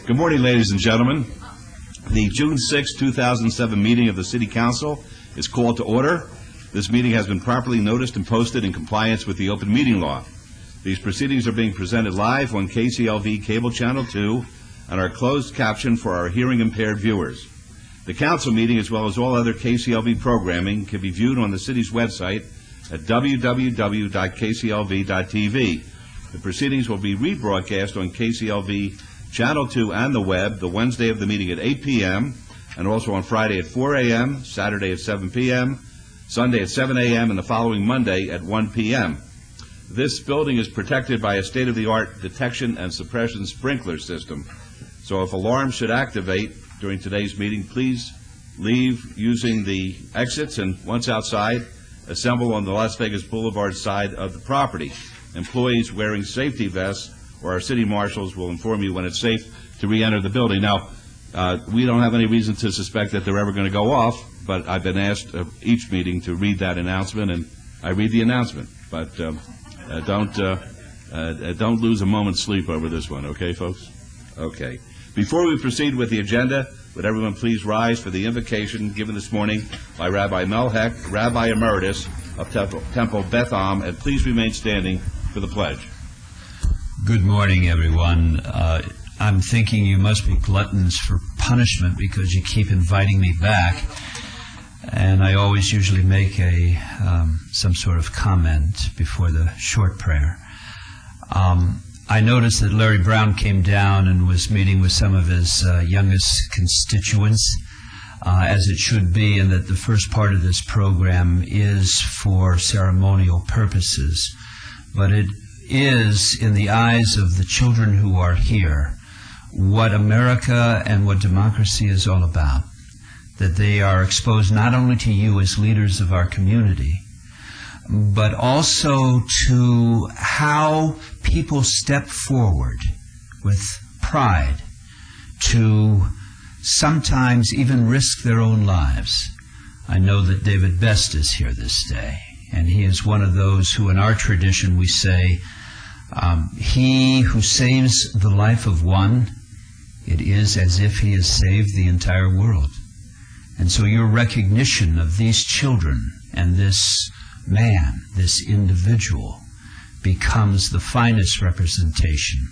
Good morning, ladies and gentlemen. The June 6, 2007 meeting of the City Council is called to order. This meeting has been properly noticed and posted in compliance with the open meeting law. These proceedings are being presented live on KCLV Cable Channel 2 and are closed captioned for our hearing impaired viewers. The council meeting, as well as all other KCLV programming, can be viewed on the city's website at www.kclv.tv. The proceedings will be rebroadcast on KCLV Channel 2 and the web the Wednesday of the meeting at 8 p.m. and also on Friday at 4 a.m., Saturday at 7 p.m., Sunday at 7 a.m., and the following Monday at 1 p.m. This building is protected by a state-of-the-art detection and suppression sprinkler system. So if alarms should activate during today's meeting, please leave using the exits, and once outside, assemble on the Las Vegas Boulevard side of the property. Employees wearing safety vests or our city marshals will inform you when it's safe to re-enter the building. Now, we don't have any reason to suspect that they're ever going to go off, but I've been asked each meeting to read that announcement, and I read the announcement. But don't lose a moment's sleep over this one, okay, folks? Okay. Before we proceed with the agenda, would everyone please rise for the invocation given this morning by Rabbi Mel Heck, Rabbi Emeritus of Temple Beth Am, and please remain standing for the pledge. Good morning, everyone. I'm thinking you must be gluttons for punishment because you keep inviting me back, and I always usually make some sort of comment before the short prayer. I noticed that Larry Brown came down and was meeting with some of his youngest constituents, as it should be, and that the first part of this program is for ceremonial purposes. But it is, in the eyes of the children who are here, what America and what democracy is all about. That they are exposed not only to you as leaders of our community, but also to how people step forward with pride to sometimes even risk their own lives. I know that David Best is here this day, and he is one of those who in our tradition we say, he who saves the life of one, it is as if he has saved the entire world. And so your recognition of these children and this man, this individual, becomes the finest representation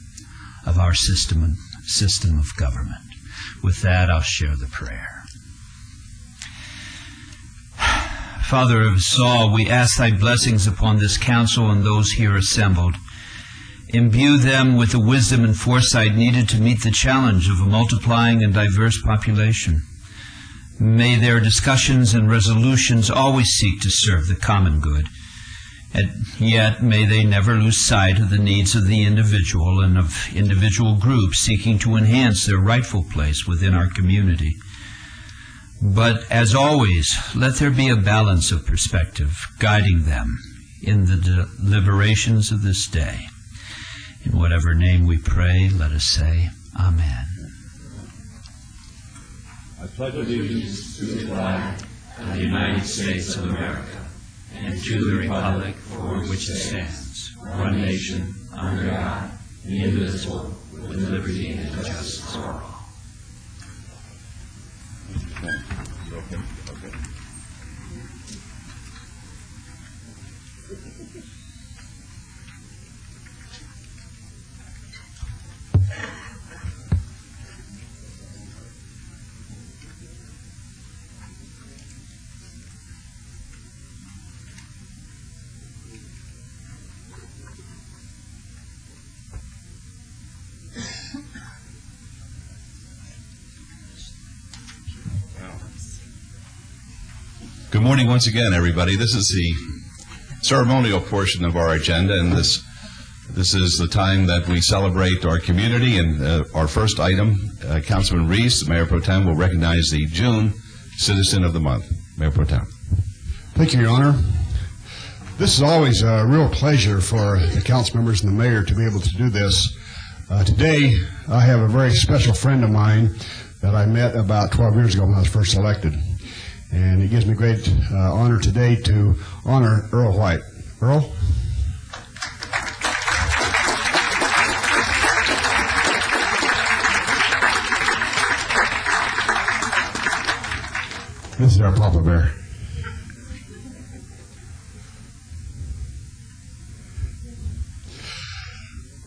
of our system of government. With that, I'll share the prayer. Father of us all, we ask thy blessings upon this council and those here assembled. Imbue them with the wisdom and foresight needed to meet the challenge of a multiplying and diverse population. May their discussions and resolutions always seek to serve the common good, and yet may they never lose sight of the needs of the individual and of individual groups seeking to enhance their rightful place within our community. But as always, let there be a balance of perspective guiding them in the deliberations of this day. In whatever name we pray, let us say, Amen. I pledge allegiance to the flag of the United States of America and to the republic for which it stands, one nation, under God, indivisible, with liberty and justice for all. Okay. Good morning once again, everybody. This is the ceremonial portion of our agenda, and this is the time that we celebrate our community. And our first item, Councilman Reese, the Mayor Pro Tem, will recognize the June Citizen of the Month. Mayor Pro Tem. Thank you, Your Honor. This is always a real pleasure for the council members and the mayor to be able to do this. Today, I have a very special friend of mine that I met about 12 years ago when I was first elected. And it gives me great honor today to honor Earl White. Earl? This is our Papa Bear.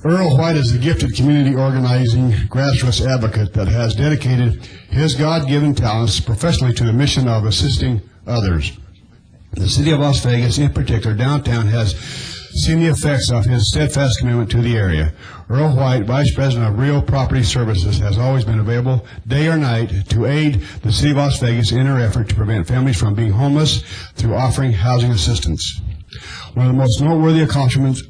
Earl White is a gifted community organizing grassroots advocate that has dedicated his God-given talents professionally to the mission of assisting others. The city of Las Vegas, in particular downtown, has seen the effects of his steadfast commitment to the area. Earl White, Vice President of Real Property Services, has always been available day or night to aid the city of Las Vegas in her effort to prevent families from being homeless through offering housing assistance. One of the most noteworthy accomplishments,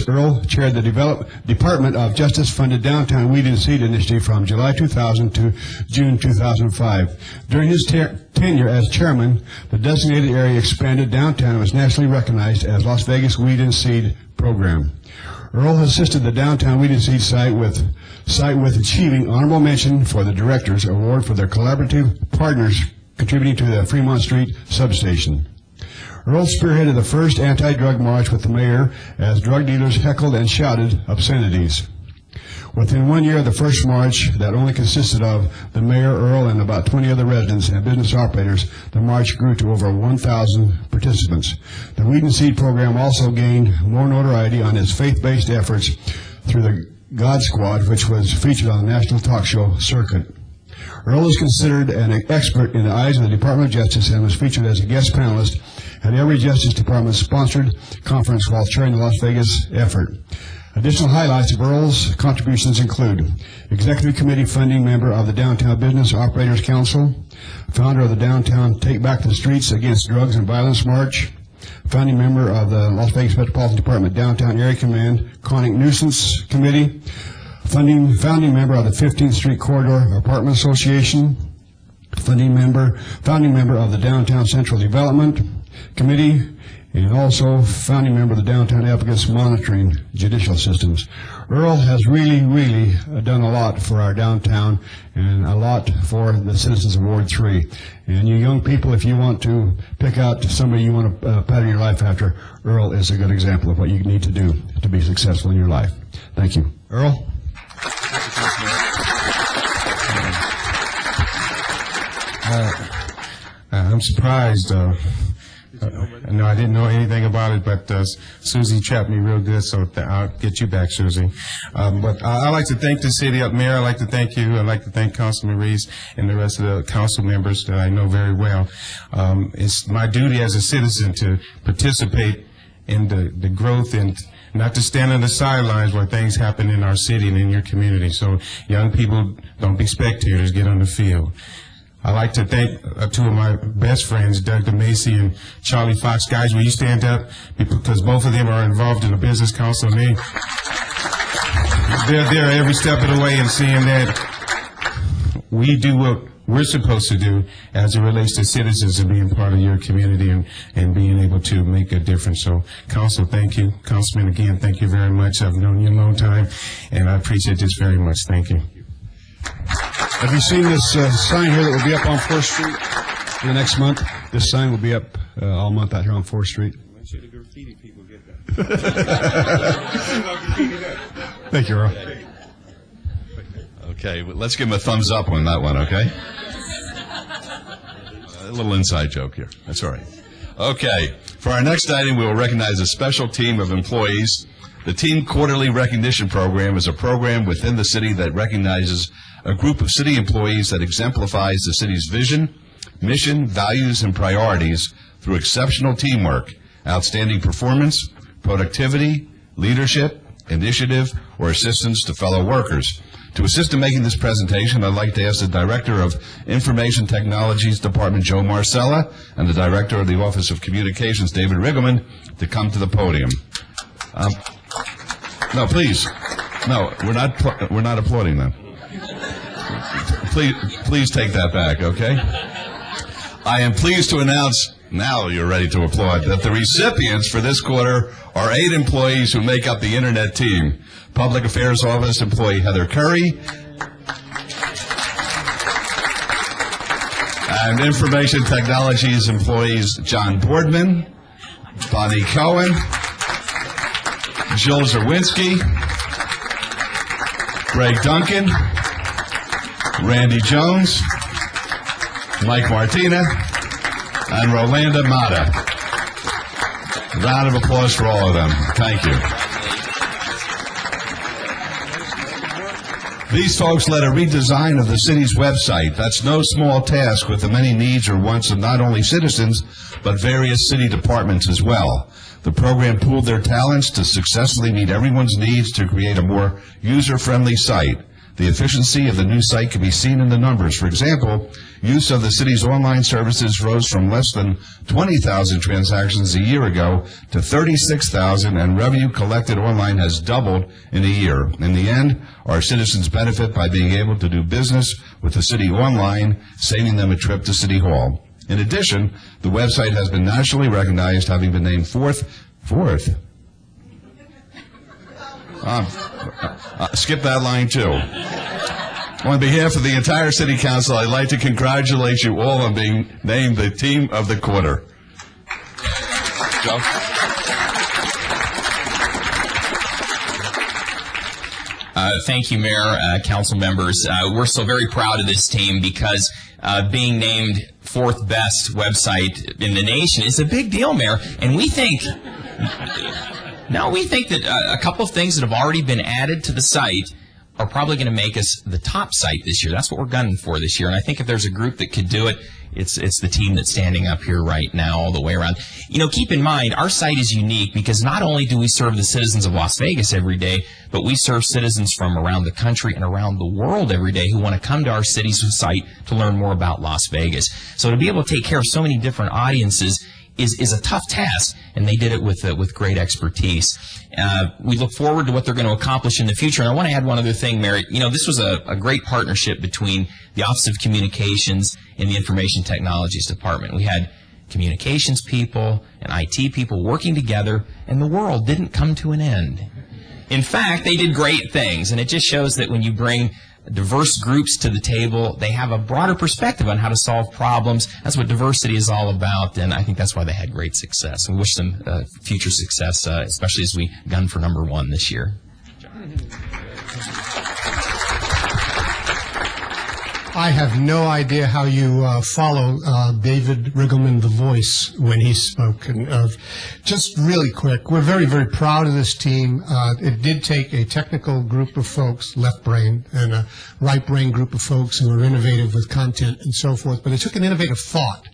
Earl chaired the Department of Justice-funded Downtown Weed and Seed Initiative from July 2000 to June 2005. During his tenure as chairman, the designated area expanded downtown and was nationally recognized as Las Vegas Weed and Seed Program. Earl assisted the Downtown Weed and Seed site with achieving honorable mention for the Directors Award for their collaborative partners contributing to the Fremont Street substation. Earl spearheaded the first anti-drug march with the mayor as drug dealers heckled and shouted obscenities. Within 1 year of the first march that only consisted of the mayor, Earl, and about 20 other residents and business operators, the march grew to over 1,000 participants. The Weed and Seed program also gained more notoriety on its faith-based efforts through the God Squad, which was featured on the national talk show circuit. Earl is considered an expert in the eyes of the Department of Justice and was featured as a guest panelist at every Justice Department-sponsored conference while chairing the Las Vegas effort. Additional highlights of Earl's contributions include Executive Committee funding member of the Downtown Business Operators Council, founder of the Downtown Take Back the Streets Against Drugs and Violence March, founding member of the Las Vegas Metropolitan Department Downtown Area Command Chronic Nuisance Committee, founding member of the 15th Street Corridor Apartment Association, founding member of the Downtown Central Development Committee, and also founding member of the Downtown Advocates Monitoring Judicial Systems. Earl has really done a lot for our downtown and a lot for the citizens of Ward 3. And you young people, if you want to pick out somebody you want to pattern your life after, Earl is a good example of what you need to do to be successful in your life. Thank you. Earl? I'm surprised. No, I didn't know anything about it, but Susie trapped me real good, so I'll get you back, Susie. But I'd like to thank the city mayor. I'd like to thank you. I'd like to thank Councilman Reese and the rest of the council members that I know very well. It's my duty as a citizen to participate in the growth and not to stand on the sidelines where things happen in our city and in your community. So young people, don't be spectators, get on the field. I'd like to thank two of my best friends, Doug DeMacy and Charlie Fox. Guys, will you stand up? Because both of them are involved in the business council. And they're there every step of the way and seeing that we do what we're supposed to do as it relates to citizens and being part of your community and being able to make a difference. So, Council, thank you. Councilman, again, thank you very much. I've known you a long time, and I appreciate this very much. Thank you. Have you seen this sign here that will be up on 4th Street in the next month? This sign will be up all month out here on 4th Street. Make sure the graffiti people get that. Thank you, Earl. Okay, well, let's give him a thumbs up on that one, okay? A little inside joke here. That's all right. Okay, for our next item, we will recognize a special team of employees. The Team Quarterly Recognition Program is a program within the city that recognizes a group of city employees that exemplifies the city's vision, mission, values, and priorities through exceptional teamwork, outstanding performance, productivity, leadership, initiative, or assistance to fellow workers. To assist in making this presentation, I'd like to ask the Director of Information Technologies Department, Joe Marcella, and the Director of the Office of Communications, David Riggleman, to come to the podium. No, please. No, we're not applauding them. Please take that back, okay? I am pleased to announce, now you're ready to applaud, that the recipients for this quarter are 8 employees who make up the Internet team. Public Affairs Office employee Heather Curry, and Information Technologies employees John Boardman, Bonnie Cohen, Jill Zerwinski, Greg Duncan, Randy Jones, Mike Martina, and Rolanda Mata. Round of applause for all of them. Thank you. These folks led a redesign of the city's website. That's no small task with the many needs or wants of not only citizens, but various city departments as well. The program pooled their talents to successfully meet everyone's needs to create a more user-friendly site. The efficiency of the new site can be seen in the numbers. For example, use of the city's online services rose from less than 20,000 transactions a year ago to 36,000, and revenue collected online has doubled in a year. In the end, our citizens benefit by being able to do business with the city online, saving them a trip to City Hall. In addition, the website has been nationally recognized, having been named fourth. Skip that line, too. On behalf of the entire City Council, I'd like to congratulate you all on being named the Team of the Quarter. Joe? Thank you, Mayor, council members. We're so very proud of this team because being named fourth best website in the nation is a big deal, Mayor. And we think that a couple of things that have already been added to the site are probably going to make us the top site this year. That's what we're gunning for this year. And I think if there's a group that could do it, it's the team that's standing up here right now all the way around. You know, keep in mind, our site is unique because not only do we serve the citizens of Las Vegas every day, but we serve citizens from around the country and around the world every day who want to come to our city's site to learn more about Las Vegas. So to be able to take care of so many different audiences is a tough task, and they did it with great expertise. We look forward to what they're going to accomplish in the future. And I want to add one other thing, Mary. You know, this was a great partnership between the Office of Communications and the Information Technologies Department. We had communications people and IT people working together, and the world didn't come to an end. In fact, they did great things, and it just shows that when you bring diverse groups to the table, they have a broader perspective on how to solve problems. That's what diversity is all about, and I think that's why they had great success. We wish them future success, especially as we gun for number one this year. I have no idea how you follow David Riggleman, the voice, when he spoke. And just really quick, we're very, very proud of this team. It did take a technical group of folks, left brain, and a right brain group of folks who are innovative with content and so forth, but it took an innovative thought.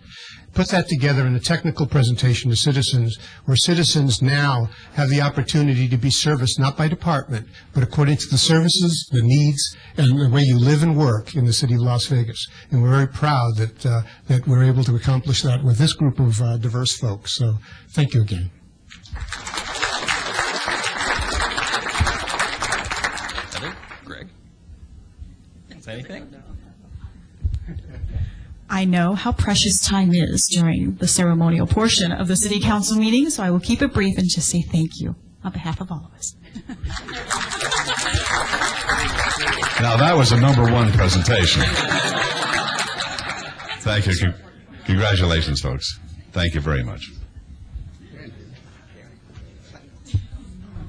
Put that together in a technical presentation to citizens, where citizens now have the opportunity to be serviced not by department, but according to the services, the needs, and the way you live and work in the city of Las Vegas. And we're very proud that we're able to accomplish that with this group of diverse folks. So thank you again. Heather? Greg? Say anything? I know how precious time is during the ceremonial portion of the City Council meeting, so I will keep it brief and just say thank you on behalf of all of us. Now, that was a number one presentation. Thank you. Congratulations, folks. Thank you very much.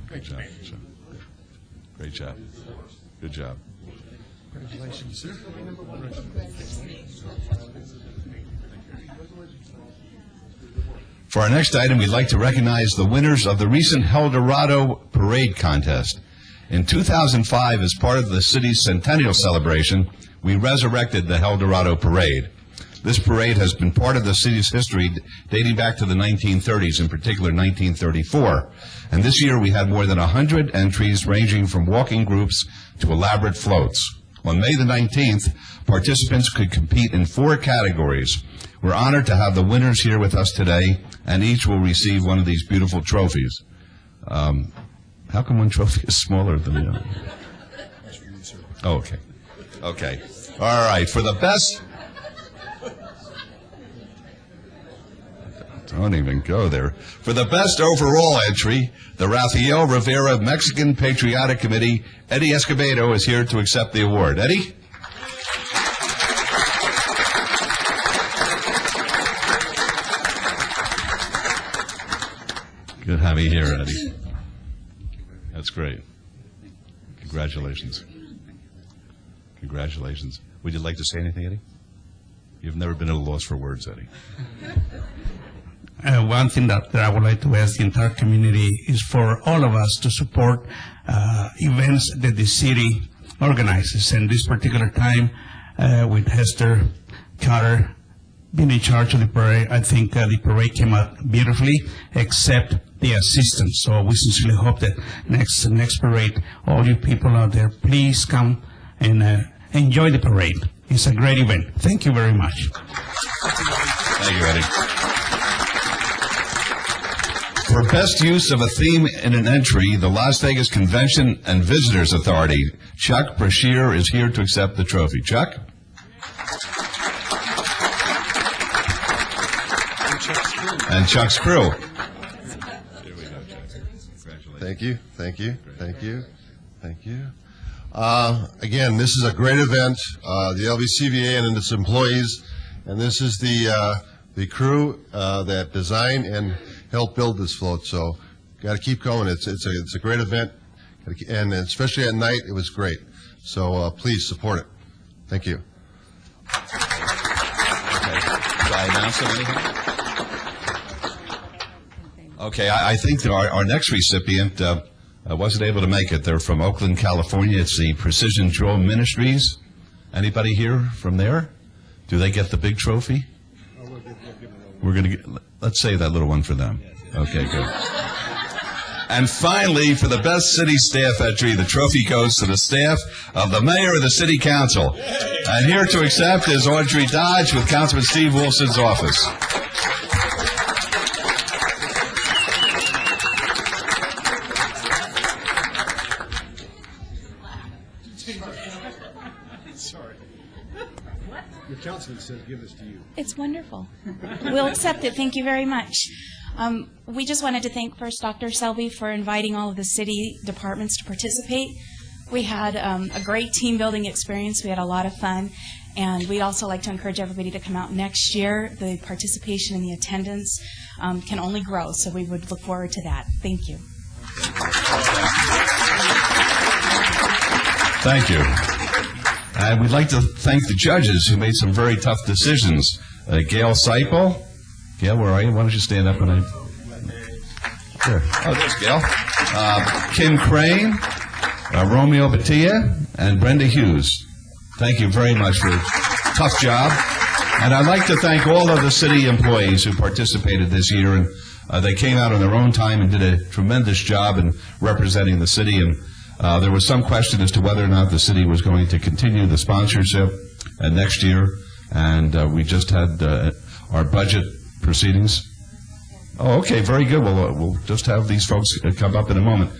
Great job. Great job. Good job. Congratulations. For our next item, we'd like to recognize the winners of the recent El Dorado Parade Contest. In 2005, as part of the city's centennial celebration, we resurrected the El Dorado Parade. This parade has been part of the city's history dating back to the 1930s, in particular 1934. And this year we had more than 100 entries ranging from walking groups to elaborate floats. On May the 19th, participants could compete in 4 categories. We're honored to have the winners here with us today, and each will receive one of these beautiful trophies. How come one trophy is smaller than the other? Oh, okay. Okay. All right. For the best... Don't even go there. For the best overall entry, the Rafael Rivera Mexican Patriotic Committee, Eddie Escobedo, is here to accept the award. Eddie? Good to have you here, Eddie. That's great. Congratulations. Congratulations. Would you like to say anything, Eddie? You've never been at a loss for words, Eddie. One thing that I would like to ask the entire community is for all of us to support events that the city organizes. And this particular time, with Hester Carter being in charge of the parade, I think the parade came out beautifully, except the assistance. So we sincerely hope that next parade, all you people out there, please come and enjoy the parade. It's a great event. Thank you very much. Thank you, Eddie. For best use of a theme in an entry, the Las Vegas Convention and Visitors Authority, Chuck Brashear is here to accept the trophy. Chuck? And Chuck's crew. Thank you, thank you, thank you, thank you. Again, this is a great event, the LVCVA and its employees, and this is the crew that designed and helped build this float. So, got to keep going. It's a great event, and especially at night, it was great. So please support it. Thank you. Okay. Should I announce anything? Okay, I think that our next recipient wasn't able to make it. They're from Oakland, California. It's the Precision Drill Ministries. Anybody here from there? Do they get the big trophy? We're going to let's save that little one for them. Okay, good. And finally, for the best city staff entry, the trophy goes to the staff of the mayor of the city council. And here to accept is Audrey Dodge with Councilman Steve Wilson's office. Your councilman says give this to you. It's wonderful. We'll accept it. Thank you very much. We just wanted to thank first Dr. Selby for inviting all of the city departments to participate. We had a great team building experience. We had a lot of fun. And we'd also like to encourage everybody to come out next year. The participation and the attendance can only grow, so we would look forward to that. Thank you. Thank you. And we'd like to thank the judges who made some very tough decisions. Gail Seipel. Gail, where are you? Why don't you stand up and There. Oh, there's Gail. Kim Crane, Romeo Batia, and Brenda Hughes. Thank you very much for a tough job. And I'd like to thank all of the city employees who participated this year. And they came out on their own time and did a tremendous job in representing the city. And there was some question as to whether or not the city was going to continue the sponsorship next year, and we just had our budget proceedings. Oh, okay, very good. We'll just have these folks come up in a moment.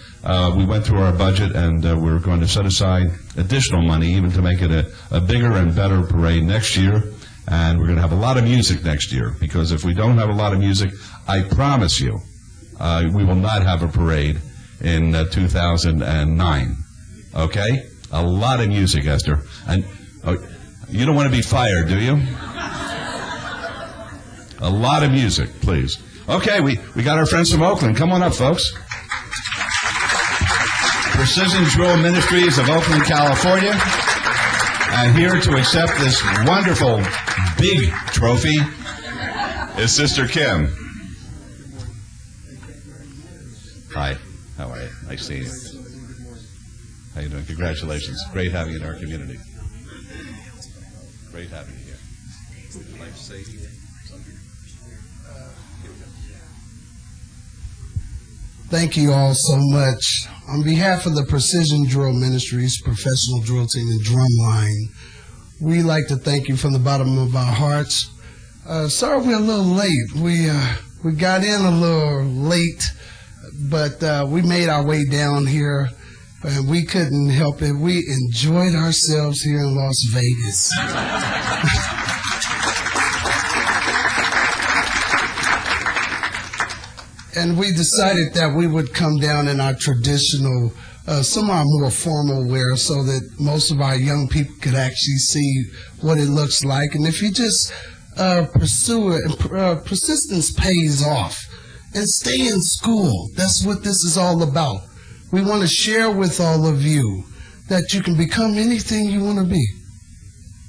We went through our budget, and we're going to set aside additional money even to make it a bigger and better parade next year, and we're going to have a lot of music next year, because if we don't have a lot of music, I promise you, we will not have a parade in 2009. Okay? A lot of music, Esther. And you don't want to be fired, do you? A lot of music, please. Okay, we got our friends from Oakland. Come on up, folks. Precision Drill Ministries of Oakland, California. And here to accept this wonderful big trophy is Sister Kim. Hi. How are you? Nice seeing you. How you doing? Congratulations. Great having you in our community. Great having you here. Would you like to say something? Thank you all so much. On behalf of the Precision Drill Ministries, professional drill team and drumline, we like to thank you from the bottom of our hearts. Sorry we're a little late. We got in a little late, but we made our way down here, and we couldn't help it. We enjoyed ourselves here in Las Vegas. And we decided that we would come down in our traditional, some of our more formal wear, so that most of our young people could actually see what it looks like. And if you just pursue it, persistence pays off. And stay in school. That's what this is all about. We want to share with all of you that you can become anything you want to be.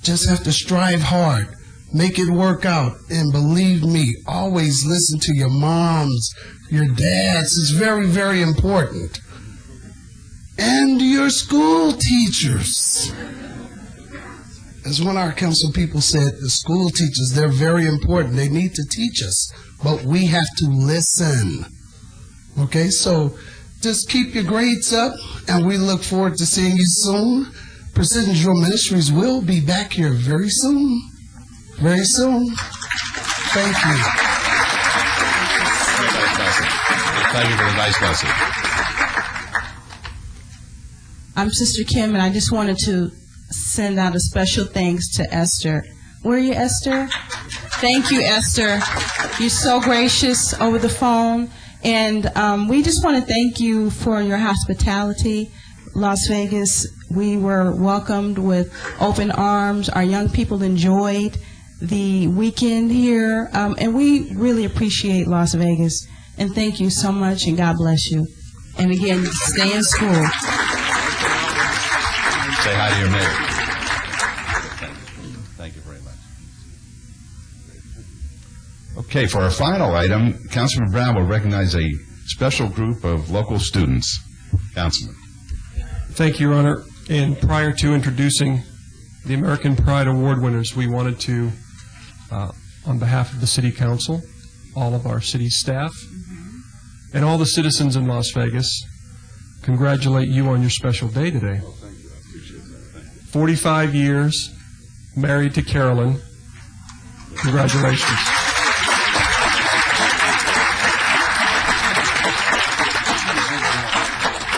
Just have to strive hard, Make it work out. And believe me, always listen to your moms, your dads. It's very, very important. And your school teachers. As one of our council people said, the school teachers, they're very important. They need to teach us, but we have to listen. Okay, so just keep your grades up, and we look forward to seeing you soon. Precision Drill Ministries will be back here very soon. Very soon. Thank you. Thank you for the nice message. I'm Sister Kim, and I just wanted to send out a special thanks to Esther. Where are you, Esther? Thank you, Esther. You're so gracious over the phone. And we just want to thank you for your hospitality. Las Vegas, we were welcomed with open arms. Our young people enjoyed the weekend here. And we really appreciate Las Vegas. And thank you so much, and God bless you. And again, stay in school. Say hi to your mayor. Thank you very much. Okay, for our final item, Councilman Brown will recognize a special group of local students. Councilman. Thank you, Your Honor. And prior to introducing the American Pride Award winners, we wanted to, on behalf of the City Council, all of our city staff, and all the citizens in Las Vegas, congratulate you on your special day today. 45 years, married to Carolyn. Congratulations.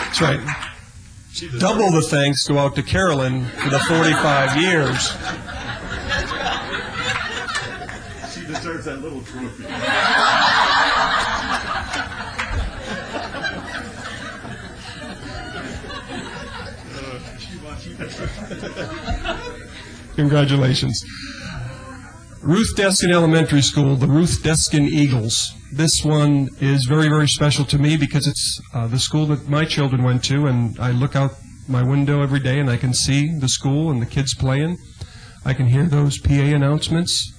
That's right. Double the thanks go out to Carolyn for the 45 years. She deserves that little trophy. Congratulations. Ruth Deskin Elementary School, the Ruth Deskin Eagles. This one is very, very special to me because it's the school that my children went to, and I look out my window every day and I can see the school and the kids playing. I can hear those PA announcements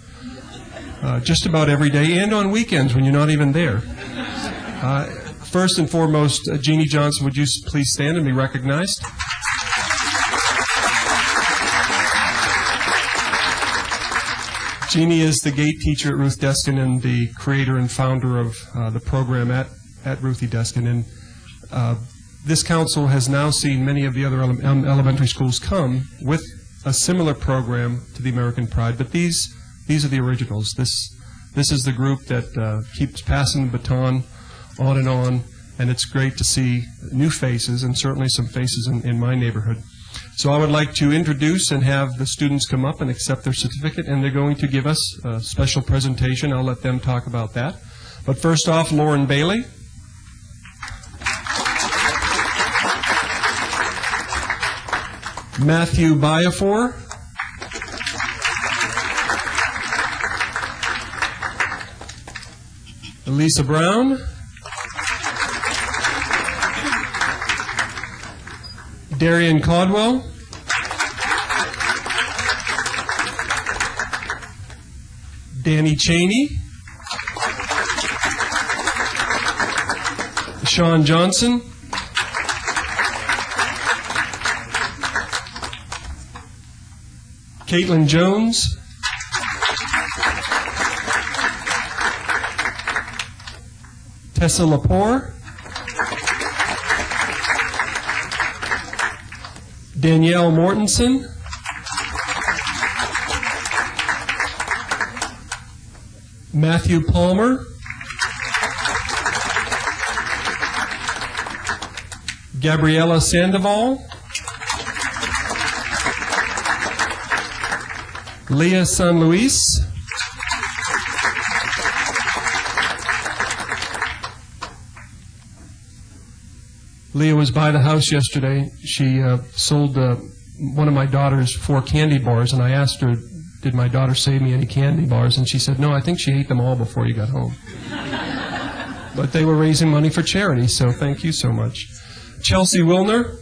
just about every day, and on weekends when you're not even there. First and foremost, Jeannie Johnson, would you please stand and be recognized? Jeannie is the gate teacher at Ruth Deskin and the creator and founder of the program at Ruthie Deskin. And this council has now seen many of the other elementary schools come with a similar program to the American Pride, but these are the originals. This is the group that keeps passing the baton on, and it's great to see new faces, and certainly some faces in my neighborhood. So I would like to introduce and have the students come up and accept their certificate, and they're going to give us a special presentation. I'll let them talk about that. But first off, Lauren Bailey. Matthew Biafor. Elisa Brown. Darian Caldwell. Danny Cheney. Sean Johnson. Caitlin Jones. Tessa Lepore. Danielle Mortensen. Matthew Palmer. Gabriella Sandoval. Leah San Luis. Leah was by the house yesterday. She sold one of my daughter's 4 candy bars, and I asked her, did my daughter save me any candy bars? And she said, no, I think she ate them all before you got home. But they were raising money for charity, so thank you so much. Chelsea Wilner.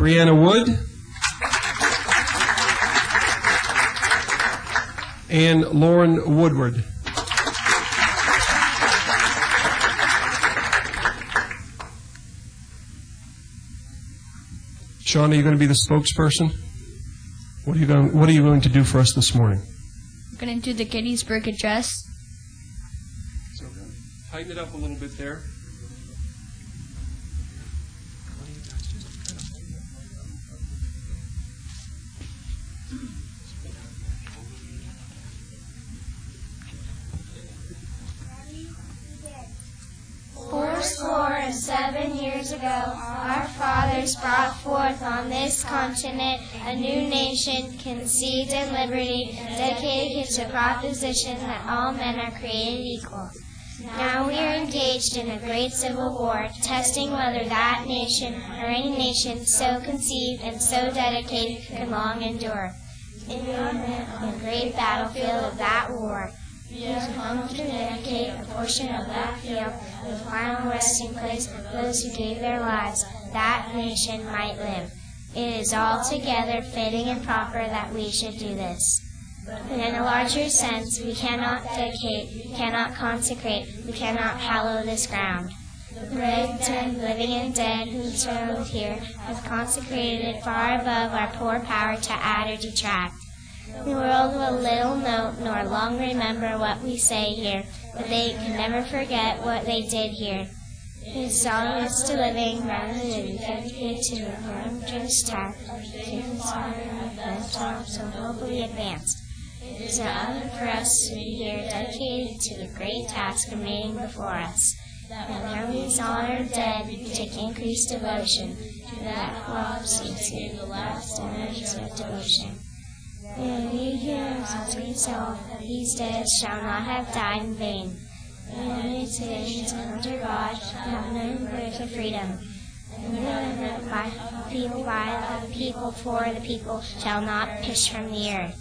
Brianna Wood, and Lauren Woodward. Sean, are you going to be the spokesperson? What are you going to do for us this morning? I'm going to do the Gettysburg Address. Tighten it up a little bit there. Fourscore and 7 years ago, our fathers brought forth on this continent a new nation conceived in liberty, dedicated to the proposition that all men are created equal. Now we are engaged in a great civil war, testing whether that nation or any nation so conceived and so dedicated can long endure. In the great battlefield of that war, we have come to dedicate a portion of that field the final resting place of those who gave their lives, that nation might live. It is altogether fitting and proper that we should do this. But in a larger sense, we cannot dedicate, we cannot consecrate, we cannot hallow this ground. The great men, living and dead, who serve here, have consecrated it far above our poor power to add or detract. The world will little note nor long remember what we say here, but they can never forget what they did here. It is always to living rather than dedicated to the arduous task of keeping so nobly advanced. It is an honor for us to be here dedicated to the great task remaining before us. That there is honor dead, take increased devotion to that love seeks to the last energies of devotion. And we hear as we resolve that these dead shall not have died in vain. And its nations under God have known birth of freedom. And the by the people, for the people, shall not perish from the earth.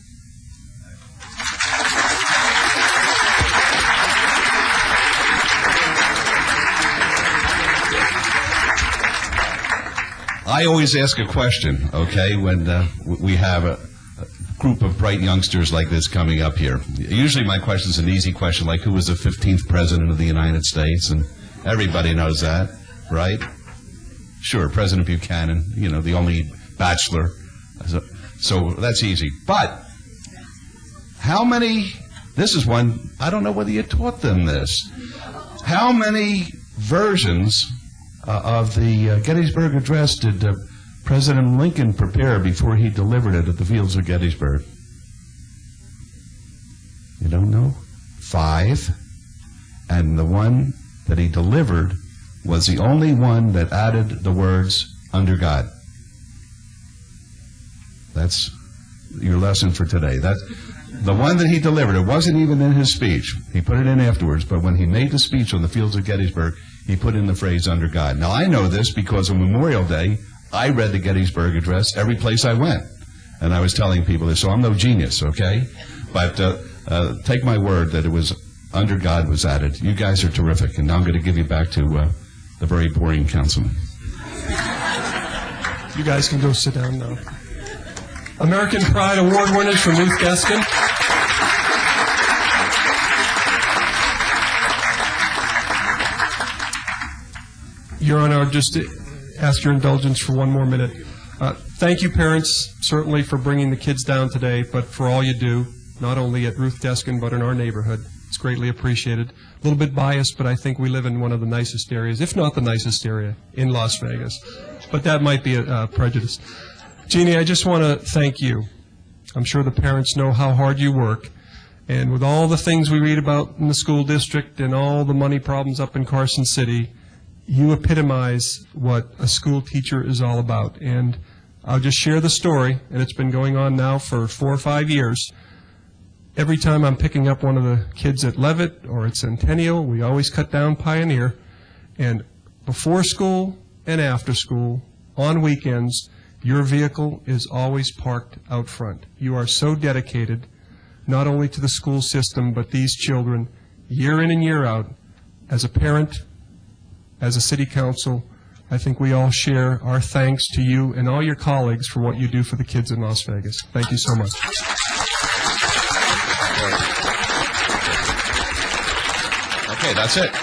I always ask a question, okay, when we have a group of bright youngsters like this coming up here. Usually my question is an easy question, like who was the 15th president of the United States, and everybody knows that, right? Sure, President Buchanan, you know, the only bachelor. So that's easy. But how many, this is one, I don't know whether you taught them this, how many versions of the Gettysburg Address did President Lincoln prepare before he delivered it at the fields of Gettysburg? You don't know? 5. And the one that he delivered was the only one that added the words, under God. That's your lesson for today. The one that he delivered, it wasn't even in his speech. He put it in afterwards, but when he made the speech on the fields of Gettysburg, he put in the phrase, under God. Now, I know this because on Memorial Day, I read the Gettysburg Address every place I went. And I was telling people this, so I'm no genius, okay? But take my word that it was under God was added. You guys are terrific. And now I'm going to give you back to the very boring councilman. You guys can go sit down now. American Pride Award winners from Ruth Deskin. Your Honor, I'll just ask your indulgence for one more minute. Thank you, parents, certainly for bringing the kids down today, but for all you do, not only at Ruth Deskin, but in our neighborhood. It's greatly appreciated. A little bit biased, but I think we live in one of the nicest areas, if not the nicest area, in Las Vegas. But that might be a prejudice. Jeannie, I just want to thank you. I'm sure the parents know how hard you work. And with all the things we read about in the school district and all the money problems up in Carson City, you epitomize what a school teacher is all about. And I'll just share the story, and it's been going on now for 4 or 5 years. Every time I'm picking up one of the kids at Levitt or at Centennial, we always cut down Pioneer. And before school and after school, on weekends, your vehicle is always parked out front. You are so dedicated, not only to the school system, but these children, year in and year out. As a parent, as a city council, I think we all share our thanks to you and all your colleagues for what you do for the kids in Las Vegas. Thank you so much. Okay, that's it.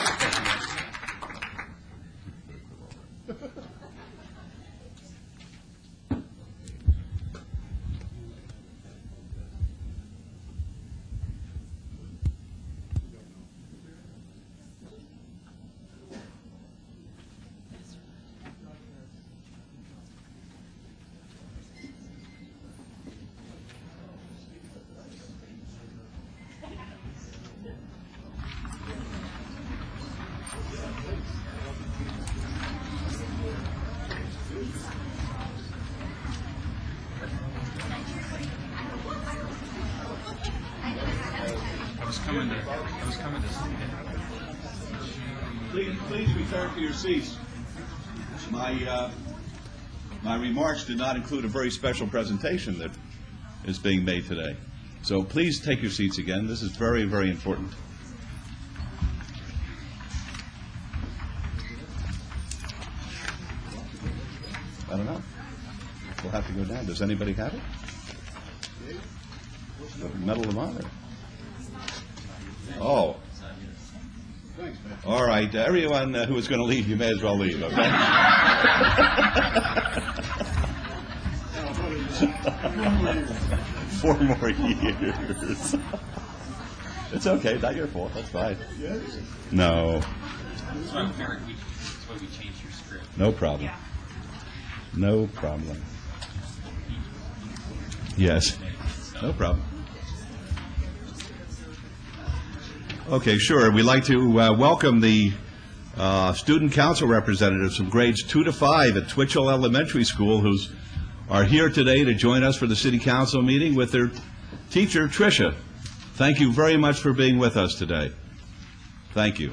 Please return to your seats. My remarks did not include a very special presentation that is being made today. So please take your seats again. This is very, very important. I don't know. We'll have to go down. Does anybody have it? The Medal of Honor. Oh. All right. Everyone who is going to leave, you may as well leave, okay? 4 more years. It's okay. Not your fault. That's fine. No. That's why we changed your script. No problem. No problem. Yes. No problem. Okay, sure. We'd like to welcome the student council representatives from grades 2 to 5 at Twitchell Elementary School who are here today to join us for the city council meeting with their teacher, Tricia. Thank you very much for being with us today. Thank you.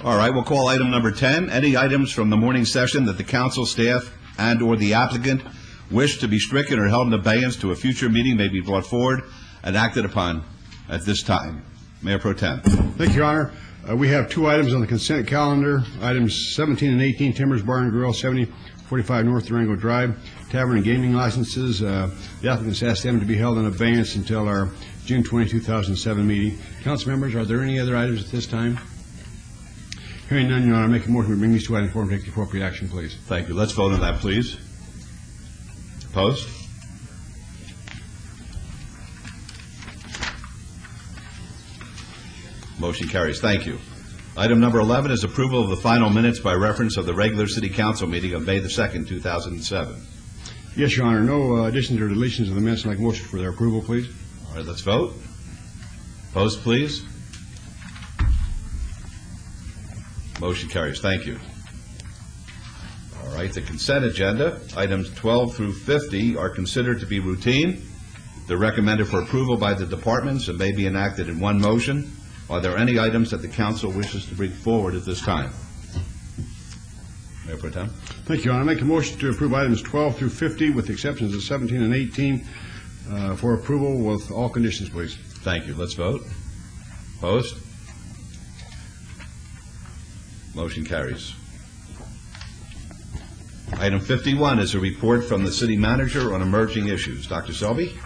All right, we'll call item number 10. Any items from the morning session that the council staff and or the applicant wish to be stricken or held in abeyance to a future meeting may be brought forward and acted upon at this time. Mayor Pro Tem. Thank you, Your Honor. We have 2 items on the consent calendar. Items 17 and 18, Timbers Bar and Grill, 7045 North Durango Drive, tavern and gaming licenses. The applicants asked them to be held in abeyance until our June 20, 2007 meeting. Council members, are there any other items at this time? Hearing none, Your Honor, make a motion to bring these 2 items forward and take the appropriate action, please. Thank you. Let's vote on that, please. Opposed? Motion carries. Thank you. Item number 11 is approval of the final minutes by reference of the regular city council meeting of May the 2nd, 2007. Yes, Your Honor. No additions or deletions of the minutes. I'd like a motion for their approval, please. All right, let's vote. Opposed, please. Motion carries. Thank you. All right, the consent agenda, items 12 through 50 are considered to be routine. They're recommended for approval by the departments and may be enacted in one motion. Are there any items that the council wishes to bring forward at this time? Mayor Pro Tem. Thank you, Your Honor. I make a motion to approve items 12 through 50 with the exceptions of 17 and 18 for approval with all conditions, please. Thank you. Let's vote. Opposed? Motion carries. Item 51 is a report from the city manager on emerging issues. Dr. Selby?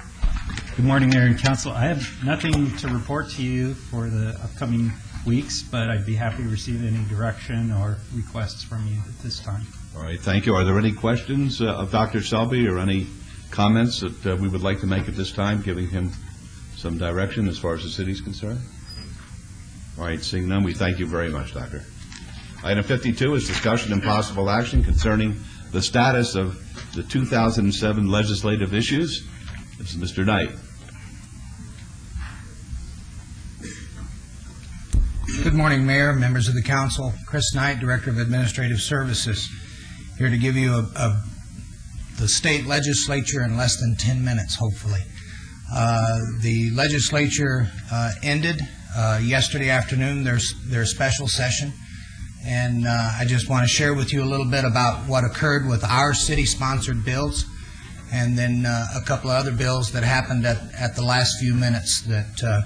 Good morning, Mayor and Council. I have nothing to report to you for the upcoming weeks, but I'd be happy to receive any direction or requests from you at this time. All right, thank you. Are there any questions of Dr. Selby or any comments that we would like to make at this time, giving him some direction as far as the city is concerned? All right, seeing none, we thank you very much, Doctor. Item 52 is discussion and possible action concerning the status of the 2007 legislative issues. This is Mr. Knight. Good morning, Mayor, members of the Council. Chris Knight, Director of Administrative Services, here to give you the state legislature in less than 10 minutes, hopefully. The legislature ended yesterday afternoon, their special session, and I just want to share with you a little bit about what occurred with our city-sponsored bills and then a couple of other bills that happened at the last few minutes that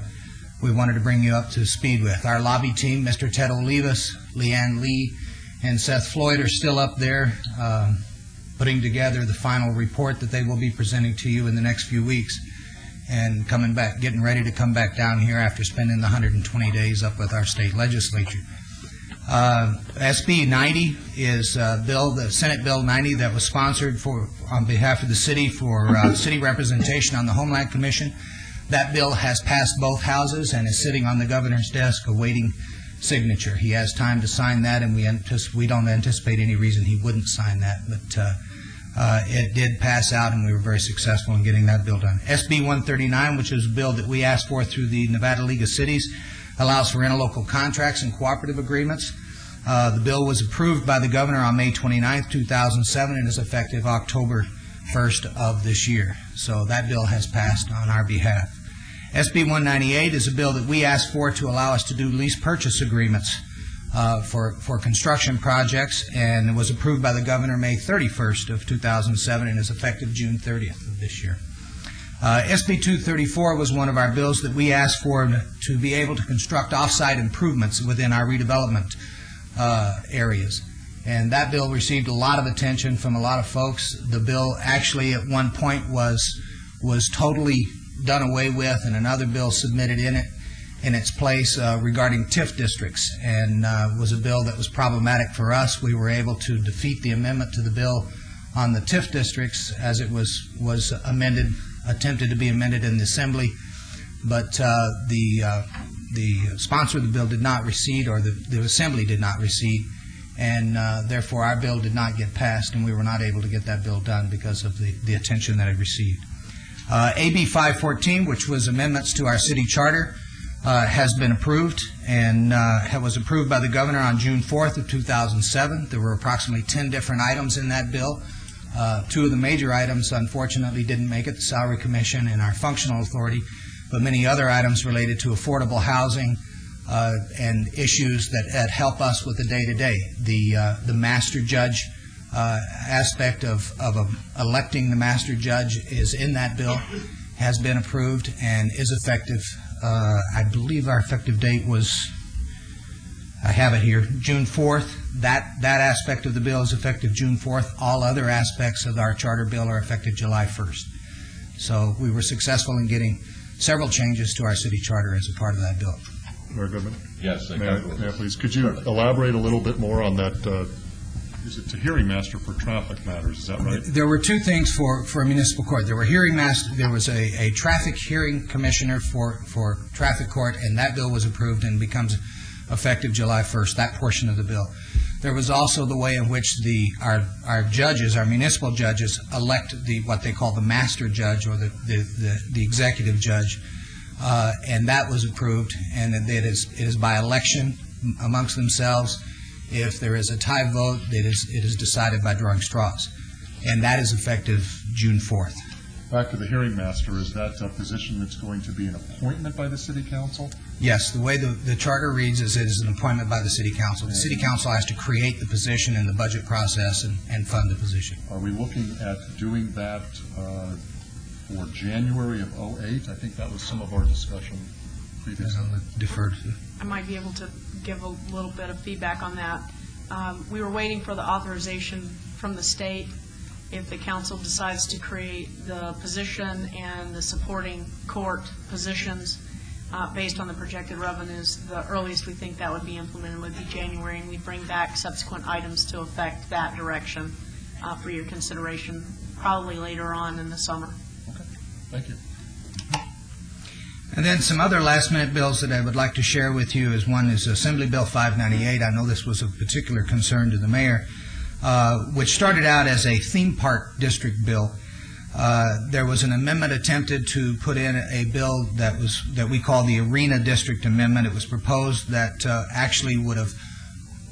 we wanted to bring you up to speed with. Our lobby team, Mr. Ted Olivas, Leanne Lee, and Seth Floyd are still up there putting together the final report that they will be presenting to you in the next few weeks, and coming back, getting ready to come back down here after spending the 120 days up with our state legislature. SB 90 is the Senate Bill 90 that was sponsored on behalf of the city for city representation on the Homeland Commission. That bill has passed both houses and is sitting on the governor's desk awaiting signature. He has time to sign that, and we don't anticipate any reason he wouldn't sign that, but it did pass out, and we were very successful in getting that bill done. SB 139, which is a bill that we asked for through the Nevada League of Cities, allows for interlocal contracts and cooperative agreements. The bill was approved by the governor on May 29, 2007, and is effective October 1st of this year. So that bill has passed on our behalf. SB 198 is a bill that we asked for to allow us to do lease purchase agreements for construction projects, and it was approved by the governor May 31st of 2007 and is effective June 30th of this year. SB 234 was one of our bills that we asked for to be able to construct off-site improvements within our redevelopment areas. And that bill received a lot of attention from a lot of folks. The bill actually at one point was totally done away with, and another bill submitted in its place regarding TIF districts, and was a bill that was problematic for us. We were able to defeat the amendment to the bill on the TIF districts as it was attempted to be amended in the Assembly, but the sponsor of the bill did not recede, or the Assembly did not recede, and therefore our bill did not get passed, and we were not able to get that bill done because of the attention that it received. AB 514, which was amendments to our city charter, has been approved and was approved by the governor on June 4th of 2007. There were approximately 10 different items in that bill. Two of the major items, unfortunately, didn't make it, the Salary Commission and our Functional Authority, but many other items related to affordable housing and issues that help us with the day-to-day. The master judge aspect of electing the master judge is in that bill, has been approved, and is effective. I believe our effective date was, I have it here, June 4th. That aspect of the bill is effective June 4th. All other aspects of our charter bill are effective July 1st. So we were successful in getting several changes to our city charter as a part of that bill. Mayor Goodman? Yes. May I please, could you elaborate a little bit more on that? Is it the hearing master for traffic matters? Is that right? There were two things for a municipal court. There were hearing master. There was a traffic hearing commissioner for traffic court, and that bill was approved and becomes effective July 1st. That portion of the bill. There was also the way in which our judges, our municipal judges, elect what they call the master judge or the executive judge, and that was approved. And it is by election amongst themselves. If there is a tie vote, it is decided by drawing straws, and that is effective June 4th. Back to the hearing master, is that a position that's going to be an appointment by the city council? Yes, the way the charter reads is it is an appointment by the city council. The city council has to create the position in the budget process and fund the position. Are we looking at doing that for January of 2008? I think that was some of our discussion previously. Deferred. I might be able to give a little bit of feedback on that. We were waiting for the authorization from the state. If the council decides to create the position and the supporting court positions based on the projected revenues, the earliest we think that would be implemented would be January, and we'd bring back subsequent items to affect that direction for your consideration, probably later on in the summer. Okay, thank you. And then some other last-minute bills that I would like to share with you is one is Assembly Bill 598. I know this was of particular concern to the mayor, which started out as a theme park district bill. There was an amendment attempted to put in a bill that we call the Arena District Amendment. It was proposed that actually would have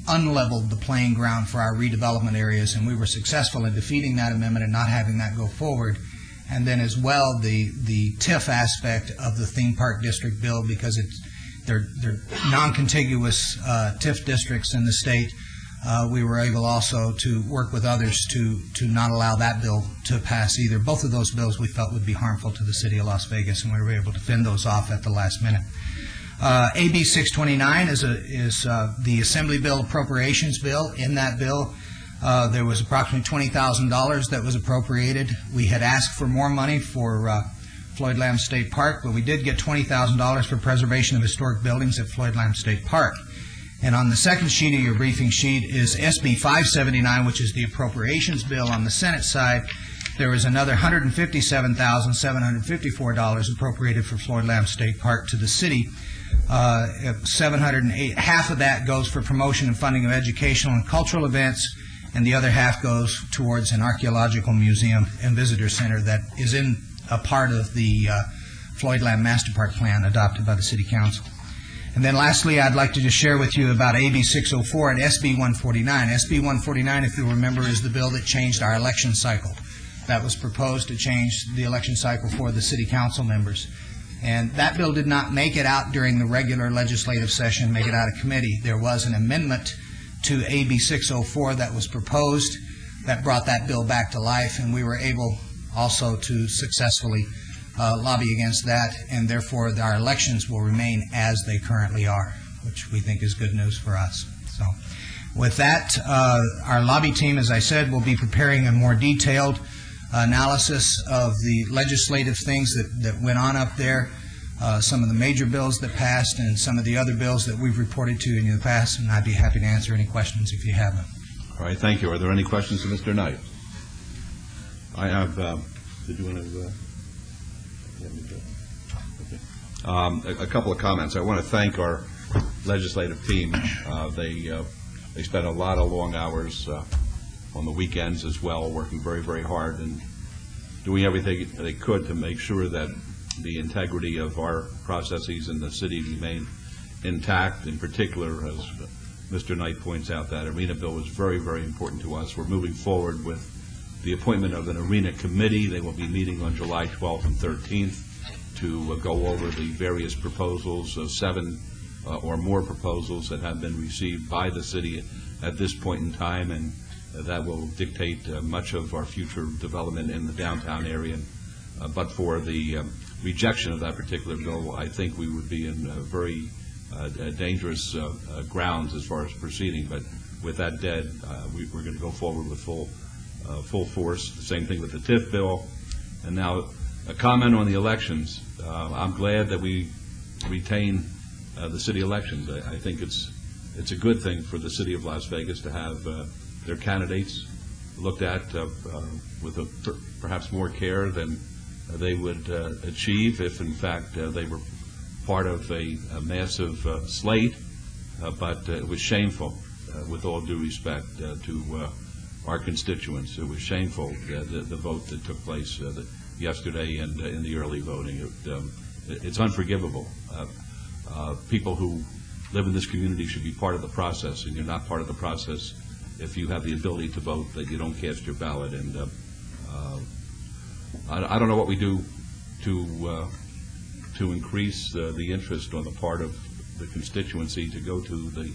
unleveled the playing ground for our redevelopment areas, and we were successful in defeating that amendment and not having that go forward. And then as well, the TIF aspect of the theme park district bill, because they're non-contiguous TIF districts in the state, we were able also to work with others to not allow that bill to pass either. Both of those bills we felt would be harmful to the city of Las Vegas, and we were able to fend those off at the last minute. AB 629 is the Assembly Bill Appropriations Bill. In that bill, there was approximately $20,000 that was appropriated. We had asked for more money for Floyd Lamb State Park, but we did get $20,000 for preservation of historic buildings at Floyd Lamb State Park. And on the second sheet of your briefing sheet is SB 579, which is the appropriations bill on the Senate side. There was another $157,754 appropriated for Floyd Lamb State Park to the city. 708, half of that goes for promotion and funding of educational and cultural events, and the other half goes towards an archaeological museum and visitor center that is in a part of the Floyd Lamb Master Park Plan adopted by the City Council. And then lastly, I'd like to just share with you about AB 604 and SB 149. SB 149, if you'll remember, is the bill that changed our election cycle. That was proposed to change the election cycle for the City Council members. And that bill did not make it out during the regular legislative session, make it out of committee. There was an amendment to AB 604 that was proposed that brought that bill back to life, and we were able also to successfully lobby against that, and therefore our elections will remain as they currently are, which we think is good news for us. So with that, our lobby team, as I said, will be preparing a more detailed analysis of the legislative things that went on up there, some of the major bills that passed and some of the other bills that we've reported to you in the past, and I'd be happy to answer any questions if you have them. All right, thank you. Are there any questions to Mr. Knight? I have, did you want to... a couple of comments. I want to thank our legislative team. They spent a lot of long hours on the weekends as well, working very, very hard and doing everything they could to make sure that the integrity of our processes in the city remain intact. In particular, as Mr. Knight points out, that arena bill was very, very important to us. We're moving forward with the appointment of an arena committee. They will be meeting on July 12th and 13th to go over the various proposals, 7 or more proposals that have been received by the city at this point in time, and that will dictate much of our future development in the downtown area. But for the rejection of that particular bill, I think we would be in very dangerous grounds as far as proceeding. But with that dead, we're going to go forward with full force. The same thing with the TIF bill. And now a comment on the elections. I'm glad that we retain the city elections. I think it's a good thing for the city of Las Vegas to have their candidates looked at with perhaps more care than they would achieve if, in fact, they were part of a massive slate. But it was shameful, with all due respect to our constituents. It was shameful, the vote that took place yesterday and in the early voting. It's unforgivable. People who live in this community should be part of the process, and you're not part of the process if you have the ability to vote, that you don't cast your ballot. And I don't know what we do to increase the interest on the part of the constituency to go to the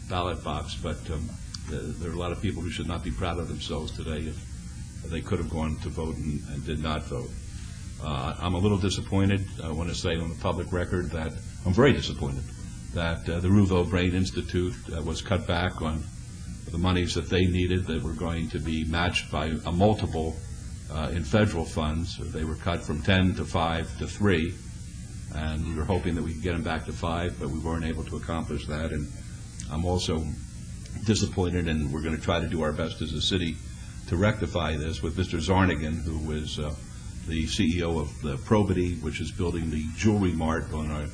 ballot box, but there are a lot of people who should not be proud of themselves today if they could have gone to vote and did not vote. I'm a little disappointed. I want to say on the public record that I'm very disappointed that the Rouveau Brain Institute was cut back on the monies that they needed that were going to be matched by a multiple in federal funds. They were cut from 10 to 5 to 3, and we were hoping that we could get them back to 5, but we weren't able to accomplish that. And I'm also disappointed, and we're going to try to do our best as a city to rectify this with Mr. Zarnigan, who is the CEO of the Probity, which is building the jewelry mart on our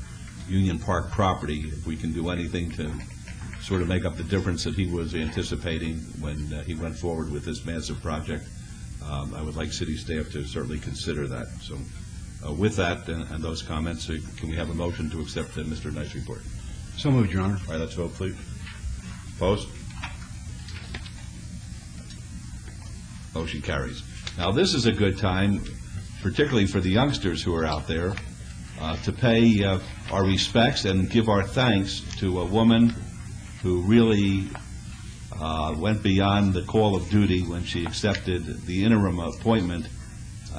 Union Park property. If we can do anything to sort of make up the difference that he was anticipating when he went forward with this massive project, I would like city staff to certainly consider that. So with that and those comments, can we have a motion to accept Mr. Knight's report? So moved, Your Honor. All right, let's vote, please. Opposed? Motion carries. Now, this is a good time, particularly for the youngsters who are out there, to pay our respects and give our thanks to a woman who really went beyond the call of duty when she accepted the interim appointment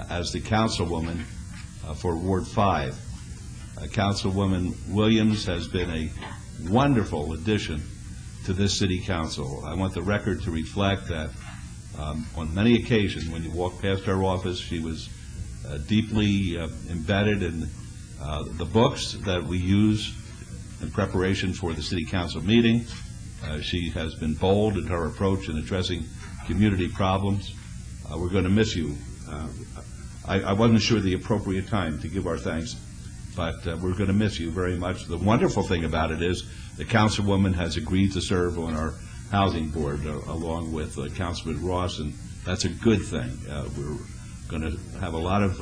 as the councilwoman for Ward 5. Councilwoman Williams has been a wonderful addition to this city council. I want the record to reflect that on many occasions when you walk past her office, she was deeply embedded in the books that we use in preparation for the city council meeting. She has been bold in her approach in addressing community problems. We're going to miss you. I wasn't sure the appropriate time to give our thanks, but we're going to miss you very much. The wonderful thing about it is the councilwoman has agreed to serve on our housing board along with Councilman Ross, and that's a good thing. We're going to have a lot of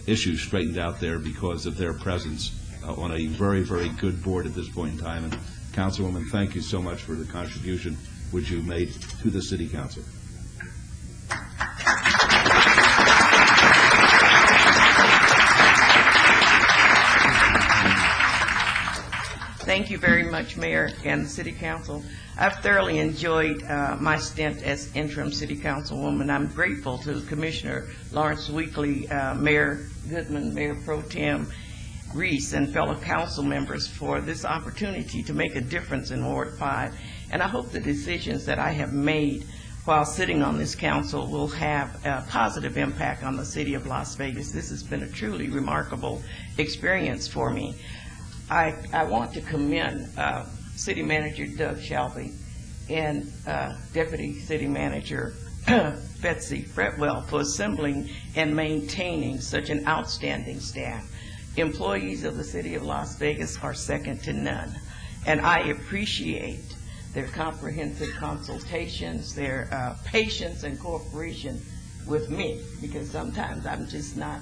issues straightened out there because of their presence on a very, very good board at this point in time. And Councilwoman, thank you so much for the contribution which you made to the City Council. Thank you very much, Mayor and the City Council. I've thoroughly enjoyed my stint as interim City Councilwoman. I'm grateful to Commissioner Lawrence Weekly, Mayor Goodman, Mayor Pro Tem Reese, and fellow council members for this opportunity to make a difference in Ward 5. And I hope the decisions that I have made while sitting on this council will have a positive impact on the city of Las Vegas. This has been a truly remarkable experience for me. I want to commend City Manager Doug Shelby and Deputy City Manager Betsy Fretwell for assembling and maintaining such an outstanding staff. Employees of the City of Las Vegas are second to none, and I appreciate their comprehensive consultations, their patience and cooperation with me, because sometimes I'm just not,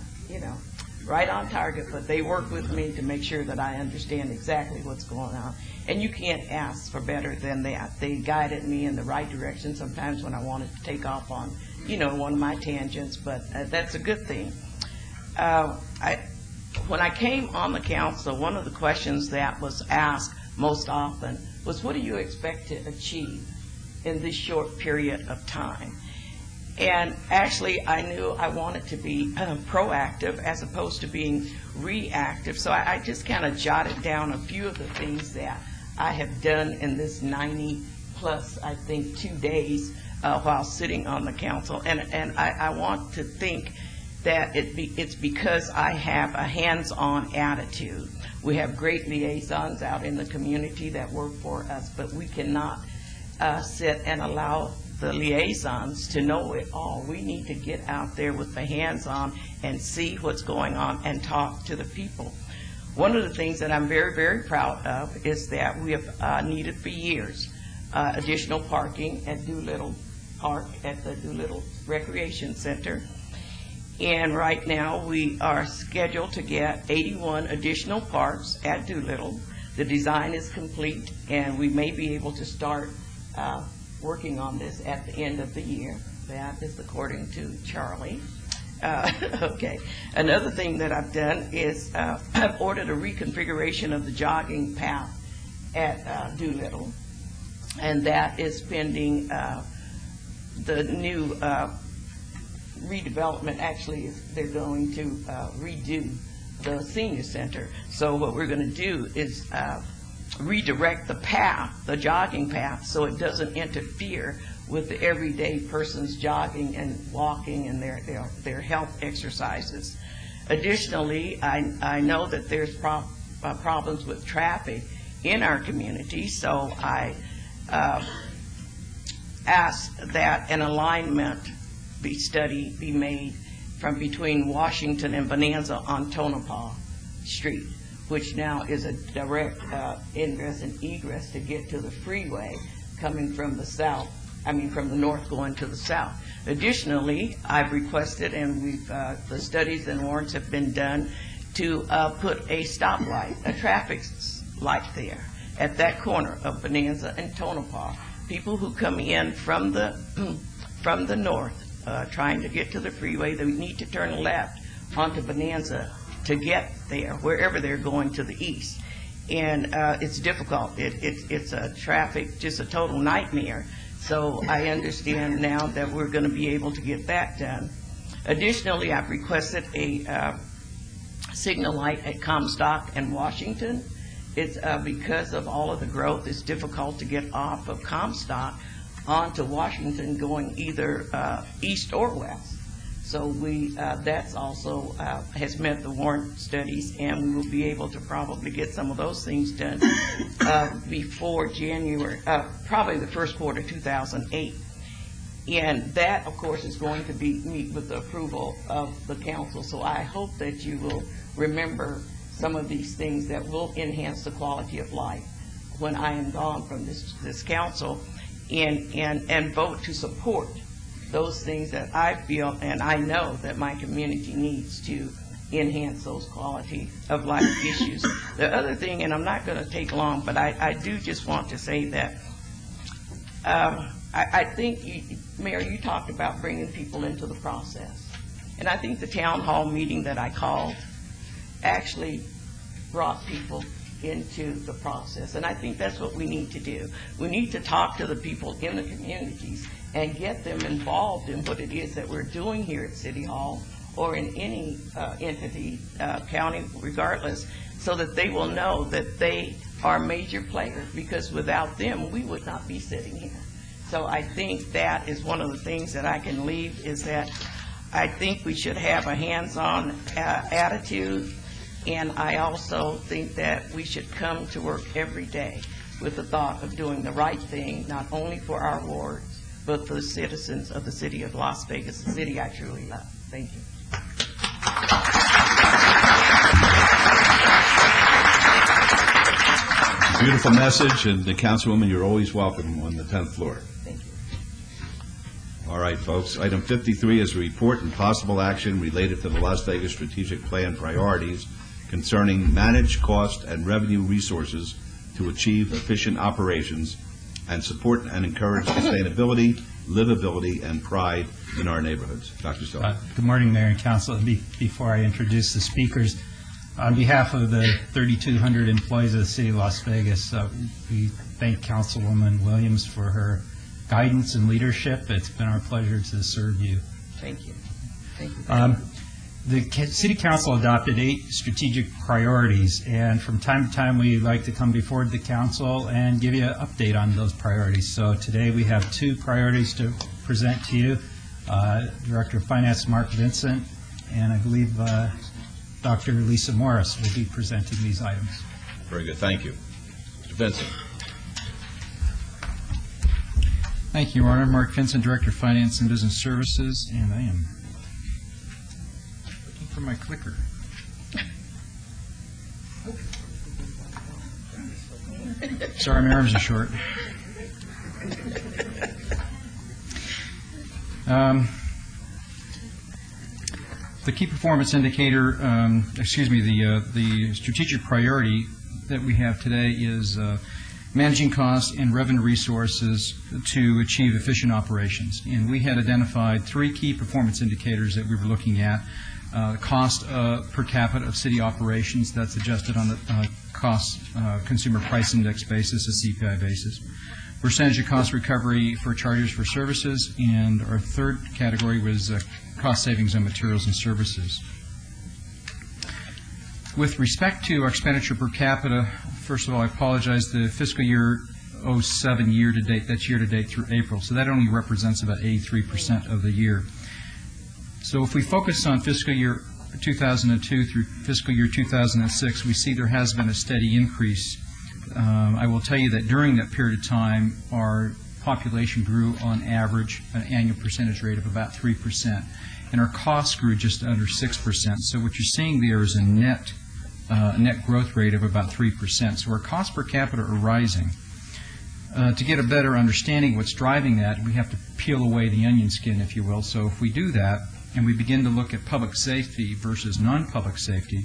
right on target, but they work with me to make sure that I understand exactly what's going on. And you can't ask for better than that. They guided me in the right direction sometimes when I wanted to take off on, one of my tangents, but that's a good thing. When I came on the council, one of the questions that was asked most often was, what do you expect to achieve in this short period of time? And actually, I knew I wanted to be proactive as opposed to being reactive. So I just kind of jotted down a few of the things that I have done in this 90 plus, I think, 2 days while sitting on the council. And I want to think that it's because I have a hands-on attitude. We have great liaisons out in the community that work for us, but we cannot sit and allow the liaisons to know it all. We need to get out there with the hands-on and see what's going on and talk to the people. One of the things that I'm very, very proud of is that we have needed for years additional parking at Doolittle Park, at the Doolittle Recreation Center. And right now we are scheduled to get 81 additional parks at Doolittle. The design is complete, and we may be able to start working on this at the end of the year. That is according to Charlie. Okay. Another thing that I've done is I've ordered a reconfiguration of the jogging path at Doolittle, and that is pending the new redevelopment. Actually, they're going to redo the senior center. So what we're going to do is redirect the path, the jogging path, so it doesn't interfere with the everyday person's jogging and walking and their health exercises. Additionally, I know that there's problems with traffic in our community, so I asked that an alignment study be made from between Washington and Bonanza on Tonopah Street, which now is a direct ingress and egress to get to the freeway coming from the south, from the north going to the south. Additionally, I've requested, and the studies and warrants have been done, to put a stoplight, a traffic light there at that corner of Bonanza and Tonopah. People who come in from the north trying to get to the freeway, they need to turn left onto Bonanza to get there, wherever they're going to the east. And it's difficult. It's a traffic, just a total nightmare. So I understand now that we're going to be able to get that done. Additionally, I've requested a signal light at Comstock and Washington. It's because of all of the growth, it's difficult to get off of Comstock onto Washington going either east or west. So that's also has met the warrant studies, and we will be able to probably get some of those things done before January, probably the first quarter 2008. And that, of course, is going to meet with the approval of the council. So I hope that you will remember some of these things that will enhance the quality of life when I am gone from this council, and vote to support those things that I feel and I know that my community needs to enhance those quality of life issues. The other thing, and I'm not going to take long, but I do just want to say that I think, Mayor, you talked about bringing people into the process. And I think the town hall meeting that I called actually brought people into the process. And I think that's what we need to do. We need to talk to the people in the communities and get them involved in what it is that we're doing here at City Hall or in any entity, county, regardless, so that they will know that they are major players, because without them, we would not be sitting here. So I think that is one of the things that I can leave, is that I think we should have a hands-on attitude, and I also think that we should come to work every day with the thought of doing the right thing, not only for our wards, but for the citizens of the city of Las Vegas, the city I truly love. Thank you. Beautiful message, and the Councilwoman, you're always welcome on the 10th floor. Thank you. All right, folks. Item 53 is a report and possible action related to the Las Vegas Strategic Plan priorities concerning managed cost and revenue resources to achieve efficient operations and support and encourage sustainability, livability, and pride in our neighborhoods. Dr. Stone. Good morning, Mayor and Council. Before I introduce the speakers, on behalf of the 3,200 employees of the City of Las Vegas, we thank Councilwoman Williams for her guidance and leadership. It's been our pleasure to serve you. Thank you. Thank you. The City Council adopted 8 strategic priorities, and from time to time we like to come before the Council and give you an update on those priorities. So today we have 2 priorities to present to you. Director of Finance Mark Vincent, and I believe Dr. Lisa Morris will be presenting these items. Very good. Thank you. Mr. Vincent. Thank you, Your Honor. Mark Vincent, Director of Finance and Business Services, and I am looking for my clicker. Sorry, my arms are short. The key performance indicator, the strategic priority that we have today is managing costs and revenue resources to achieve efficient operations. And we had identified 3 key performance indicators that we were looking at. Cost per capita of city operations, that's adjusted on the cost consumer price index basis, a CPI basis. Percentage of cost recovery for charges for services, and our third category was cost savings on materials and services. With respect to our expenditure per capita, first of all, I apologize, the fiscal year 07 year-to-date, that's year-to-date through April, so that only represents about 83% of the year. So if we focus on fiscal year 2002 through fiscal year 2006, we see there has been a steady increase. I will tell you that during that period of time, our population grew on average an annual percentage rate of about 3%, and our costs grew just under 6%. So what you're seeing there is a net growth rate of about 3%. So our costs per capita are rising. To get a better understanding of what's driving that, we have to peel away the onion skin, if you will. So if we do that, and we begin to look at public safety versus non-public safety,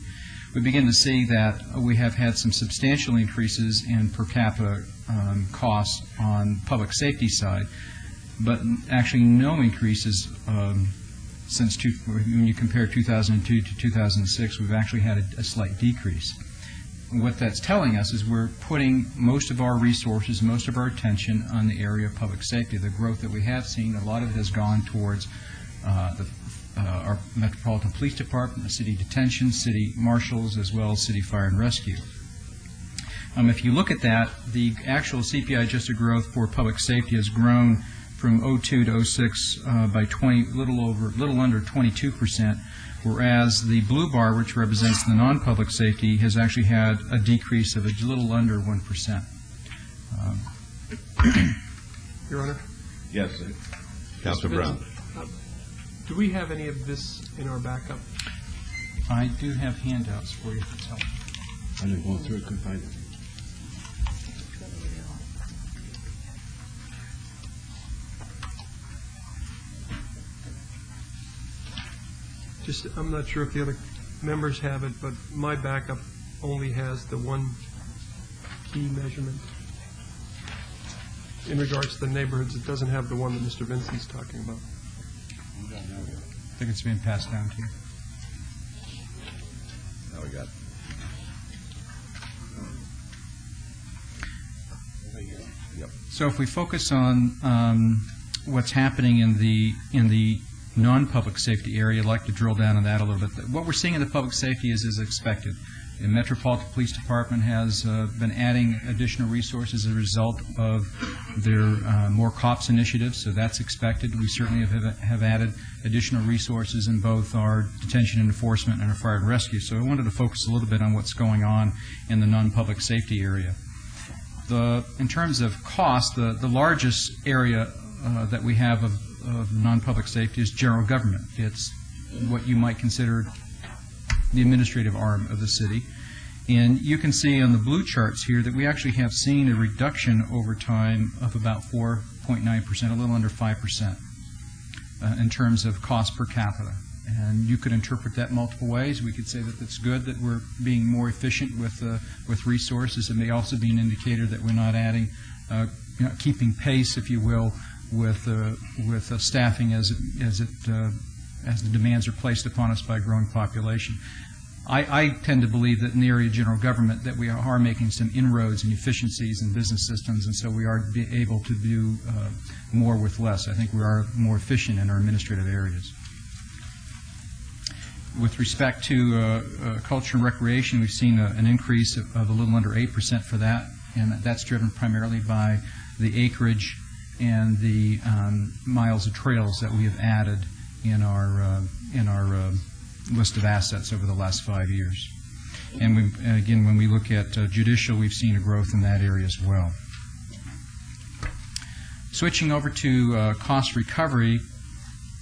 we begin to see that we have had some substantial increases in per capita costs on public safety side, but actually no increases when you compare 2002 to 2006, we've actually had a slight decrease. what that's telling us is we're putting most of our resources, most of our attention on the area of public safety. The growth that we have seen, a lot of it has gone towards our Metropolitan Police Department, the city detention, city marshals, as well as city fire and rescue. If you look at that, the actual CPI adjusted growth for public safety has grown from 02 to 06 by little under 22%, whereas the blue bar, which represents the non-public safety, has actually had a decrease of a little under 1%. Your Honor? Yes, Councilor Brown. Do we have any of this in our backup? I do have handouts for you if it's helpful. I didn't go through it, couldn't find it. I'm not sure if the other members have it, but my backup only has the one key measurement. In regards to the neighborhoods, it doesn't have the one that Mr. Vincent's talking about. I think it's being passed down to you. Now we got it. Yep. So if we focus on what's happening in the non-public safety area, I'd like to drill down on that a little bit. What we're seeing in the public safety is as expected. The Metropolitan Police Department has been adding additional resources as a result of their More Cops initiative, so that's expected. We certainly have added additional resources in both our detention and enforcement and our fire and rescue. So I wanted to focus a little bit on what's going on in the non-public safety area. In terms of cost, the largest area that we have of non-public safety is general government. It's what you might consider the administrative arm of the city. And you can see on the blue charts here that we actually have seen a reduction over time of about 4.9%, a little under 5%, in terms of cost per capita. And you could interpret that multiple ways. We could say that it's good that we're being more efficient with resources. It may also be an indicator that we're not adding, keeping pace, if you will, with staffing as the demands are placed upon us by a growing population. I tend to believe that in the area of general government that we are making some inroads and efficiencies in business systems, and so we are able to do more with less. I think we are more efficient in our administrative areas. With respect to culture and recreation, we've seen an increase of a little under 8% for that, and that's driven primarily by the acreage and the miles of trails that we have added in our list of assets over the last 5 years. And again, when we look at judicial, we've seen a growth in that area as well. Switching over to cost recovery,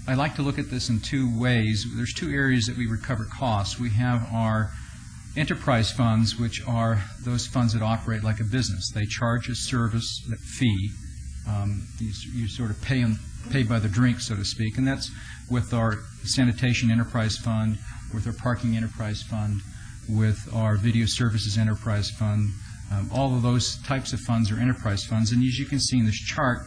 I like to look at this in two ways. There's two areas that we recover costs. We have our enterprise funds, which are those funds that operate like a business. They charge a service, a fee. You sort of pay by the drink, so to speak, and that's with our sanitation enterprise fund, with our parking enterprise fund, with our video services enterprise fund. All of those types of funds are enterprise funds, and as you can see in this chart,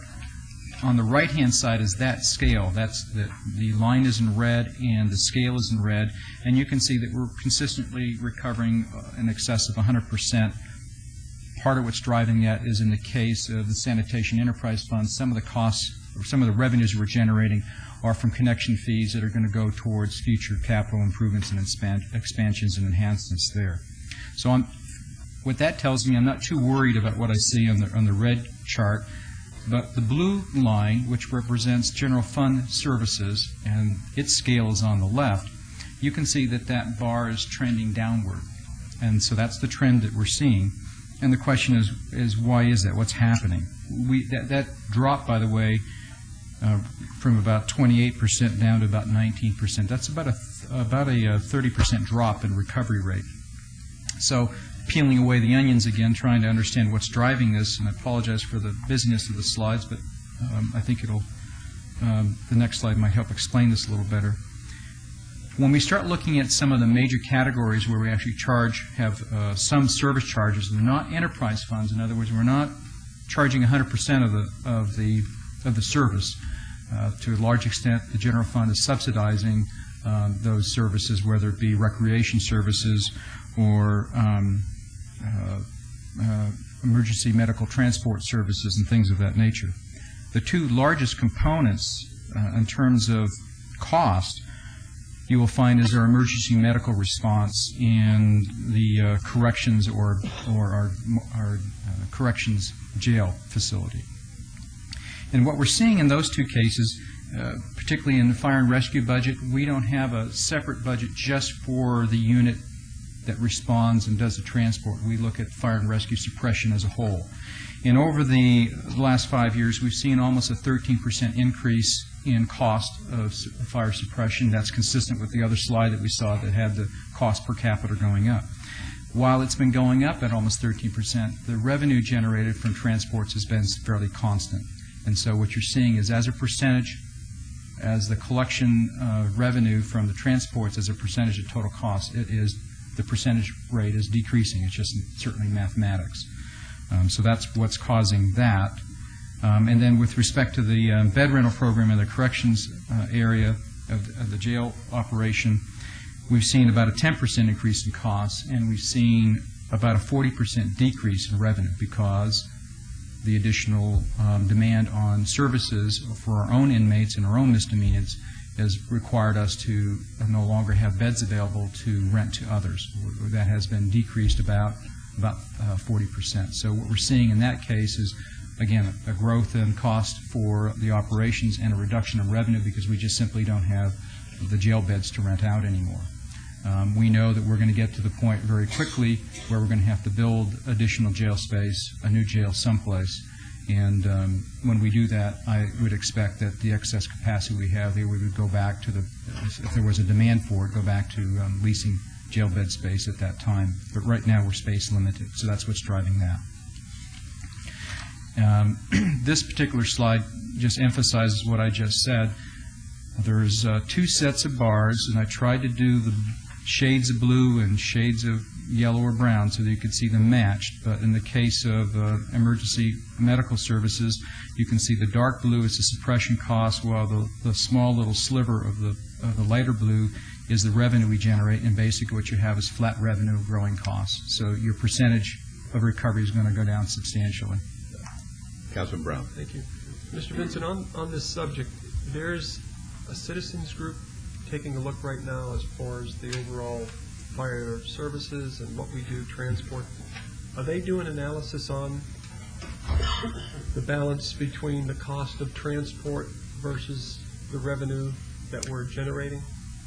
on the right-hand side is that scale. That's the line is in red and the scale is in red, and you can see that we're consistently recovering in excess of 100%. Part of what's driving that is in the case of the sanitation enterprise fund, some of the costs or some of the revenues we're generating are from connection fees that are going to go towards future capital improvements and expansions and enhancements there. So what that tells me, I'm not too worried about what I see on the red chart, but the blue line, which represents general fund services, and its scale is on the left, you can see that that bar is trending downward. And so that's the trend that we're seeing. And the question is why is that? What's happening? That drop, by the way, from about 28% down to about 19%. That's about a 30% drop in recovery rate. So peeling away the onions again, trying to understand what's driving this, and I apologize for the busyness of the slides, but I think the next slide might help explain this a little better. When we start looking at some of the major categories where we actually have some service charges, they're not enterprise funds. In other words, we're not charging 100% of the service. To a large extent, the general fund is subsidizing those services, whether it be recreation services or emergency medical transport services and things of that nature. The two largest components in terms of cost you will find is our emergency medical response and the corrections or our corrections jail facility. And what we're seeing in those two cases, particularly in the fire and rescue budget, we don't have a separate budget just for the unit that responds and does the transport. We look at fire and rescue suppression as a whole. And over the last 5 years, we've seen almost a 13% increase in cost of fire suppression. That's consistent with the other slide that we saw that had the cost per capita going up. While it's been going up at almost 13%, the revenue generated from transports has been fairly constant. And so what you're seeing is as a percentage, as the collection revenue from the transports as a percentage of total cost, the percentage rate is decreasing. It's just certainly mathematics. So that's what's causing that. And then with respect to the bed rental program in the corrections area of the jail operation, we've seen about a 10% increase in costs, and we've seen about a 40% decrease in revenue because the additional demand on services for our own inmates and our own misdemeanors has required us to no longer have beds available to rent to others. That has been decreased about 40%. So what we're seeing in that case is, again, a growth in cost for the operations and a reduction in revenue because we just simply don't have the jail beds to rent out anymore. We know that we're going to get to the point very quickly where we're going to have to build additional jail space, a new jail someplace. And when we do that, I would expect that the excess capacity we have here, we would go back to if there was a demand for it, go back to leasing jail bed space at that time. But right now we're space limited, so that's what's driving that. This particular slide just emphasizes what I just said. There's two sets of bars, and I tried to do the shades of blue and shades of yellow or brown so that you could see them matched. But in the case of emergency medical services, you can see the dark blue is the suppression cost, while the small little sliver of the lighter blue is the revenue we generate, and basically what you have is flat revenue growing costs. So your percentage of recovery is going to go down substantially. Councilman Brown. Thank you. Mr. Vincent, on this subject, there's a citizens group taking a look right now as far as the overall fire services and what we do transport. Are they doing analysis on the balance between the cost of transport versus the revenue that we're generating?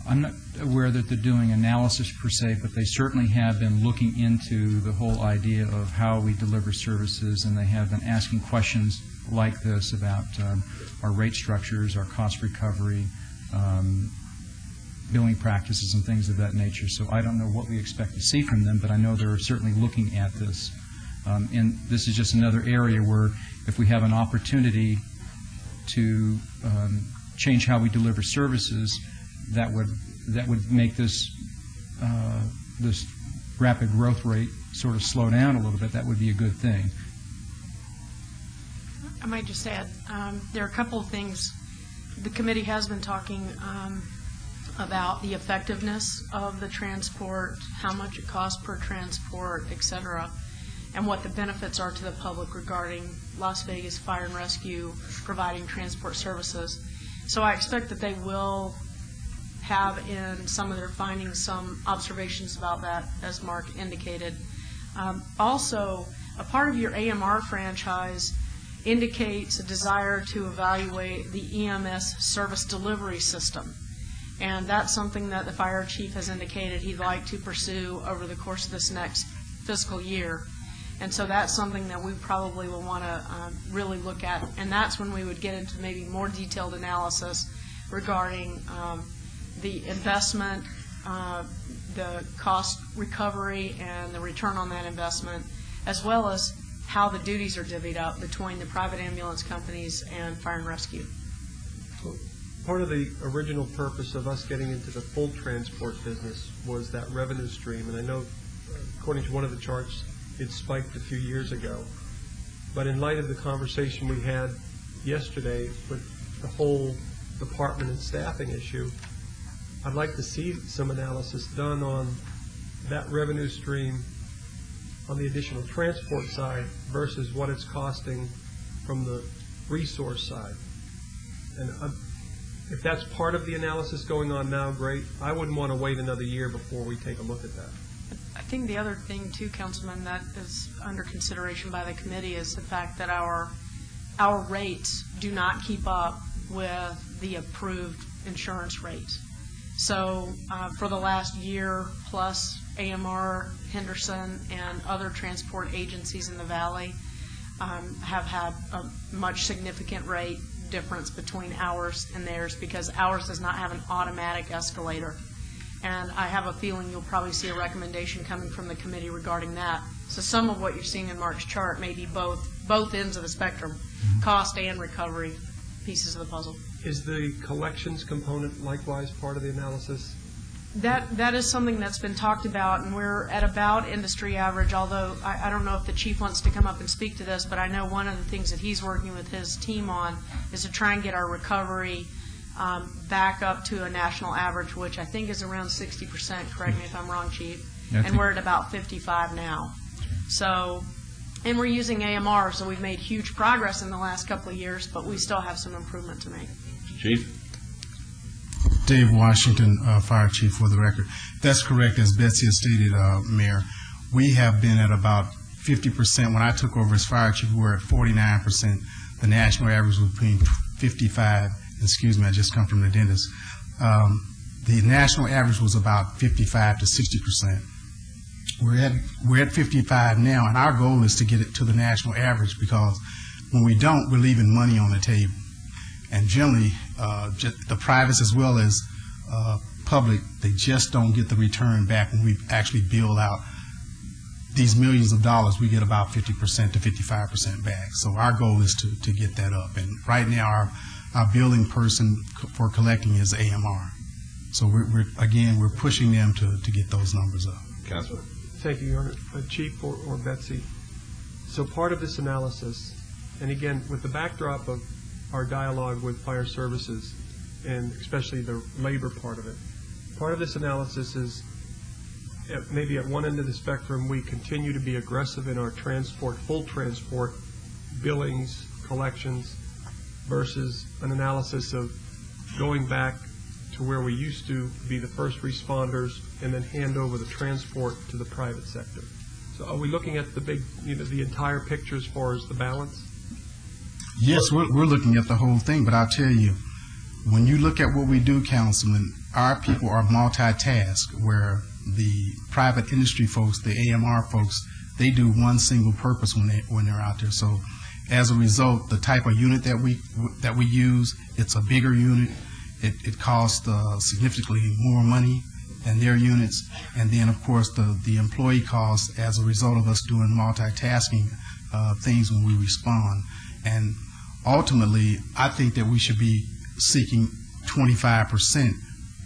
I'm not aware that they're doing analysis per se, but they certainly have been looking into the whole idea of how we deliver services, and they have been asking questions like this about our rate structures, our cost recovery, billing practices, and things of that nature. So I don't know what we expect to see from them, but I know they're certainly looking at this. And this is just another area where if we have an opportunity to change how we deliver services, that would make this this rapid growth rate sort of slow down a little bit. That would be a good thing. I might just add, there are a couple of things. The committee has been talking about the effectiveness of the transport, how much it costs per transport, et cetera, and what the benefits are to the public regarding Las Vegas Fire and Rescue providing transport services. So I expect that they will have in some of their findings some observations about that, as Mark indicated. Also, a part of your AMR franchise indicates a desire to evaluate the EMS service delivery system. And that's something that the fire chief has indicated he'd like to pursue over the course of this next fiscal year. And so that's something that we probably will want to really look at. And that's when we would get into maybe more detailed analysis regarding the investment, the cost recovery, and the return on that investment, as well as how the duties are divvied up between the private ambulance companies and fire and rescue. Well, part of the original purpose of us getting into the full transport business was that revenue stream, and I know, according to one of the charts, it spiked a few years ago. But in light of the conversation we had yesterday with the whole department and staffing issue, I'd like to see some analysis done on that revenue stream on the additional transport side versus what it's costing from the resource side. And if that's part of the analysis going on now, great. I wouldn't want to wait another year before we take a look at that. I think the other thing too, Councilman, that is under consideration by the committee is the fact that our rates do not keep up with the approved insurance rates. So for the last year plus, AMR, Henderson, and other transport agencies in the valley have had a much significant rate difference between ours and theirs because ours does not have an automatic escalator. And I have a feeling you'll probably see a recommendation coming from the committee regarding that. So some of what you're seeing in Mark's chart may be both ends of the spectrum, cost and recovery pieces of the puzzle. Is the collections component likewise part of the analysis? That is something that's been talked about, and we're at about industry average, although I don't know if the chief wants to come up and speak to this, but I know one of the things that he's working with his team on is to try and get our recovery back up to a national average, which I think is around 60%, correct me if I'm wrong, Chief, and we're at about 55 now. So, and we're using AMR, so we've made huge progress in the last couple of years, but we still have some improvement to make. Chief? Dave Washington, Fire Chief, for the record. That's correct, as Betsy has stated, Mayor. We have been at about 50%. When I took over as Fire Chief, we were at 49%. The national average was between 55. Excuse me, I just come from the dentist. The national average was about 55 to 60%. We're at 55 now, and our goal is to get it to the national average because when we don't, we're leaving money on the table. And generally, the privates as well as public, they just don't get the return back when we actually bill out these millions of dollars. We get about 50% to 55% back. So our goal is to get that up. And right now, our billing person for collecting is AMR. So we're pushing them to get those numbers up. Councilor. Thank you, Your Honor. Chief or Betsy. So part of this analysis, and again, with the backdrop of our dialogue with fire services, and especially the labor part of it, part of this analysis is maybe at one end of the spectrum, we continue to be aggressive in our transport, full transport, billings, collections, versus an analysis of going back to where we used to be the first responders and then hand over the transport to the private sector. So are we looking at the big, the entire picture as far as the balance? Yes, we're looking at the whole thing, but I'll tell you, when you look at what we do, Councilman, our people are multitask, where the private industry folks, the AMR folks, they do one single purpose when they're out there. So as a result, the type of unit that we use, it's a bigger unit. It costs significantly more money than their units. And then, of course, the employee costs as a result of us doing multitasking things when we respond. And ultimately, I think that we should be seeking 25%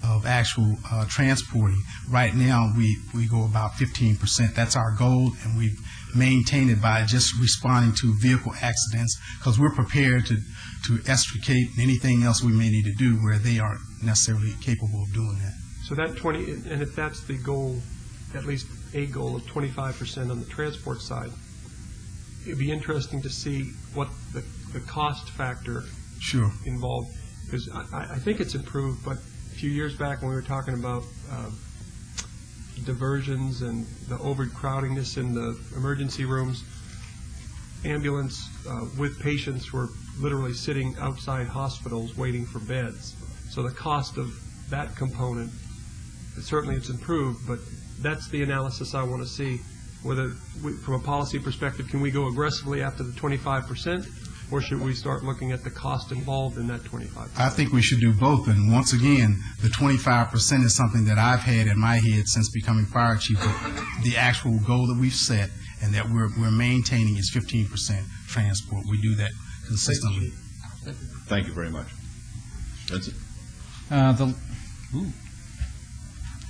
of actual transporting. Right now, we go about 15%. That's our goal, and we've maintained it by just responding to vehicle accidents because we're prepared to extricate anything else we may need to do where they aren't necessarily capable of doing that. So that 20, and if that's the goal, at least a goal of 25% on the transport side, it'd be interesting to see what the cost factor involved, because I think it's improved, but a few years back when we were talking about diversions and the overcrowdingness in the emergency rooms, ambulance with patients were literally sitting outside hospitals waiting for beds. So the cost of that component, certainly it's improved, but that's the analysis I want to see. Whether, from a policy perspective, can we go aggressively after the 25%, or should we start looking at the cost involved in that 25%? I think we should do both. And once again, the 25% is something that I've had in my head since becoming fire chief. The actual goal that we've set and that we're maintaining is 15% transport. We do that consistently. Thank you very much. That's it.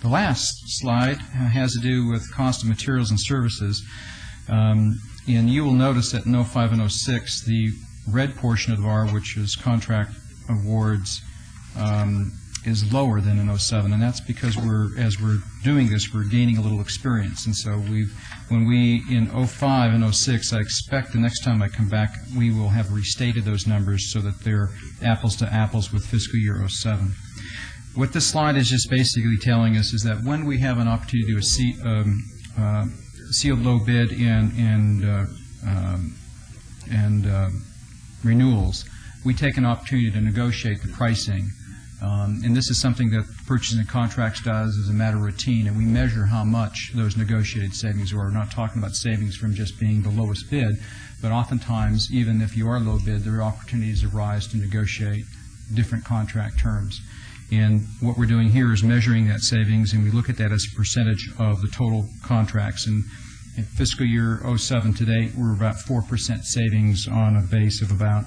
The last slide has to do with cost of materials and services. And you will notice that in 05 and 06, the red portion of the bar, which is contract awards, is lower than in 07, and that's because as we're doing this, we're gaining a little experience. And so when we, in 05 and 06, I expect the next time I come back, we will have restated those numbers so that they're apples to apples with fiscal year 07. What this slide is just basically telling us is that when we have an opportunity to do a sealed low bid and renewals, we take an opportunity to negotiate the pricing. And this is something that Purchasing and Contracts does as a matter of routine, and we measure how much those negotiated savings are. We're not talking about savings from just being the lowest bid, but oftentimes, even if you are low bid, there are opportunities arise to negotiate different contract terms. And what we're doing here is measuring that savings, and we look at that as a percentage of the total contracts. And in fiscal year 07 to date, we're about 4% savings on a base of about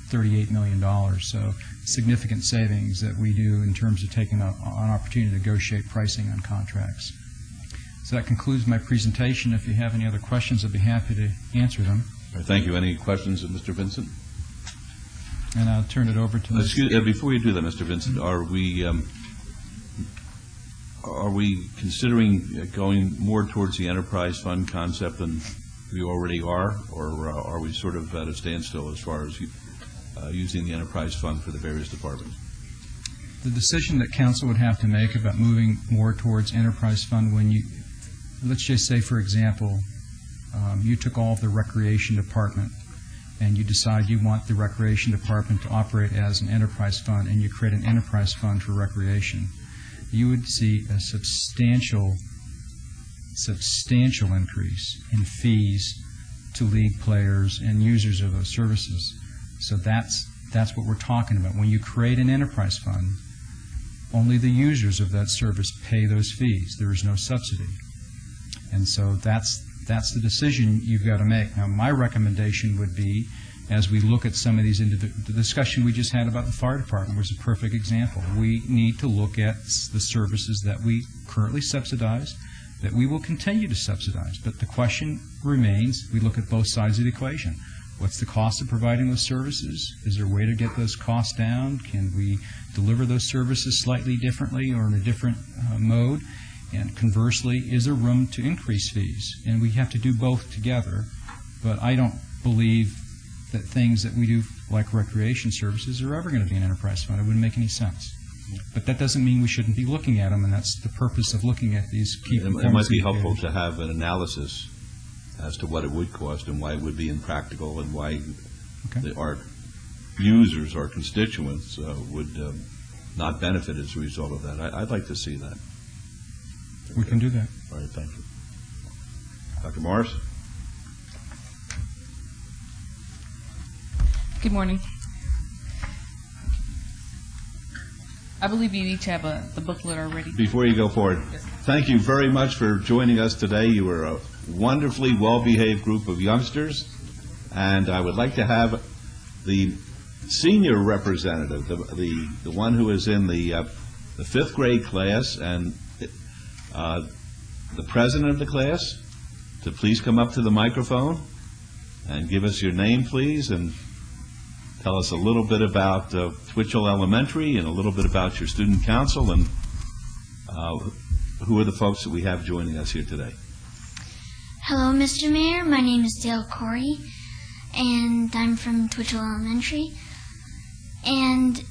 $38 million. So significant savings that we do in terms of taking an opportunity to negotiate pricing on contracts. So that concludes my presentation. If you have any other questions, I'd be happy to answer them. All right, thank you. Any questions of Mr. Vincent? And I'll turn it over to Mr. Before you do that, Mr. Vincent, are we considering going more towards the enterprise fund concept than we already are, or are we sort of at a standstill as far as using the enterprise fund for the various departments? The decision that council would have to make about moving more towards enterprise fund when you, let's just say, for example, you took all of the recreation department and you decide you want the recreation department to operate as an enterprise fund, and you create an enterprise fund for recreation, you would see a substantial increase in fees to league players and users of those services. So that's what we're talking about. When you create an enterprise fund, only the users of that service pay those fees. There is no subsidy. And so that's the decision you've got to make. Now, my recommendation would be, as we look at some of these, the discussion we just had about the fire department was a perfect example. We need to look at the services that we currently subsidize, that we will continue to subsidize. But the question remains, we look at both sides of the equation. What's the cost of providing those services? Is there a way to get those costs down? Can we deliver those services slightly differently or in a different mode? And conversely, is there room to increase fees? And we have to do both together. But I don't believe that things that we do, like recreation services, are ever going to be an enterprise fund. It wouldn't make any sense. But that doesn't mean we shouldn't be looking at them, and that's the purpose of looking at these key performance It might be helpful indicators. to have an analysis as to what it would cost and why it would be impractical and why our users, our constituents, would not benefit as a result of that. I'd like to see that. We can do that. All right, thank you. Dr. Morris? Good morning. I believe you each have the booklet already. Before you go forward, thank you very much for joining us today. You were a wonderfully well-behaved group of youngsters, and I would like to have the senior representative, the one who is in the fifth grade class, and the president of the class, to please come up to the microphone and give us your name, please, and tell us a little bit about Twitchell Elementary and a little bit about your student council, and who are the folks that we have joining us here today. Hello, Mr. Mayor. My name is Dale Corey, and I'm from Twitchell Elementary. And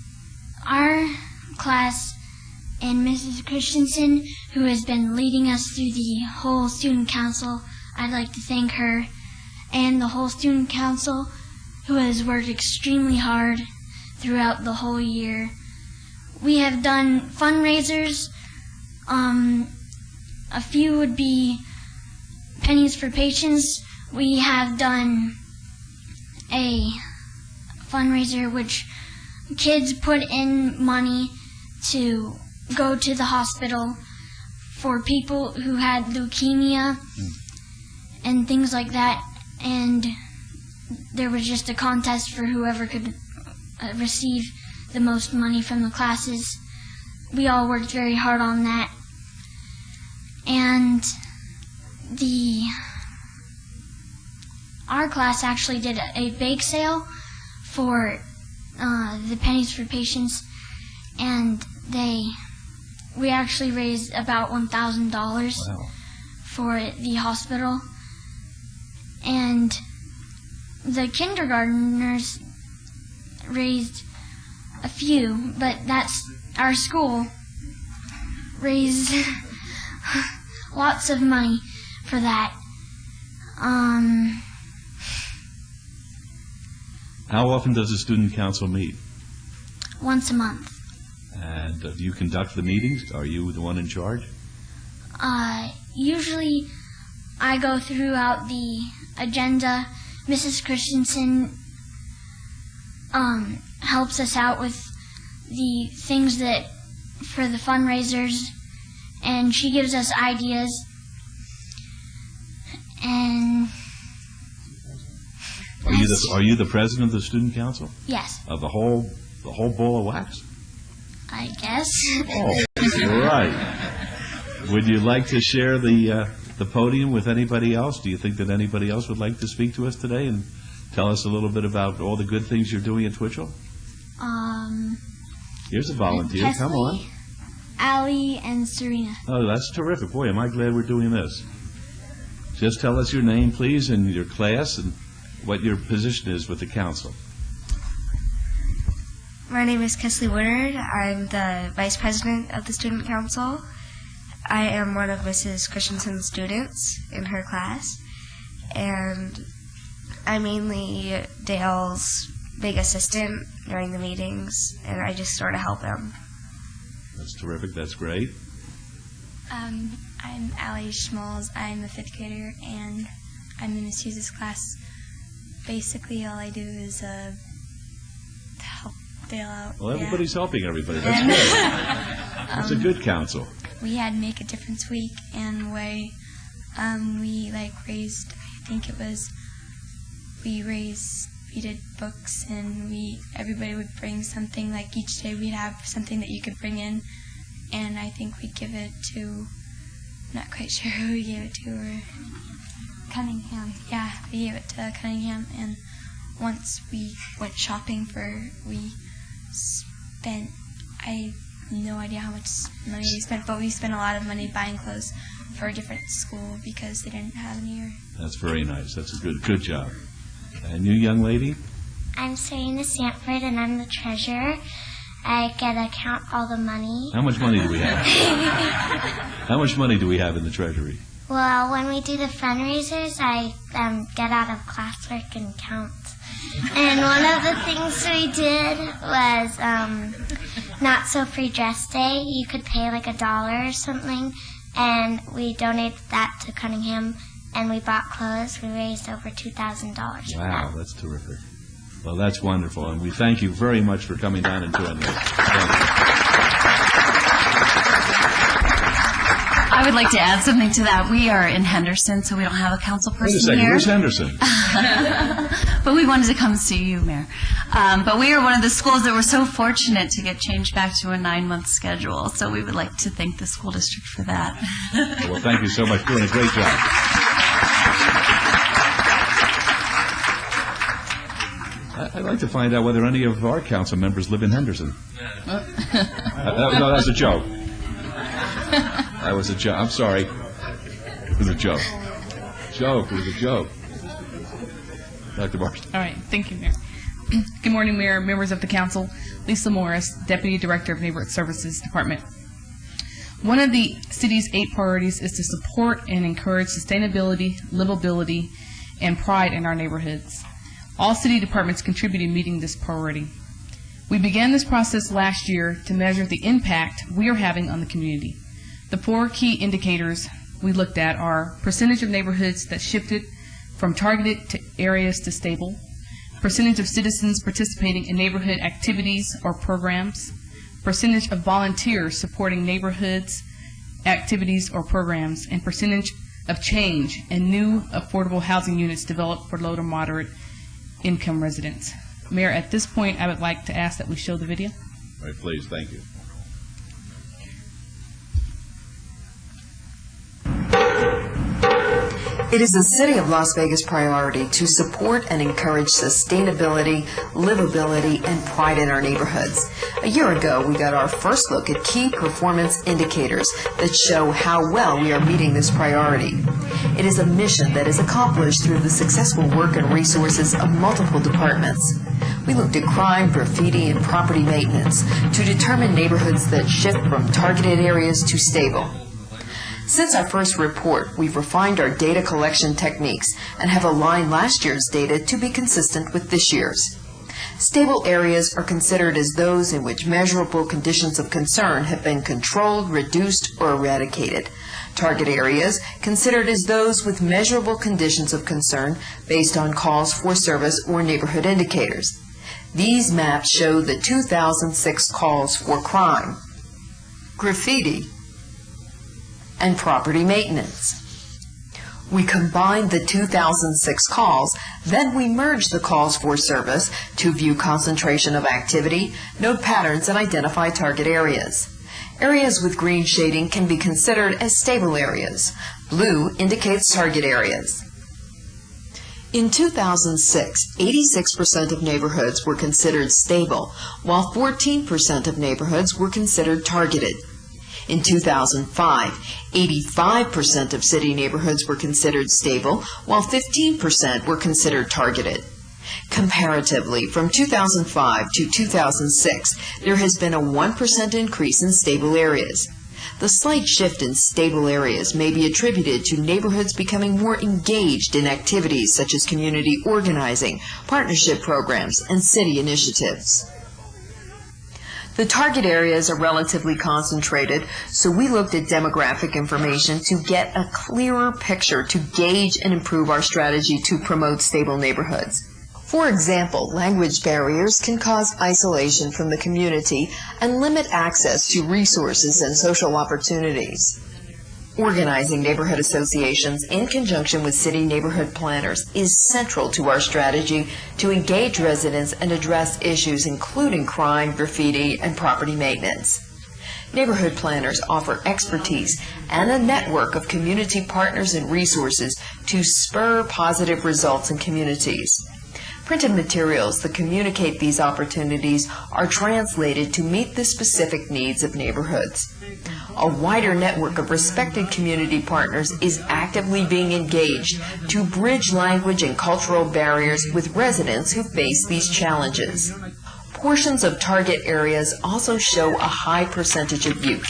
our class and Mrs. Christensen, who has been leading us through the whole student council, I'd like to thank her, and the whole student council, who has worked extremely hard throughout the whole year. We have done fundraisers. A few would be Pennies for Patients. We have done a fundraiser which kids put in money to go to the hospital for people who had leukemia and things like that. And there was just a contest for whoever could receive the most money from the classes. We all worked very hard on that. And our class actually did a bake sale for the Pennies for Patients, and we actually raised about $1,000 for the hospital. And the kindergartners raised a few, but that's our school raised lots of money for that. How often does the student council meet? Once a month. And do you conduct the meetings? Are you the one in charge? Usually I go throughout the agenda. Mrs. Christensen helps us out with the things that for the fundraisers, and she gives us ideas. And Are you the president of the student council? yes, Of the whole ball of wax? I guess. Oh, right. Would you like to share the podium with anybody else? Do you think that anybody else would like to speak to us today and tell us a little bit about all the good things you're doing at Twitchell? Here's a volunteer. Come on. Allie and Serena. Oh, that's terrific. Boy, am I glad we're doing this. Just tell us your name, please, and your class, and what your position is with the council. My name is Kesley Woodard. I'm the vice president of the student council. I am one of Mrs. Christensen's students in her class, and I'm mainly Dale's big assistant during the meetings, and I just sort of help him. That's terrific. That's great. I'm Allie Schmalls. I'm a fifth grader, and I'm in Miss Hughes' class. Basically, all I do is help Dale out. Well, everybody's helping everybody. That's good. It's a good council. We had Make a Difference Week, and we raised, I think it was, we did books, and everybody would bring something. Like each day we'd have something that you could bring in, and I think we'd give it to, not quite sure who we gave it to, or Cunningham. Yeah, we gave it to Cunningham, and once we went shopping we spent, I have no idea how much money we spent, but we spent a lot of money buying clothes for a different school because they didn't have any here. That's very nice. That's a good job. And you, young lady? I'm Serena Sanford, and I'm the treasurer. I get to count all the money. How much money do we have? How much money do we have in the treasury? Well, when we do the fundraisers, I get out of classwork and count. And one of the things we did was Not So Free Dress Day. You could pay like $1 or something, and we donated that to Cunningham, and we bought clothes. We raised over $2,000. Wow, that's terrific. Well, that's wonderful, and we thank you very much for coming down and joining us. Thank you. I would like to add something to that. We are in Henderson, so we don't have a council person Wait a second, here. where's Henderson? But we wanted to come see you, Mayor. But we are one of the schools that were so fortunate to get changed back to a 9-month schedule, so we would like to thank the school district for that. Well, thank you so much. Doing a great job. I'd like to find out whether any of our council members live in Henderson. No, that's a joke. That was a joke. I'm sorry. It was a joke. It was a joke. Dr. Barst. All right. Thank you, Mayor. Good morning, Mayor, members of the council. Lisa Morris, Deputy Director of Neighborhood Services Department. One of the city's 8 priorities is to support and encourage sustainability, livability, and pride in our neighborhoods. All city departments contribute in meeting this priority. We began this process last year to measure the impact we are having on the community. The 4 key indicators we looked at are percentage of neighborhoods that shifted from targeted to areas to stable, percentage of citizens participating in neighborhood activities or programs, percentage of volunteers supporting neighborhoods, activities or programs, and percentage of change in new affordable housing units developed for low to moderate income residents. Mayor, at this point, I would like to ask that we show the video. All right, please. Thank you. It is the City of Las Vegas priority to support and encourage sustainability, livability, and pride in our neighborhoods. A year ago, we got our first look at key performance indicators that show how well we are meeting this priority. It is a mission that is accomplished through the successful work and resources of multiple departments. We looked at crime, graffiti, and property maintenance to determine neighborhoods that shift from targeted areas to stable. Since our first report, we've refined our data collection techniques and have aligned last year's data to be consistent with this year's. Stable areas are considered as those in which measurable conditions of concern have been controlled, reduced, or eradicated. Target areas considered as those with measurable conditions of concern based on calls for service or neighborhood indicators. These maps show the 2006 calls for crime, graffiti, and property maintenance. We combined the 2006 calls, then we merged the calls for service to view concentration of activity, note patterns, and identify target areas. Areas with green shading can be considered as stable areas. Blue indicates target areas. In 2006, 86% of neighborhoods were considered stable, while 14% of neighborhoods were considered targeted. In 2005, 85% of city neighborhoods were considered stable, while 15% were considered targeted. Comparatively, from 2005 to 2006, there has been a 1% increase in stable areas. The slight shift in stable areas may be attributed to neighborhoods becoming more engaged in activities such as community organizing, partnership programs, and city initiatives. The target areas are relatively concentrated, so we looked at demographic information to get a clearer picture to gauge and improve our strategy to promote stable neighborhoods. For example, language barriers can cause isolation from the community and limit access to resources and social opportunities. Organizing neighborhood associations in conjunction with city neighborhood planners is central to our strategy to engage residents and address issues including crime, graffiti, and property maintenance. Neighborhood planners offer expertise and a network of community partners and resources to spur positive results in communities. Printed materials that communicate these opportunities are translated to meet the specific needs of neighborhoods. A wider network of respected community partners is actively being engaged to bridge language and cultural barriers with residents who face these challenges. Portions of target areas also show a high percentage of youth.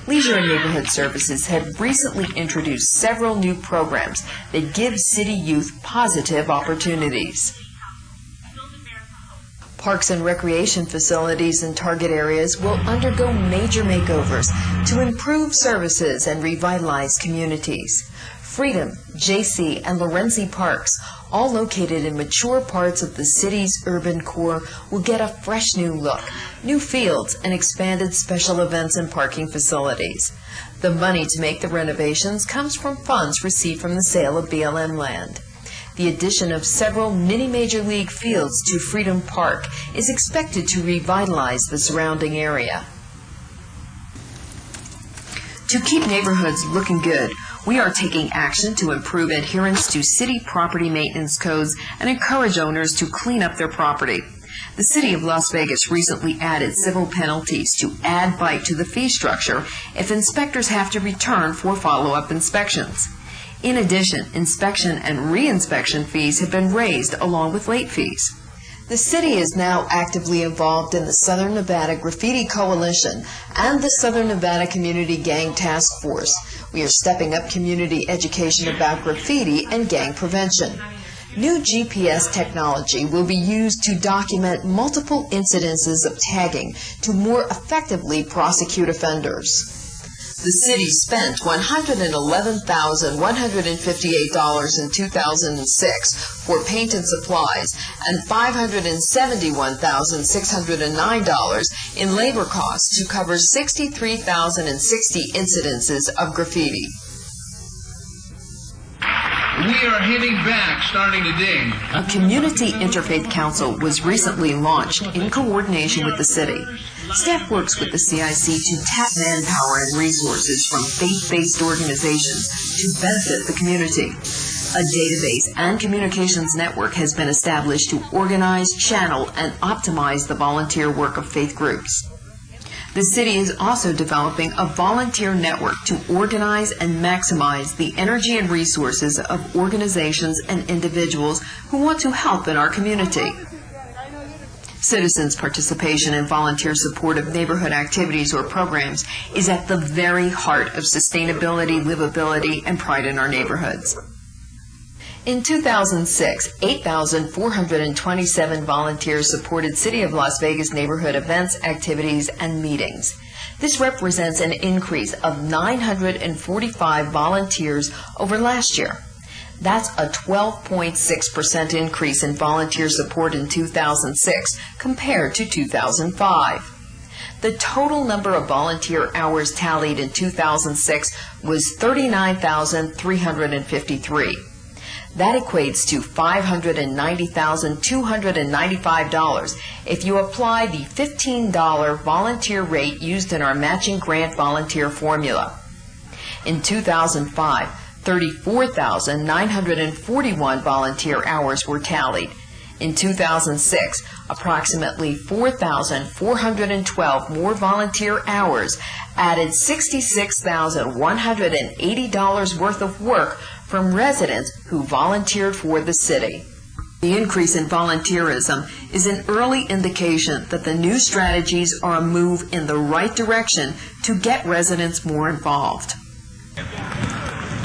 Leisure and Neighborhood Services have recently introduced several new programs that give city youth positive opportunities. Parks and recreation facilities in target areas will undergo major makeovers to improve services and revitalize communities. Freedom, JC, and Lorenzi Parks, all located in mature parts of the city's urban core, will get a fresh new look, new fields, and expanded special events and parking facilities. The money to make the renovations comes from funds received from the sale of BLM land. The addition of several mini-major league fields to Freedom Park is expected to revitalize the surrounding area. To keep neighborhoods looking good, we are taking action to improve adherence to city property maintenance codes and encourage owners to clean up their property. The City of Las Vegas recently added civil penalties to add bite to the fee structure if inspectors have to return for follow-up inspections. In addition, inspection and re-inspection fees have been raised along with late fees. The city is now actively involved in the Southern Nevada Graffiti Coalition and the Southern Nevada Community Gang Task Force. We are stepping up community education about graffiti and gang prevention. New GPS technology will be used to document multiple incidences of tagging to more effectively prosecute offenders. The city spent $111,158 in 2006 for paint and supplies and $571,609 in labor costs to cover 63,060 incidences of graffiti. We are hitting back starting today. A community interfaith council was recently launched in coordination with the city. Staff works with the CIC to tap manpower and resources from faith-based organizations to benefit the community. A database and communications network has been established to organize, channel, and optimize the volunteer work of faith groups. The city is also developing a volunteer network to organize and maximize the energy and resources of organizations and individuals who want to help in our community. Citizens' participation in volunteer support of neighborhood activities or programs is at the very heart of sustainability, livability, and pride in our neighborhoods. In 2006, 8,427 volunteers supported City of Las Vegas neighborhood events, activities, and meetings. This represents an increase of 945 volunteers over last year. That's a 12.6% increase in volunteer support in 2006 compared to 2005. The total number of volunteer hours tallied in 2006 was 39,353. That equates to $590,295 if you apply the $15 volunteer rate used in our matching grant volunteer formula. In 2005, 34,941 volunteer hours were tallied. In 2006, approximately 4,412 more volunteer hours added $66,180 worth of work from residents who volunteered for the city. The increase in volunteerism is an early indication that the new strategies are a move in the right direction to get residents more involved.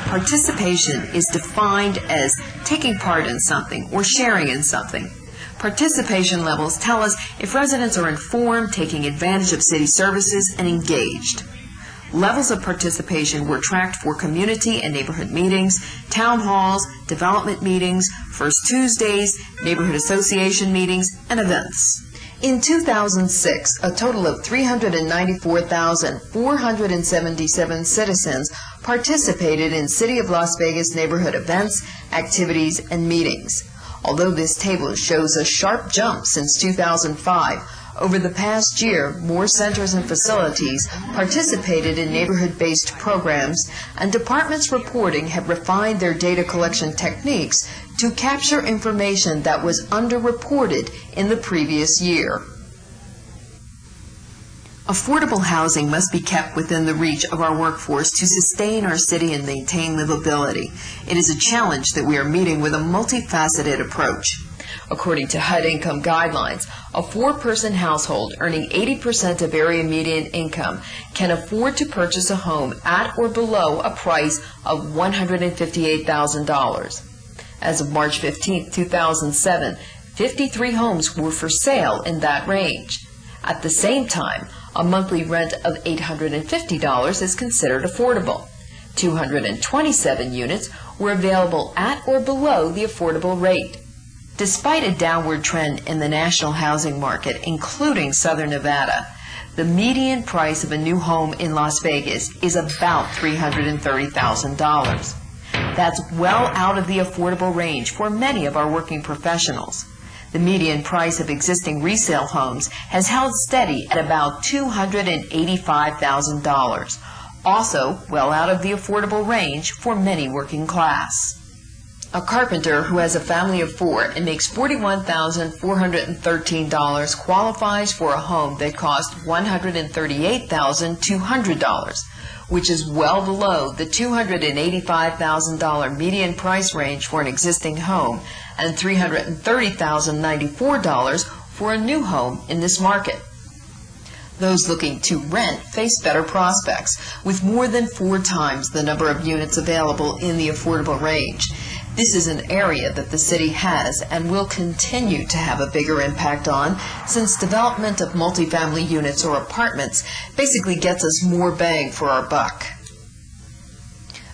Participation is defined as taking part in something or sharing in something. Participation levels tell us if residents are informed, taking advantage of city services, and engaged. Levels of participation were tracked for community and neighborhood meetings, town halls, development meetings, First Tuesdays, neighborhood association meetings, and events. In 2006, a total of 394,477 citizens participated in City of Las Vegas neighborhood events, activities, and meetings. Although this table shows a sharp jump since 2005, over the past year, more centers and facilities participated in neighborhood-based programs, and departments reporting have refined their data collection techniques to capture information that was underreported in the previous year. Affordable housing must be kept within the reach of our workforce to sustain our city and maintain livability. It is a challenge that we are meeting with a multifaceted approach. According to HUD income guidelines, a four-person household earning 80% of area median income can afford to purchase a home at or below a price of $158,000. As of March 15, 2007, 53 homes were for sale in that range. At the same time, a monthly rent of $850 is considered affordable. 227 units were available at or below the affordable rate. Despite a downward trend in the national housing market, including Southern Nevada, the median price of a new home in Las Vegas is about $330,000. That's well out of the affordable range for many of our working professionals. The median price of existing resale homes has held steady at about $285,000, also well out of the affordable range for many working class. A carpenter who has a family of four and makes $41,413 qualifies for a home that cost $138,200, which is well below the $285,000 median price range for an existing home and $330,094 for a new home in this market. Those looking to rent face better prospects, with more than 4 times the number of units available in the affordable range. This is an area that the city has and will continue to have a bigger impact on, since development of multifamily units or apartments basically gets us more bang for our buck.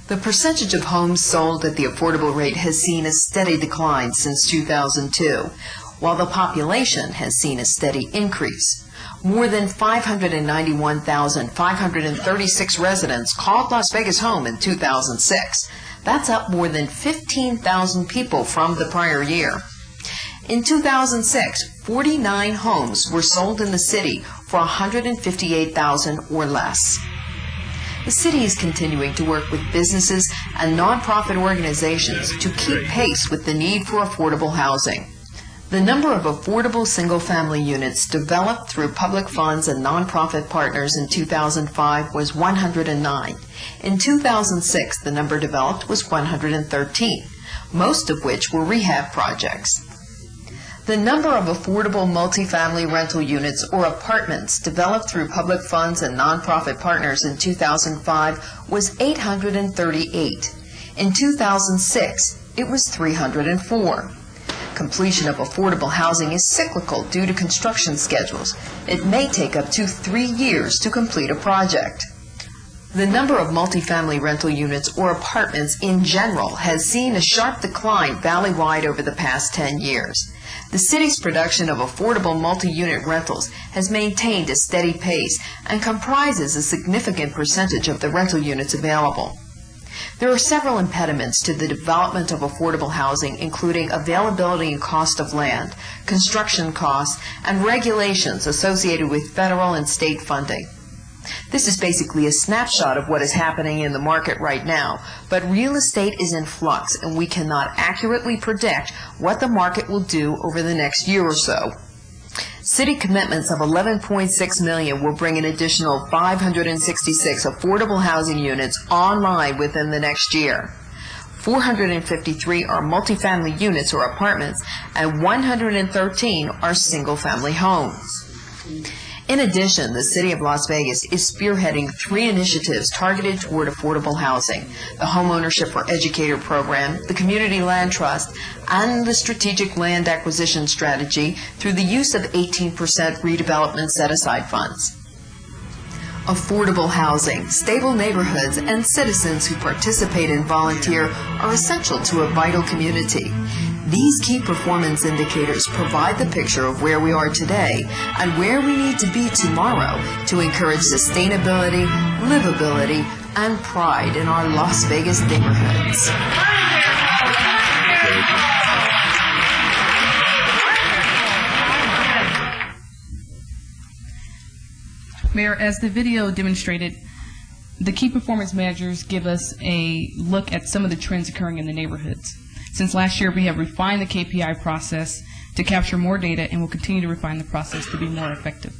The percentage of homes sold at the affordable rate has seen a steady decline since 2002, while the population has seen a steady increase. More than 591,536 residents called Las Vegas home in 2006. That's up more than 15,000 people from the prior year. In 2006, 49 homes were sold in the city for $158,000 or less. The city is continuing to work with businesses and nonprofit organizations to keep pace with the need for affordable housing. The number of affordable single-family units developed through public funds and nonprofit partners in 2005 was 109. In 2006, the number developed was 113, most of which were rehab projects. The number of affordable multifamily rental units or apartments developed through public funds and nonprofit partners in 2005 was 838. In 2006, it was 304. Completion of affordable housing is cyclical due to construction schedules. It may take up to 3 years to complete a project. The number of multifamily rental units or apartments in general has seen a sharp decline valley-wide over the past 10 years. The city's production of affordable multi-unit rentals has maintained a steady pace and comprises a significant percentage of the rental units available. There are several impediments to the development of affordable housing, including availability and cost of land, construction costs, and regulations associated with federal and state funding. This is basically a snapshot of what is happening in the market right now, but real estate is in flux and we cannot accurately predict what the market will do over the next year or so. City commitments of $11.6 million will bring an additional 566 affordable housing units online within the next year. 453 are multifamily units or apartments, and 113 are single-family homes. In addition, the City of Las Vegas is spearheading 3 initiatives targeted toward affordable housing: the Homeownership for Educator Program, the Community Land Trust, and the Strategic Land Acquisition Strategy through the use of 18% redevelopment set-aside funds. Affordable housing, stable neighborhoods, and citizens who participate and volunteer are essential to a vital community. These key performance indicators provide the picture of where we are today and where we need to be tomorrow to encourage sustainability, livability, and pride in our Las Vegas neighborhoods. Mayor, as the video demonstrated, the key performance measures give us a look at some of the trends occurring in the neighborhoods. Since last year, we have refined the KPI process to capture more data and will continue to refine the process to be more effective.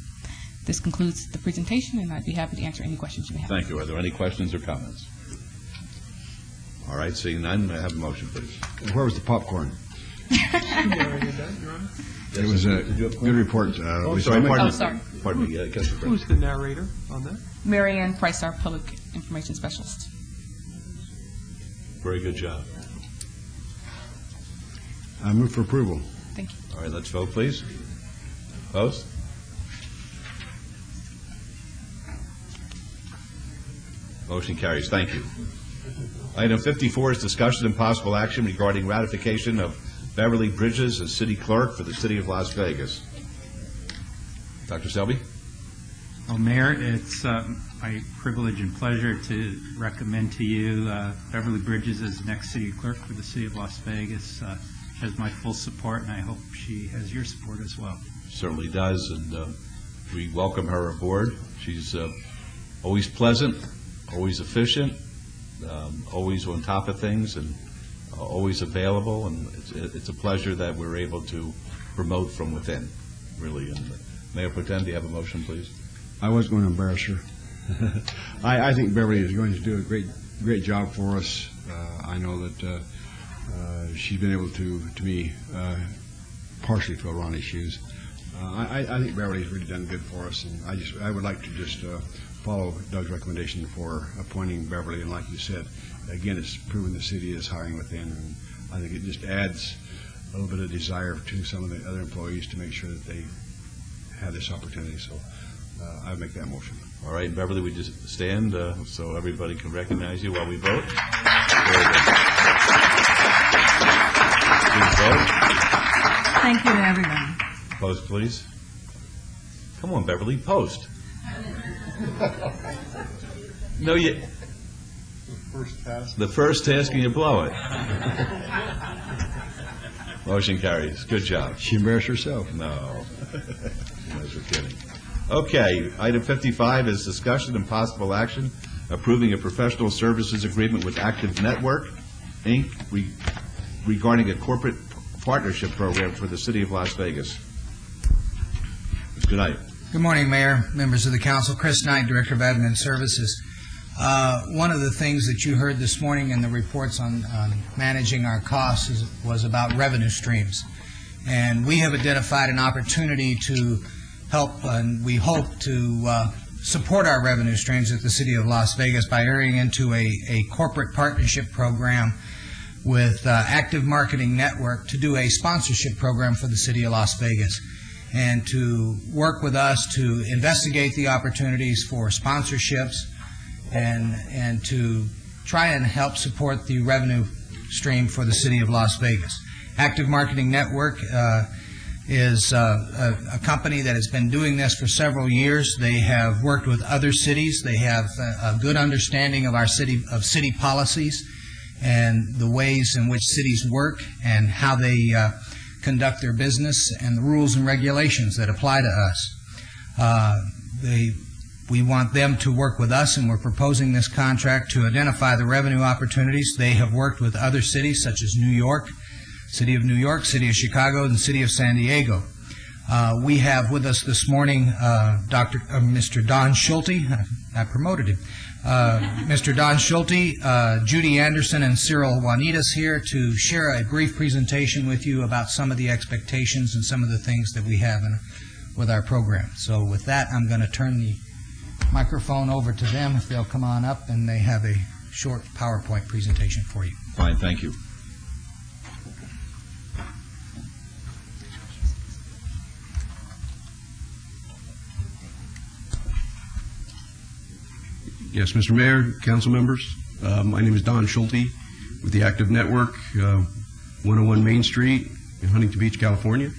This concludes the presentation, and I'd be happy to answer any questions you may have. Thank you. Are there any questions or comments? All right, seeing none, may I have a motion, please? Where was the popcorn? It was a good report. Sorry. Pardon me. Who's the narrator on that? Mary Ann Price, our Public Information Specialist. Very good job. I move for approval. Thank you. All right, let's vote, please. Opposed? Motion carries. Thank you. Item 54 is discussion and possible action regarding ratification of Beverly Bridges as city clerk for the city of Las Vegas. Dr. Selby? Well, Mayor, it's my privilege and pleasure to recommend to you Beverly Bridges as the next city clerk for the city of Las Vegas. She has my full support, and I hope she has your support as well. Certainly does, and we welcome her aboard. She's always pleasant, always efficient, always on top of things, and always available, and it's a pleasure that we're able to promote from within, really. And Mayor Potem, do you have a motion, please? I was going to embarrass her. I think Beverly is going to do a great job for us. I know that she's been able to me, partially fill Ronnie's shoes. I think Beverly's really done good for us, and I would like to just follow Doug's recommendation for appointing Beverly. And like you said, again, it's proven the city is hiring within, and I think it just adds a little bit of desire to some of the other employees to make sure that they have this opportunity. So I would make that motion. All right, Beverly, we just stand so everybody can recognize you while we vote. Please vote. Thank you, everyone. Post, please. Come on, Beverly, post. No, you. The first task and you blow it. Motion carries. Good job. She embarrassed herself. No. You guys are kidding. Okay, item 55 is discussion and possible action approving a professional services agreement with Active Network, Inc., regarding a corporate partnership program for the City of Las Vegas. Good night. Good morning, Mayor, members of the council. Chris Knight, Director of Admin Services. One of the things that you heard this morning in the reports on managing our costs was about revenue streams. And we have identified an opportunity to help, and we hope to support our revenue streams at the City of Las Vegas by entering into a corporate partnership program with Active Marketing Network to do a sponsorship program for the City of Las Vegas, and to work with us to investigate the opportunities for sponsorships and to try and help support the revenue stream for the City of Las Vegas. Active Marketing Network is a company that has been doing this for several years. They have worked with other cities. They have a good understanding of our city policies and the ways in which cities work and how they conduct their business and the rules and regulations that apply to us. We want them to work with us, and we're proposing this contract to identify the revenue opportunities. They have worked with other cities such as New York, City of New York, City of Chicago, and the City of San Diego. We have with us this morning Mr. Don Schulte. I promoted him. Mr. Don Schulte, Judy Anderson, and Cyril Juanitas here to share a brief presentation with you about some of the expectations and some of the things that we have with our program. So with that, I'm going to turn the microphone over to them if they'll come on up, and they have a short PowerPoint presentation for you. Fine, thank you. Yes, Mr. Mayor, council members, my name is Don Schulte with the Active Network, 101 Main Street in Huntington Beach, California.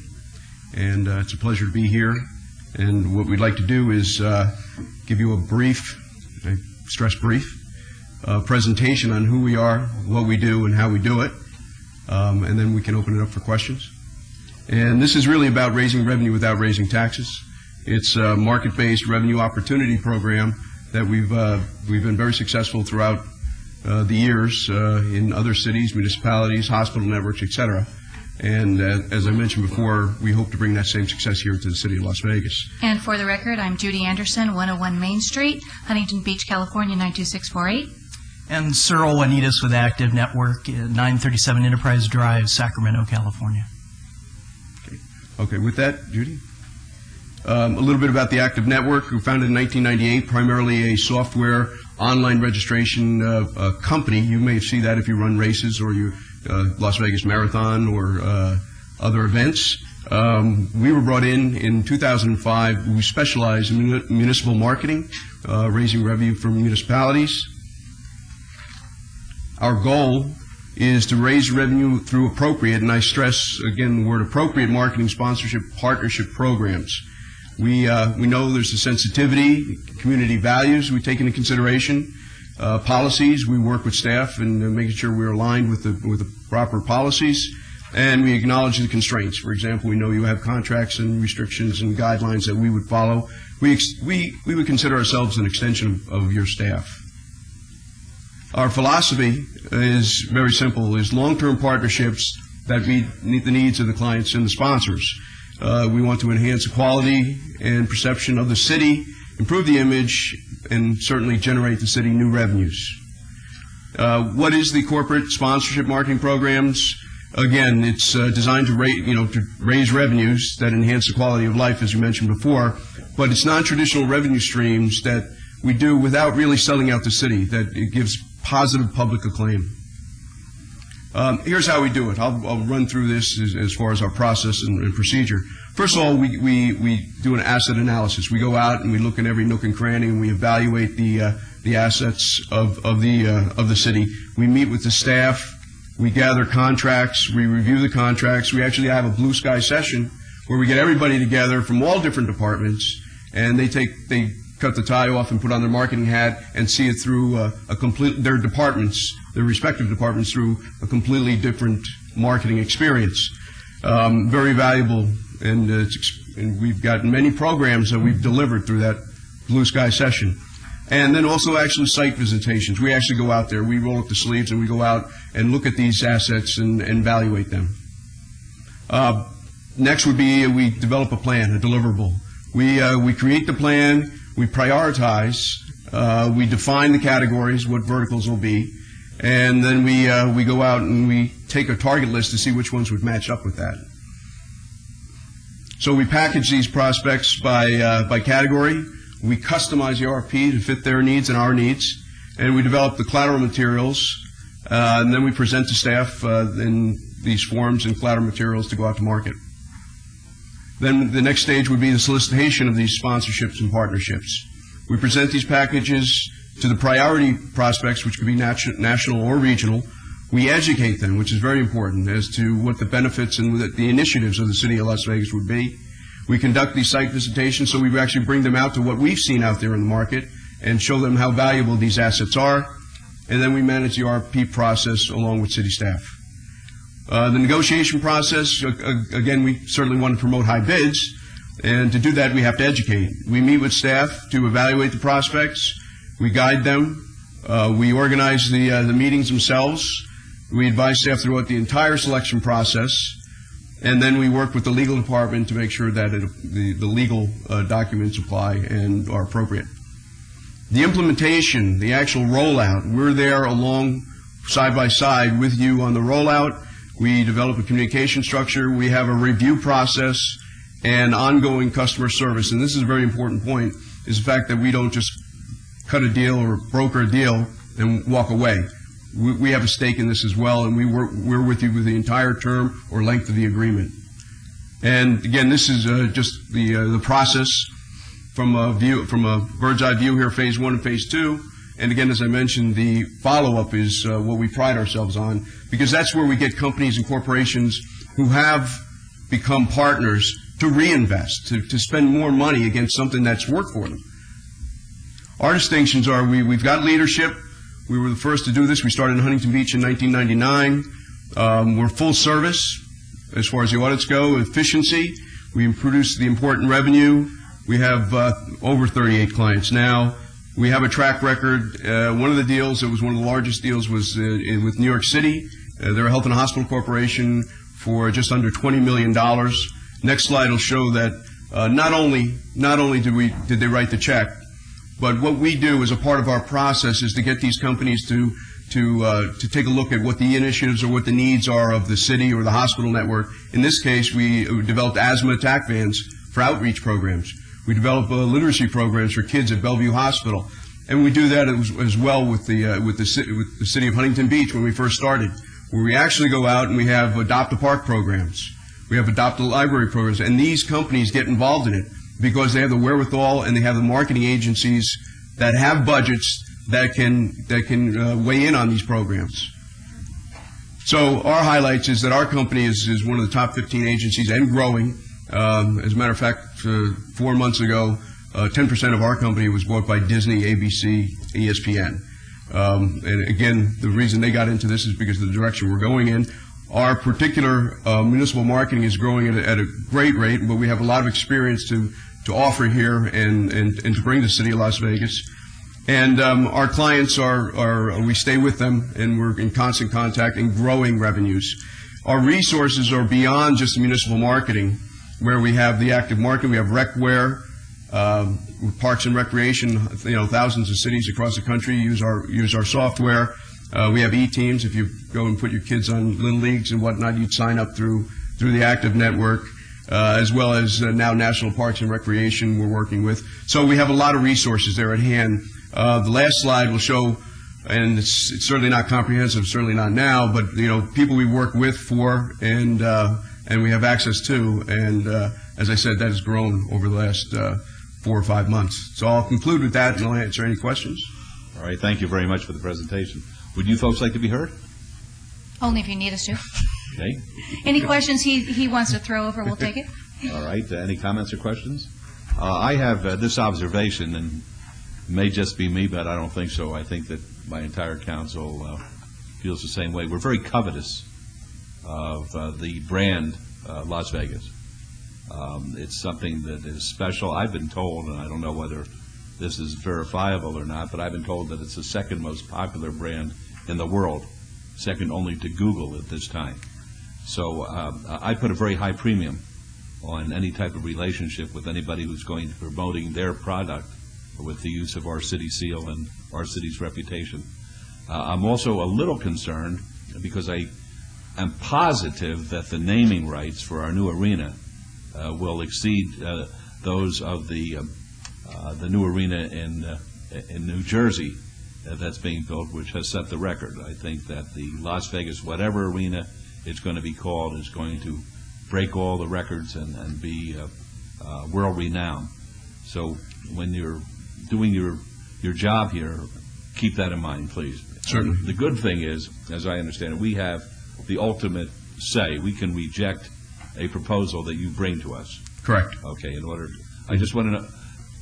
And it's a pleasure to be here. And what we'd like to do is give you a brief, I stress brief, presentation on who we are, what we do, and how we do it. And then we can open it up for questions. And this is really about raising revenue without raising taxes. It's a market-based revenue opportunity program that we've been very successful throughout the years in other cities, municipalities, hospital networks, etc. And as I mentioned before, we hope to bring that same success here to the City of Las Vegas. And for the record, I'm Judy Anderson, 101 Main Street, Huntington Beach, California, 92648. And Cyril Juanitas with Active Network, 937 Enterprise Drive, Sacramento, California. Okay, with that, Judy? A little bit about the Active Network. We were founded in 1998, primarily a software online registration company. You may see that if you run races or you Las Vegas Marathon or other events. We were brought in 2005. We specialize in municipal marketing, raising revenue from municipalities. Our goal is to raise revenue through appropriate, and I stress again the word appropriate, marketing, sponsorship, partnership programs. We know there's a sensitivity, community values we take into consideration, policies. We work with staff and making sure we're aligned with the proper policies, and we acknowledge the constraints. For example, we know you have contracts and restrictions and guidelines that we would follow. We would consider ourselves an extension of your staff. Our philosophy is very simple: is long-term partnerships that meet the needs of the clients and the sponsors. We want to enhance the quality and perception of the city, improve the image, and certainly generate the city new revenues. What is the corporate sponsorship marketing programs? Again, it's designed to raise revenues that enhance the quality of life, as you mentioned before, but it's non-traditional revenue streams that we do without really selling out the city, that it gives positive public acclaim. Here's how we do it. I'll run through this as far as our process and procedure. First of all, we do an asset analysis. We go out and we look in every nook and cranny and we evaluate the assets of the city. We meet with the staff. We gather contracts. We review the contracts. We actually have a blue sky session where we get everybody together from all different departments, and they cut the tie off and put on their marketing hat and see it through their respective departments through a completely different marketing experience. Very valuable, and it's And we've got many programs that we've delivered through that Blue Sky session. And then also actually site visitations. We actually go out there, we roll up the sleeves, and we go out and look at these assets and evaluate them. Next would be we develop a plan, a deliverable. We create the plan, we prioritize, we define the categories, what verticals will be, and then we go out and we take a target list to see which ones would match up with that. So we package these prospects by category. We customize the RFP to fit their needs and our needs, and we develop the collateral materials, and then we present to staff in these forms and collateral materials to go out to market. Then the next stage would be the solicitation of these sponsorships and partnerships. We present these packages to the priority prospects, which could be national or regional. We educate them, which is very important, as to what the benefits and the initiatives of the City of Las Vegas would be. We conduct these site visitations, so we actually bring them out to what we've seen out there in the market and show them how valuable these assets are. And then we manage the RFP process along with city staff. The negotiation process, again, we certainly want to promote high bids, and to do that we have to educate. We meet with staff to evaluate the prospects, we guide them, we organize the meetings themselves, we advise staff throughout the entire selection process, and then we work with the legal department to make sure that the legal documents apply and are appropriate. The implementation, the actual rollout, we're there along side by side with you on the rollout. We develop a communication structure. We have a review process and ongoing customer service. And this is a very important point, is the fact that we don't just cut a deal or broker a deal and walk away. We have a stake in this as well, and we're with you with the entire term or length of the agreement. And again, this is just the process from a bird's eye view here, phase 1 and phase 2. And again, as I mentioned, the follow-up is what we pride ourselves on, because that's where we get companies and corporations who have become partners to reinvest, to spend more money against something that's worked for them. Our distinctions are we've got leadership. We were the first to do this. We started in Huntington Beach in 1999. We're full service as far as the audits go. Efficiency. We produce the important revenue. We have over 38 clients now. We have a track record. One of the deals, it was one of the largest deals, was with New York City. They're a health and hospital corporation for just under $20 million. Next slide will show that not only did they write the check, but what we do as a part of our process is to get these companies to take a look at what the initiatives or what the needs are of the city or the hospital network. In this case, we developed asthma attack vans for outreach programs. We develop literacy programs for kids at Bellevue Hospital, and we do that as well with the city of Huntington Beach when we first started, where we actually go out and we have adopt-a-park programs, we have adopt-a-library programs, and these companies get involved in it because they have the wherewithal and they have the marketing agencies that have budgets that can weigh in on these programs. So our highlights is that our company is one of the top 15 agencies and growing. As a matter of fact, 4 months ago, 10% of our company was bought by Disney, ABC, ESPN. And again, the reason they got into this is because of the direction we're going in. Our particular municipal marketing is growing at a great rate, but we have a lot of experience to offer here and to bring to the city of Las Vegas. And our clients we stay with them, and we're in constant contact and growing revenues. Our resources are beyond just municipal marketing, where we have the active marketing, we have RecWare, Parks and Recreation. Thousands of cities across the country use our software. We have e-teams. If you go and put your kids on little leagues and whatnot, you'd sign up through the active network, as well as now National Parks and Recreation we're working with. So we have a lot of resources there at hand. The last slide will show, and it's certainly not comprehensive, certainly not now, but people we work with for and we have access to, and as I said, that has grown over the last 4 or 5 months. So I'll conclude with that, and I'll answer any questions. All right, thank you very much for the presentation. Would you folks like to be heard? Only if you need us to. Okay. Any questions he wants to throw over, we'll take it. All right, any comments or questions? I have this observation, and it may just be me, but I don't think so. I think that my entire council feels the same way. We're very covetous of the brand Las Vegas. It's something that is special. I've been told, and I don't know whether this is verifiable or not, but I've been told that it's the second most popular brand in the world, second only to Google at this time. So I put a very high premium on any type of relationship with anybody who's going to be promoting their product with the use of our city seal and our city's reputation. I'm also a little concerned because I am positive that the naming rights for our new arena will exceed those of the new arena in New Jersey that's being built, which has set the record. I think that the Las Vegas whatever arena it's going to be called is going to break all the records and be world-renowned. So when you're doing your job here, keep that in mind, please. Certainly. The good thing is, as I understand it, we have the ultimate say. We can reject a proposal that you bring to us. Correct. Okay, I just want to know,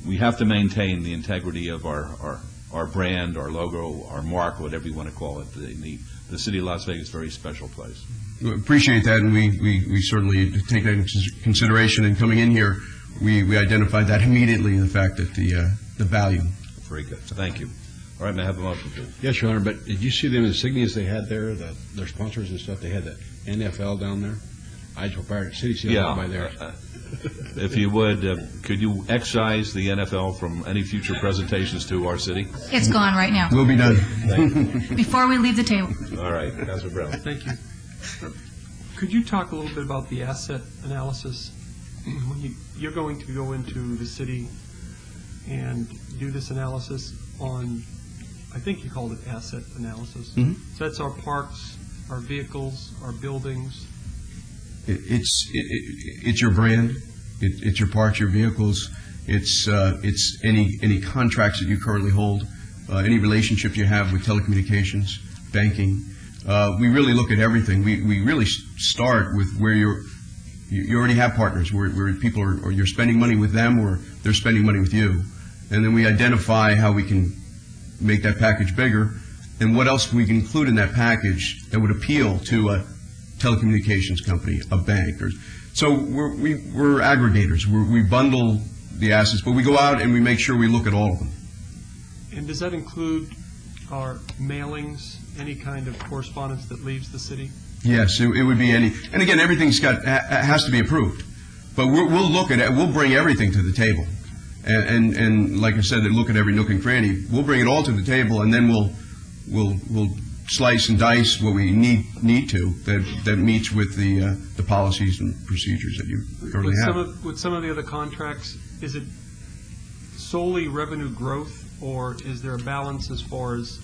we have to maintain the integrity of our brand, our logo, our mark, whatever you want to call it. The city of Las Vegas is a very special place. We appreciate that, and we certainly take that into consideration. And coming in here, we identified that immediately, the fact that the value. Very good. Thank you. All right, may I have a motion, please? Yes, Your Honor, but did you see them insignias they had there, their sponsors and stuff? They had the NFL down there. Idaho Pirate City Seal by there. If you would, could you excise the NFL from any future presentations to our city? It's gone right now. We'll be done. Thank you. Before we leave the table. All right, Councilor Brown. Thank you. Could you talk a little bit about the asset analysis? When you're going to go into the city and do this analysis on, I think you called it asset analysis. Mm-hmm. So that's our parks, our vehicles, our buildings. It's your brand. It's your parts, your vehicles. It's any contracts that you currently hold, any relationships you have with telecommunications, banking. We really look at everything. We really start with where you already have partners, where people are, or you're spending money with them, or they're spending money with you, and then we identify how we can make that package bigger, and what else we can include in that package that would appeal to a telecommunications company, a bank. So we're aggregators. We bundle the assets, but we go out and we make sure we look at all of them. And does that include our mailings, any kind of correspondence that leaves the city? Yes, it would be any. And again, everything's has to be approved. But we'll look at it. We'll bring everything to the table. And like I said, look at every nook and cranny. We'll bring it all to the table, and then we'll slice and dice what we need to that meets with the policies and procedures that you currently have. With some of the other contracts, is it solely revenue growth, or is there a balance as far as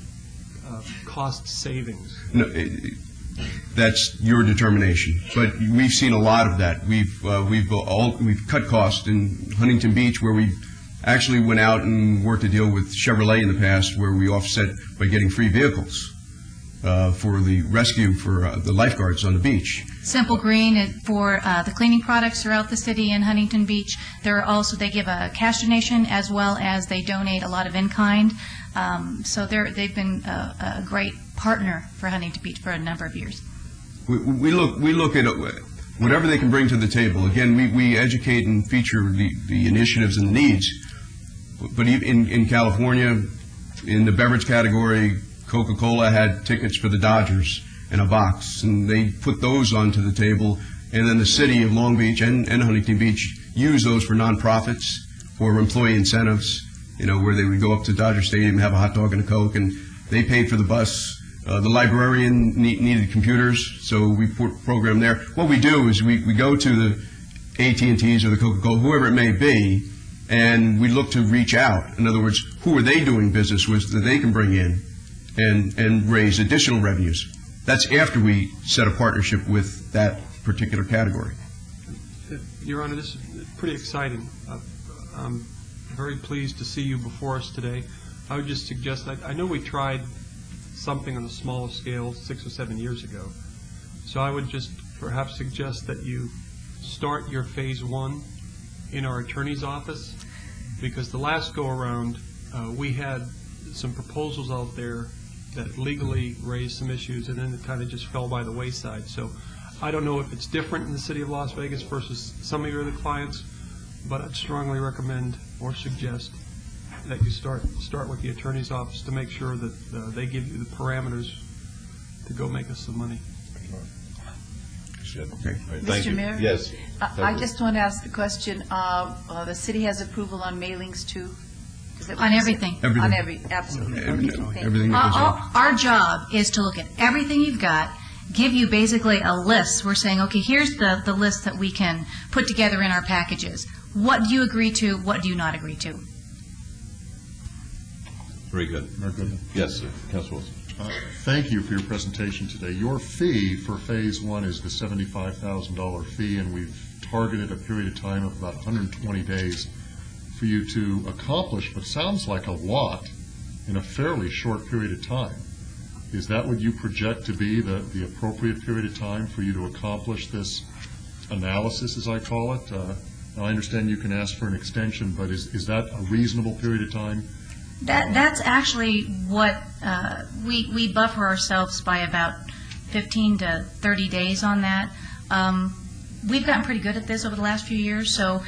cost savings? No, that's your determination. But we've seen a lot of that. We've cut costs in Huntington Beach, where we actually went out and worked a deal with Chevrolet in the past, where we offset by getting free vehicles for the rescue for the lifeguards on the beach. Simple Green for the cleaning products throughout the city in Huntington Beach. They give a cash donation as well as they donate a lot of in-kind. So they've been a great partner for Huntington Beach for a number of years. We look at whatever they can bring to the table. Again, we educate and feature the initiatives and the needs. But in California, in the beverage category, Coca-Cola had tickets for the Dodgers in a box, and they put those onto the table, and then the city of Long Beach and Huntington Beach used those for nonprofits, for employee incentives, where they would go up to Dodger Stadium and have a hot dog and a Coke, and they paid for the bus. The librarian needed computers, so we program there. What we do is we go to the AT&Ts or the Coca-Cola, whoever it may be, and we look to reach out. In other words, who are they doing business with that they can bring in and raise additional revenues? That's after we set a partnership with that particular category. Your Honor, this is pretty exciting. I'm very pleased to see you before us today. I would just suggest, I know we tried something on a smaller scale 6 or 7 years ago. So I would just perhaps suggest that you start your phase 1 in our attorney's office, because the last go-around we had some proposals out there that legally raised some issues, and then it kind of just fell by the wayside. So I don't know if it's different in the city of Las Vegas versus some of your other clients, but I'd strongly recommend or suggest that you start with the attorney's office to make sure that they give you the parameters to go make us some money. Okay. Mr. Mayor? Yes. I just want to ask the question, the city has approval on mailings too? Is that what On you said? everything. On absolutely. Okay, thank you. Everything that goes on. Our job is to look at everything you've got, give you basically a list. We're saying, okay, here's the list that we can put together in our packages. What do you agree to? What do you not agree to? Very good. Very good. Yes, Council Wilson. Thank you for your presentation today. Your fee for Phase 1 is the $75,000 fee, and we've targeted a period of time of about 120 days for you to accomplish what sounds like a lot in a fairly short period of time. Is that what you project to be the appropriate period of time for you to accomplish this analysis, as I call it? Now, I understand you can ask for an extension, but is that a reasonable period of time? That's actually what we buffer ourselves by about 15 to 30 days on that. We've gotten pretty good at this over the last few years, so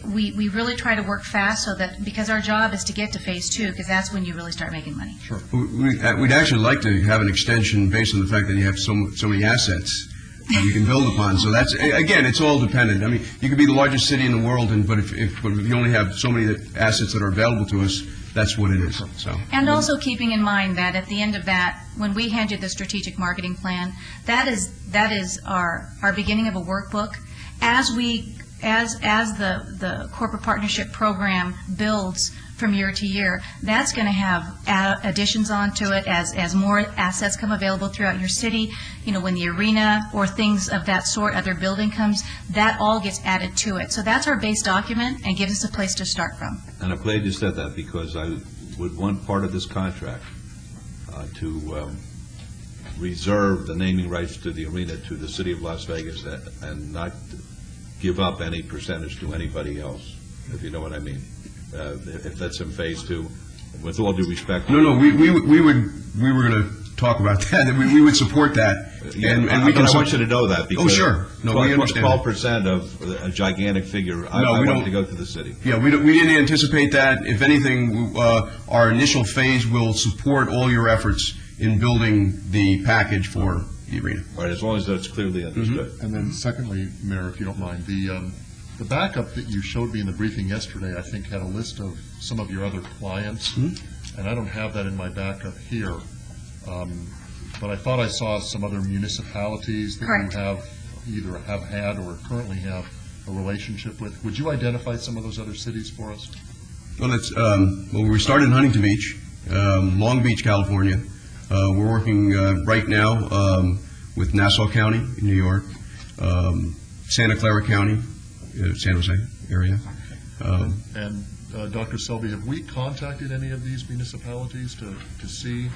we really try to work fast so that, because our job is to get to Phase 2, because that's when you really start making money. Sure. We'd actually like to have an extension based on the fact that you have so many assets that you can build upon. So that's, again, it's all dependent. I mean, you could be the largest city in the world, but if you only have so many assets that are available to us, that's what it is. So. And also keeping in mind that at the end of that, when we hand you the strategic marketing plan, that is our beginning of a workbook. As the corporate partnership program builds from year to year, that's going to have additions onto it as more assets come available throughout your city. You know, when the arena or things of that sort, other building comes, that all gets added to it. So that's our base document and gives us a place to start from. And I'm glad you said that, because I would want part of this contract to reserve the naming rights to the arena to the city of Las Vegas and not give up any percentage to anybody else, if you know what I mean. If that's in Phase 2, with all due respect. No, we were going to talk about that. We would support that. And we can. I want you to know that, because sure. No, we understand. 12% of a gigantic figure. I want to go to the city. Yeah, we didn't anticipate that. If anything, our initial phase will support all your efforts in building the package for the arena. All right, as long as that's clearly understood. And then secondly, Mayor, if you don't mind, the backup that you showed me in the briefing yesterday, I think, had a list of some of your other clients, and I don't have that in my backup here. But I thought I saw some other municipalities that Correct. you either have had or currently have a relationship with. Would you identify some of those other cities for us? Well, we started in Huntington Beach, Long Beach, California. We're working right now with Nassau County in New York, Santa Clara County, San Jose area. And Dr. Selby, have we contacted any of these municipalities to see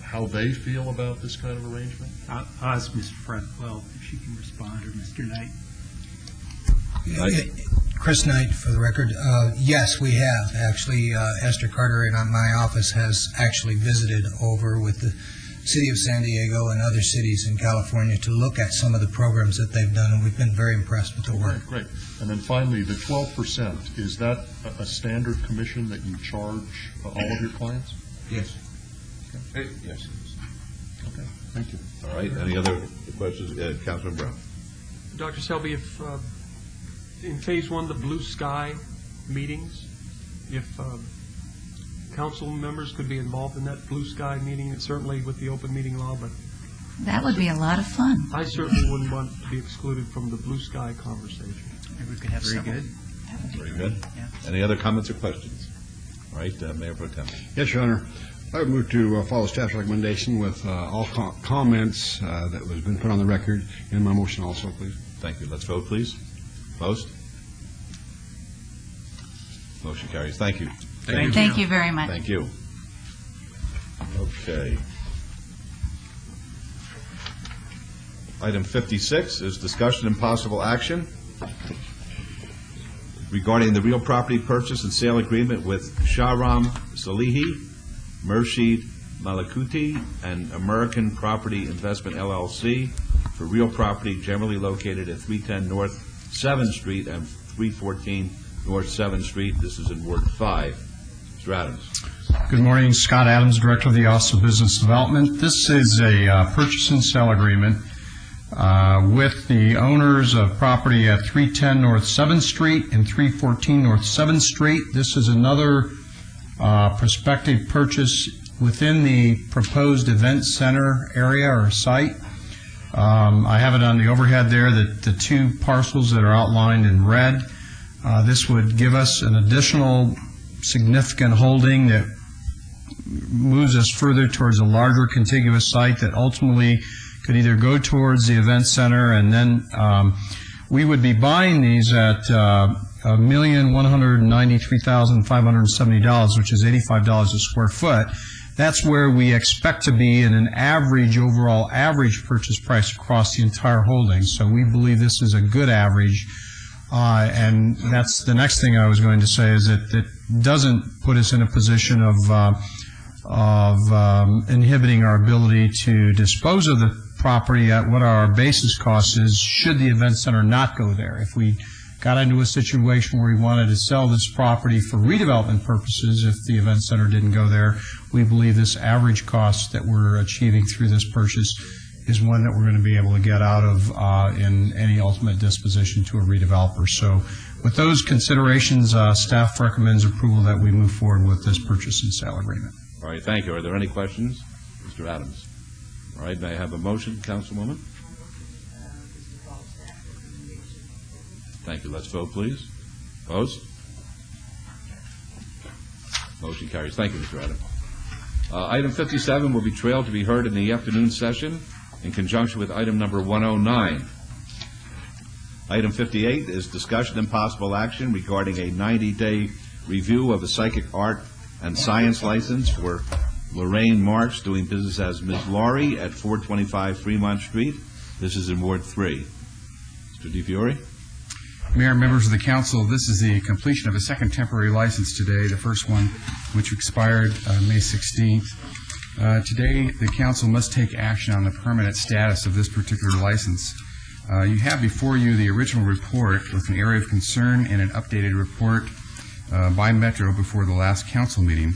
how they feel about this kind of arrangement? I'll ask Ms. Fretwell if she can respond, or Mr. Knight. Chris Knight, for the record. Yes, we have. Actually, Esther Carter in my office has actually visited over with the City of San Diego and other cities in California to look at some of the programs that they've done, and we've been very impressed with the work. Great. And then finally, the 12%, is that a standard commission that you charge all of your clients? Yes. Okay. Yes. Okay, thank you. All right, any other questions? Councilman Brown. Dr. Selby, if in Phase 1, the Blue Sky meetings, if council members could be involved in that Blue Sky meeting, and certainly with the open meeting law, but That would be a lot of fun. I certainly wouldn't want to be excluded from the Blue Sky conversation. Maybe we could have Very several. good. Very good. Any other comments or questions? All right, Mayor Pro Tem. Yes, Your Honor. I would move to follow staff's recommendation with all comments that has been put on the record in my motion also, please. Thank you. Let's vote, please. Opposed? Motion carries. Thank you. Thank you very much. Thank you. Okay. Item 56 is discussion and possible action regarding the real property purchase and sale agreement with Shahram Salehi, Murshid Malakuti and American Property Investment LLC for real property generally located at 310 North 7th Street and 314 North 7th Street. This is in Ward 5. Mr. Adams. Good morning. Scott Adams, Director of the Office of Business Development. This is a purchase and sale agreement with the owners of property at 310 North 7th Street and 314 North 7th Street. This is another prospective purchase within the proposed event center area or site. I have it on the overhead there, that the two parcels that are outlined in red. This would give us an additional significant holding that moves us further towards a larger contiguous site that ultimately could either go towards the event center, and then we would be buying these at $1,193,570, which is $85 a square foot. That's where we expect to be in an average, overall average purchase price across the entire holding. So we believe this is a good average. And that's the next thing I was going to say, is that it doesn't put us in a position of inhibiting our ability to dispose of the property at what our basis cost is should the event center not go there. If we got into a situation where we wanted to sell this property for redevelopment purposes, if the event center didn't go there, we believe this average cost that we're achieving through this purchase is one that we're going to be able to get out of in any ultimate disposition to a redeveloper. So with those considerations, staff recommends approval that we move forward with this purchase and sale agreement. All right, thank you. Are there any questions? Mr. Adams. All right, may I have a motion, Councilwoman? Thank you. Let's vote, please. Opposed? Motion carries. Thank you, Mr. Adams. Item 57 will be trailed to be heard in the afternoon session in conjunction with item number 109. Item 58 is discussion and possible action regarding a 90-day review of a psychic art and science license for Lorraine Marks, doing business as Ms. Laurie at 425 Fremont Street. This is in Ward 3. Mr. DiFiore. Mayor and members of the council, this is the completion of a second temporary license today, the first one which expired May 16th. Today, the council must take action on the permanent status of this particular license. You have before you the original report with an area of concern and an updated report by Metro before the last council meeting.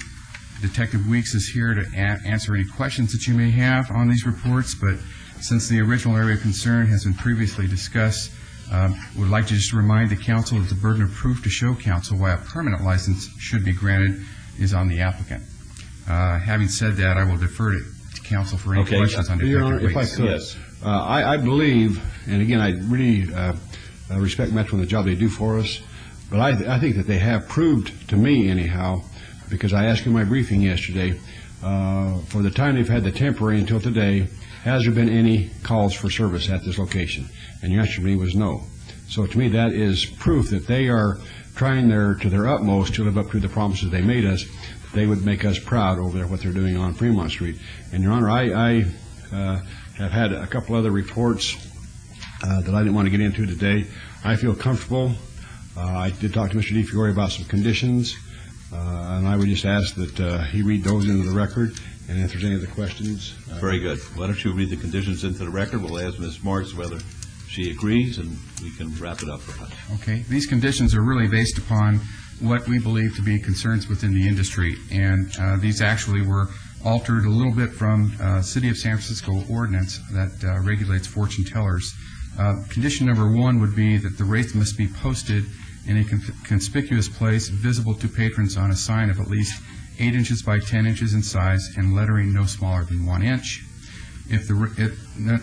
Detective Weeks is here to answer any questions that you may have on these reports, but since the original area of concern has been previously discussed, would like to just remind the council that the burden of proof to show council why a permanent license should be granted is on the applicant. Having said that, I will defer to council for any questions on Detective Your Honor, Weeks. if I could, Yes. I believe, and again, I really respect Metro and the job they do for us, but I think that they have proved to me, anyhow, because I asked in my briefing yesterday, for the time they've had the temporary until today, has there been any calls for service at this location? And your answer to me was no. So to me, that is proof that they are trying to their utmost to live up to the promises they made us. They would make us proud over there what they're doing on Fremont Street. And Your Honor, I have had a couple other reports that I didn't want to get into today. I feel comfortable. I did talk to Mr. DiFiore about some conditions, and I would just ask that he read those into the record, and if there's any other questions. Very good. Why don't you read the conditions into the record? We'll ask Ms. Marks whether she agrees, and we can wrap it up for her. Okay. These conditions are really based upon what we believe to be concerns within the industry, and these actually were altered a little bit from City of San Francisco ordinance that regulates fortune tellers. Condition number 1 would be that the rates must be posted in a conspicuous place visible to patrons on a sign of at least 8 inches by 10 inches in size and lettering no smaller than 1 inch.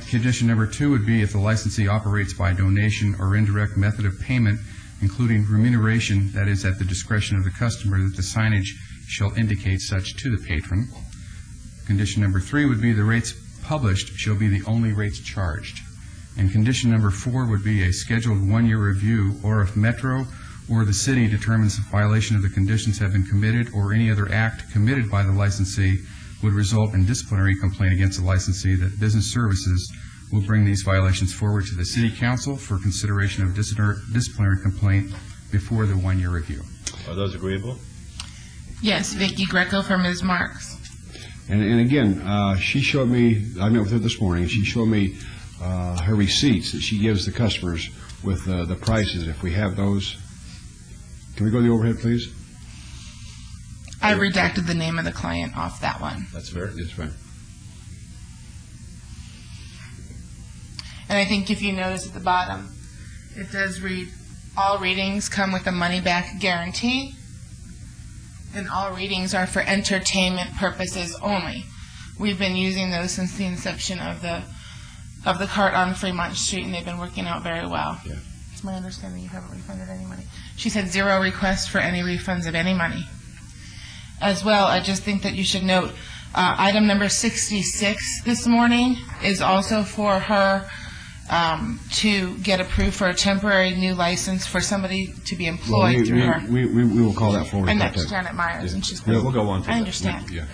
Condition number 2 would be if the licensee operates by donation or indirect method of payment, including remuneration that is at the discretion of the customer, that the signage shall indicate such to the patron. Condition number 3 would be the rates published shall be the only rates charged. And condition number 4 would be a scheduled 1-year review, or if Metro or the city determines a violation of the conditions have been committed or any other act committed by the licensee would result in disciplinary complaint against the licensee, that business services will bring these violations forward to the City Council for consideration of disciplinary complaint before the 1-year review. Are those agreeable? Yes, Vicki Greco for Ms. Marks. And again, she showed me, I met with her this morning, and she showed me her receipts that she gives the customers with the prices. If we have those, can we go to the overhead, please? I redacted the name of the client off that one. That's fair. That's fine. And I think if you notice at the bottom, it does read, all readings come with a money-back guarantee, and all readings are for entertainment purposes only. We've been using those since the inception of the cart on Fremont Street, and they've been working out very well. Yeah. It's my understanding you haven't refunded any money. She said 0 requests for any refunds of any money. As well, I just think that you should note, item number 66 this morning is also for her to get approved for a temporary new license for somebody to be employed through her. We will call that forward. And that's Janet Myers, and she's Yeah, we'll go on to I that. understand. Yeah.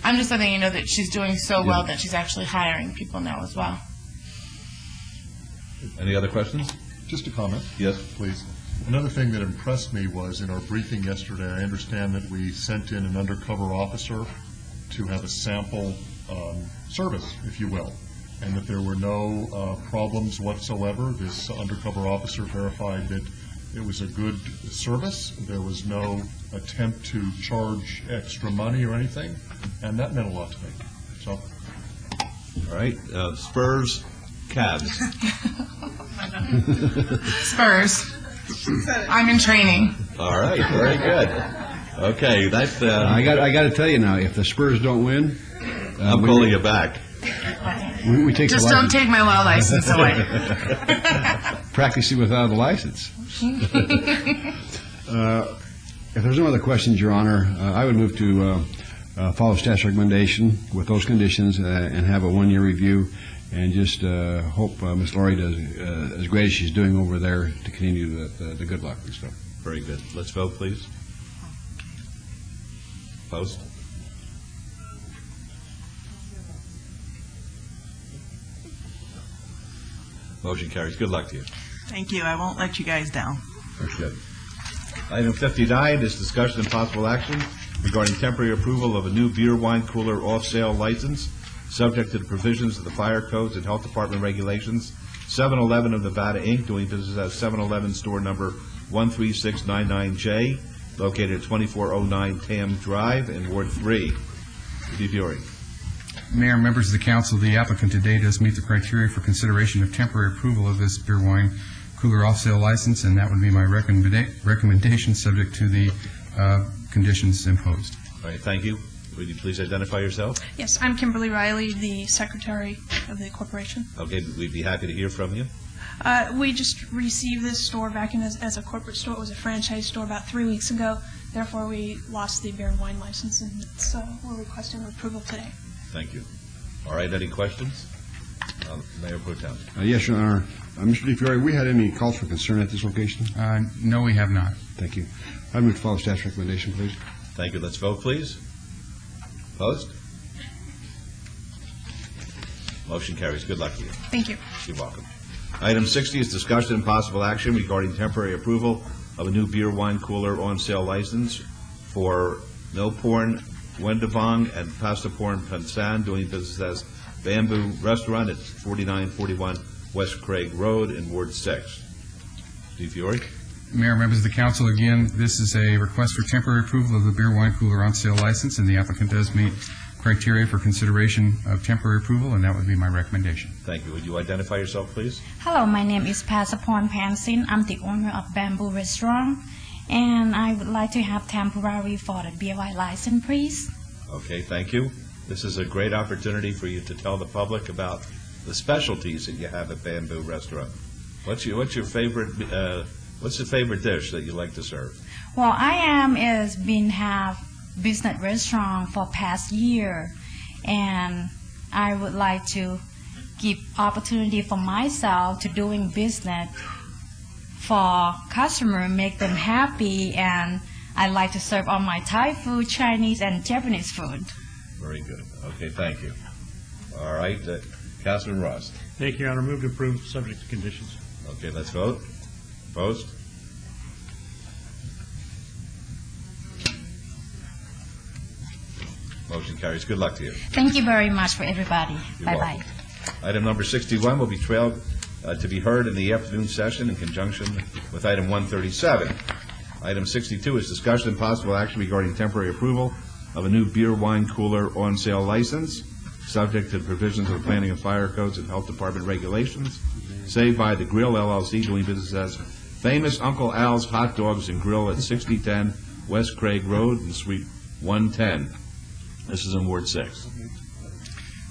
I'm just letting you know that she's doing so well that she's actually hiring people now as well. Any other questions? Just a comment. Yes. Please. Another thing that impressed me was in our briefing yesterday, I understand that we sent in an undercover officer to have a sample service, if you will, and that there were no problems whatsoever. This undercover officer verified that it was a good service. There was no attempt to charge extra money or anything, and that meant a lot to me. So, All right, Spurs, Cavs. Spurs. I'm in training. All right, very good. Okay, that's. I got to tell you now, if the Spurs don't win, I'm calling you back. We take Just the don't take my well license away. practicing without a license. If there's no other questions, Your Honor, I would move to follow staff's recommendation with those conditions and have a one-year review, and just hope Ms. Laurie does as great as she's doing over there to continue the good luck and stuff. Very good. Let's vote, please. Post. Motion carries. Good luck to you. Thank you. I won't let you guys down. That's good. Item 59 is discussion and possible action regarding temporary approval of a new beer wine cooler off-sale license, subject to the provisions of the fire codes and health department regulations. 7-Eleven of Nevada, Inc., doing business as 7-Eleven store number 13699J, located at 2409 Tam Drive in Ward 3. Steve Fiore. Mayor, members of the council, the applicant today does meet the criteria for consideration of temporary approval of this beer wine cooler off-sale license, and that would be my recommendation, subject to the conditions imposed. All right, thank you. Would you please identify yourself? Yes, I'm Kimberly Riley, the secretary of the corporation. Okay, we'd be happy to hear from you. We just received this store back in as a corporate store. It was a franchise store about 3 weeks ago. Therefore, we lost the beer and wine license, and so we're requesting approval today. Thank you. All right, any questions? Mayor Pro Tem. Yes, Your Honor. Mr. DeFiore, we had any calls for concern at this location? No, we have not. Thank you. I move to follow staff's recommendation, please. Thank you. Let's vote, please. Opposed? Motion carries. Good luck to you. Thank you. You're welcome. Item 60 is discussion and possible action regarding temporary approval of a new beer wine cooler on sale license for No Porn Wendavong and Pasta Porn Pansan, doing business as Bamboo Restaurant at 4941 West Craig Road in Ward 6. Steve Fiore. Mayor, members of the council, again, this is a request for temporary approval of the beer wine cooler on sale license, and the applicant does meet criteria for consideration of temporary approval, and that would be my recommendation. Thank you. Would you identify yourself, please? Hello, my name is Pasapon Pansin. I'm the owner of Bamboo Restaurant, and I would like to have temporary for the beer wine license, please. Okay, thank you. This is a great opportunity for you to tell the public about the specialties that you have at Bamboo Restaurant. What's your favorite? What's the favorite dish that you like to serve? Well, is been have business restaurant for past year, and I would like to give opportunity for myself to doing business for customer, make them happy, and I like to serve all my Thai food, Chinese, and Japanese food. Very good. Okay, thank you. All right, Councilman Ross. Thank you, Your Honor. Move to approve, subject to conditions. Okay, let's vote. Opposed? Motion carries. Good luck to you. Thank you very much for everybody. You're Bye-bye. Item number 61 will be trailed to be heard in the afternoon session in conjunction with item 137. Item 62 is discussion and possible action regarding temporary approval of a new beer wine cooler on sale license, subject to the provisions of the Planning and Fire Codes and Health Department regulations. Saved by the Grill LLC, doing business as Famous Uncle Al's Hot Dogs and Grill at 6010 West Craig Road in Suite 110. This is in Ward 6.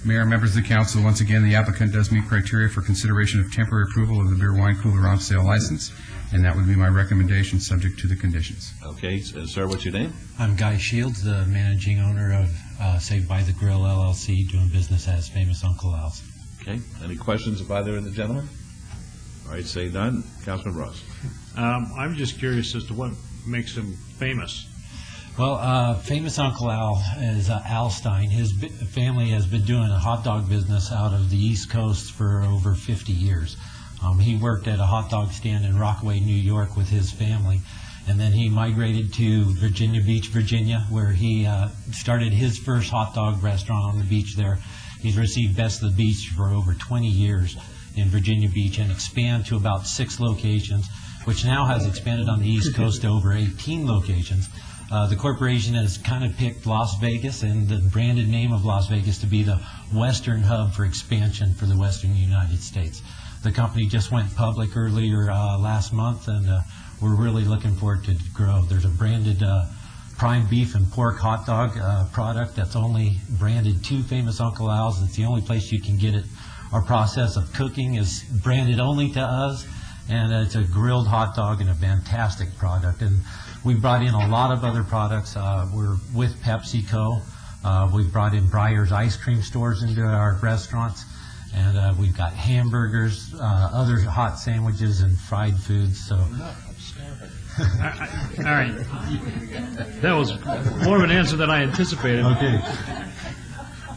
Mayor, members of the council, once again, the applicant does meet criteria for consideration of temporary approval of the beer wine cooler on sale license, and that would be my recommendation, subject to the conditions. Okay, sir, what's your name? I'm Guy Shields, the managing owner of Saved by the Grill LLC, doing business as Famous Uncle Al's. Okay, any questions of either of the gentlemen? All right, say none. Councilman Ross. I'm just curious as to what makes him famous. Well, Famous Uncle Al is Al Stein. His family has been doing a hot dog business out of the East Coast for over 50 years. He worked at a hot dog stand in Rockaway, New York with his family, and then he migrated to Virginia Beach, Virginia, where he started his first hot dog restaurant on the beach there. He's received Best of the Beach for over 20 years in Virginia Beach and expanded to about 6 locations, which now has expanded on the East Coast to over 18 locations. The corporation has kind of picked Las Vegas and the branded name of Las Vegas to be the Western hub for expansion for the Western United States. The company just went public earlier last month, and we're really looking forward to grow. There's a branded prime beef and pork hot dog product that's only branded to Famous Uncle Al's. It's the only place you can get it. Our process of cooking is branded only to us, and it's a grilled hot dog and a fantastic product. And we brought in a lot of other products. We're with PepsiCo. We've brought in Breyer's ice cream stores into our restaurants, and we've got hamburgers, other hot sandwiches, and fried foods. So. All right. That was more of an answer than I anticipated. Okay.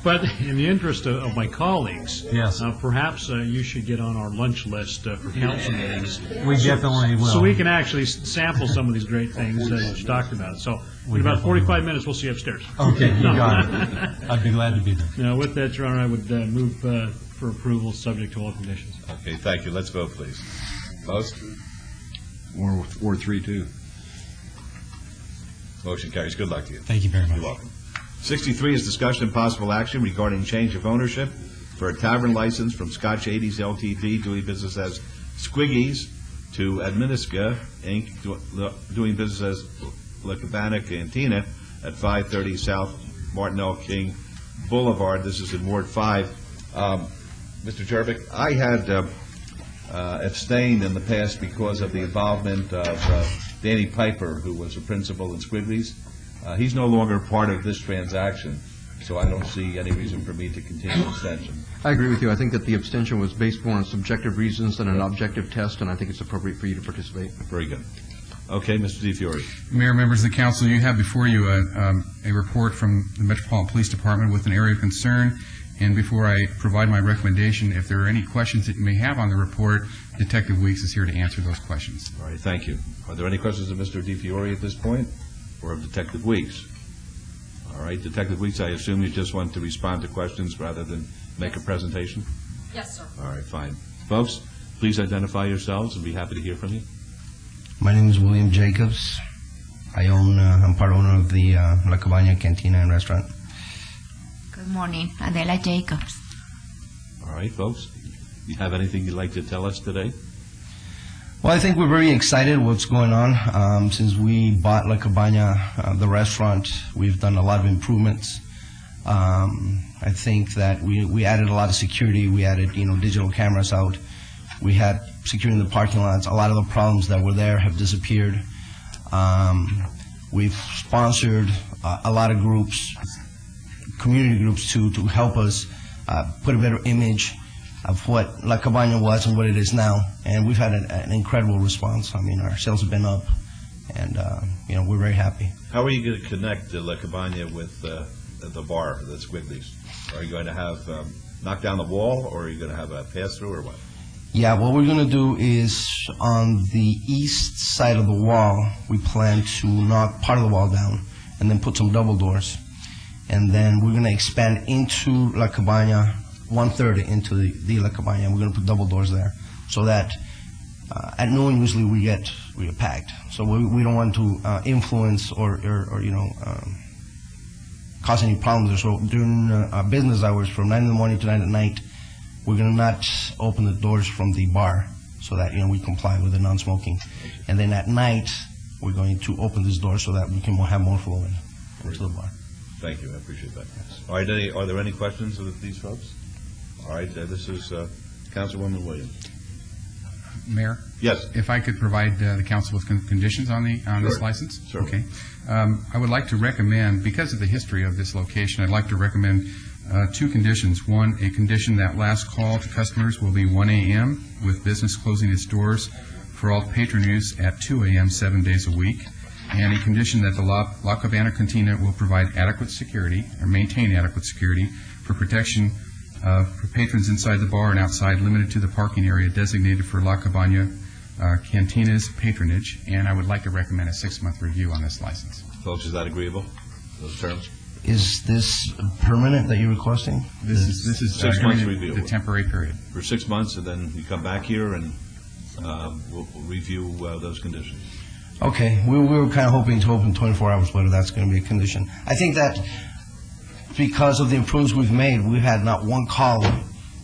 But in the interest of my colleagues, yes, perhaps you should get on our lunch list for council meetings. We definitely will. So we can actually sample some of these great things that you talked about. So in about 45 minutes, we'll see you upstairs. Okay, you got it. I'd be glad to be there. Now, with that, Your Honor, I would move for approval, subject to all conditions. Okay, thank you. Let's vote, please. Vote. Ward 3, too. Motion carries. Good luck to you. Thank you very much. You're welcome. 63 is discussion and possible action regarding change of ownership for a tavern license from Scotch 80s Ltd., doing business as Squiggies, to Administca, Inc., doing business as La Cabana Cantina at 530 South Martin L. King Boulevard. This is in Ward 5. Mr. Jervik, I had abstained in the past because of the involvement of Danny Piper, who was a principal in Squiggies. He's no longer part of this transaction, so I don't see any reason for me to continue abstention. I agree with you. I think that the abstention was based more on subjective reasons than an objective test, and I think it's appropriate for you to participate. Very good. Okay, Mr. DiFiore. Mayor, members of the council, you have before you a report from the Metropolitan Police Department with an area of concern. And before I provide my recommendation, if there are any questions that you may have on the report, Detective Weeks is here to answer those questions. All right, thank you. Are there any questions of Mr. DiFiore at this point, or of Detective Weeks? All right, Detective Weeks, I assume you just want to respond to questions rather than make a presentation? Yes, sir. All right, fine. Folks, please identify yourselves and be happy to hear from you. My name is William Jacobs. I'm part owner of the La Cabana Cantina and Restaurant. Good morning, Adela Jacobs. All right, folks, you have anything you'd like to tell us today? Well, I think we're very excited what's going on. Since we bought La Cabana, the restaurant, we've done a lot of improvements. I think that we added a lot of security. We added, digital cameras out. We had security in the parking lots. A lot of the problems that were there have disappeared. We've sponsored a lot of groups, community groups, to help us put a better image of what La Cabana was and what it is now. And we've had an incredible response. I mean, our sales have been up, and we're very happy. How are you going to connect La Cabana with the bar, the Squigglies? Are you going to have knock down the wall, or are you going to have a pass-through, or what? Yeah, what we're going to do is on the east side of the wall, we plan to knock part of the wall down and then put some double doors. and then we're going to expand into La Cabana, 1/3 into the La Cabana. We're going to put double doors there, so that at noon usually we get packed. So we don't want to influence or cause any problems there. So during business hours from 9 in the morning to 9 at night, we're going to not open the doors from the bar, so that we comply with the non-smoking. And then at night, we're going to open this door so that we can have more flow into the bar. Thank you, I appreciate that. All right, are there any questions of these folks? All right, this is Councilwoman Williams. Mayor? Yes. If I could provide the council with conditions on this license? Sure. Okay. I would like to recommend, because of the history of this location, I'd like to recommend 2 conditions. One, a condition that last call to customers will be 1 a.m. with business closing its doors for all patronage at 2 a.m. 7 days a week. And a condition that the La Cabana Cantina will provide adequate security, or maintain adequate security, for protection for patrons inside the bar and outside, limited to the parking area designated for La Cabana Cantina's patronage. And I would like to recommend a 6-month review on this license. Folks, is that agreeable, those terms? Is this permanent that you're requesting? This is 6 months review. The temporary period. For 6 months, and then you come back here and we'll review those conditions. Okay, we were kind of hoping to open 24 hours, whether that's going to be a condition. I think that because of the improvements we've made, we've had not one call,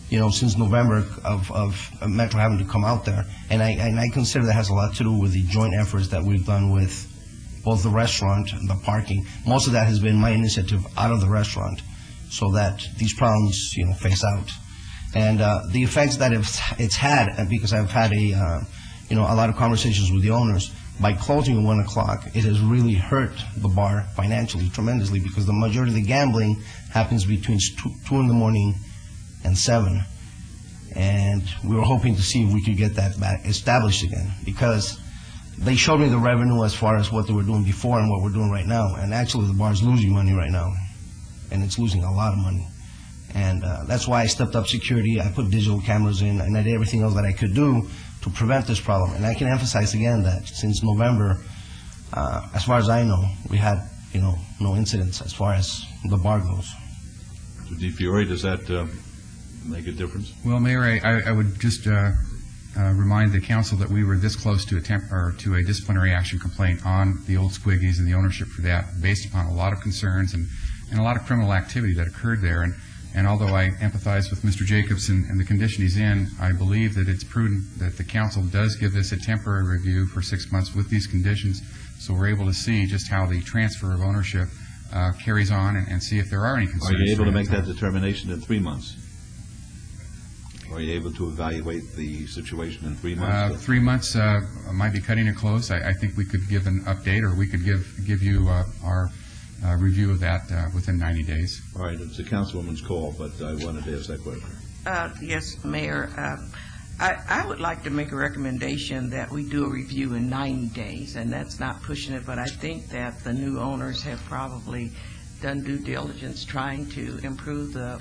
since November of Metro having to come out there. And I consider that has a lot to do with the joint efforts that we've done with both the restaurant and the parking. Most of that has been my initiative out of the restaurant, so that these problems, face out. And the effects that it's had, because I've had a lot of conversations with the owners, by closing at 1 o'clock, it has really hurt the bar financially tremendously, because the majority of the gambling happens between 2 in the morning and 7. And we were hoping to see if we could get that back established again, because they showed me the revenue as far as what they were doing before and what we're doing right now. And actually the bar is losing money right now, and it's losing a lot of money. And that's why I stepped up security. I put digital cameras in, and I did everything else that I could do to prevent this problem. And I can emphasize again that since November, as far as I know, we had, no incidents as far as the bar goes. So, DeFiore, does that make a difference? Well, Mayor, I would just remind the council that we were this close to a disciplinary action complaint on the Old Squiggies and the ownership for that, based upon a lot of concerns and a lot of criminal activity that occurred there. And although I empathize with Mr. Jacobs and the condition he's in, I believe that it's prudent that the council does give this a temporary review for 6 months with these conditions, so we're able to see just how the transfer of ownership carries on and see if there are any concerns. Are you able to make that determination in 3 months? Are you able to evaluate the situation in 3 months? 3 months might be cutting it close. I think we could give an update, or we could give you our review of that within 90 days. All right, it's the councilwoman's call, but I wanted to ask that question. Yes, Mayor. I would like to make a recommendation that we do a review in 90 days, and that's not pushing it, but I think that the new owners have probably done due diligence trying to improve the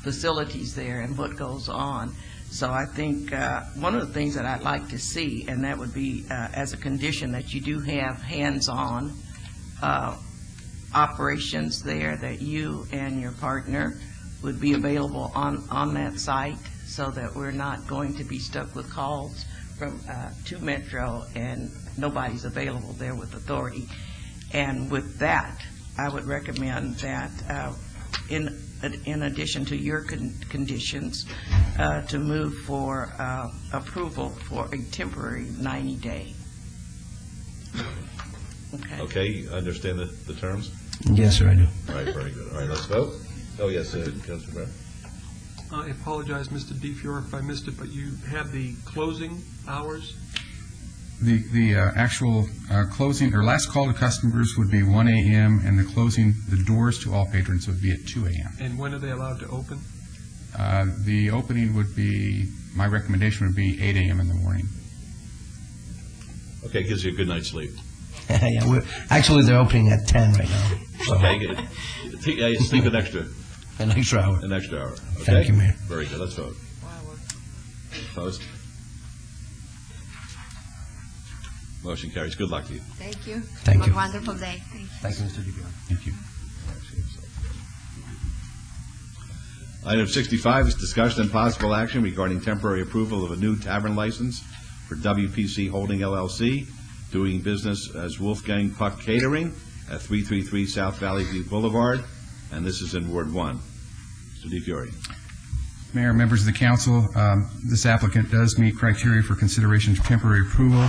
facilities there and what goes on. So I think one of the things that I'd like to see, and that would be as a condition, that you do have hands-on operations there, that you and your partner would be available on that site, so that we're not going to be stuck with calls from to Metro and nobody's available there with authority. And with that, I would recommend that in addition to your conditions, to move for approval for a temporary 90-day. Okay, you understand the terms? Yes, sir, I do. All right, very good. All right, let's vote. Oh, yes, Councilor Brown. I apologize, Mr. DeFiore, if I missed it, but you have the closing hours? The actual closing or last call to customers would be 1 a.m. and the doors to all patrons would be at 2 a.m. And when are they allowed to open? The opening would be, my recommendation would be 8 a.m. in the morning. Okay, gives you a good night's sleep. Yeah, actually they're opening at 10 right now. So. Okay, sleep an extra hour. An extra hour. Okay? Thank you, Mayor. Very good. Let's vote. Opposed? Motion carries. Good luck to you. Thank you. Thank Have you. a wonderful day. Thank you. Thank you, Mr. DeFiore. Thank you. Item 65 is discussion and possible action regarding temporary approval of a new tavern license for WPC Holding LLC, doing business as Wolfgang Puck Catering at 333 South Valley View Boulevard, and this is in Ward 1. Mr. DiFiore. Mayor, members of the council, this applicant does meet criteria for consideration of temporary approval,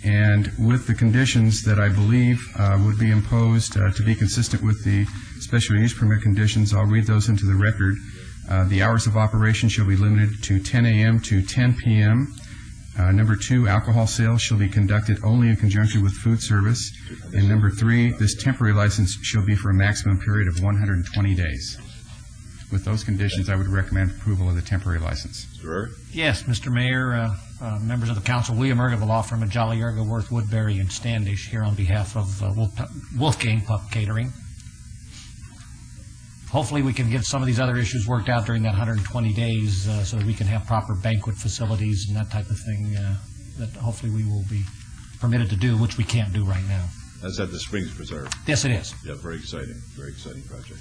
and with the conditions that I believe would be imposed to be consistent with the special use permit conditions, I'll read those into the record. The hours of operation shall be limited to 10 a.m. to 10 p.m. Number 2, alcohol sales shall be conducted only in conjunction with food service. And number 3, this temporary license shall be for a maximum period of 120 days. With those conditions, I would recommend approval of the temporary license. Sure. Yes, Mr. Mayor, members of the council, William Erga, the law firm of Jolly Erga, Worth, Woodbury, and Standish, here on behalf of Wolfgang Puck Catering. Hopefully, we can get some of these other issues worked out during that 120 days so that we can have proper banquet facilities and that type of thing that hopefully we will be permitted to do, which we can't do right now. That's at the Springs Preserve. Yes, it is. Yeah, very exciting project.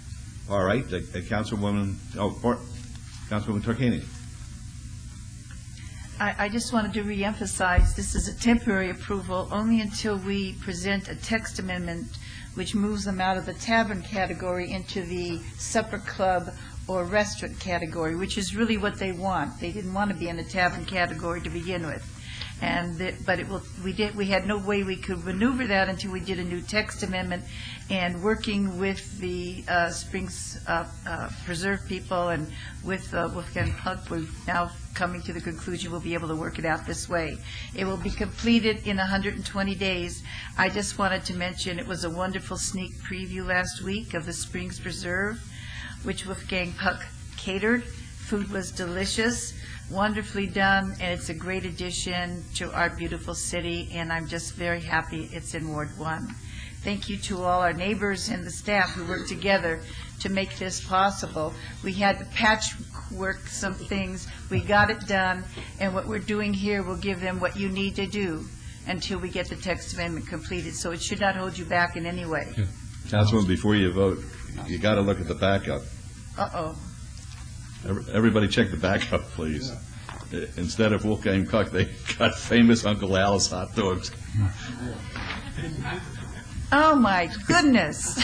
All right, Councilwoman Tarkanian. I just wanted to reemphasize this is a temporary approval only until we present a text amendment which moves them out of the tavern category into the supper club or restaurant category, which is really what they want. They didn't want to be in the tavern category to begin with. We had no way we could maneuver that until we did a new text amendment, and working with the Springs Preserve people and with Wolfgang Puck, we're now coming to the conclusion we'll be able to work it out this way. It will be completed in 120 days. I just wanted to mention it was a wonderful sneak preview last week of the Springs Preserve, which Wolfgang Puck catered. Food was delicious, wonderfully done, and it's a great addition to our beautiful city, and I'm just very happy it's in Ward 1. Thank you to all our neighbors and the staff who worked together to make this possible. We had to patchwork some things. We got it done, and what we're doing here will give them what you need to do until we get the text amendment completed, so it should not hold you back in any way. Councilman, before you vote, you got to look at the backup. Uh-oh. Everybody check the backup, please. Instead of Wolfgang Puck, they got famous Uncle Al's hot dogs. Oh, my goodness.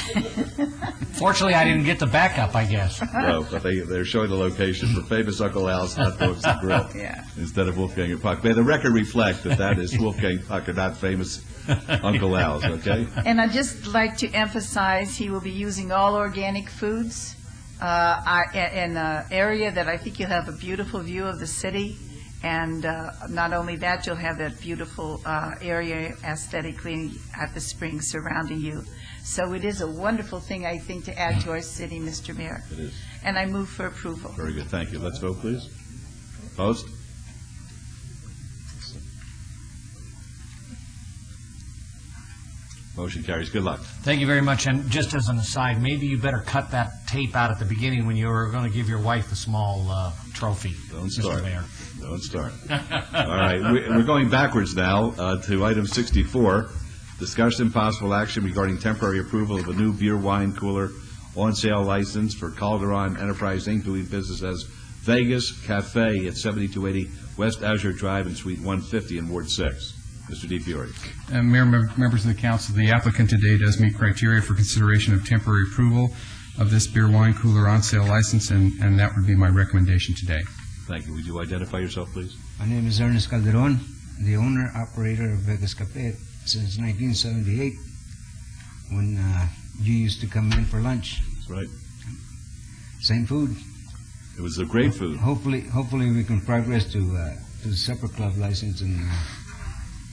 Fortunately, I didn't get the backup, I guess. No, but they're showing the location for famous Uncle Al's hot dogs and grill instead of Wolfgang Puck. May the record reflect that is Wolfgang Puck and not famous Uncle Al's, okay? And I'd just like to emphasize he will be using all organic foods in an area that I think you'll have a beautiful view of the city. And not only that, you'll have that beautiful area aesthetically at the springs surrounding you. So it is a wonderful thing, I think, to add to our city, Mr. Mayor. It is. And I move for approval. Very good. Thank you. Let's vote, please. Opposed? Motion carries. Good luck. Thank you very much. And just as an aside, maybe you better cut that tape out at the beginning when you were going to give your wife a small trophy. Don't start. Mr. Mayor. Don't start. All right. We're going backwards now to item 64, discussion and possible action regarding temporary approval of a new beer wine cooler on-sale license for Calderon Enterprise Inc. doing business as Vegas Cafe at 7280 West Azure Drive in Suite 150 in Ward 6. Mr. DiFiore. Mayor, members of the council, the applicant today does meet criteria for consideration of temporary approval of this beer wine cooler on-sale license, and that would be my recommendation today. Thank you. Would you identify yourself, please? My name is Ernest Calderon, the owner-operator of Vegas Cafe since 1978, when you used to come in for lunch. That's right. Same food. It was a great food. Hopefully we can progress to the supper club license, and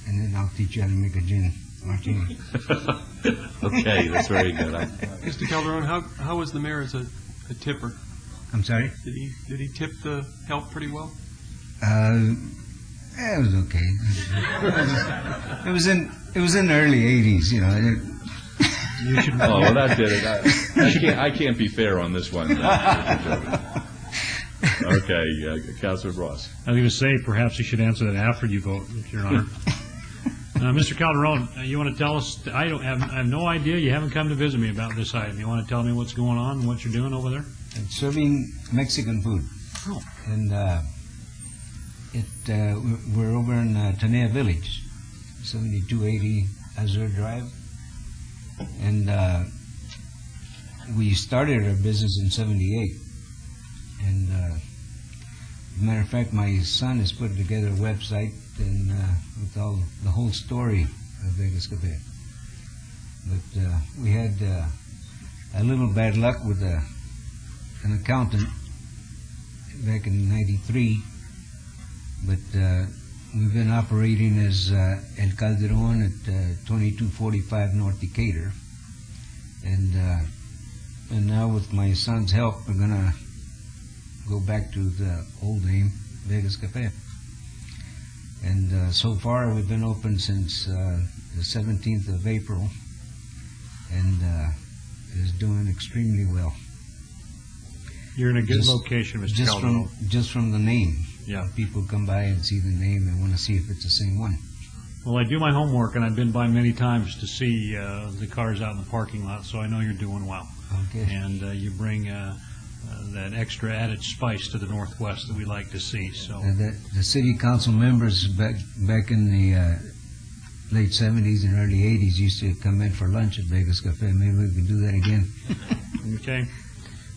then I'll teach you how to make a gin martini. Okay, that's very good. Mr. Calderon, how was the mayor as a tipper? I'm sorry? Did he tip the help pretty well? It was okay. It was in the early '80s, you know. You should. Oh, well, that did it. I can't be fair on this one. Okay, Councilor Ross. I was going to say perhaps you should answer that after you vote, Your Honor. Mr. Calderon, you want to tell us, I have no idea, you haven't come to visit me about this item. You want to tell me what's going on and what you're doing over there? It's serving Mexican food. Oh. And we're over in Tanea Village, 7280 Azure Drive. And we started our business in 78. And as a matter of fact, my son has put together a website and with the whole story of Vegas Cafe. But we had a little bad luck with an accountant back in '93. But we've been operating as El Calderon at 2245 North Decatur. And now with my son's help, we're going to go back to the old name, Vegas Cafe. And so far, we've been open since the 17th of April, and it is doing extremely well. You're in a good location, Mr. Calderon. Just from the name. Yeah. People come by and see the name and want to see if it's the same one. Well, I do my homework, and I've been by many times to see the cars out in the parking lot, so I know you're doing well. Okay. And you bring that extra added spice to the Northwest that we like to see. So The city council members back in the late 70s and early 80s used to come in for lunch at Vegas Cafe. Maybe we can do that again. Okay.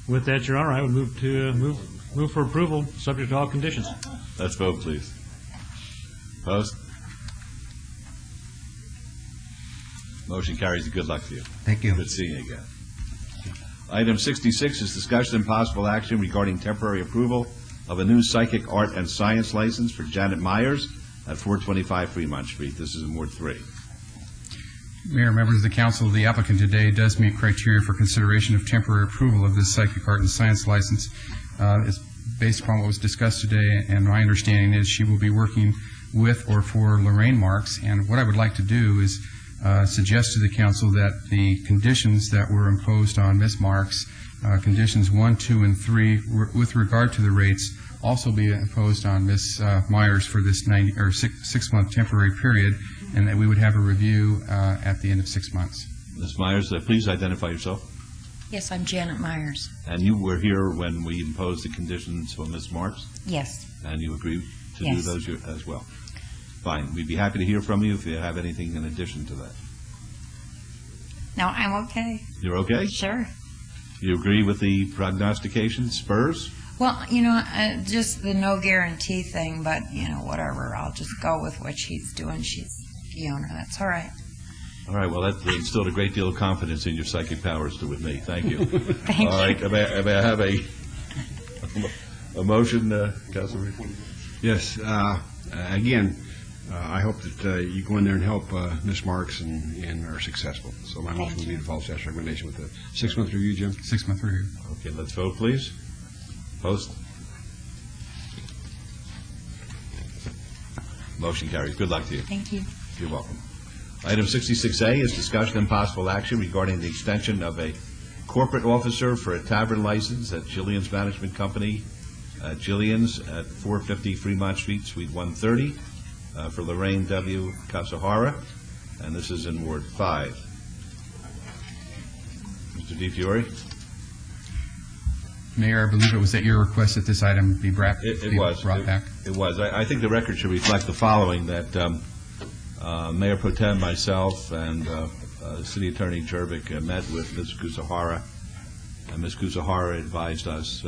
With that, Your Honor, I would move for approval, subject to all conditions. Let's vote, please. Opposed? Motion carries. Good luck to you. Thank you. Good seeing you again. Item 66 is discussion and possible action regarding temporary approval of a new psychic art and science license for Janet Myers at 425 Fremont Street. This is in Ward 3. Mayor, members of the council, the applicant today does meet criteria for consideration of temporary approval of this psychic art and science license. It's based upon what was discussed today, and my understanding is she will be working with or for Lorraine Marks. And what I would like to do is suggest to the council that the conditions that were imposed on Ms. Marks, conditions 1, 2, and 3, with regard to the rates, also be imposed on Ms. Myers for this 6-month temporary period, and that we would have a review at the end of 6 months. Ms. Myers, please identify yourself. Yes, I'm Janet Myers. And you were here when we imposed the conditions on Ms. Marks? Yes. And you agreed to Yes. do those as well? Fine. We'd be happy to hear from you if you have anything in addition to that. No, I'm okay. You're okay? Sure. You agree with the prognostication, Spurs? Well, just the no guarantee thing, but, whatever. I'll just go with what she's doing. She's the owner. That's all right. All right. Well, that instilled a great deal of confidence in your psychic powers with me. Thank you. Thank you. All right. May I have a motion, Councilor? Yes. Again, I hope that you go in there and help Ms. Marks and are successful. So my motion would be to follow staff's recommendation with a 6-month review, Jim. 6-month review. Okay, let's vote, please. Post. Motion carries. Good luck to you. Thank you. You're welcome. Item 66A is discussion and possible action regarding the extension of a corporate officer for a tavern license at Jillian's Management Company, Jillian's at 450 Fremont Street, Suite 130, for Lorraine W. Casahara, and this is in Ward 5. Mr. DiFiore? Mayor, I believe it was at your request that this item be brought back. It was. I think the record should reflect the following, that Mayor Pro Tem, myself, and City Attorney Jervik met with Ms. Kusahara, and Ms. Kusahara advised us,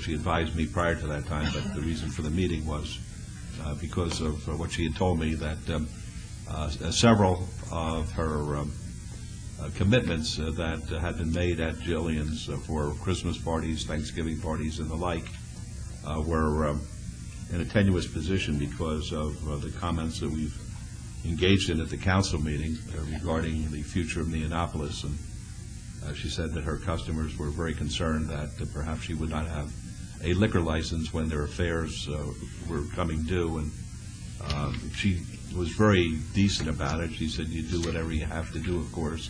she advised me prior to that time, but the reason for the meeting was because of what she had told me, that several of her commitments that had been made at Jillian's for Christmas parties, Thanksgiving parties, and the like were in a tenuous position because of the comments that we've engaged in at the council meeting regarding the future of Neonopolis. And she said that her customers were very concerned that perhaps she would not have a liquor license when their affairs were coming due. And she was very decent about it. She said, you do whatever you have to do, of course.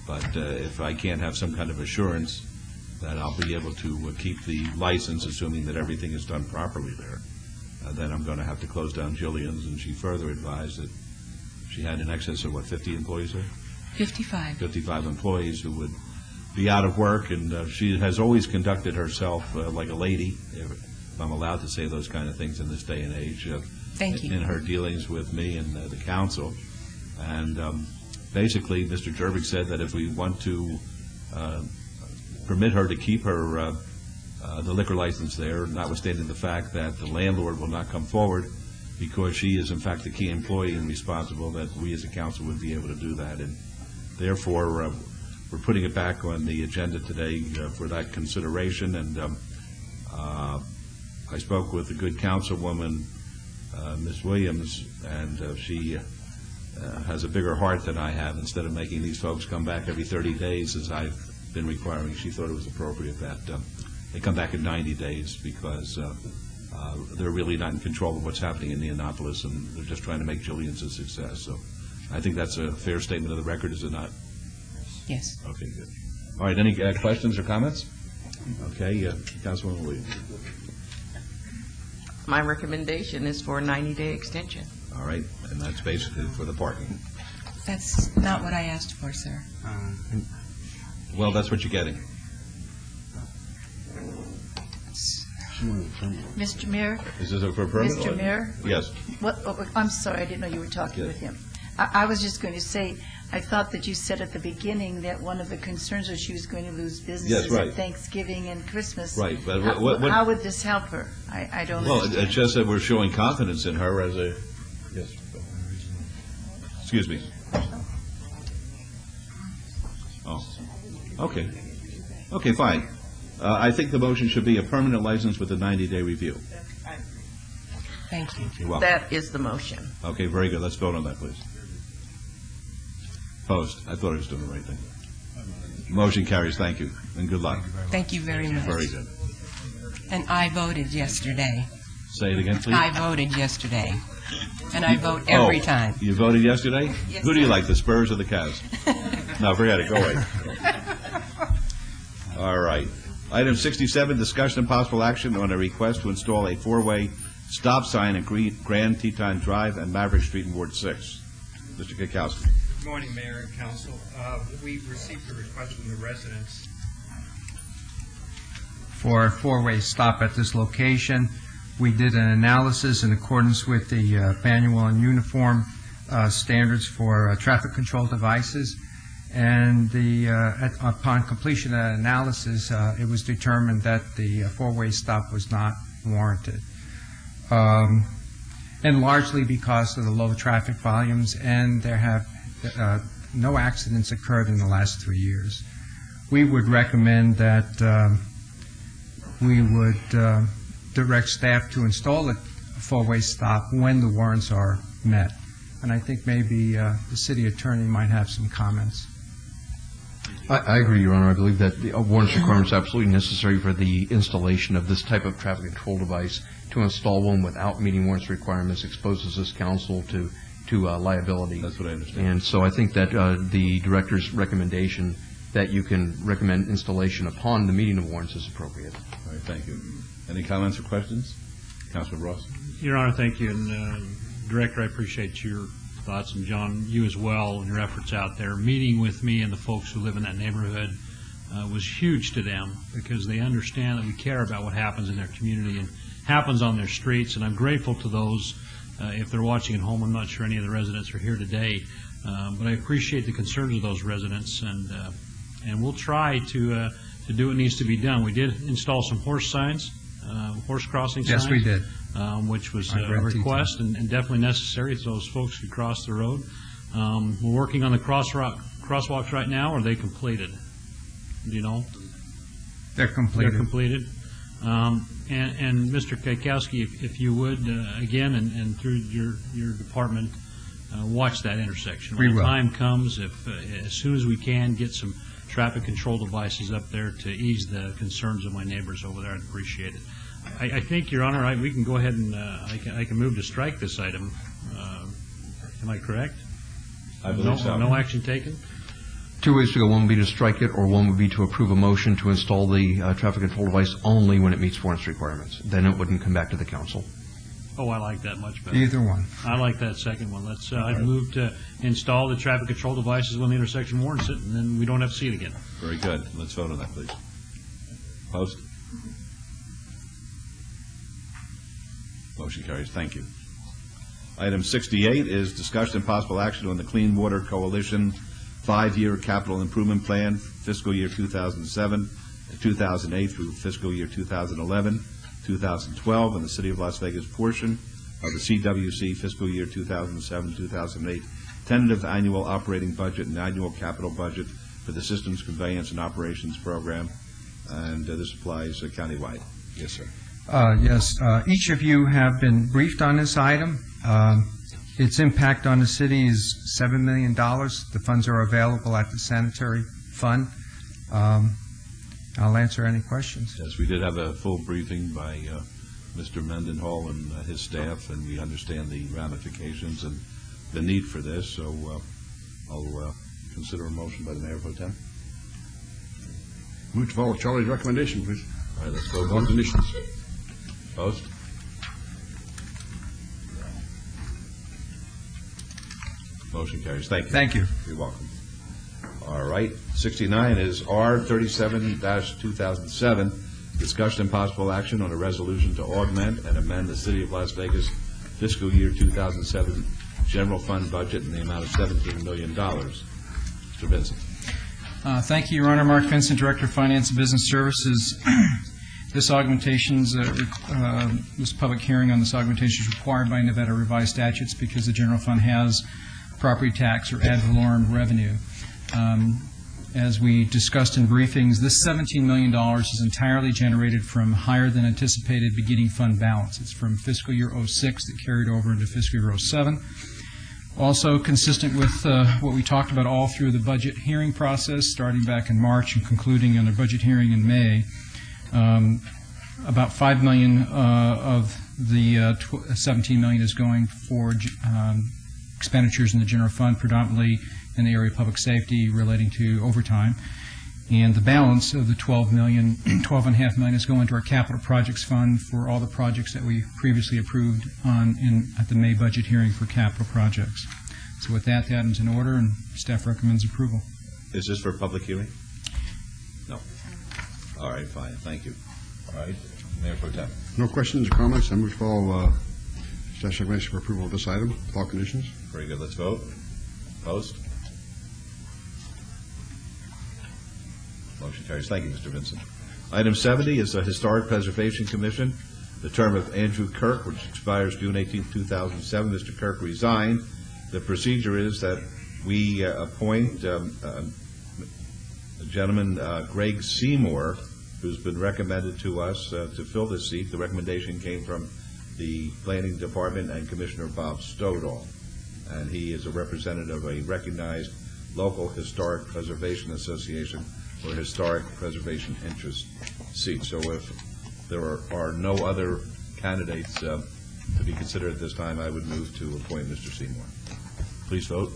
But if I can't have some kind of assurance that I'll be able to keep the license, assuming that everything is done properly there, then I'm going to have to close down Jillian's. And she further advised that she had in excess of, 50 employees there? 55. 55 employees who would be out of work, and she has always conducted herself like a lady, if I'm allowed to say those kind of things in this day and age. Thank you. In her dealings with me and the council. And basically, Mr. Jervik said that if we want to permit her to keep her the liquor license there, notwithstanding the fact that the landlord will not come forward, because she is in fact the key employee and responsible, that we as a council would be able to do that. And therefore, we're putting it back on the agenda today for that consideration. And I spoke with the good councilwoman, Ms. Williams, and she has a bigger heart than I have. Instead of making these folks come back every 30 days, as I've been requiring, she thought it was appropriate that they come back in 90 days, because they're really not in control of what's happening in Neonopolis, and they're just trying to make Julian's a success. So I think that's a fair statement of the record, is it not? Yes. Okay, good. All right, any questions or comments? Okay, Councilwoman Williams. My recommendation is for a 90-day extension. All right, and that's basically for the parking. That's not what I asked for, sir. Well, that's what you're getting. Mr. Mayor? Is this for a permit? Mr. Mayor? Yes. I'm sorry, I didn't know you were talking with him. I was just going to say, I thought that you said at the beginning that one of the concerns was she was going to lose businesses right. at Thanksgiving and Christmas. Right, but how would this help her? I don't Well, understand. it's just that we're showing confidence in her as a, yes. Excuse me. Oh, okay. Okay, fine. I think the motion should be a permanent license with a 90-day review. Thank you. You're welcome. That is the motion. Okay, very good. Let's vote on that, please. Opposed? I thought I was doing the right thing. Motion carries. Thank you, and good luck. Thank you very much. Very good. And I voted yesterday. Say it again, please. I voted yesterday. And I vote every time. You voted yesterday? Yes, Who do you sir. like, the Spurs or the Cavs? No, forget it. Go away. All right. Item 67, discussion and possible action on a request to install a four-way stop sign at Grand Teton Drive and Maverick Street in Ward 6. Mr. Kikowski. Good morning, Mayor and Council. We received a request from the residents for a four-way stop at this location. We did an analysis in accordance with the manual and uniform standards for traffic control devices. And upon completion of that analysis, it was determined that the four-way stop was not warranted. And largely because of the low traffic volumes, and there have no accidents occurred in the last 3 years. We would recommend that we would direct staff to install a four-way stop when the warrants are met. And I think maybe the city attorney might have some comments. I agree, Your Honor. I believe that the warrants requirement is absolutely necessary for the installation of this type of traffic control device. To install one without meeting warrants requirements exposes this council to liability. That's what I understand. And so I think that the director's recommendation that you can recommend installation upon the meeting of warrants is appropriate. All right, thank you. Any comments or questions? Councilman Ross. Your Honor, thank you. And Director, I appreciate your thoughts, and John, you as well, and your efforts out there. Meeting with me and the folks who live in that neighborhood was huge to them, because they understand that we care about what happens in their community and happens on their streets. And I'm grateful to those, if they're watching at home. I'm not sure any of the residents are here today, but I appreciate the concerns of those residents, and we'll try to do what needs to be done. We did install some horse signs, horse crossing signs. Yes, we did. Which was a request and definitely necessary so those folks could cross the road. We're working on the crosswalks right now. Are they completed? Do you know? They're completed. They're completed. And Mr. Kikowski, if you would, again, and through your department, watch that intersection. When the time comes, as soon as we can, get some traffic control devices up there to ease the concerns of my neighbors over there. I'd appreciate it. I think, Your Honor, we can go ahead and I can move to strike this item. Am I correct? I believe so. No action taken? 2 ways to go. One would be to strike it, or one would be to approve a motion to install the traffic control device only when it meets warrants requirements. Then it wouldn't come back to the council. Oh, I like that much better. Either one. I like that second one. Let's, I'd move to install the traffic control devices when the intersection warrants it, and then we don't have to see it again. Very good. Let's vote on that, please. Opposed? Motion carries. Thank you. Item 68 is discussion and possible action on the Clean Water Coalition 5-year capital improvement plan, fiscal year 2007 to 2008 through fiscal year 2011, 2012, and the City of Las Vegas portion of the CWC fiscal year 2007-2008 tentative annual operating budget and annual capital budget for the Systems Conveyance and Operations Program, and this applies countywide. Yes, sir. Yes, each of you have been briefed on this item. Its impact on the city is $7 million. The funds are available at the sanitary fund. I'll answer any questions. Yes, we did have a full briefing by Mr. Mendenhall and his staff, and we understand the ramifications and the need for this, so I'll consider a motion by the Mayor Pro Tem. Move to follow Charlie's recommendation, please. All right, let's vote. On conditions. Opposed? Motion carries. Thank you. Thank you. You're welcome. All right. 69 is R37-2007, discussion and possible action on a resolution to augment and amend the City of Las Vegas fiscal year 2007 general fund budget in the amount of $17 million. Mr. Vincent. Thank you, Your Honor. Mark Vincent, Director of Finance and Business Services. This augmentation's, this public hearing on this augmentation is required by Nevada revised statutes because the general fund has property tax or ad valorem revenue. As we discussed in briefings, this $17 million is entirely generated from higher than anticipated beginning fund balance. It's from fiscal year 06 that carried over into fiscal year 07. Also consistent with what we talked about all through the budget hearing process, starting back in March and concluding in the budget hearing in May. About $5 million of the $17 million is going for expenditures in the general fund, predominantly in the area of public safety relating to overtime. And the balance of the $12.5 million is going to our capital projects fund for all the projects that we previously approved at the May budget hearing for capital projects. So with that, the item's in order, and staff recommends approval. Is this for public hearing? No. All right, fine. Thank you. All right. Mayor Pro Tem. No questions or comments. I move to follow staff's recommendation for approval of this item with all conditions. Very good. Let's vote. Opposed? Motion carries. Thank you, Mr. Vincent. Item 70 is the Historic Preservation Commission. The term of Andrew Kirk, which expires June 18, 2007. Mr. Kirk resigned. The procedure is that we appoint a gentleman, Greg Seymour, who's been recommended to us to fill this seat. The recommendation came from the Planning Department and Commissioner Bob Stoddall. And he is a representative of a recognized local historic preservation association or historic preservation interest seat. So if there are no other candidates to be considered at this time, I would move to appoint Mr. Seymour. Please vote.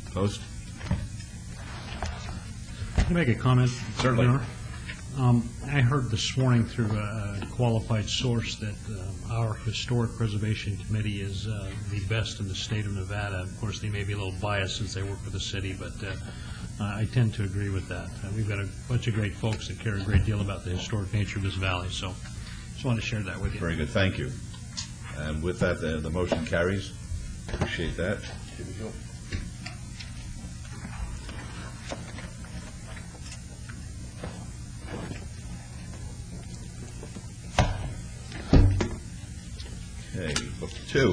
Opposed? Can I make a comment? Certainly. Your Honor? I heard this morning through a qualified source that our Historic Preservation Committee is the best in the state of Nevada. Of course, they may be a little biased since they work for the city, but I tend to agree with that. We've got a bunch of great folks that care a great deal about the historic nature of this valley, so just want to share that with you. Very good. Thank you. And with that, the motion carries. Appreciate that. Here we go. Okay, book 2.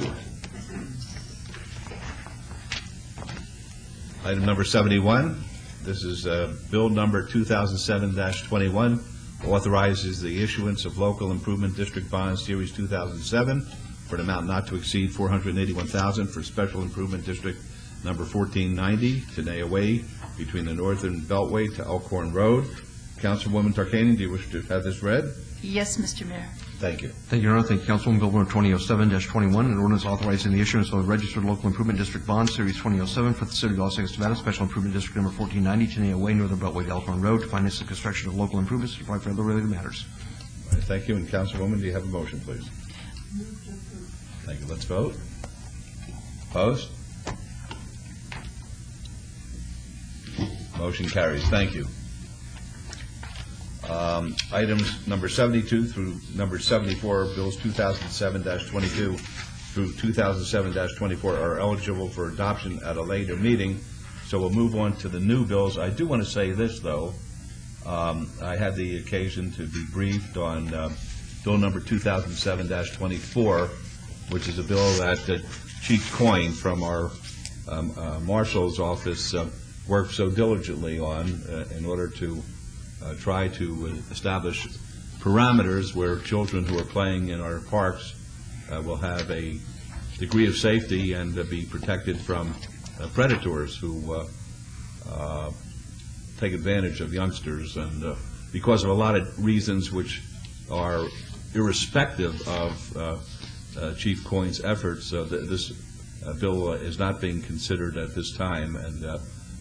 Item number 71. This is bill number 2007-21. Authorizes the issuance of local improvement district bonds series 2007 for an amount not to exceed $481,000 for special improvement district number 1490, Tenaya Way, between the Northern Beltway to Elkhorn Road. Councilwoman Tarkanian, do you wish to have this read? Yes, Mr. Mayor. Thank you. Thank you, Your Honor. Thank you, Councilwoman. Bill number 2007-21, an ordinance authorizing the issuance of a registered local improvement district bond, Series 2007, for the City of Las Vegas, Nevada, Special Improvement District number 1490, Tenaya Way, Northern Beltway to Elkhorn Road, to finance the construction of local improvements and provide for other related matters. All right, thank you. And Councilwoman, do you have a motion, please? Thank you. Let's vote. Opposed? Motion carries. Thank you. Items number 72 through number 74, bills 2007-22 through 2007-24 are eligible for adoption at a later meeting, so we'll move on to the new bills. I do want to say this, though. I had the occasion to be briefed on bill number 2007-24, which is a bill that Chief Coyne from our marshal's office worked so diligently on in order to try to establish parameters where children who are playing in our parks will have a degree of safety and be protected from predators who take advantage of youngsters. And because of a lot of reasons which are irrespective of Chief Coyne's efforts, this bill is not being considered at this time. And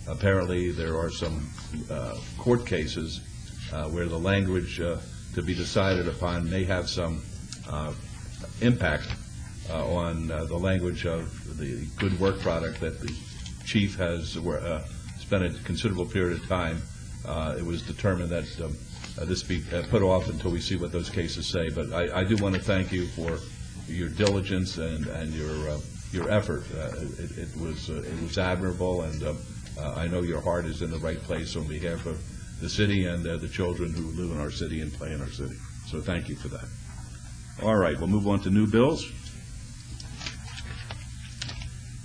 apparently there are some court cases where the language to be decided upon may have some impact on the language of the good work product that the chief has spent a considerable period of time. It was determined that this be put off until we see what those cases say. But I do want to thank you for your diligence and your effort. It was admirable, and I know your heart is in the right place on behalf of the city and the children who live in our city and play in our city. So thank you for that. All right, we'll move on to new bills.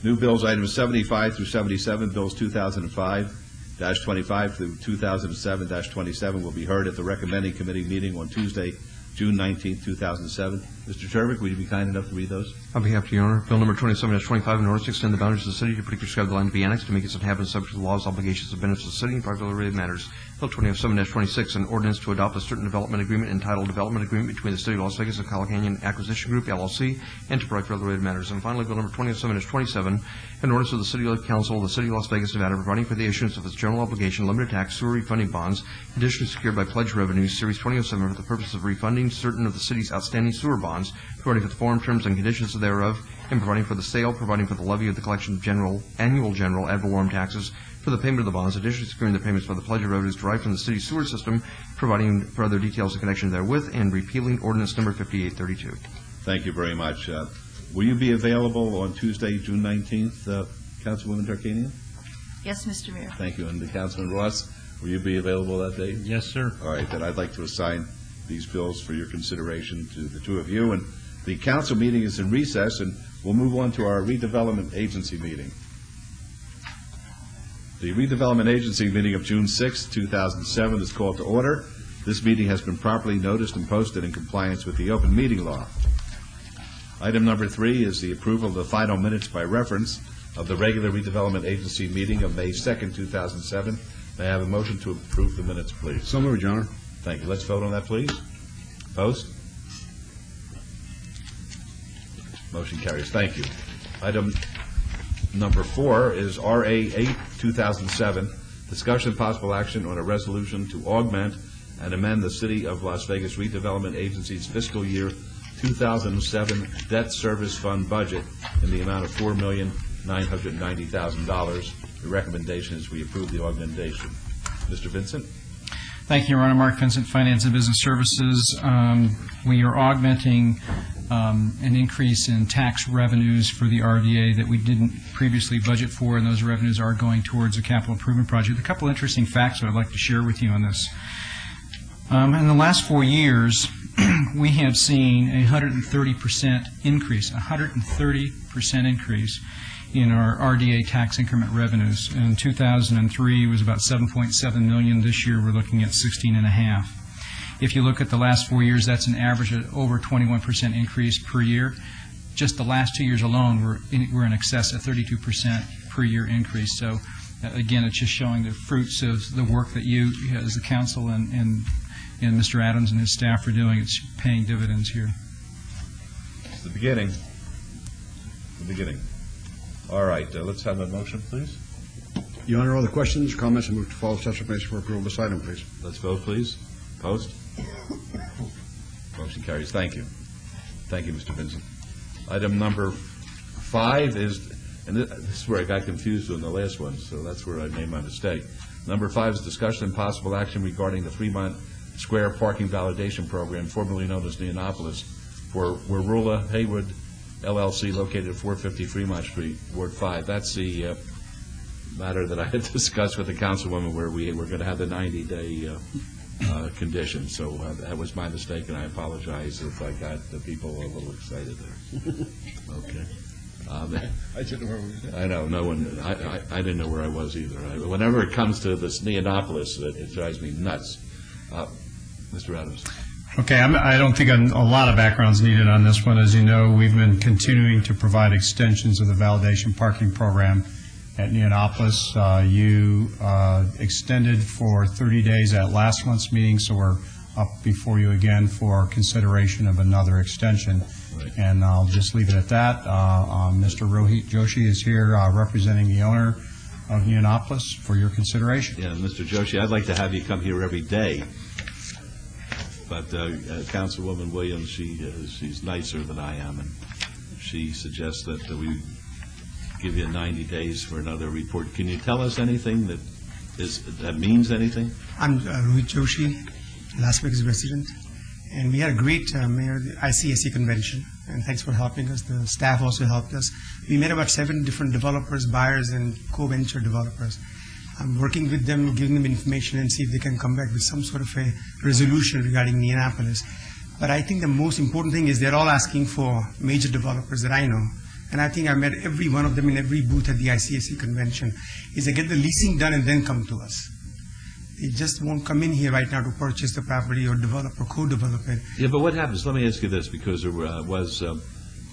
New bills, items 75 through 77, bills 2005-25 through 2007-27 will be heard at the recommending committee meeting on Tuesday, June 19, 2007. Mr. Chervick, would you be kind enough to read those? On behalf of Your Honor, Bill number 27-25, in order to extend the boundaries of the city to particularly prescribe the land to be annexed to make its inhabitants subject to the laws, obligations, and benefits of the city and privately related matters. Bill 27-26, an ordinance to adopt a certain development agreement entitled Development Agreement between the City of Las Vegas and Kyle Canyon Acquisition Group, LLC, and to provide for other related matters. And finally, Bill number 27-27, an ordinance of the City Council of the City of Las Vegas, Nevada, providing for the issuance of its general obligation limited tax sewer refunding bonds, additionally secured by pledge revenues, Series 2007, for the purpose of refunding certain of the city's outstanding sewer bonds, providing for the form, terms, and conditions thereof, and providing for the sale, providing for the levy of the collection of annual general ad valorem taxes for the payment of the bonds, additionally securing the payments for the pledge of revenues derived from the city's sewer system, providing for other details in connection therewith, and repealing ordinance number 5832. Thank you very much. Will you be available on Tuesday, June 19th, Councilwoman Tarkanian? Yes, Mr. Mayor. Thank you. And Councilman Ross, will you be available that day? Yes, sir. All right, then I'd like to assign these bills for your consideration to the two of you. And the council meeting is in recess, and we'll move on to our redevelopment agency meeting. The redevelopment agency meeting of June 6, 2007 is called to order. This meeting has been properly noticed and posted in compliance with the open meeting law. Item number 3 is the approval of the final minutes by reference of the regular redevelopment agency meeting of May 2nd, 2007. May I have a motion to approve the minutes, please? So moved, Your Honor. Thank you. Let's vote on that, please. Opposed? Motion carries. Thank you. Item number 4 is RA 8, 2007, discussion and possible action on a resolution to augment and amend the City of Las Vegas Redevelopment Agency's fiscal year 2007 debt service fund budget in the amount of $4,990,000. The recommendation is we approve the augmentation. Mr. Vincent? Thank you, Your Honor. Mark Vincent, Finance and Business Services. We are augmenting an increase in tax revenues for the RDA that we didn't previously budget for, and those revenues are going towards a capital improvement project. A couple interesting facts that I'd like to share with you on this. In the last 4 years, we have seen a 130% increase in our RDA tax increment revenues. In 2003, it was about $7.7 million. This year, we're looking at $16.5. If you look at the last 4 years, that's an average of over 21% increase per year. Just the last 2 years alone, we're in excess of 32% per year increase. So, again, it's just showing the fruits of the work that you, as the council, and Mr. Adams and his staff are doing. It's paying dividends here. It's the beginning. All right, let's have a motion, please. Your Honor, all the questions, comments, and move to follow such information for approval of this item, please. Let's vote, please. Opposed? Motion carries. Thank you. Thank you, Mr. Vincent. Item number 5 is, and this is where I got confused on the last one, so that's where I made my mistake. Number 5 is discussion and possible action regarding the Fremont Square Parking Validation Program, formerly known as Neonopolis, for Werula Haywood LLC, located at 450 Fremont Street, Ward 5. That's the matter that I had discussed with the councilwoman where we were going to have the 90-day condition. So that was my mistake, and I apologize if I got the people a little excited there. Okay. I didn't know where we were. I know, no one, I didn't know where I was either. Whenever it comes to this Neonopolis, it drives me nuts. Mr. Adams. Okay, I don't think a lot of background's needed on this one. As you know, we've been continuing to provide extensions of the validation parking program at Neonopolis. You extended for 30 days at last month's meeting, so we're up before you again for consideration of another extension. Right. And I'll just leave it at that. Mr. Rohit Joshi is here representing the owner of Neonopolis for your consideration. Yeah, Mr. Joshi, I'd like to have you come here every day. But Councilwoman Williams, she's nicer than I am, and she suggests that we give you 90 days for another report. Can you tell us anything that means anything? I'm Rohit Joshi, Las Vegas resident, and we had a great Mayor ICSC convention, and thanks for helping us. The staff also helped us. We met about 7 different developers, buyers, and co-venture developers. I'm working with them, giving them information and see if they can come back with some sort of a resolution regarding Neonopolis. But I think the most important thing is they're all asking for major developers that I know. And I think I met every one of them in every booth at the ICSC convention, is they get the leasing done and then come to us. They just won't come in here right now to purchase the property or develop or co-develop it. Yeah, but what happens, let me ask you this, because there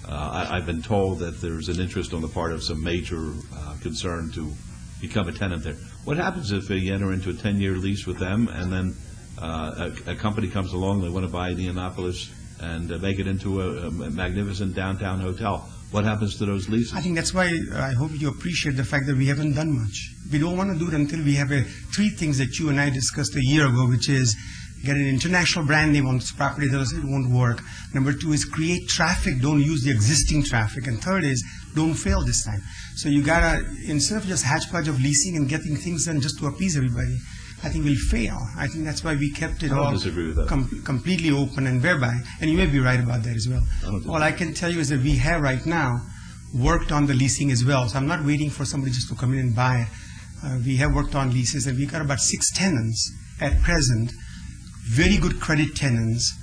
I've been told that there's an interest on the part of some major concern to become a tenant there. What happens if you enter into a 10-year lease with them and then a company comes along, they want to buy Neonopolis and make it into a magnificent downtown hotel? What happens to those leases? I think that's why I hope you appreciate the fact that we haven't done much. We don't want to do it until we have 3 things that you and I discussed a year ago, which is get an international brand name on this property, otherwise it won't work. Number 2 is create traffic, don't use the existing traffic. And third is don't fail this time. So you gotta, instead of just hodgepodge of leasing and getting things done just to appease everybody, I think we'll fail. I think that's why we kept it all completely open and whereby, and you may be right about that as well. All I can tell you is that we have right now worked on the leasing as well. So I'm not waiting for somebody just to come in and buy it. We have worked on leases, and we've got about 6 tenants at present, very good credit tenants,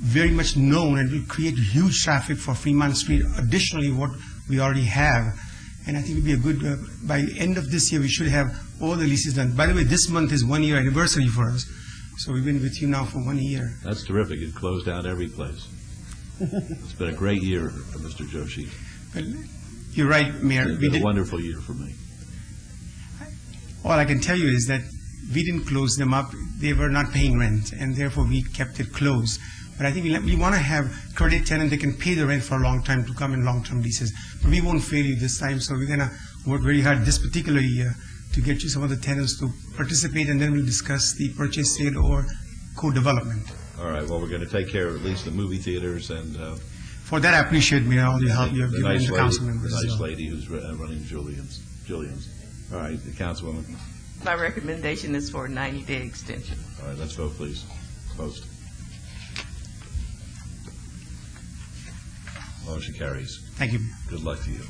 very much known, and will create huge traffic for Fremont Street, additionally what we already have. And I think it will be a good, by the end of this year, we should have all the leases done. By the way, this month is 1-year anniversary for us. So we've been with you now for 1 year. That's terrific. It closed out every place. It's been a great year for Mr. Joshi. Well, you're right, Mayor. It's been a wonderful year for me. All I can tell you is that we didn't close them up. They were not paying rent, and therefore we kept it closed. But I think we want to have credit tenants that can pay the rent for a long time to come in long-term leases. But we won't fail you this time, so we're going to work very hard this particular year to get you some of the tenants to participate, and then we'll discuss the purchase, sale, or co-development. All right. Well, we're going to take care of at least the movie theaters and. For that, I appreciate all the help you have given the council members. The nice lady who's running Julian's. All right, the councilwoman. My recommendation is for a 90-day extension. All right, let's vote, please. Post. Motion carries. Thank you. Good luck to you.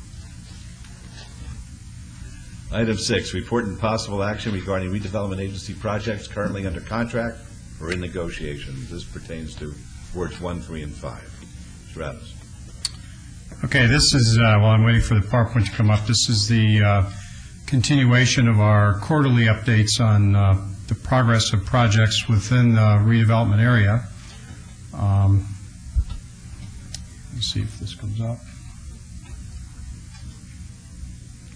Item 6, report and possible action regarding redevelopment agency projects currently under contract or in negotiations. This pertains to wards 1, 3, and 5. Mr. Adams. Okay, this is, while I'm waiting for the PowerPoint to come up, this is the continuation of our quarterly updates on the progress of projects within the redevelopment area. Let's see if this comes up.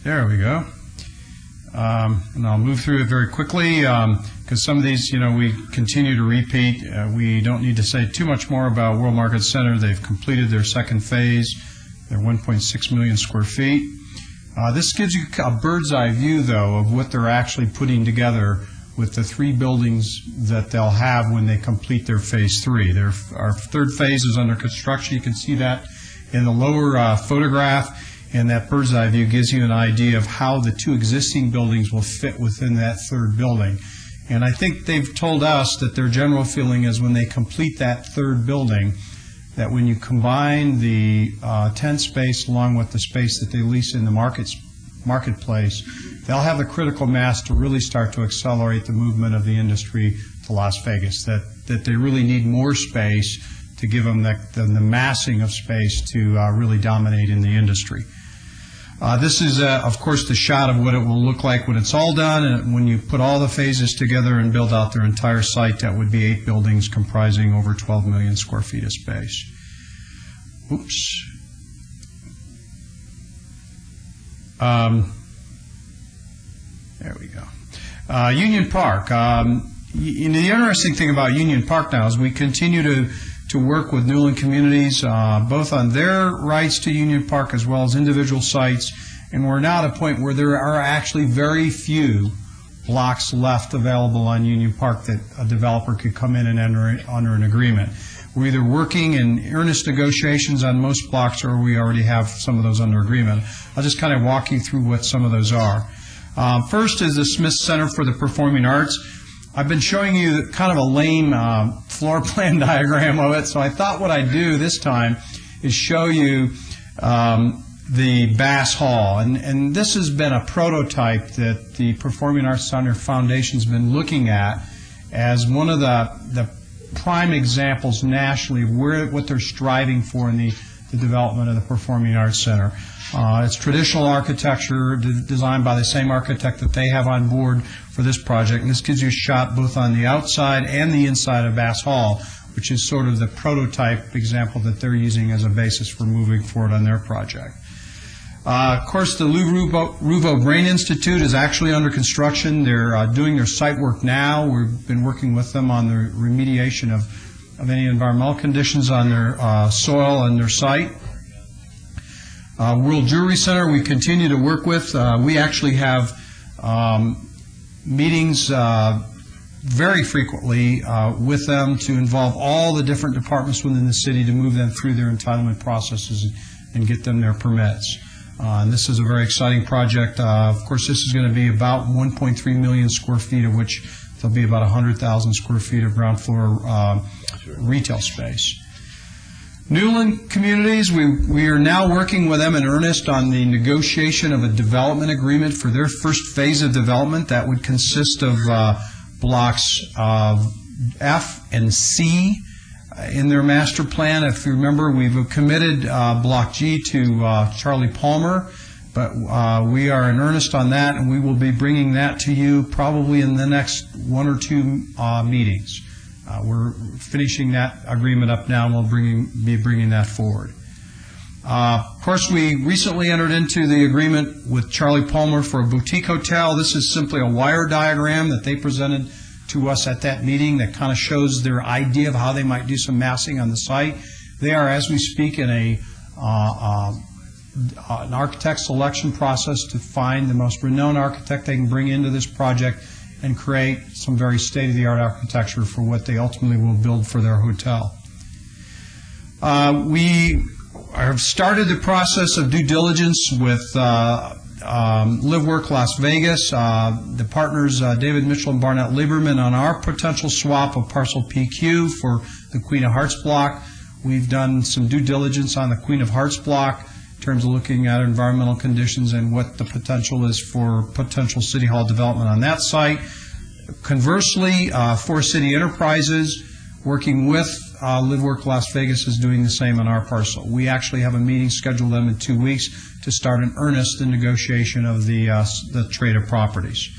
There we go. And I'll move through it very quickly because some of these, we continue to repeat. We don't need to say too much more about World Market Center. They've completed their second phase. They're 1.6 million square feet. This gives you a bird's eye view, though, of what they're actually putting together with the 3 buildings that they'll have when they complete their Phase 3. Our third phase is under construction. You can see that in the lower photograph, and that bird's eye view gives you an idea of how the 2 existing buildings will fit within that third building. And I think they've told us that their general feeling is when they complete that third building, that when you combine the tent space along with the space that they lease in the marketplace, they'll have the critical mass to really start to accelerate the movement of the industry to Las Vegas, that they really need more space to give them the massing of space to really dominate in the industry. This is, of course, the shot of what it will look like when it's all done, and when you put all the phases together and build out their entire site, that would be 8 buildings comprising over 12 million square feet of space. Oops. There we go. Union Park. The interesting thing about Union Park now is we continue to work with Newland Communities, both on their rights to Union Park as well as individual sites, and we're now at a point where there are actually very few blocks left available on Union Park that a developer could come in and enter under an agreement. We're either working in earnest negotiations on most blocks, or we already have some of those under agreement. I'll just kind of walk you through what some of those are. First is the Smith Center for the Performing Arts. I've been showing you kind of a lame floor plan diagram of it, so I thought what I'd do this time is show you the Bass Hall. And this has been a prototype that the Performing Arts Center Foundation's been looking at as one of the prime examples nationally of what they're striving for in the development of the Performing Arts Center. It's traditional architecture designed by the same architect that they have on board for this project, and this gives you a shot both on the outside and the inside of Bass Hall, which is sort of the prototype example that they're using as a basis for moving forward on their project. Of course, the Lou Ruvo Brain Institute is actually under construction. They're doing their site work now. We've been working with them on the remediation of any environmental conditions on their soil and their site. World Jewelry Center we continue to work with. We actually have meetings very frequently with them to involve all the different departments within the city to move them through their entitlement processes and get them their permits. And this is a very exciting project. Of course, this is going to be about 1.3 million square feet, of which there'll be about 100,000 square feet of ground floor retail space. Newland Communities, we are now working with them in earnest on the negotiation of a development agreement for their first phase of development. That would consist of blocks F and C in their master plan. If you remember, we've committed Block G to Charlie Palmer, but we are in earnest on that, and we will be bringing that to you probably in the next 1 or 2 meetings. We're finishing that agreement up now, and we'll be bringing that forward. Of course, we recently entered into the agreement with Charlie Palmer for a boutique hotel. This is simply a wire diagram that they presented to us at that meeting that kind of shows their idea of how they might do some massing on the site. They are, as we speak, in an architect selection process to find the most renowned architect they can bring into this project and create some very state-of-the-art architecture for what they ultimately will build for their hotel. We have started the process of due diligence with Live Work Las Vegas, the partners David Mitchell and Barnett Lieberman, on our potential swap of parcel PQ for the Queen of Hearts block. We've done some due diligence on the Queen of Hearts block in terms of looking at environmental conditions and what the potential is for potential City Hall development on that site. Conversely, Forest City Enterprises, working with Live Work Las Vegas, is doing the same on our parcel. We actually have a meeting scheduled them in 2 weeks to start in earnest the negotiation of the trade of properties.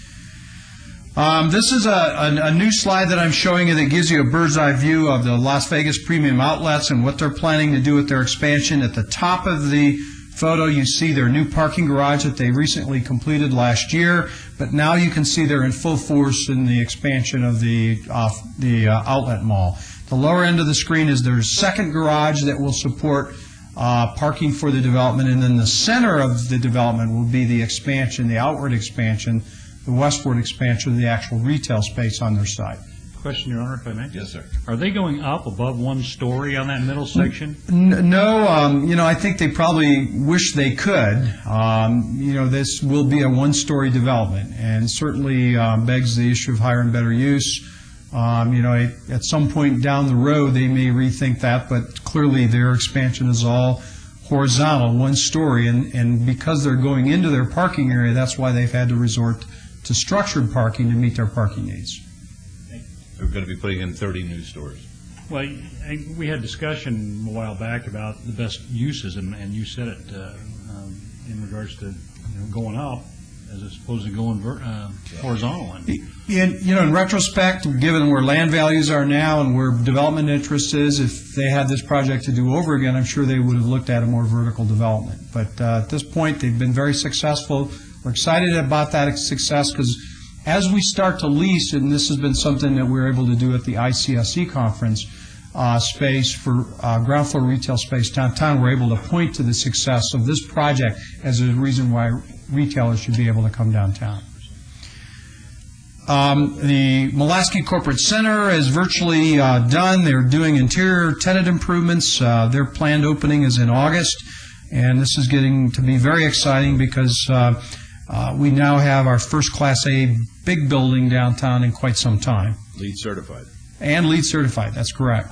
This is a new slide that I'm showing you that gives you a bird's eye view of the Las Vegas Premium Outlets and what they're planning to do with their expansion. At the top of the photo, you see their new parking garage that they recently completed last year, but now you can see they're in full force in the expansion of the outlet mall. The lower end of the screen is their second garage that will support parking for the development, and then the center of the development will be the expansion, the outward expansion the westward expansion of the actual retail space on their site. Question, Your Honor, if I may? Yes, sir. Are they going up above one story on that middle section? No, I think they probably wish they could. This will be a one-story development, and certainly begs the issue of higher and better use. At some point down the road, they may rethink that, but clearly their expansion is all horizontal, one story, and because they're going into their parking area, that's why they've had to resort to structured parking to meet their parking needs. We're going to be putting in 30 new stores. Well, we had discussion a while back about the best uses, and you said it in regards to going up as opposed to going horizontal. In retrospect, given where land values are now and where development interest is, if they had this project to do over again, I'm sure they would have looked at a more vertical development. But at this point, they've been very successful. We're excited about that success because as we start to lease, and this has been something that we were able to do at the ICSC conference, space for ground floor retail space downtown, we're able to point to the success of this project as a reason why retailers should be able to come downtown. The Mulaski Corporate Center is virtually done. They're doing interior tenant improvements. Their planned opening is in August, and this is getting to be very exciting because we now have our first Class A big building downtown in quite some time. LEED certified. And LEED certified, that's correct.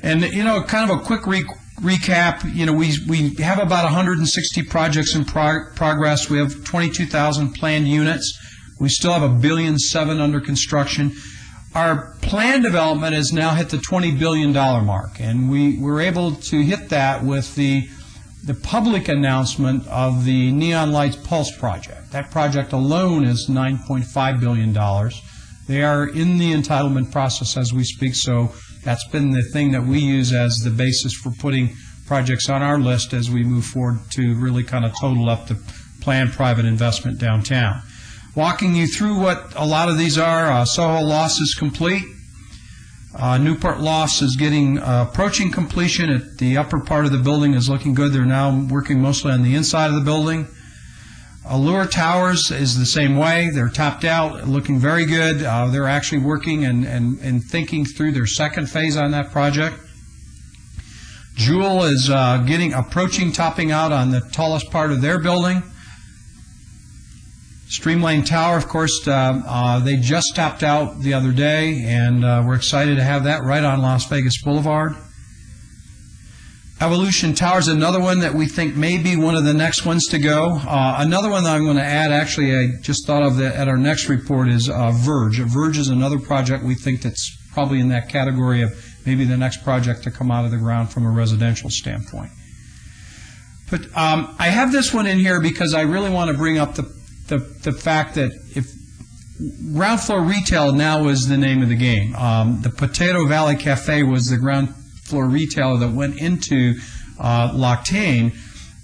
And, kind of a quick recap, we have about 160 projects in progress. We have 22,000 planned units. We still have $1.7 billion under construction. Our planned development has now hit the $20 billion mark, and we were able to hit that with the public announcement of the Neon Lights Pulse project. That project alone is $9.5 billion. They are in the entitlement process as we speak, so that's been the thing that we use as the basis for putting projects on our list as we move forward to really kind of total up the planned private investment downtown. Walking you through what a lot of these are, Soho Lofts is complete. Newport Lofts is approaching completion. At the upper part of the building is looking good. They're now working mostly on the inside of the building. Allure Towers is the same way. They're topped out, looking very good. They're actually working and thinking through their second phase on that project. Jewel is approaching topping out on the tallest part of their building. Streamlane Tower, of course, they just topped out the other day, and we're excited to have that right on Las Vegas Boulevard. Evolution Tower is another one that we think may be one of the next ones to go. Another one that I'm going to add, actually, I just thought of at our next report, is Verge. Verge is another project we think that's probably in that category of maybe the next project to come out of the ground from a residential standpoint. But I have this one in here because I really want to bring up the fact that if ground floor retail now is the name of the game. The Potato Valley Cafe was the ground floor retailer that went into L'Octane,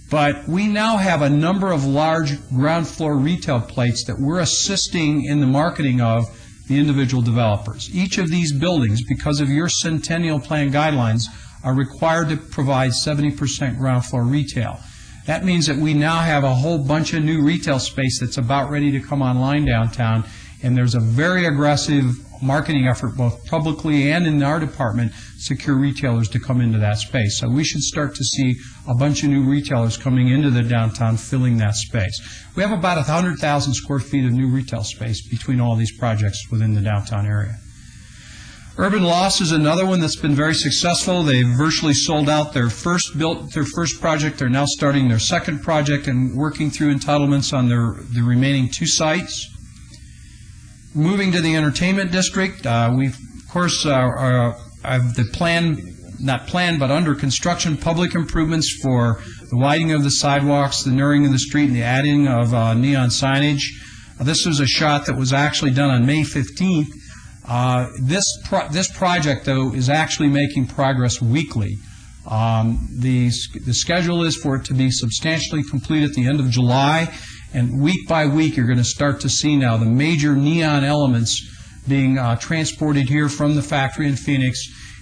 but we now have a number of large ground floor retail plates that we're assisting in the marketing of the individual developers. Each of these buildings, because of your Centennial Plan guidelines, are required to provide 70% ground floor retail. That means that we now have a whole bunch of new retail space that's about ready to come online downtown, and there's a very aggressive marketing effort, both publicly and in our department, secure retailers to come into that space. So we should start to see a bunch of new retailers coming into the downtown, filling that space. We have about 100,000 square feet of new retail space between all these projects within the downtown area. Urban Lofts is another one that's been very successful. They've virtually sold out their first project. They're now starting their second project and working through entitlements on the remaining two sites. Moving to the entertainment district, we of course have but under construction public improvements for the widening of the sidewalks, the narrowing of the street, and the adding of neon signage. This was a shot that was actually done on May 15th. This project, though, is actually making progress weekly. The schedule is for it to be substantially complete at the end of July, and week by week you're going to start to see now the major neon elements being transported here from the factory in Phoenix,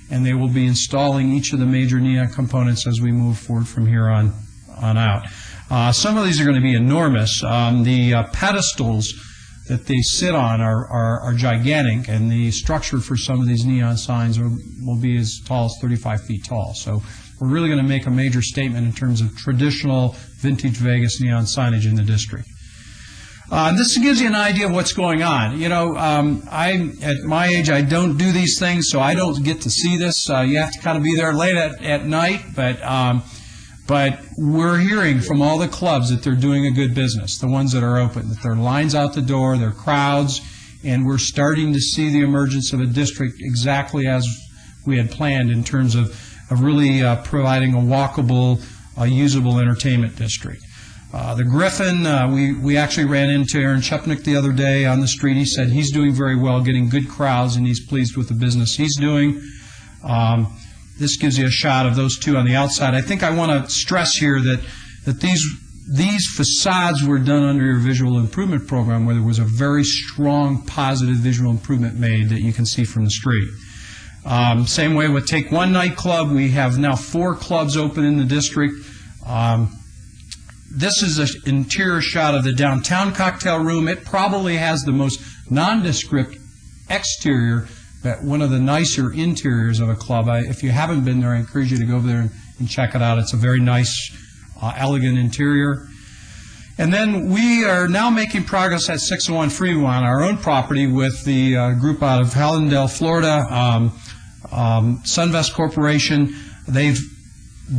and they will be installing each of the major neon components as we move forward from here on out. Some of these are going to be enormous. The pedestals that they sit on are gigantic, and the structure for some of these neon signs will be as tall as 35 feet tall. So we're really going to make a major statement in terms of traditional vintage Vegas neon signage in the district. This gives you an idea of what's going on. You know, at my age, I don't do these things, so I don't get to see this. You have to kind of be there late at night, but we're hearing from all the clubs that they're doing a good business, the ones that are open, that there are lines out the door, there are crowds, and we're starting to see the emergence of a district exactly as we had planned in terms of really providing a walkable, usable entertainment district. The Griffin, we actually ran into Aaron Chepnick the other day on the street. He said he's doing very well, getting good crowds, and he's pleased with the business he's doing. This gives you a shot of those two on the outside. I think I want to stress here that these facades were done under your visual improvement program, where there was a very strong positive visual improvement made that you can see from the street. Same way with Take One nightclub. We have now 4 clubs open in the district. This is an interior shot of the downtown cocktail room. It probably has the most nondescript exterior, but one of the nicer interiors of a club. If you haven't been there, I encourage you to go over there and check it out. It's a very nice, elegant interior. And then we are now making progress at 601 Fremont, our own property, with the group out of Hallandale, Florida, Sunvest Corporation. They've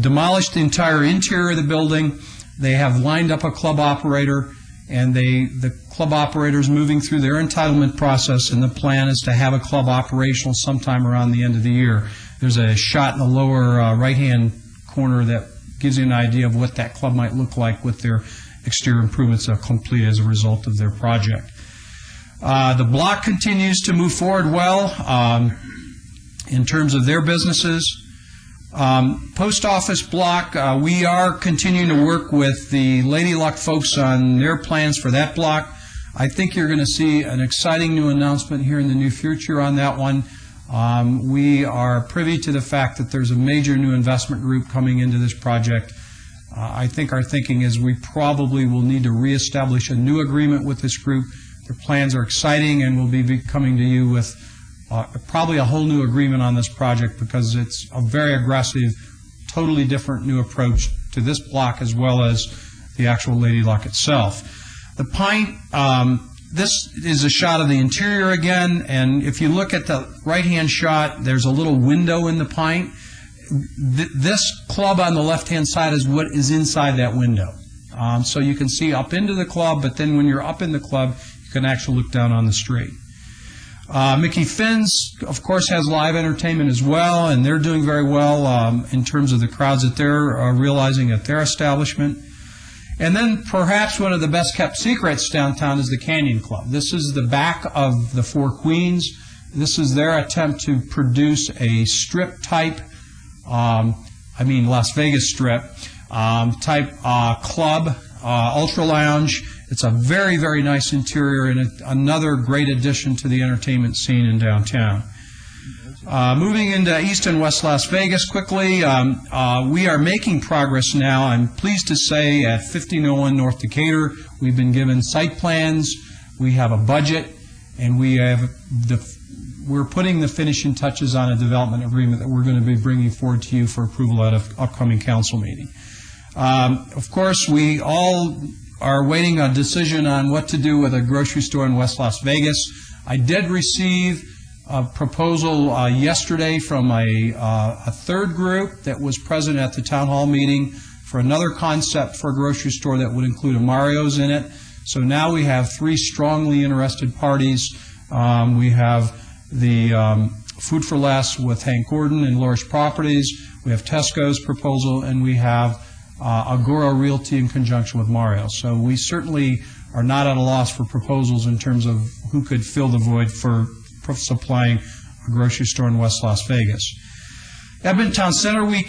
demolished the entire interior of the building. They have lined up a club operator, and the club operator is moving through their entitlement process, and the plan is to have a club operational sometime around the end of the year. There's a shot in the lower right-hand corner that gives you an idea of what that club might look like with their exterior improvements complete as a result of their project. The block continues to move forward well in terms of their businesses. Post office block, we are continuing to work with the Lady Luck folks on their plans for that block. I think you're going to see an exciting new announcement here in the near future on that one. We are privy to the fact that there's a major new investment group coming into this project. I think our thinking is we probably will need to reestablish a new agreement with this group. Their plans are exciting, and we'll be coming to you with probably a whole new agreement on this project, because it's a very aggressive, totally different new approach to this block as well as the actual Lady Luck itself. The Pint, this is a shot of the interior again, and if you look at the right-hand shot, there's a little window in the Pint. This club on the left-hand side is what is inside that window. So you can see up into the club, but then when you're up in the club, you can actually look down on the street. Mickey Finn's, of course, has live entertainment as well, and they're doing very well in terms of the crowds that they're realizing at their establishment. And then perhaps one of the best-kept secrets downtown is the Canyon Club. This is the back of the Four Queens. This is their attempt to produce a strip-type, Las Vegas Strip type club, ultra lounge. It's a very, very nice interior, and another great addition to the entertainment scene in downtown. Moving into East and West Las Vegas quickly, we are making progress now. I'm pleased to say at 1501 North Decatur, we've been given site plans, we have a budget, and we're putting the finishing touches on a development agreement that we're going to be bringing forward to you for approval at an upcoming council meeting. Of course, we all are waiting a decision on what to do with a grocery store in West Las Vegas. I did receive a proposal yesterday from a third group that was present at the town hall meeting for another concept for a grocery store that would include a Mario's in it. So now we have 3 strongly interested parties. We have the Food for Less with Hank Gordon and Lorish Properties. We have Tesco's proposal, and we have Agora Realty in conjunction with Mario. So we certainly are not at a loss for proposals in terms of who could fill the void for supplying a grocery store in West Las Vegas. Edmonton Center we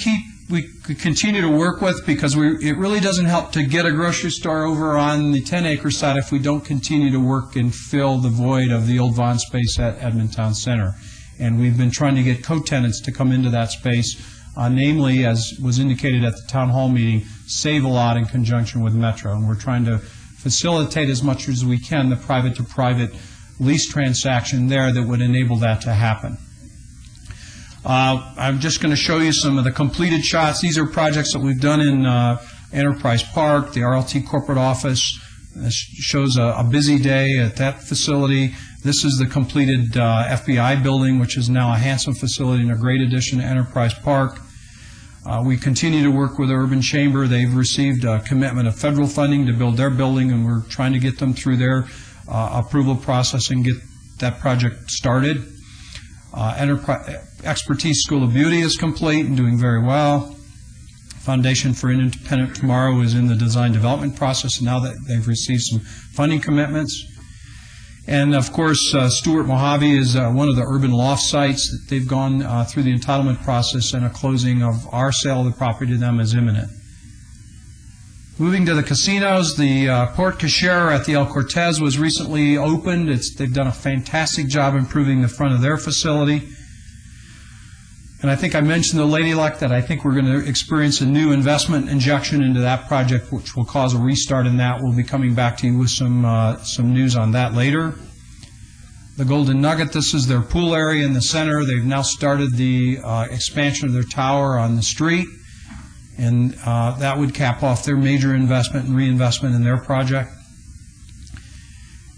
continue to work with, because it really doesn't help to get a grocery store over on the 10-acre side if we don't continue to work and fill the void of the old Vaughn space at Edmonton Center. And we've been trying to get co-tenants to come into that space, namely, as was indicated at the town hall meeting, Save-A-Lot in conjunction with Metro. And we're trying to facilitate as much as we can the private-to-private lease transaction there that would enable that to happen. I'm just going to show you some of the completed shots. These are projects that we've done in Enterprise Park, the RLT corporate office. This shows a busy day at that facility. This is the completed FBI building, which is now a handsome facility and a great addition to Enterprise Park. We continue to work with the Urban Chamber. They've received a commitment of federal funding to build their building, and we're trying to get them through their approval process and get that project started. Expertise School of Beauty is complete and doing very well. Foundation for Independent Tomorrow is in the design development process now that they've received some funding commitments. And of course, Stuart Mojave is one of the urban loft sites that they've gone through the entitlement process, and a closing of our sale of the property to them is imminent. Moving to the casinos, the Port Cachere at the El Cortez was recently opened. They've done a fantastic job improving the front of their facility. And I think I mentioned the Lady Luck, that I think we're going to experience a new investment injection into that project, which will cause a restart in that. We'll be coming back to you with some news on that later. The Golden Nugget, this is their pool area in the center. They've now started the expansion of their tower on the street, and that would cap off their major investment and reinvestment in their project.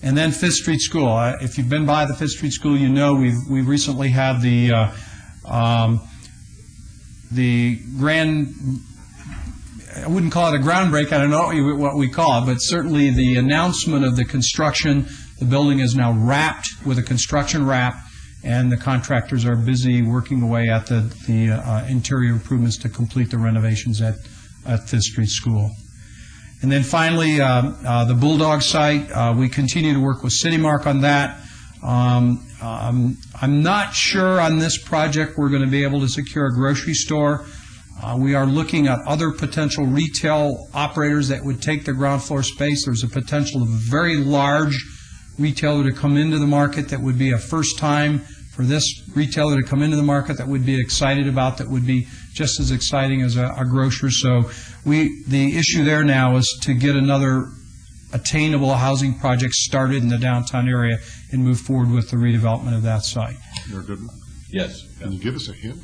And then Fifth Street School. If you've been by the Fifth Street School, you know we've recently had the grand, I wouldn't call it a groundbreak, I don't know what we call it, but certainly the announcement of the construction. The building is now wrapped with a construction wrap, and the contractors are busy working away at the interior improvements to complete the renovations at Fifth Street School. And then finally, the Bulldog site, we continue to work with CityMark on that. I'm not sure on this project we're going to be able to secure a grocery store. We are looking at other potential retail operators that would take the ground floor space. There's a potential of a very large retailer to come into the market that would be a first time for this retailer to come into the market that would be excited about, that would be just as exciting as a grocer. So the issue there now is to get another attainable housing project started in the downtown area and move forward with the redevelopment of that site. You're good. Yes. Can you give us a hint?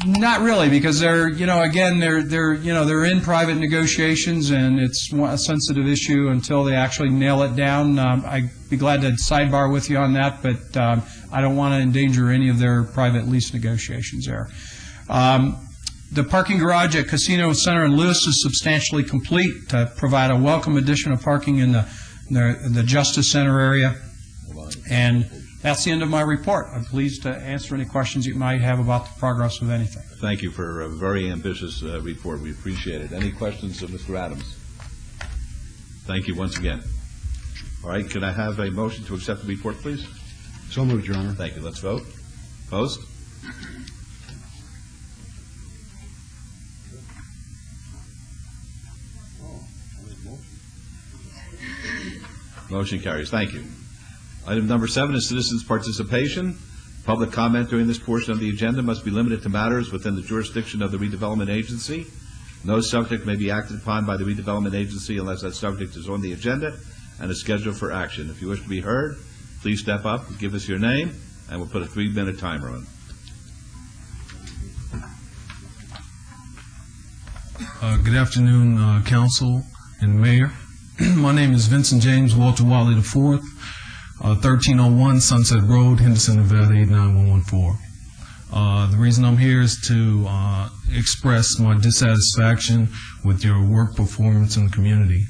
Not really, because they're in private negotiations, and it's a sensitive issue until they actually nail it down. I'd be glad to sidebar with you on that, but I don't want to endanger any of their private lease negotiations there. The parking garage at Casino Center in Lewis is substantially complete to provide a welcome addition of parking in the Justice Center area. And that's the end of my report. I'm pleased to answer any questions you might have about the progress of anything. Thank you for a very ambitious report. We appreciate it. Any questions of Mr. Adams? Thank you once again. All right, can I have a motion to accept the report, please? So moved, Your Honor. Thank you. Let's vote. Opposed? Motion carries. Thank you. Item number 7 is citizens' participation. Public comment during this portion of the agenda must be limited to matters within the jurisdiction of the redevelopment agency. No subject may be acted upon by the redevelopment agency unless that subject is on the agenda and is scheduled for action. If you wish to be heard, please step up and give us your name, and we'll put a 3-minute timer on. Good afternoon, Council and Mayor. My name is Vincent James Walter Wiley IV, 1301 Sunset Road, Henderson, Nevada, 89114. The reason I'm here is to express my dissatisfaction with your work performance in the community.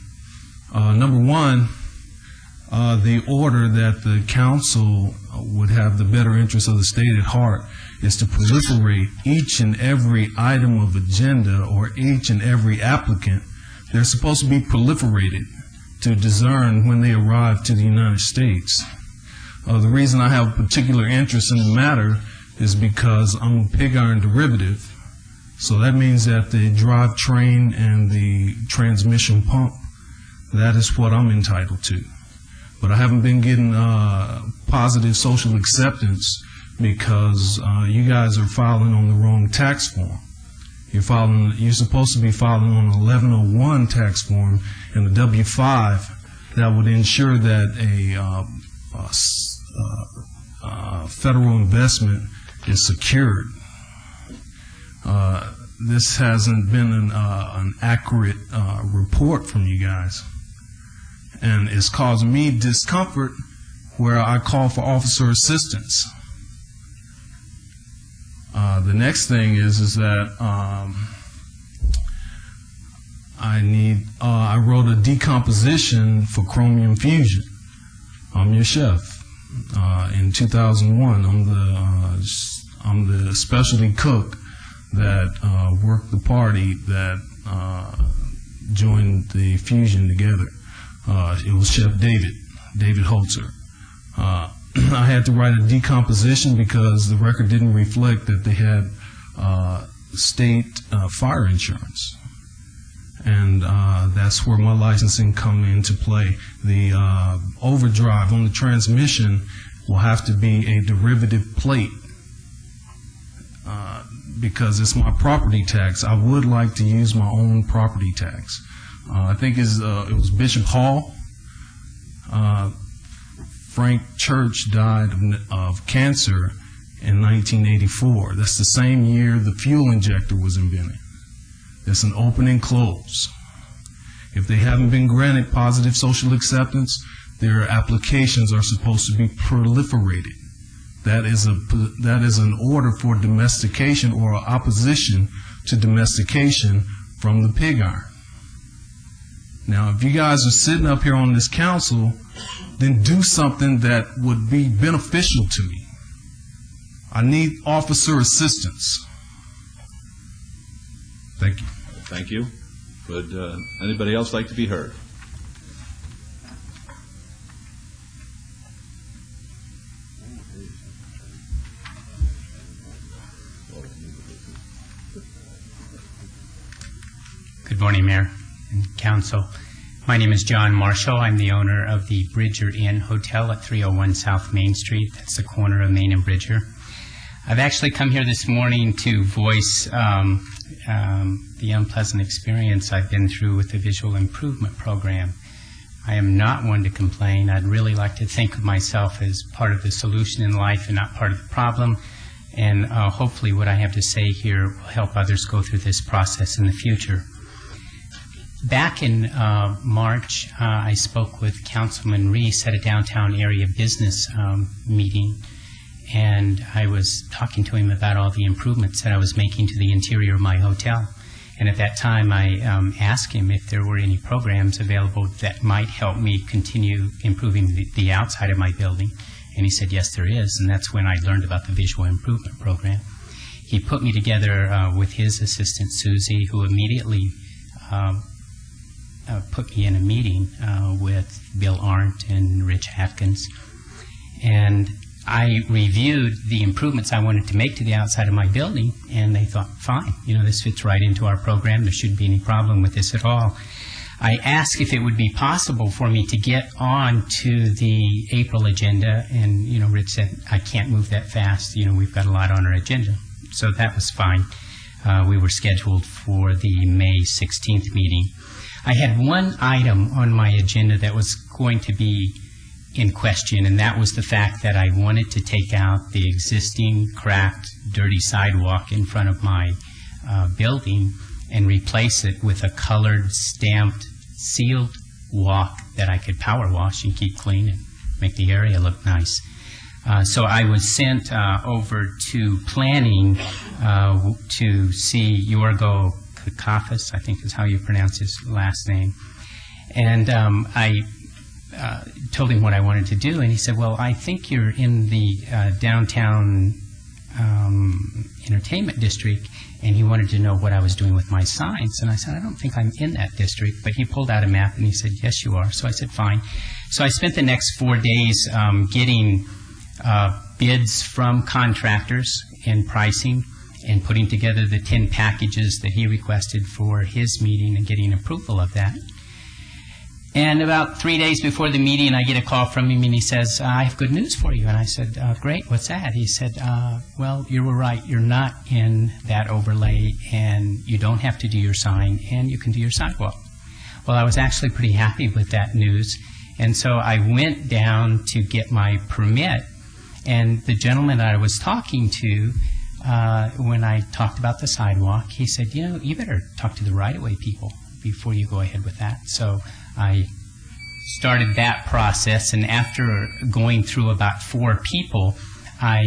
Number one, the order that the council would have the better interests of the state at heart is to proliferate each and every item of agenda or each and every applicant. They're supposed to be proliferated to discern when they arrive to the United States. The reason I have a particular interest in the matter is because I'm a pig iron derivative. So that means that the drivetrain and the transmission pump, that is what I'm entitled to. But I haven't been getting positive social acceptance because you guys are filing on the wrong tax form. You're supposed to be filing on an 1101 tax form and a W-5 that would ensure that a federal investment is secured. This hasn't been an accurate report from you guys, and it's causing me discomfort where I call for officer assistance. The next thing is that I wrote a decomposition for Chromium Fusion. I'm your chef. In 2001, I'm the specialty cook that worked the party that joined the fusion together. It was Chef David Holzer. I had to write a decomposition because the record didn't reflect that they had state fire insurance. And that's where my licensing come into play. The overdrive on the transmission will have to be a derivative plate because it's my property tax. I would like to use my own property tax. I think it was Bishop Hall. Frank Church died of cancer in 1984. That's the same year the fuel injector was invented. It's an open and close. If they haven't been granted positive social acceptance, their applications are supposed to be proliferated. That is an order for domestication or opposition to domestication from the pig iron. Now, if you guys are sitting up here on this council, then do something that would be beneficial to me. I need officer assistance. Thank you. Thank you. Would anybody else like to be heard? Good morning, Mayor and Council. My name is John Marshall. I'm the owner of the Bridger Inn Hotel at 301 South Main Street. That's the corner of Main and Bridger. I've actually come here this morning to voice the unpleasant experience I've been through with the Visual Improvement Program. I am not one to complain. I'd really like to think of myself as part of the solution in life and not part of the problem. And hopefully what I have to say here will help others go through this process in the future. Back in March, I spoke with Councilman Reese at a downtown area business meeting, and I was talking to him about all the improvements that I was making to the interior of my hotel. And at that time, I asked him if there were any programs available that might help me continue improving the outside of my building. And he said, yes, there is, and that's when I learned about the Visual Improvement Program. He put me together with his assistant, Susie, who immediately put me in a meeting with Bill Arndt and Rich Atkins. And I reviewed the improvements I wanted to make to the outside of my building, and they thought, fine, this fits right into our program. There shouldn't be any problem with this at all. I asked if it would be possible for me to get on to the April agenda, and, Rich said, I can't move that fast. We've got a lot on our agenda. So that was fine. We were scheduled for the May 16th meeting. I had one item on my agenda that was going to be in question, and that was the fact that I wanted to take out the existing cracked, dirty sidewalk in front of my building and replace it with a colored, stamped, sealed walk that I could power wash and keep clean and make the area look nice. So I was sent over to planning to see Yorgo Kakafis, I think is how you pronounce his last name. And I told him what I wanted to do, and he said, well, I think you're in the downtown entertainment district, and he wanted to know what I was doing with my signs. And I said, I don't think I'm in that district. But he pulled out a map, and he said, yes, you are. So I said, fine. So I spent the next 4 days getting bids from contractors and pricing and putting together the 10 packages that he requested for his meeting and getting approval of that. And about 3 days before the meeting, I get a call from him, and he says, I have good news for you. And I said, great, what's that? He said, well, you were right. You're not in that overlay, and you don't have to do your sign, and you can do your sidewalk. Well, I was actually pretty happy with that news, and so I went down to get my permit, and the gentleman that I was talking to, when I talked about the sidewalk, he said, you better talk to the right-of-way people before you go ahead with that. So I started that process, and after going through about 4 people, I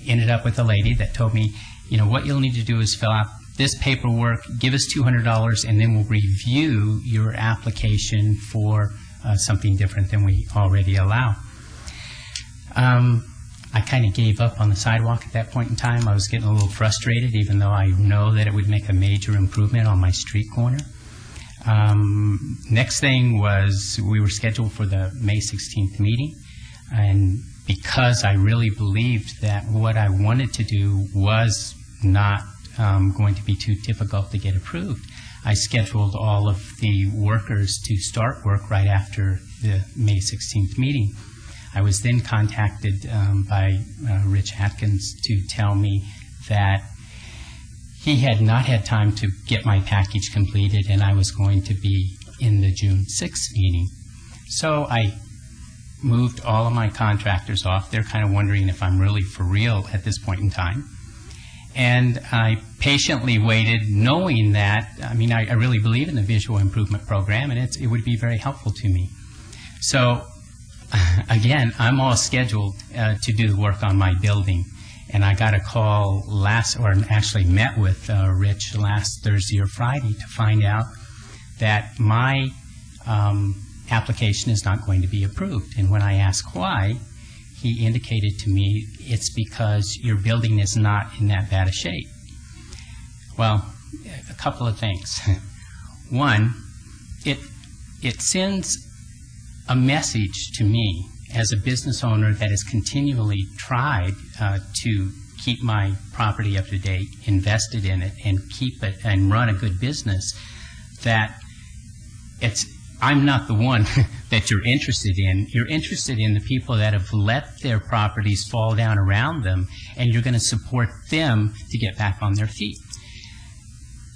ended up with a lady that told me, what you'll need to do is fill out this paperwork, give us $200, and then we'll review your application for something different than we already allow. I kind of gave up on the sidewalk at that point in time. I was getting a little frustrated, even though I know that it would make a major improvement on my street corner. Next thing was we were scheduled for the May 16th meeting, and because I really believed that what I wanted to do was not going to be too difficult to get approved, I scheduled all of the workers to start work right after the May 16th meeting. I was then contacted by Rich Atkins to tell me that he had not had time to get my package completed, and I was going to be in the June 6th meeting. So I moved all of my contractors off. They're kind of wondering if I'm really for real at this point in time. And I patiently waited, knowing that, I really believe in the visual improvement program, and it would be very helpful to me. So, again, I'm all scheduled to do the work on my building. And I got a call actually met with Rich last Thursday or Friday to find out that my application is not going to be approved. And when I asked why, he indicated to me it's because your building is not in that bad a shape. Well, a couple of things. One, it sends a message to me as a business owner that has continually tried to keep my property up to date, invested in it, and keep it and run a good business, that I'm not the one that you're interested in. You're interested in the people that have let their properties fall down around them, and you're going to support them to get back on their feet.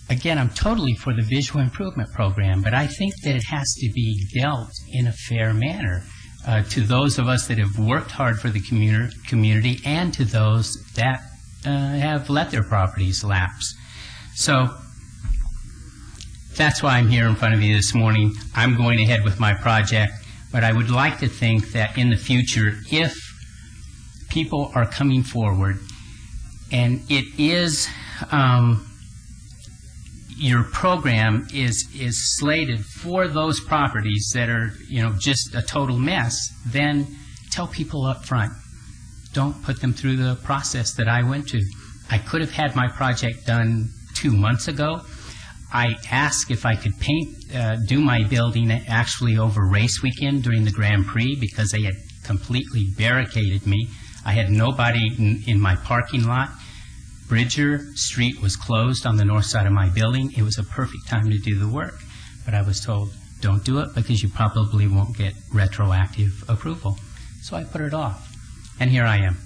Again, I'm totally for the visual improvement program, but I think that it has to be dealt in a fair manner to those of us that have worked hard for the community and to those that have let their properties lapse. So that's why I'm here in front of you this morning. I'm going ahead with my project, but I would like to think that in the future, if people are coming forward and it is your program is slated for those properties that are, just a total mess, then tell people up front. Don't put them through the process that I went to. I could have had my project done 2 months ago. I asked if I could do my building actually over race weekend during the Grand Prix because they had completely barricaded me. I had nobody in my parking lot. Bridger Street was closed on the north side of my building. It was a perfect time to do the work. But I was told, don't do it because you probably won't get retroactive approval. So I put it off. And here I am.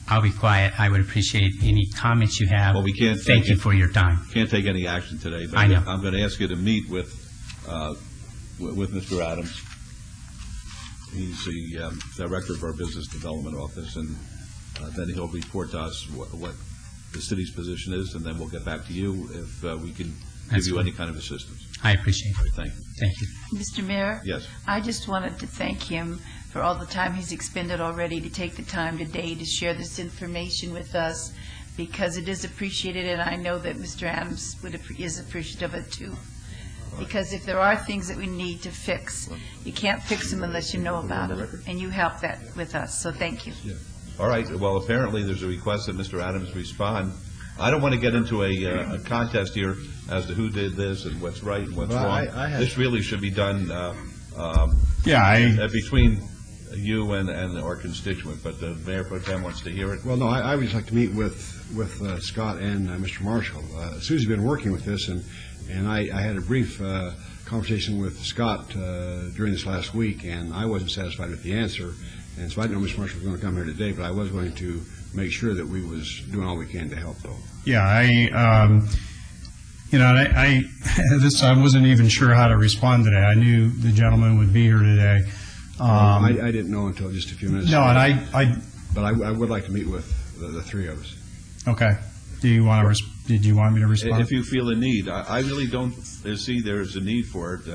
I'll be quiet. I would appreciate any comments you have. Well, we can't. Thank you for your time. Can't take any action today, but I know. I'm going to ask you to meet with Mr. Adams. He's the director of our business development office, and then he'll report to us what the city's position is, and then we'll get back to you if we can give you any kind of assistance. I appreciate it. Thank you. Thank you. Mr. Mayor? Yes. I just wanted to thank him for all the time he's expended already to take the time today to share this information with us, because it is appreciated, and I know that Mr. Adams is appreciative of it too. Because if there are things that we need to fix, you can't fix them unless you know about them, and you help that with us, so thank you. All right. Well, apparently there's a request that Mr. Adams respond. I don't want to get into a contest here as to who did this and what's right and what's wrong. This really should be done between you and our constituent, but the Mayor Pro Tem wants to hear it. Well, no, I would just like to meet with Scott and Mr. Marshall. Susie's been working with this, and I had a brief conversation with Scott during this last week, and I wasn't satisfied with the answer. And so I didn't know Mr. Marshall was going to come here today, but I was going to make sure that we was doing all we can to help, though. Yeah, I wasn't even sure how to respond today. I knew the gentleman would be here today. I didn't know until just a few minutes No, ago. and But I would like to meet with the three of us. Okay. Did you want me to respond? If you feel a need, I really don't see there's a need for it.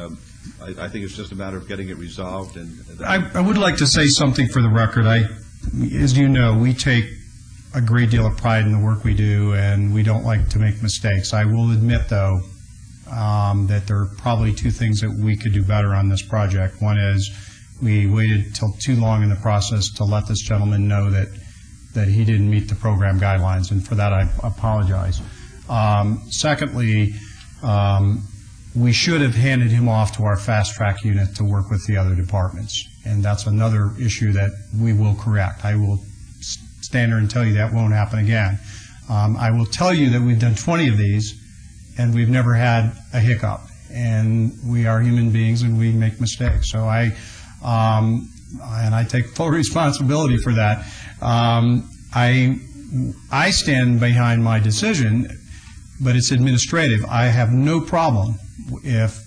I think it's just a matter of getting it resolved. And I would like to say something for the record. As you know, we take a great deal of pride in the work we do, and we don't like to make mistakes. I will admit, though, that there are probably two things that we could do better on this project. One is we waited till too long in the process to let this gentleman know that he didn't meet the program guidelines, and for that I apologize. Secondly, we should have handed him off to our fast track unit to work with the other departments, and that's another issue that we will correct. I will stand there and tell you that won't happen again. I will tell you that we've done 20 of these, and we've never had a hiccup, and we are human beings and we make mistakes. So I take full responsibility for that. I stand behind my decision, but it's administrative. I have no problem if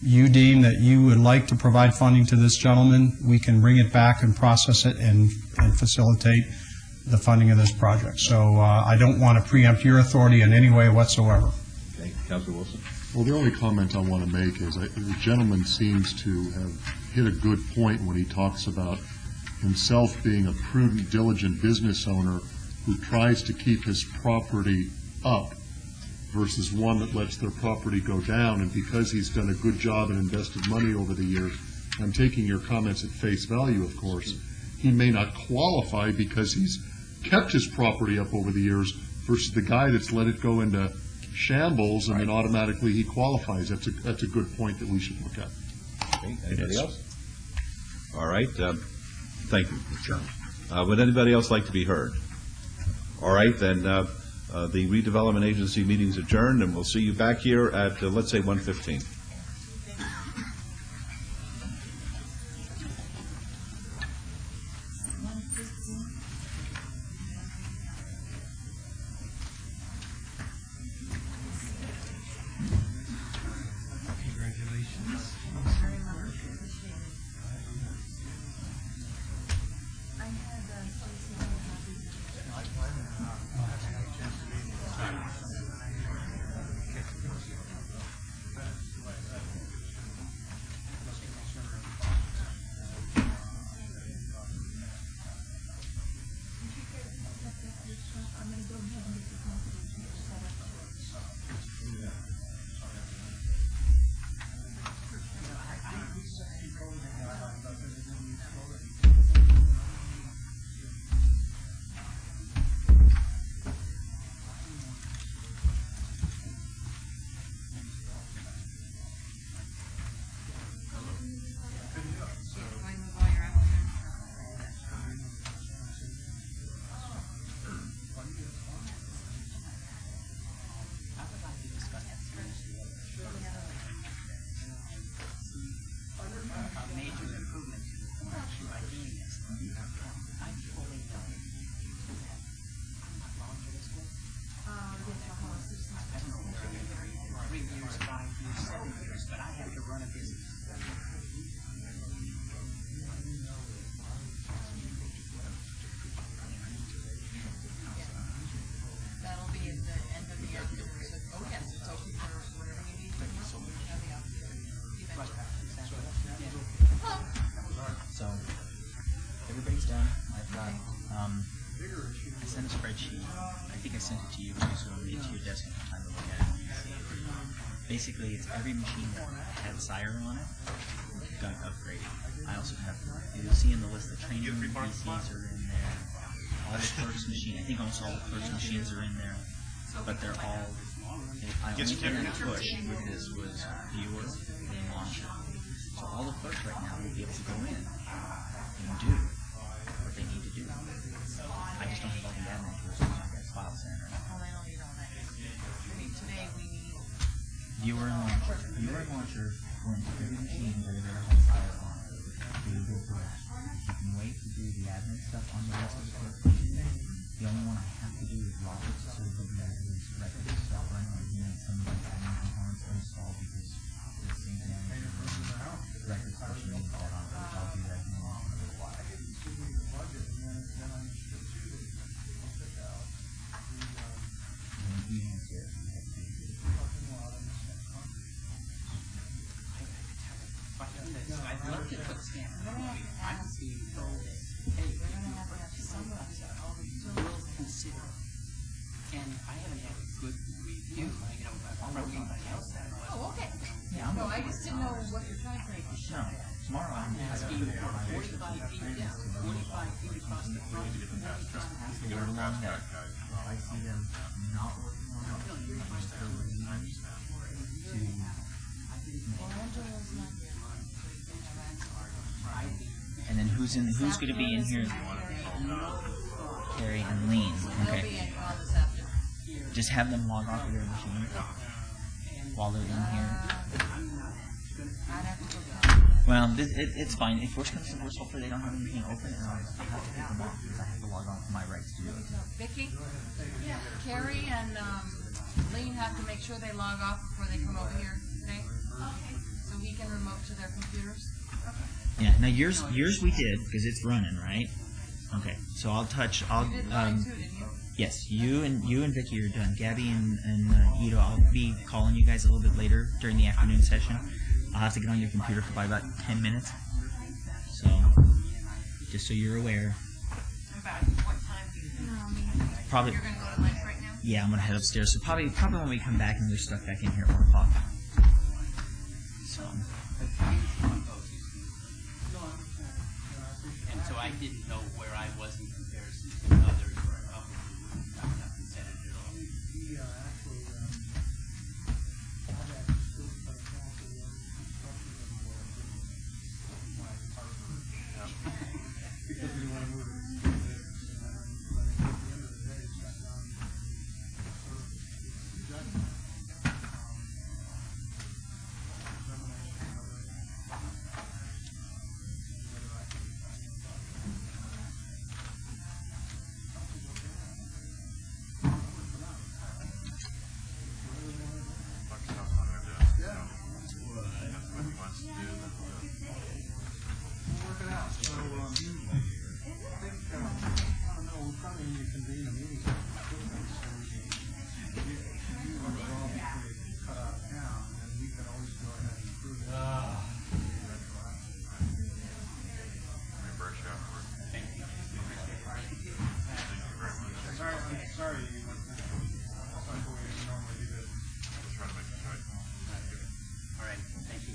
you deem that you would like to provide funding to this gentleman. We can bring it back and process it and facilitate the funding of this project. So I don't want to preempt your authority in any way whatsoever. Okay, Councilor Wilson. Well, the only comment I want to make is the gentleman seems to have hit a good point when he talks about himself being a prudent, diligent business owner who tries to keep his property up versus one that lets their property go down. And because he's done a good job and invested money over the years, I'm taking your comments at face value, of course, he may not qualify because he's kept his property up over the years versus the guy that's let it go into shambles and then automatically he qualifies. That's a good point that we should look at. Okay, anybody else? All right. Thank you, Mr. Chairman. Would anybody else like to be heard? All right, then the redevelopment agency meeting is adjourned, and we'll see you back here at, let's say, 1:15. So everybody's done. I've got I sent a spreadsheet. I think I sent it to you too, so I'll get to your desk and have time to look at it. Basically, it's every machine that had Sire on it got upgraded. I also have, you'll see in the list, the training PCs are in there. All the clerks machine, I think almost all the clerks machines are in there, but they're all. I only thing I pushed with this was viewer and launcher. So all the clerks right now will be able to go in and do what they need to do. I just don't have all the admin tools in my file center. Today we need Viewer and launcher. Viewer and launcher went to every machine that had ever had fire on it. Do a good push. You can wait to do the admin stuff on the rest of the work. The only one I have to do is lock it so that is record to stop running and then some of the admin components installed because the same thing record station needs that on it. I'll do that in a little while. And you have to I'd love to put stamps on it. I'm being told that, hey, if you purchase something, we'll consider it. And I haven't had a good review, from anybody else that was. Oh, okay. Yeah, No, I just didn't know what your time frame was. No, tomorrow I'm Asking for 45 feet down, 45 feet across the front. has to word along that. If I see them not working on it, I'm going to and then who's going to be in here? Carrie and Lean. Okay. Just have them log off of their machine while they're in here. Well, it's fine. If worst comes to worst, hopefully they don't have anything open, and I'll have to take them off because I have to log on to my rights to do it. Vicky? Yeah. Carrie and Lean have to make sure they log off before they come over here today. Okay. So we can remote to their computers. Yeah. Now yours we did because it's running, right? Okay. So You did mine too, didn't you? Yes, you and Vicky are done. Gabby and Ito, I'll be calling you guys a little bit later during the afternoon session. I'll have to get on your computer for probably about 10 minutes. So, just so you're aware. About what time do you think? Probably. You're going to go to lunch right now? Yeah, I'm gonna head upstairs. So probably when we come back and there's stuff back in here at 1 o'clock. So. And so I didn't know where I was in comparison to others or I'm not considered at all. All right, thank you.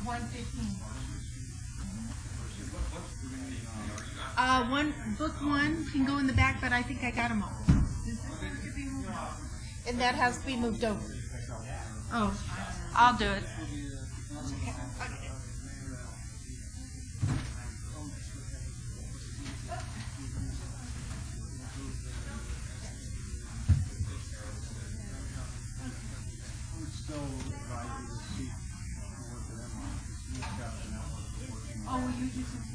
115. Book one can go in the back, but I think I got them all. And that has to be moved over. Oh, I'll do it. Oh, you just.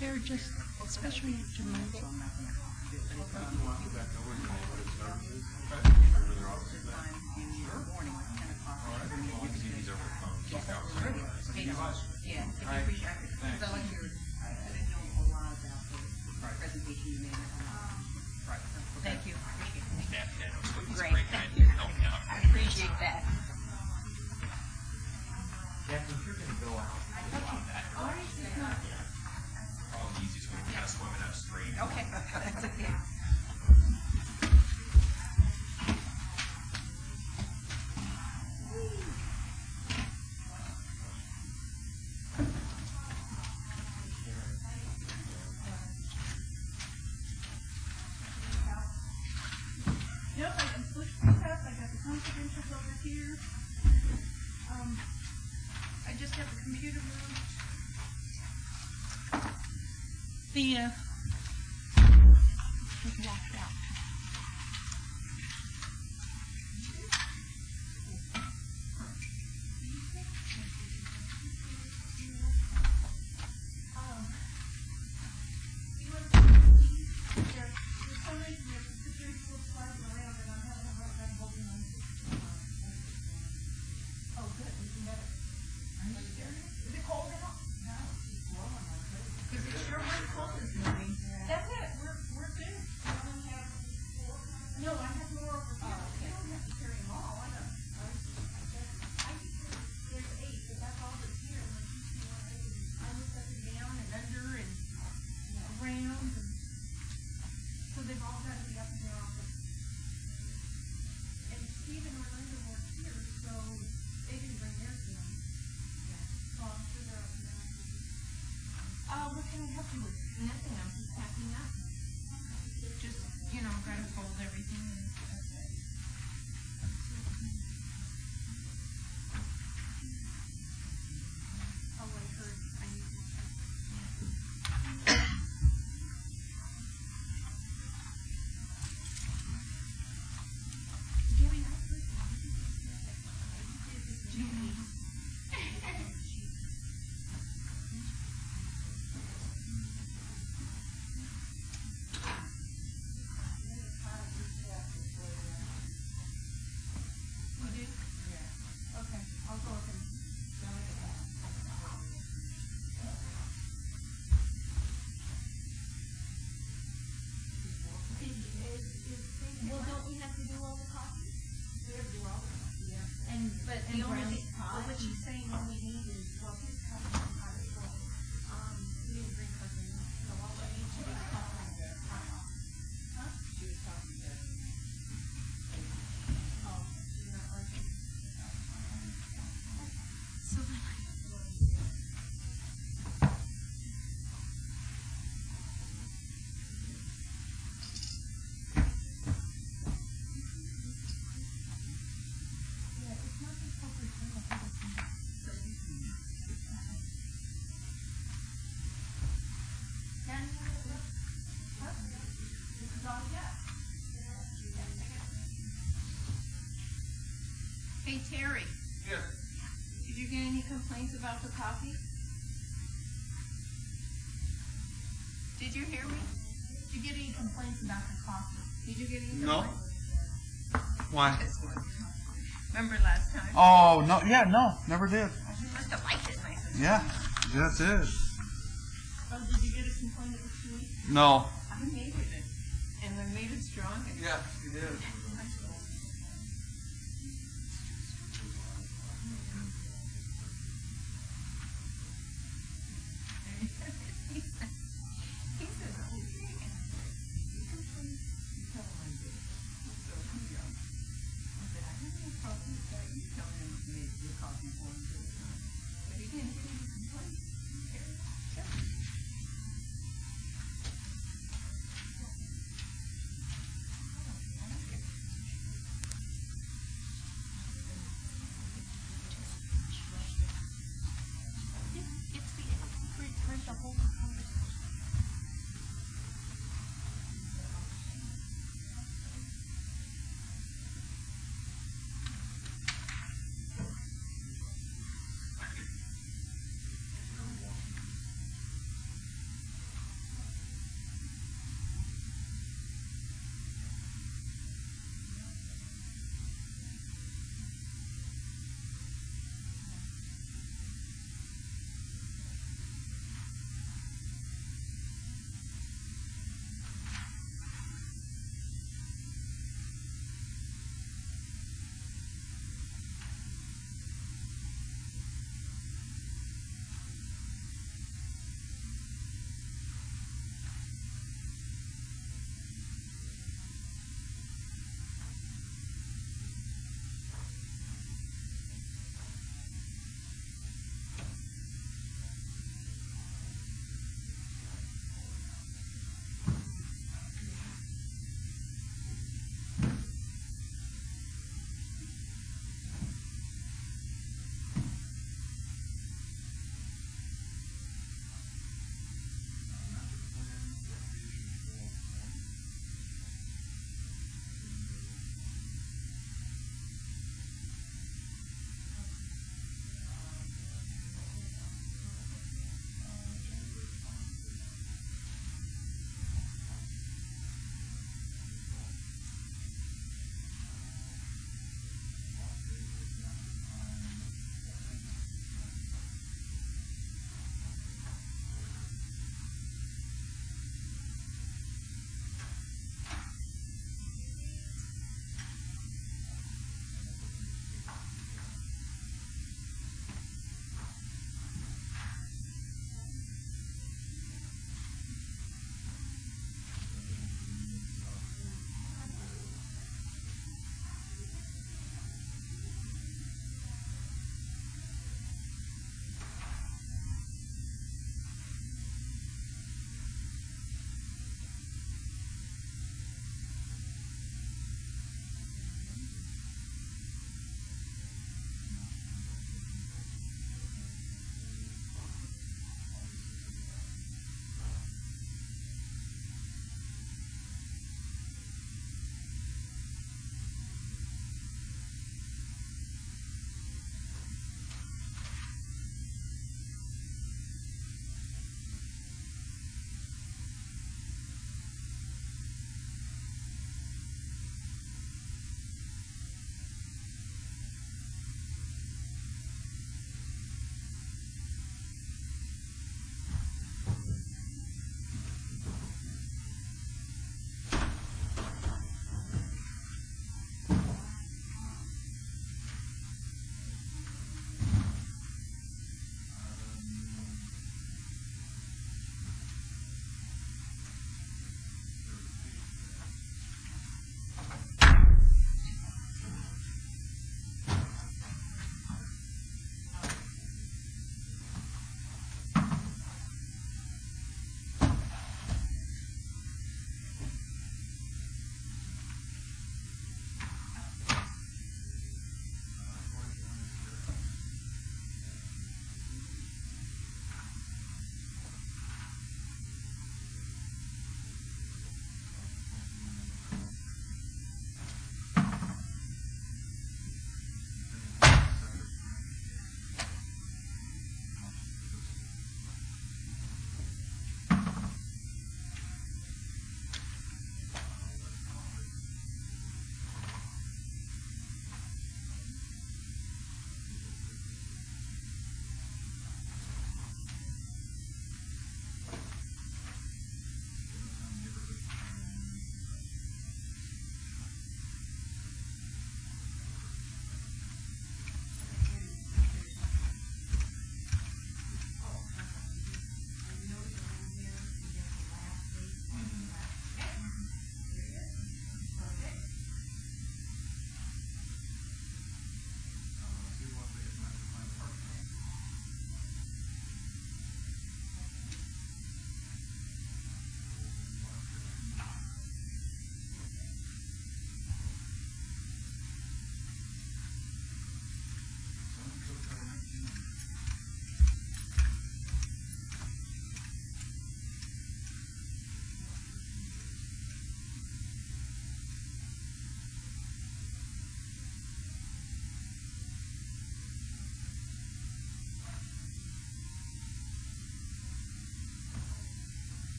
They're just Especially after Monday. Thank you. Great, thank you. I appreciate that. Captain, if you're going to go out, probably the easiest way to kind of swim it upstream. Okay, that's okay. Yep, I can push this up. I got the confidentials over here. I just have the computer moved. The locked out. What can I help you with? Nothing, I'm just packing up. Just, gotta fold everything and that's it. Oh, I heard, I need more. Gabby, I heard Judy. Well, don't we have to do all the coffee? We have to do all the coffee, yeah. And the only thing, what she's saying all we need is, well, his coffee is hot as well. We didn't bring her in, so all we need to do is coffee. Huh? She was talking to. Oh, you're not working. So then Hey, Terry. Yeah. Did you get any complaints about the coffee? Did you hear me? Did you get any complaints about the coffee? Did you get any complaints? No. Why? Remember last time? Oh, no. Yeah, no. Never did. You must have liked it nice and Yeah. That's it. Oh, did you get a complaint that was sweet? No. I made it, and I made it strong. And Yeah, you did.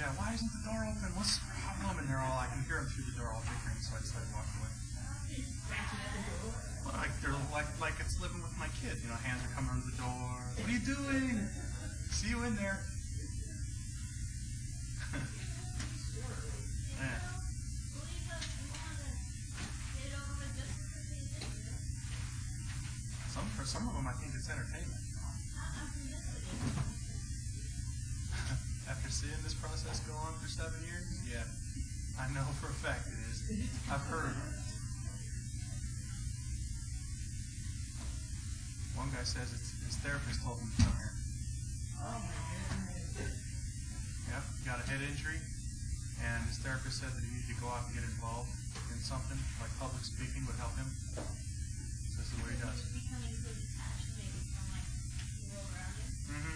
yeah, why isn't the door open? What's the problem? And they're all, I can hear them through the door all bickering, so I decided to walk away. Well, they're like it's living with my kid. You know, hands are coming under the door. What are you doing? See you in there. Yeah. For some of them, I think it's entertainment. After seeing this process go on for 7 years, yeah, I know for a fact it is. I've heard. One guy says his therapist told him to come here. Yep, got a head injury, and his therapist said that he needed to go out and get involved in something like public speaking would help him. So this is what he does.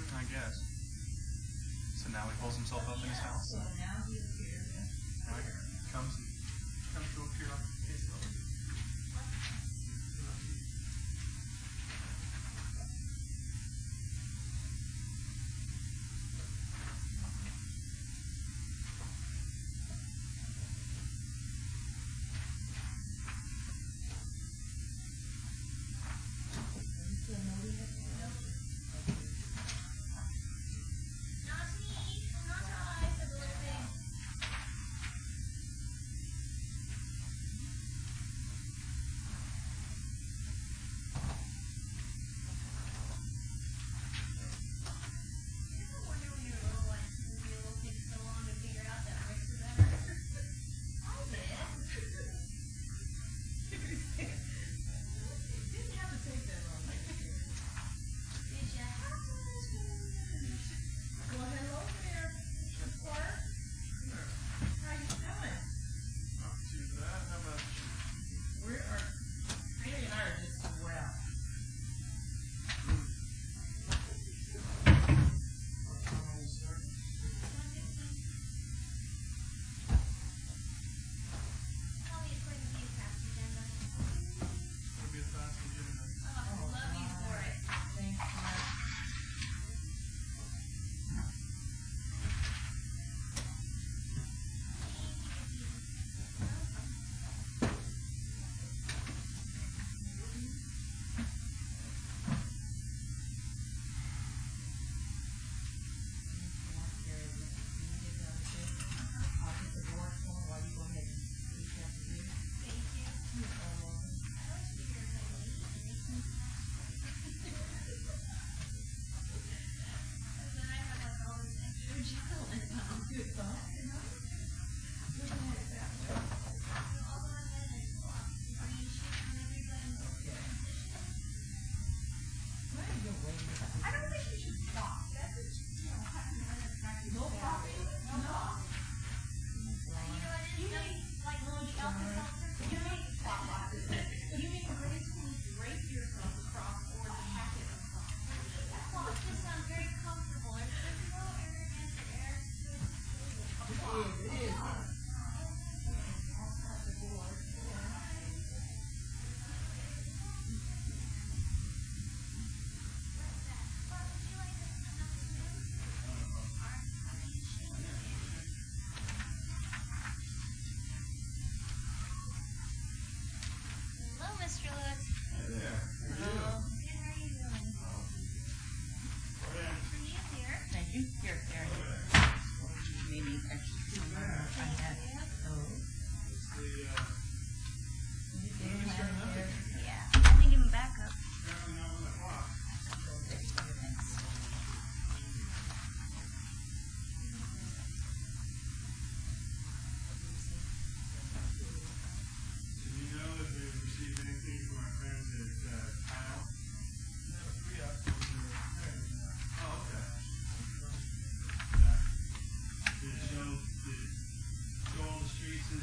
I guess. So now he pulls himself up in his house. Now he comes to appear on the caseload.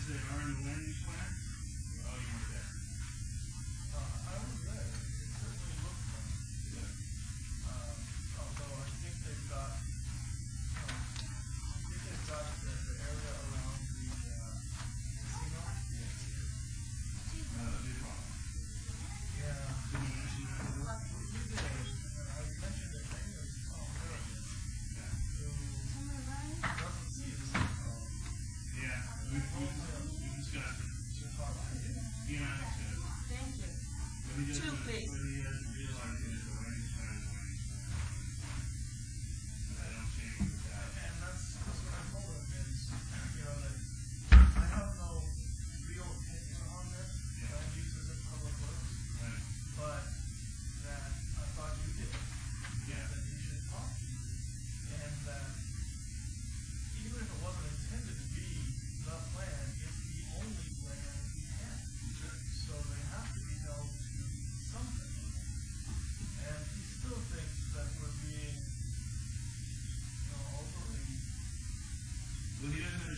They are in the land use plan?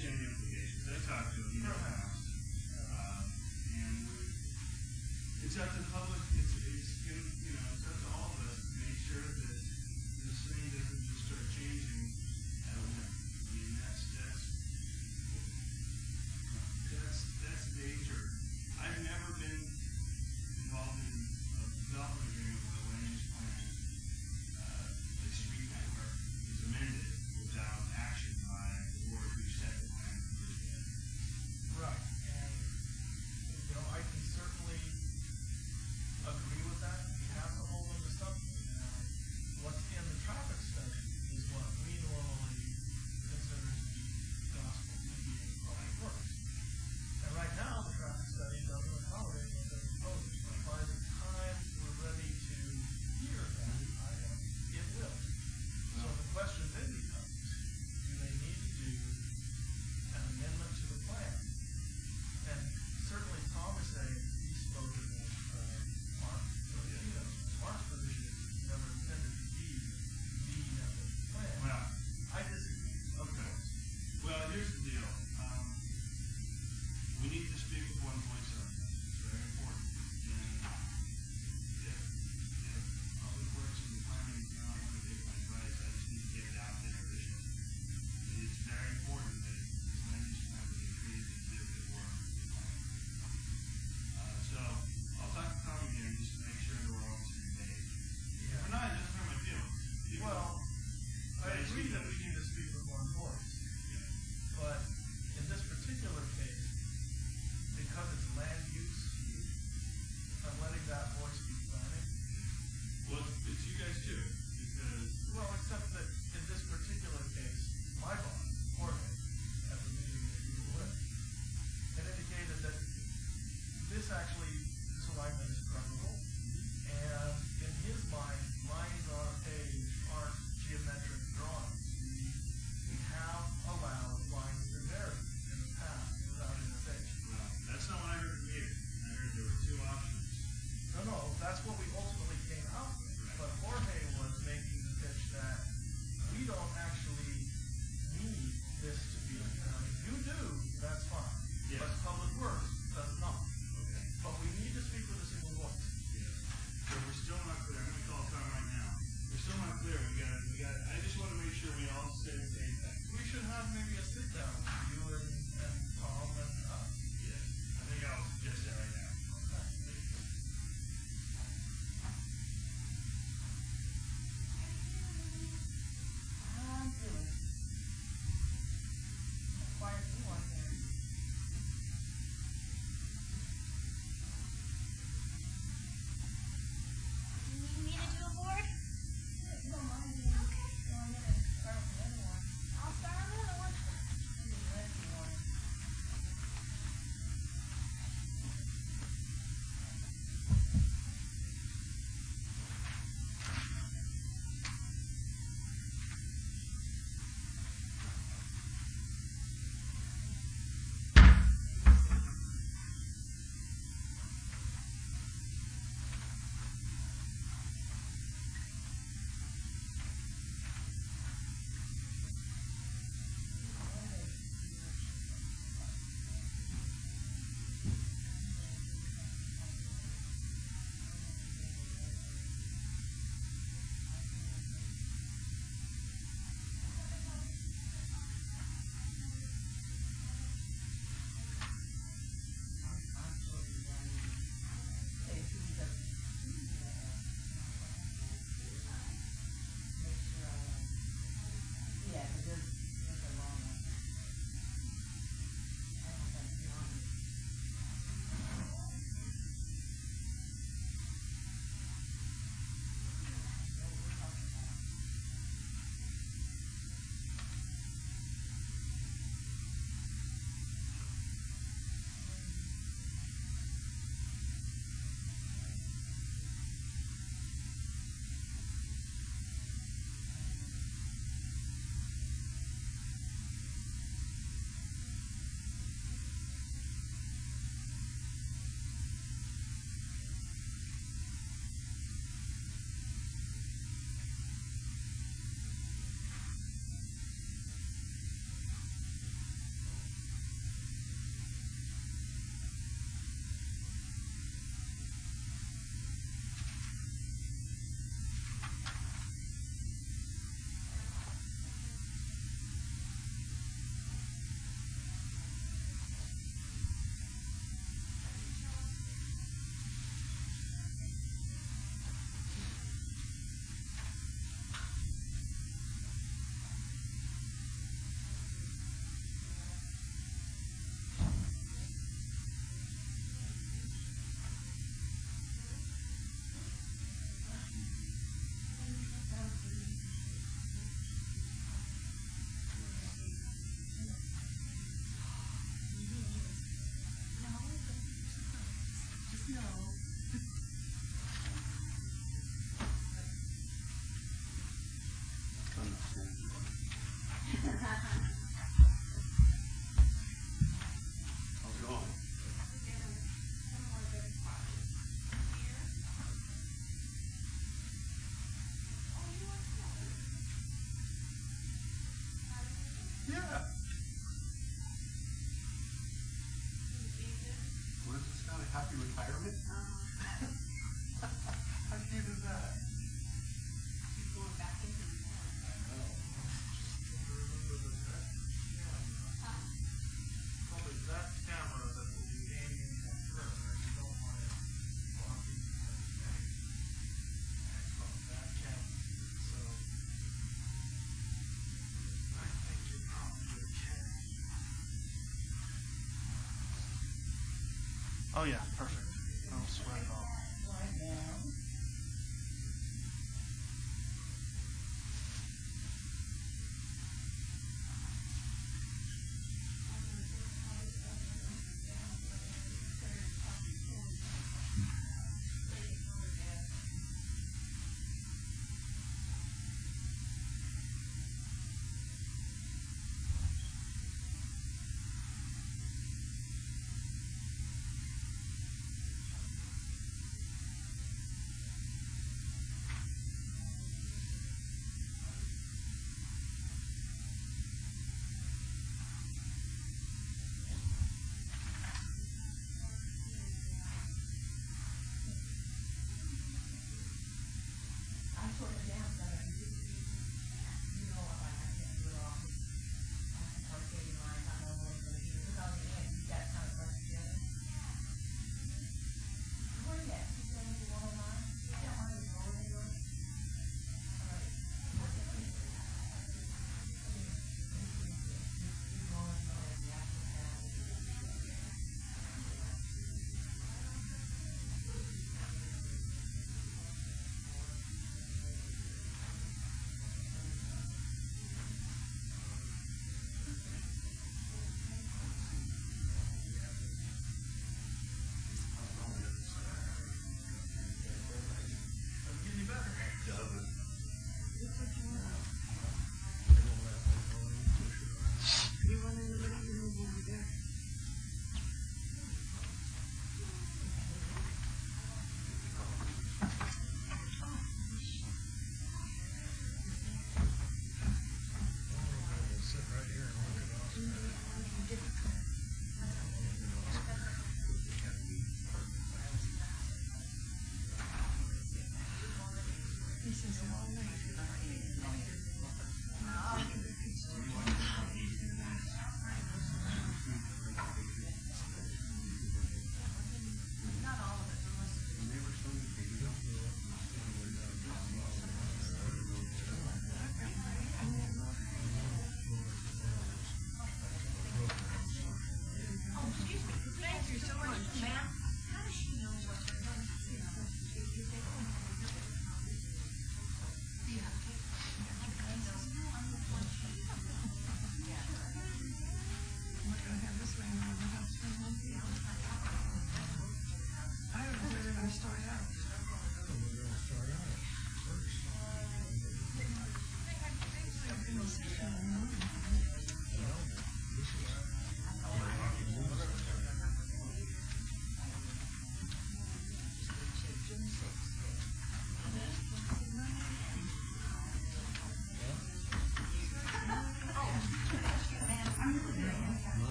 understand the implications. I talked to him, you know, and it's up to the public, it's, you know, it's up to all of us to make sure that this thing doesn't just start changing at a whim. I mean, that's the danger. I've never been involved in a development agreement where the land use plan, the street network is amended without action by the board who set the plan. Right, and, you know, I can certainly agree with that. We have to hold them to something. What's in the traffic study is what we normally consider to be gospel mediating public works. And right now, the traffic study doesn't accommodate what they're proposing. But by the time we're ready to hear that item, it will. So the question then becomes, do they need to do an amendment to the plan? And certainly Tom is saying he's spoken with Mark, so he knows. Mark's position is never intended to be the amendment plan. Well, I disagree, of course. Well, here's the deal. We need to speak with one voice on this. It's very important. And if Public Works and the planning do not want to take my advice, I just need to get it out there. It's very important that this land use plan be treated as if it were a plan. So I'll talk to Tom again just to make sure that we're all on the same page. If we're not, it doesn't hurt my feelings. Well, I agree that we need to speak with one voice. But in this particular case, because it's land use, I'm letting that voice be planning. Well, it's you guys too, because... Well, except that in this particular case, my boss, Jorge, at the meeting that you were with, had indicated that this alignment is preferable. And in his mind, lines on a page aren't geometric drawings. Yeah. What is this kind of happy retirement? How do you do that? He's going back into the I know. Remember the that? Yeah. Well, there's that camera that will be aiming at her, and you don't want it blocking her face. From that camera. So, I think you're probably okay. Oh yeah, perfect. Don't sweat at all.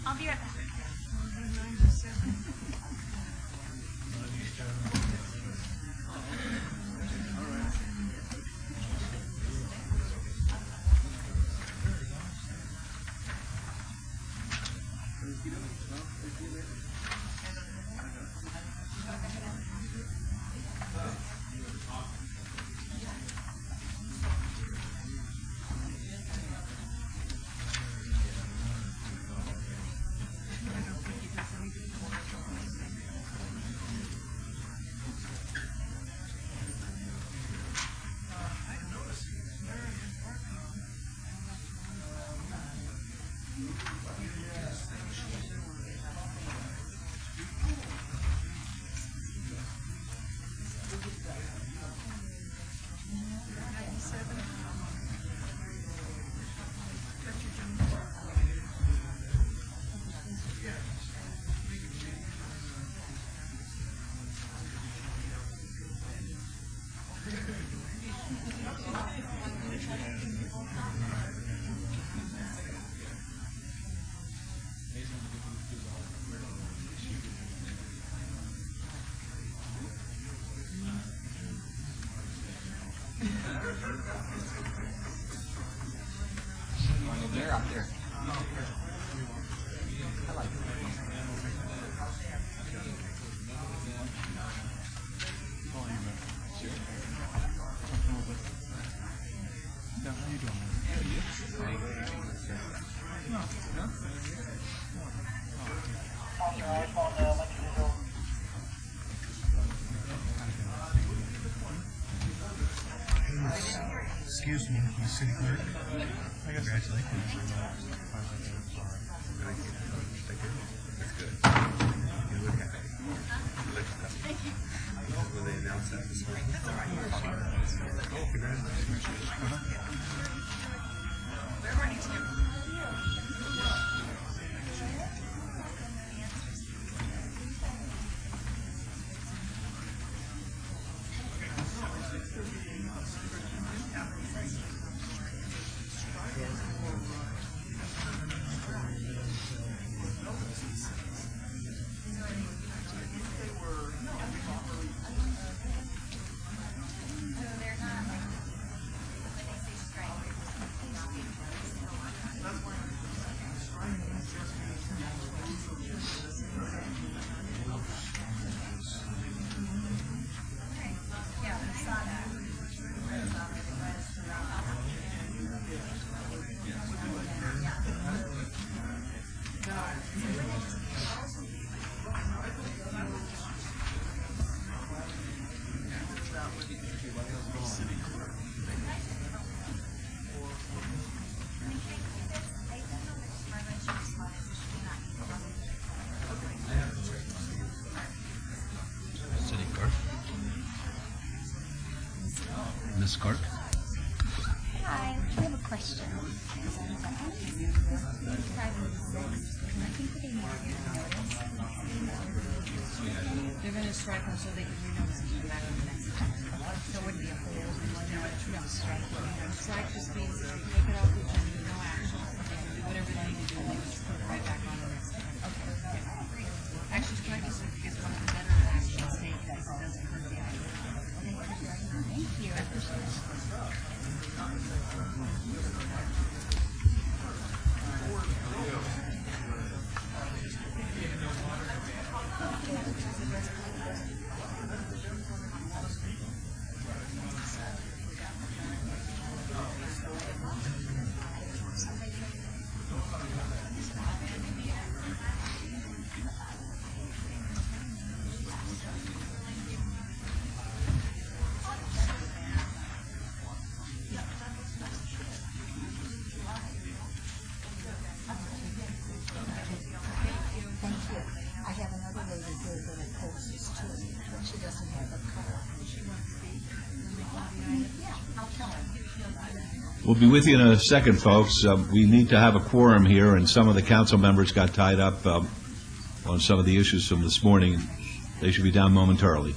I'll be right back. Excuse me, City Clerk. Will they announce that this morning? City Clerk. Ms. Clerk. Hi, I have a question. They're gonna strike them so they can renotice and come back on the next time. So it wouldn't be a hold, no, strike. Strike just means if you take it off the agenda, no action. They can do whatever they need to do, and they just put it right back on the next time. Okay. Actually, strike is one of the better actions taken, because it doesn't hurt the item. Thank you, I appreciate it. I have another lady here that I posted to, but she doesn't have a car. Yeah, I'll tell her. We'll be with you in a second, folks. We need to have a quorum here, and some of the council members got tied up on some of the issues from this morning. They should be down momentarily.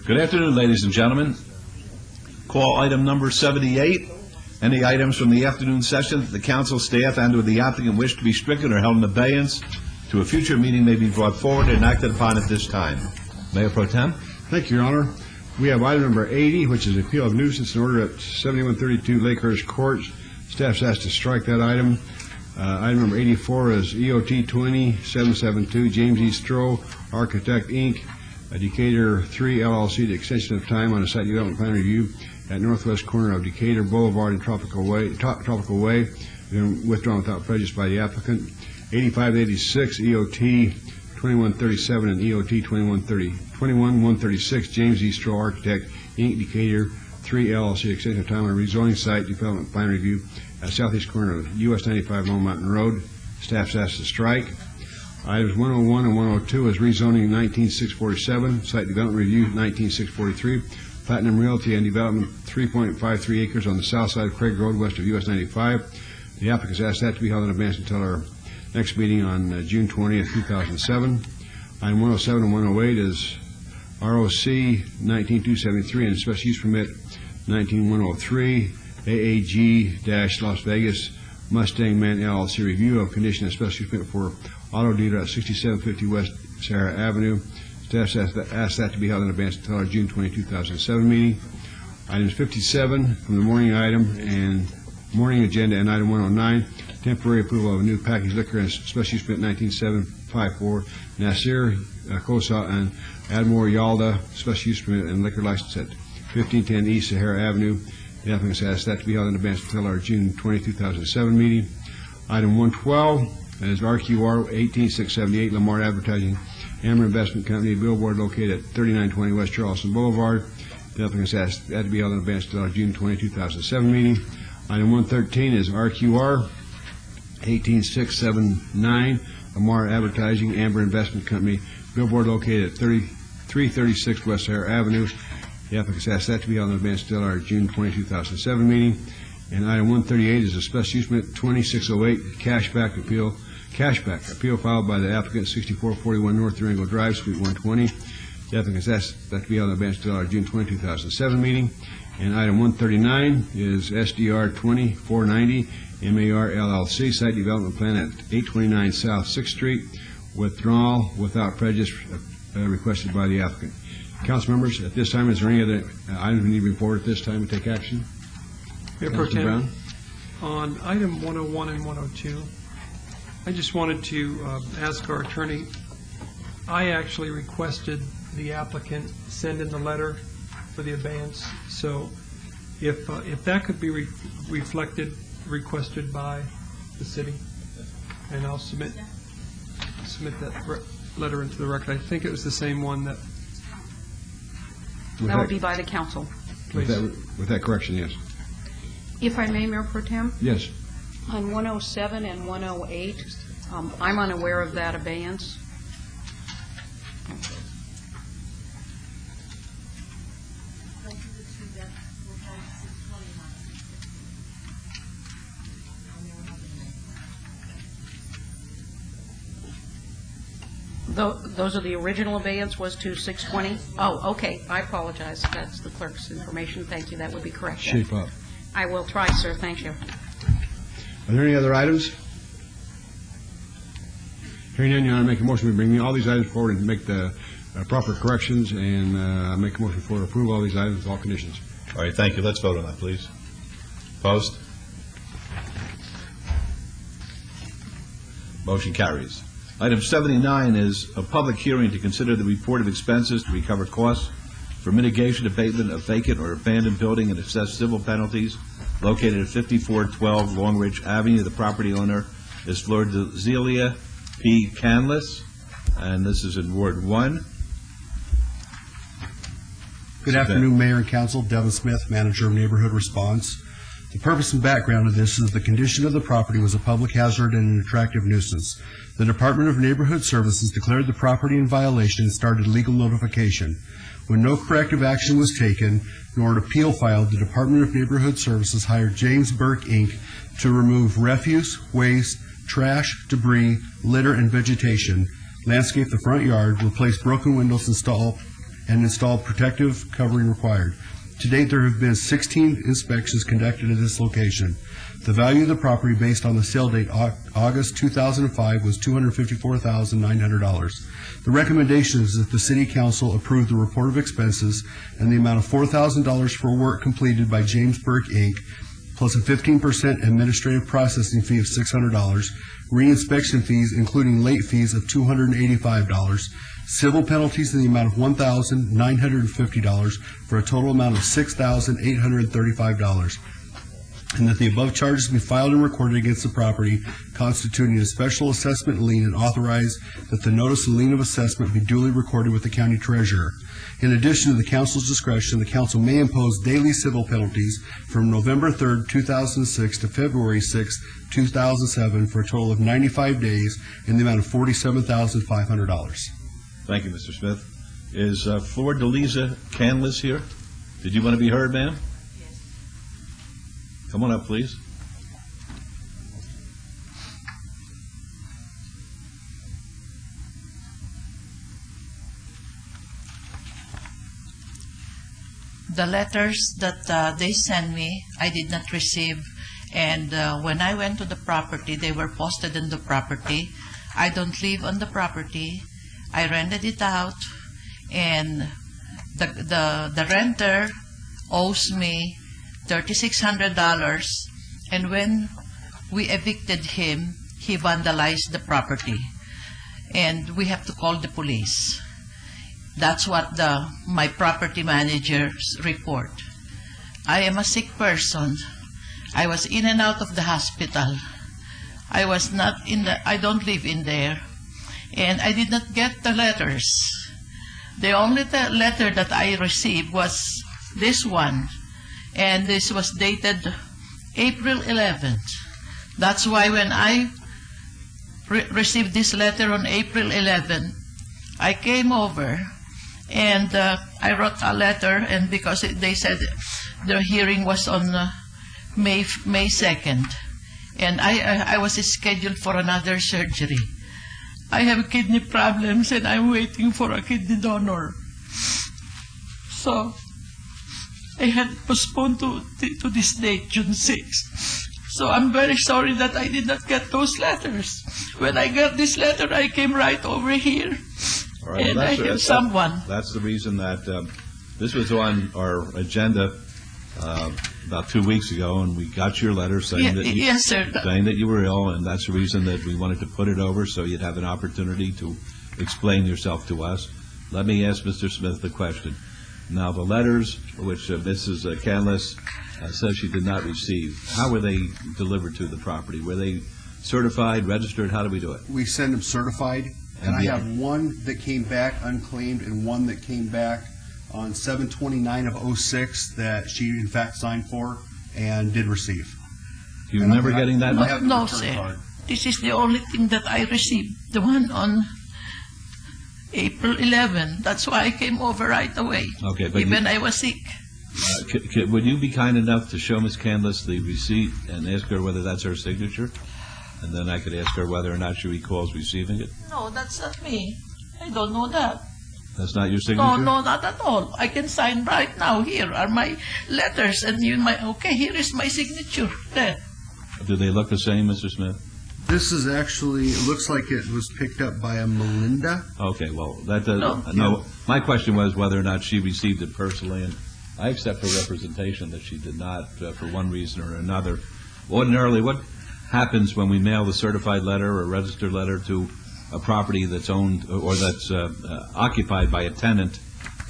Good afternoon, ladies and gentlemen. Call item number 78. Any items from the afternoon session that the council staff and or the applicant wish to be stricken or held in abeyance to a future meeting may be brought forward and acted upon at this time. Mayor Pro Tem. Thank you, Your Honor. We have item number 80, which is appeal of nuisance in order at 7132 Lakehurst Court. Staff's asked to strike that item. Item number 84 is EOT 20772, James E. Stroh, Architect, Inc., Decatur 3 LLC, the extension of time on a site development plan review at northwest corner of Decatur Boulevard and Tropical Way, been withdrawn without prejudice by the applicant. 8586 EOT 2137 and EOT 21136, James E. Stroh, Architect, Inc., Decatur 3 LLC, extension of time on a rezoning site development plan review at southeast corner of US 95 Lone Mountain Road. Staff's asked to strike. Items 101 and 102 is rezoning 19647, site development review 19643, Platinum Realty and Development 3.53 acres on the south side of Craig Road west of US 95. The applicants asked that to be held in advance until our next meeting on June 20th, 2007. Item 107 and 108 is ROC 19273 and special use permit 19103, AAG-Las Vegas Mustang Man LLC review of condition of special use permit for auto dealer at 6750 West Sahara Avenue. Staff asked that to be held in advance until our June 20, 2007 meeting. Items 57 from the morning item and morning agenda and item 109, temporary approval of a new packaged liquor and special use permit 19754 Nasir Kosa and Admore Yalda special use permit and liquor license at 1510 East Sahara Avenue. The applicants asked that to be held in advance until our June 20, 2007 meeting. Item 112 is RQR 18678 Lamar Advertising, Amber Investment Company, billboard located at 3920 West Charleston Boulevard. The applicants asked that to be held in advance until our June 20, 2007 meeting. Item 113 is RQR 18679 Lamar Advertising, Amber Investment Company, billboard located at 336 West Sahara Avenue. The applicants asked that to be held in advance until our June 20, 2007 meeting. And item 138 is a special use permit 2608 cashback appeal filed by the applicant 6441 North Durango Drive, Suite 120. The applicants asked that to be held in advance until our June 20, 2007 meeting. And item 139 is SDR 2490 MAR LLC site development plan at 829 South 6th Street. Withdrawal without prejudice requested by the applicant. Council members, at this time, is there any other items we need to report at this time to take action? Mayor Pro Tem, on item 101 and 102, I just wanted to ask our attorney, I actually requested the applicant send in the letter for the abeyance, so if that could be requested by the city, and I'll submit that letter into the record. I think it was the same one that... That would be by the council. With that correction, yes. If I may, Mayor Pro Tem? Yes. On 107 and 108, I'm unaware of that abeyance. Those are the original abeyance was to 620? Oh, okay. I apologize. That's the clerk's information. Thank you. That would be correct. Shape up. I will try, sir. Thank you. Are there any other items? Hearing none, you want to make a motion to bring all these items forward and make the proper corrections and make a motion for approval of all these items with all conditions. All right, thank you. Let's vote on that, please. Opposed? Motion carries. Item 79 is a public hearing to consider the report of expenses to recover costs for mitigation, abatement of vacant or abandoned building and assess civil penalties located at 5412 Long Ridge Avenue. The property owner is Flordelia P. Canlis, and this is in Ward 1. Good afternoon, Mayor and Council. Devin Smith, Manager of Neighborhood Response. The purpose and background of this is the condition of the property was a public hazard and an attractive nuisance. The Department of Neighborhood Services declared the property in violation and started legal notification. When no corrective action was taken, nor an appeal filed, the Department of Neighborhood Services hired James Burke, Inc. to remove refuse, waste, trash, debris, litter, and vegetation, landscape the front yard, replace broken windows, install and install protective covering required. To date, there have been 16 inspections conducted at this location. The value of the property based on the sale date, August 2005, was $254,900. The recommendation is that the City Council approve the report of expenses and the amount of $4,000 for work completed by James Burke, Inc., plus a 15% administrative processing fee of $600, re-inspection fees, including late fees, of $285, civil penalties in the amount of $1,950, for a total amount of $6,835, and that the above charges be filed and recorded against the property constituting a special assessment lien, and authorize that the notice of lien of assessment be duly recorded with the county treasurer. In addition to the council's discretion, the council may impose daily civil penalties from November 3rd, 2006 to February 6th, 2007, for a total of 95 days in the amount of $47,500. Thank you, Mr. Smith. Is Flor DeLisa Canlis here? Did you want to be heard, ma'am? Yes. Come on up, please. The letters that they sent me, I did not receive. And when I went to the property, they were posted in the property. I don't live on the property. I rented it out, and the renter owes me $3,600. And when we evicted him, he vandalized the property, and we have to call the police. That's what my property managers report. I am a sick person. I was in and out of the hospital. I don't live in there. And I did not get the letters. The only letter that I received was this one. And this was dated April 11th. That's why when I received this letter on April 11th, I came over. And I wrote a letter, and because they said the hearing was on May 2nd, and I was scheduled for another surgery. I have kidney problems, and I'm waiting for a kidney donor. So I had postponed to this date, June 6th. So I'm very sorry that I did not get those letters. When I got this letter, I came right over here. All right, and I have someone. That's the reason that this was on our agenda about 2 weeks ago, and we got your letter saying that yes, sir. Saying that you were ill, and that's the reason that we wanted to put it over so you'd have an opportunity to explain yourself to us. Let me ask Mr. Smith the question. Now, the letters which Mrs. Canlis says she did not receive, how were they delivered to the property? Were they certified, registered? How do we do it? We send them certified. And I have one that came back unclaimed and one that came back on 7/29/06 that she in fact signed for and did receive. You remember getting that? No, sir. This is the only thing that I received, the one on April 11. That's why I came over right away, okay, but even I was sick. Would you be kind enough to show Ms. Canlis the receipt and ask her whether that's her signature? And then I could ask her whether or not she recalls receiving it? No, that's not me. I don't know that. That's not your signature? No, not at all. I can sign right now. Here are my letters, and okay, here is my signature. There. Do they look the same, Mr. Smith? This is actually, it looks like it was picked up by a Melinda. Okay, well, that does, no, my question was whether or not she received it personally, and I accept her representation that she did not for one reason or another. Ordinarily, what happens when we mail the certified letter or registered letter to a property that's owned or that's occupied by a tenant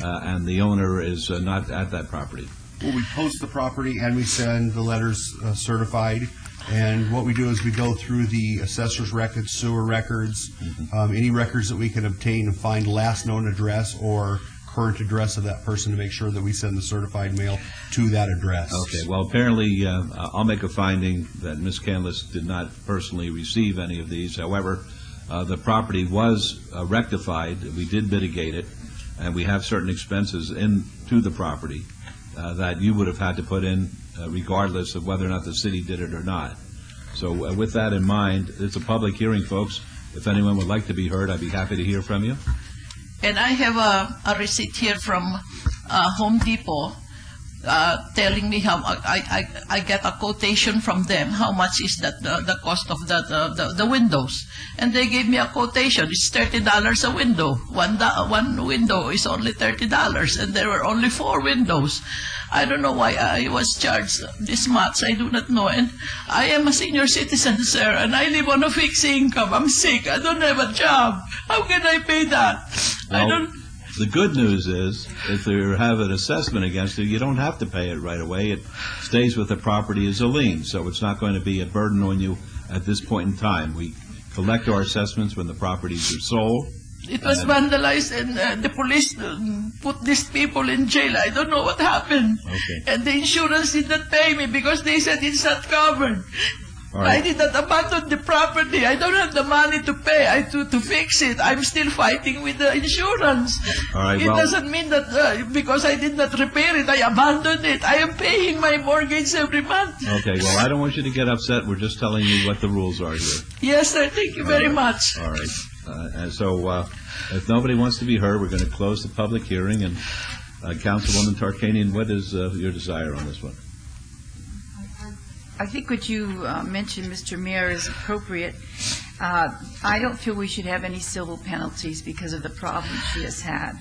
and the owner is not at that property? Well, we post the property and we send the letters certified. And what we do is we go through the assessor's records, sewer records, any records that we can obtain and find last known address or current address of that person to make sure that we send the certified mail to that address. Okay, well, apparently I'll make a finding that Ms. Canlis did not personally receive any of these. However, the property was rectified. We did mitigate it, and we have certain expenses into the property that you would have had to put in regardless of whether or not the city did it or not. So with that in mind, it's a public hearing, folks. If anyone would like to be heard, I'd be happy to hear from you. And I have a receipt here from Home Depot telling me how I get a quotation from them. How much is that the cost of the windows? And they gave me a quotation. It's $30 a window. One window is only $30, and there were only 4 windows. I don't know why I was charged this much. I do not know. And I am a senior citizen, sir, and I live on a fixed income. I'm sick. I don't have a job. How can I pay that? Well, the good news is, if you have an assessment against it, you don't have to pay it right away. It stays with the property as a lien, so it's not going to be a burden on you at this point in time. We collect our assessments when the properties are sold. It was vandalized, and the police put these people in jail. I don't know what happened. Okay. And the insurance did not pay me because they said it's not covered. All right. I did not abandon the property. I don't have the money to pay, to fix it. I'm still fighting with the insurance. All right, It well- doesn't mean that because I did not repair it, I abandoned it. I am paying my mortgage every month. Okay, well, I don't want you to get upset. We're just telling you what the rules are here. Yes, sir. Thank you very much. All right. And so, if nobody wants to be heard, we're going to close the public hearing. And Councilwoman Tarkanian, what is your desire on this one? I think what you mentioned, Mr. Mayor, is appropriate. I don't feel we should have any civil penalties because of the problems she has had.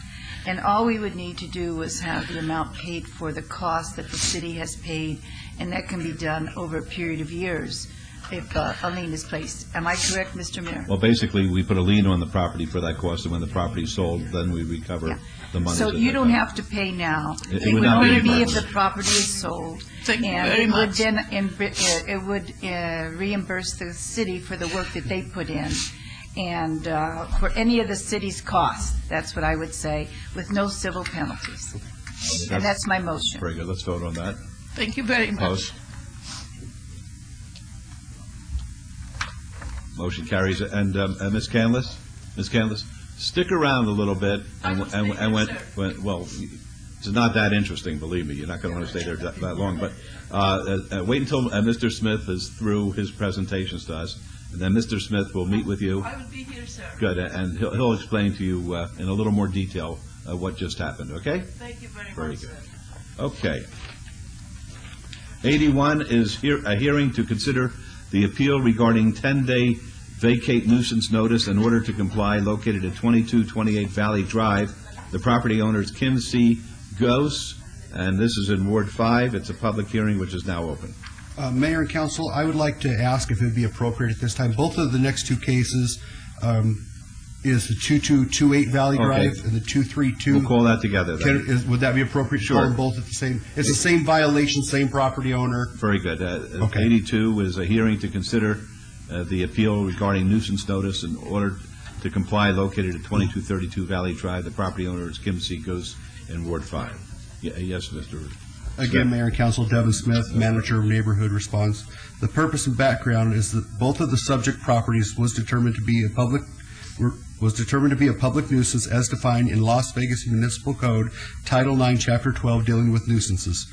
And all we would need to do is have the amount paid for the cost that the city has paid, and that can be done over a period of years if a lien is placed. Am I correct, Mr. Mayor? Well, basically, we put a lien on the property for that cost, and when the property is sold, then we recover the money. So you don't have to pay now. It It would would not be only be if reimbursed. the property is sold. Thank you And very it would much. then, it would reimburse the city for the work that they put in. And for any of the city's costs, that's what I would say, with no civil penalties. And that's my motion. Very good. Let's vote on that. Thank you very much. Opposed? Motion carries. And Ms. Canlis? Ms. Canlis, stick around a little bit. And well, it's not that interesting, believe me. You're not going to want to stay there that long. But wait until Mr. Smith is through his presentations to us. And then Mr. Smith will meet with you. I will be here, sir. Good. And he'll explain to you in a little more detail what just happened, okay? Thank you very Very much, good. sir. Okay. 81 is a hearing to consider the appeal regarding 10-day vacate nuisance notice in order to comply located at 2228 Valley Drive. The property owner is Kim C. Gose, and this is in Ward 5. It's a public hearing which is now open. Mayor and council, I would like to ask if it would be appropriate at this time. Both of the next two cases is the 2228 Valley Okay. Drive and the 232. We'll call that together then. Would that be appropriate? to Sure. call them both at the same? It's the same violation, same property owner. Very good. Okay. 82 is a hearing to consider the appeal regarding nuisance notice in order to comply located at 2232 Valley Drive. The property owner is Kim C. Gose in Ward 5. Yes, Mr. Again, Mayor and Council, Devin Smith, Manager of Neighborhood Response. The purpose and background is that both of the subject properties was determined to be a public nuisance as defined in Las Vegas Municipal Code, Title IX, Chapter 12, dealing with nuisances.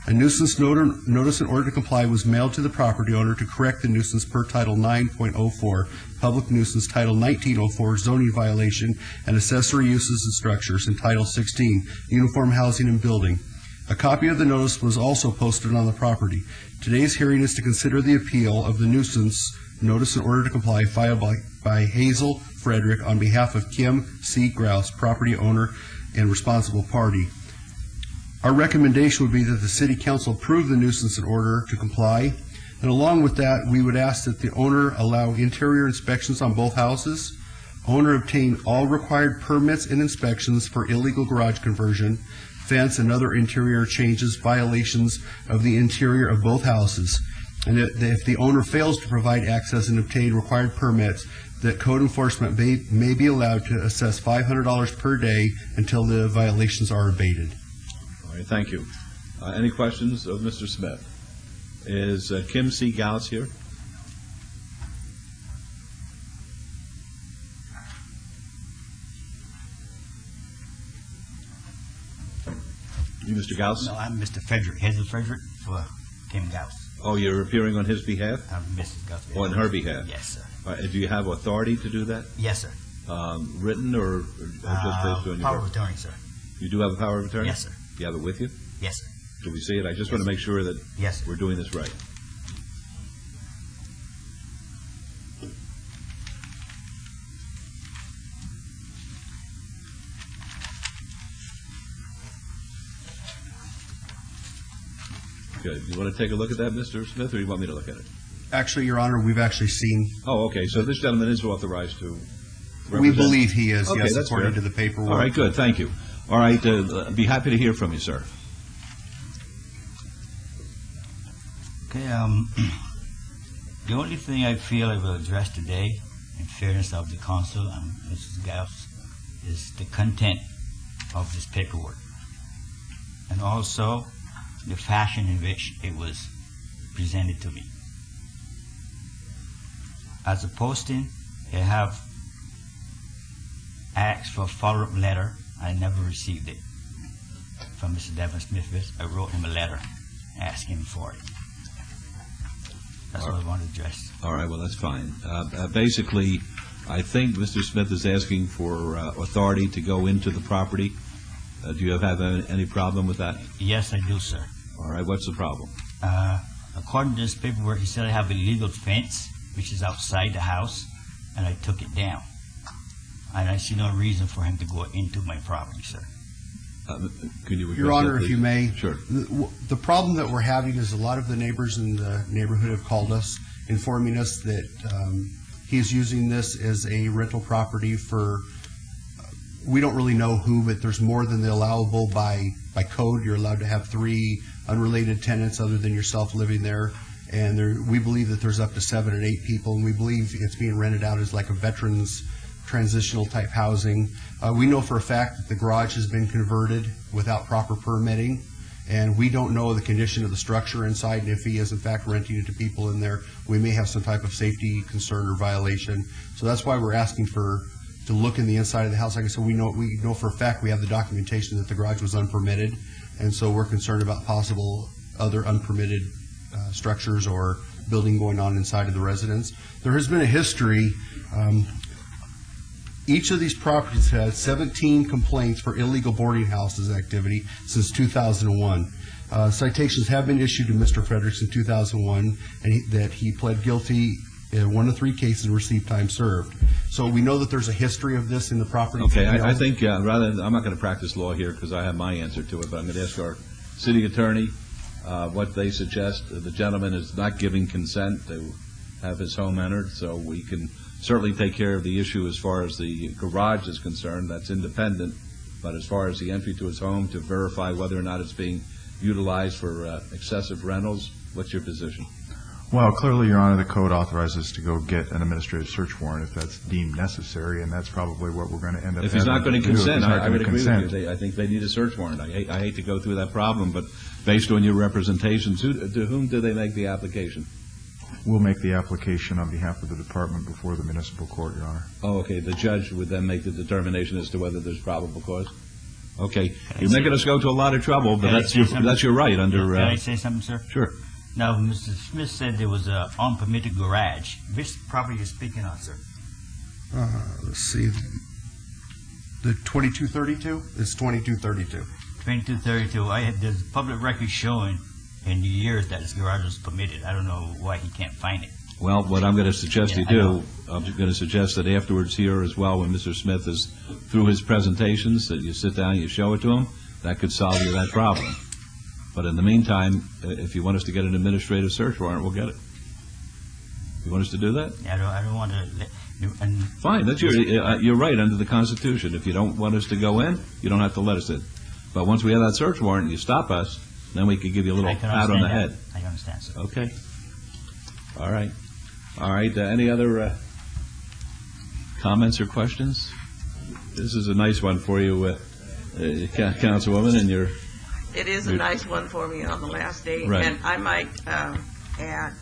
A nuisance notice in order to comply was mailed to the property owner to correct the nuisance per Title 9.04, Public Nuisance, Title 1904, Zoning Violation, and Accessory Uses and Structures, and Title 16, Uniform Housing and Building. A copy of the notice was also posted on the property. Today's hearing is to consider the appeal of the nuisance notice in order to comply filed by Hazel Frederick on behalf of Kim C. Grouse, property owner and responsible party. Our recommendation would be that the City Council approve the nuisance in order to comply. And along with that, we would ask that the owner allow interior inspections on both houses, owner obtain all required permits and inspections for illegal garage conversion, fence, and other interior changes, violations of the interior of both houses. And if the owner fails to provide access and obtain required permits, that code enforcement may be allowed to assess $500 per day until the violations are abated. All right, thank you. Any questions of Mr. Smith? Is Kim C. Gauss here? You, Mr. Gauss? No, I'm Mr. Frederick, Hazel Frederick for Kim Gauss. Oh, you're appearing on his behalf? I'm Mrs. Gauss. On her behalf? Yes, sir. Do you have authority to do that? Yes, sir. written or just based on your... Power of attorney, sir. You do have a power of attorney? Yes, sir. You have it with you? Yes, sir. Do we see it? I just want to make sure that Yes, sir. we're doing this right. Good. You want to take a look at that, Mr. Smith, or you want me to look at it? Actually, Your Honor, we've actually seen. Oh, okay. So this gentleman is authorized to represent? We believe he is, Okay, yes, that's according fair. to the paperwork. All right, good. Thank you. All right. Be happy to hear from you, sir. Okay, the only thing I feel I will address today, in fairness of the council and Mrs. Gauss, is the content of this paperwork. And also the fashion in which it was presented to me. As a posting, I have asked for a follow-up letter. I never received it from Mr. Devin Smith. I wrote him a letter asking for it. That's what I want to address. All right, well, that's fine. Basically, I think Mr. Smith is asking for authority to go into the property. Do you have any problem with that? Yes, I do, sir. All right, what's the problem? According to this paperwork, he said I have a legal fence, which is outside the house, and I took it down. And I see no reason for him to go into my property, sir. Can you Your Honor, if you may. Sure. The problem that we're having is a lot of the neighbors in the neighborhood have called us, informing us that he's using this as a rental property for, we don't really know who, but there's more than the allowable by code. You're allowed to have 3 unrelated tenants other than yourself living there. And we believe that there's up to 7 and 8 people, and we believe it's being rented out as like a veterans transitional type housing. We know for a fact that the garage has been converted without proper permitting, and we don't know the condition of the structure inside, and if he is in fact renting it to people in there, we may have some type of safety concern or violation. So that's why we're asking to look in the inside of the house. Like I said, we know for a fact we have the documentation that the garage was unpermitted, and so we're concerned about possible other unpermitted structures or building going on inside of the residence. There has been a history. Each of these properties had 17 complaints for illegal boarding houses activity since 2001. Citations have been issued to Mr. Fredericks in 2001, and that he pled guilty in 1 of 3 cases and received time served. So we know that there's a history of this in the property. Okay, I think I'm not going to practice law here because I have my answer to it, but I'm going to ask our city attorney what they suggest. The gentleman is not giving consent to have his home entered, so we can certainly take care of the issue as far as the garage is concerned. That's independent. But as far as the entry to his home to verify whether or not it's being utilized for excessive rentals, what's your position? Well, clearly, Your Honor, the code authorizes to go get an administrative search warrant if that's deemed necessary, and that's probably what we're going to end up. If he's not going to consent, I would agree consent. with you. I think they need a search warrant. I hate to go through that problem, but based on your representations, to whom do they make the application? We'll make the application on behalf of the department before the municipal court, Your Honor. Oh, okay. The judge would then make the determination as to whether there's probable cause? Okay. You're making us go to a lot of trouble, but that's your right under... Can I say something, sir? Sure. Now, Mr. Smith said there was an unpermitted garage. Which property are you speaking on, sir? Let's see. The 2232? It's 2232. 2232. There's public record showing in the years that this garage was permitted. I don't know why he can't find it. Well, what I'm going to suggest you do, I'm going to suggest that afterwards here as well, when Mr. Smith is through his presentations, that you sit down and you show it to him. That could solve you that problem. But in the meantime, if you want us to get an administrative search warrant, we'll get it. You want us to do that? I don't want to... Fine. That's you're right under the Constitution. If you don't want us to go in, you don't have to let us in. But once we have that search warrant and you stop us, then we could give you a little pat on the head. I understand, sir. Okay. All right. All right. Any other comments or questions? This is a nice one for you, Councilwoman, and your... It is a nice one for me on the last day. Right. And I might add,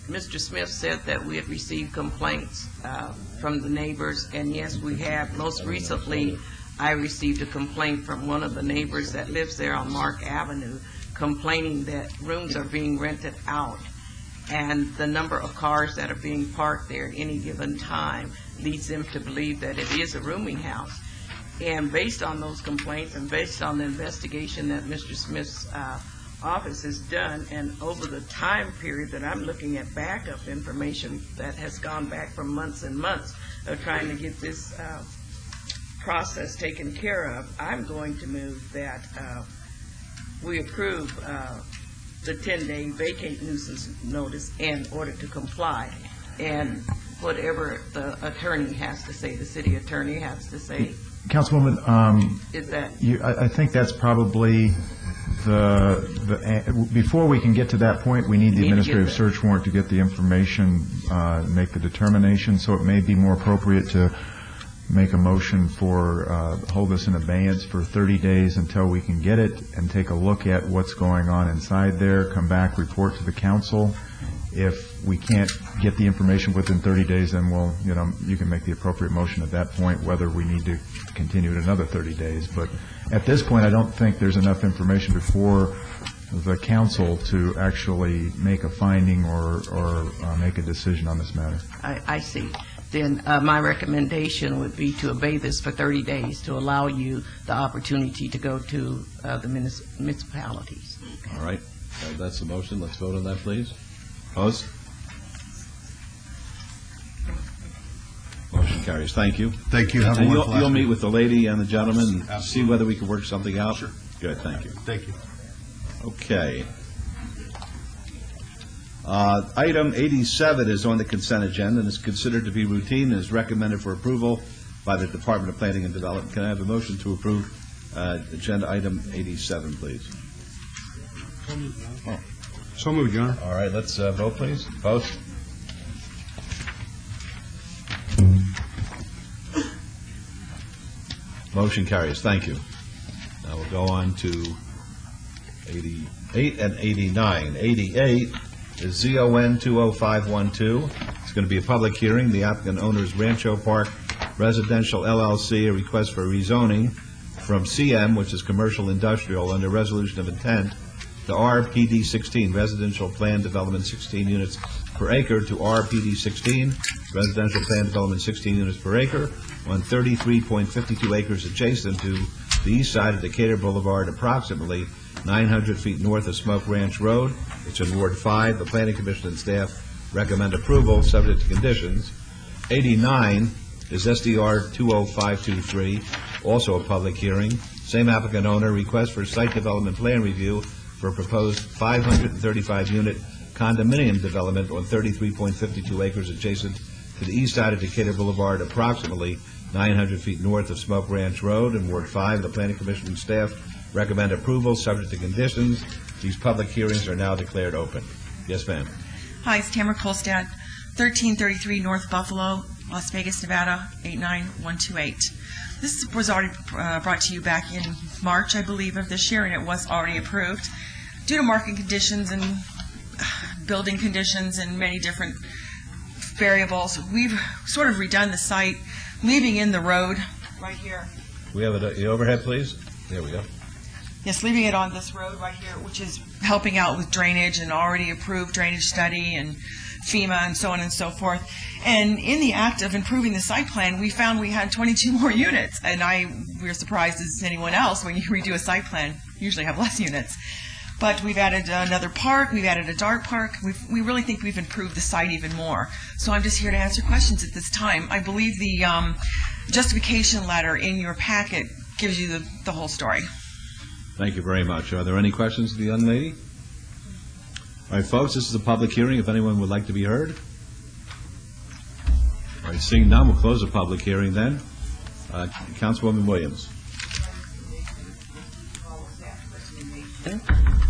Mr. Smith said that we had received complaints from the neighbors, and yes, we have. Most recently, I received a complaint from one of the neighbors that lives there on Mark Avenue, complaining that rooms are being rented out. and the number of cars that are being parked there at any given time leads them to believe that it is a rooming house. And based on those complaints and based on the investigation that Mr. Smith's office has done, and over the time period that I'm looking at backup information that has gone back for months and months of trying to get this process taken care of, I'm going to move that we approve the 10-day vacate nuisance notice in order to comply. And whatever the attorney has to say, the city attorney has to say. Councilwoman, Is that I think that's probably before we can get to that point, we need the administrative search warrant to get the information, make the determination. So it may be more appropriate to make a motion for hold this in abeyance for 30 days until we can get it and take a look at what's going on inside there, come back, report to the council. If we can't get the information within 30 days, then we'll, you can make the appropriate motion at that point, whether we need to continue it another 30 days. But at this point, I don't think there's enough information before the council to actually make a finding or make a decision on this matter. I see. Then my recommendation would be to obey this for 30 days to allow you the opportunity to go to the municipalities. All right. That's the motion. Let's vote on that, please. Opposed? Motion carries. Thank you. Thank you. Have a And wonderful you'll meet afternoon. with the lady and the gentleman and see Absolutely. whether we can work something out? Sure. Good. Thank you. Thank you. Okay. Item 87 is on the consent agenda and is considered to be routine and is recommended for approval by the Department of Planning and Development. Can I have a motion to approve agenda item 87, please? Oh. So moved, Your Honor. All right, let's vote, please. Vote. Motion carries. Thank you. Now we'll go on to 88 and 89. 88 is ZON 20512. It's going to be a public hearing. The applicant owner's Rancho Park Residential LLC, a request for rezoning from CM, which is commercial industrial, under resolution of intent, to RPD 16, residential plan development 16 units per acre, to RPD 16, residential plan development 16 units per acre, on 33.52 acres adjacent to the east side of Decatur Boulevard, approximately 900 feet north of Smoke Ranch Road. It's in Ward 5. The Planning Commission and staff recommend approval, subject to conditions. 89 is SDR 20523, also a public hearing. Same applicant owner, request for site development plan review for a proposed 535-unit condominium development on 33.52 acres adjacent to the east side of Decatur Boulevard, approximately 900 feet north of Smoke Ranch Road in Ward 5. The Planning Commission and staff recommend approval, subject to conditions. These public hearings are now declared open. Yes, ma'am. Hi, it's Tamara Kolstad, 1333 North Buffalo, Las Vegas, Nevada, 89128. This was already brought to you back in March, I believe, of this year, and it was already approved. Due to market conditions and building conditions and many different variables, we've sort of redone the site, leaving in the road right here. We have the overhead, please. There we go. Yes, leaving it on this road right here, which is helping out with drainage and already approved drainage study and FEMA and so on and so forth. And in the act of improving the site plan, we found we had 22 more units. And we're surprised as anyone else when you redo a site plan, you usually have less units. But we've added another park, we've added a dart park. We really think we've improved the site even more. So I'm just here to answer questions at this time. I believe the justification letter in your packet gives you the whole story. Thank you very much. Are there any questions of the young lady? All right, folks, this is a public hearing. If anyone would like to be heard. All right, seeing none, we'll close the public hearing then. Councilwoman Williams.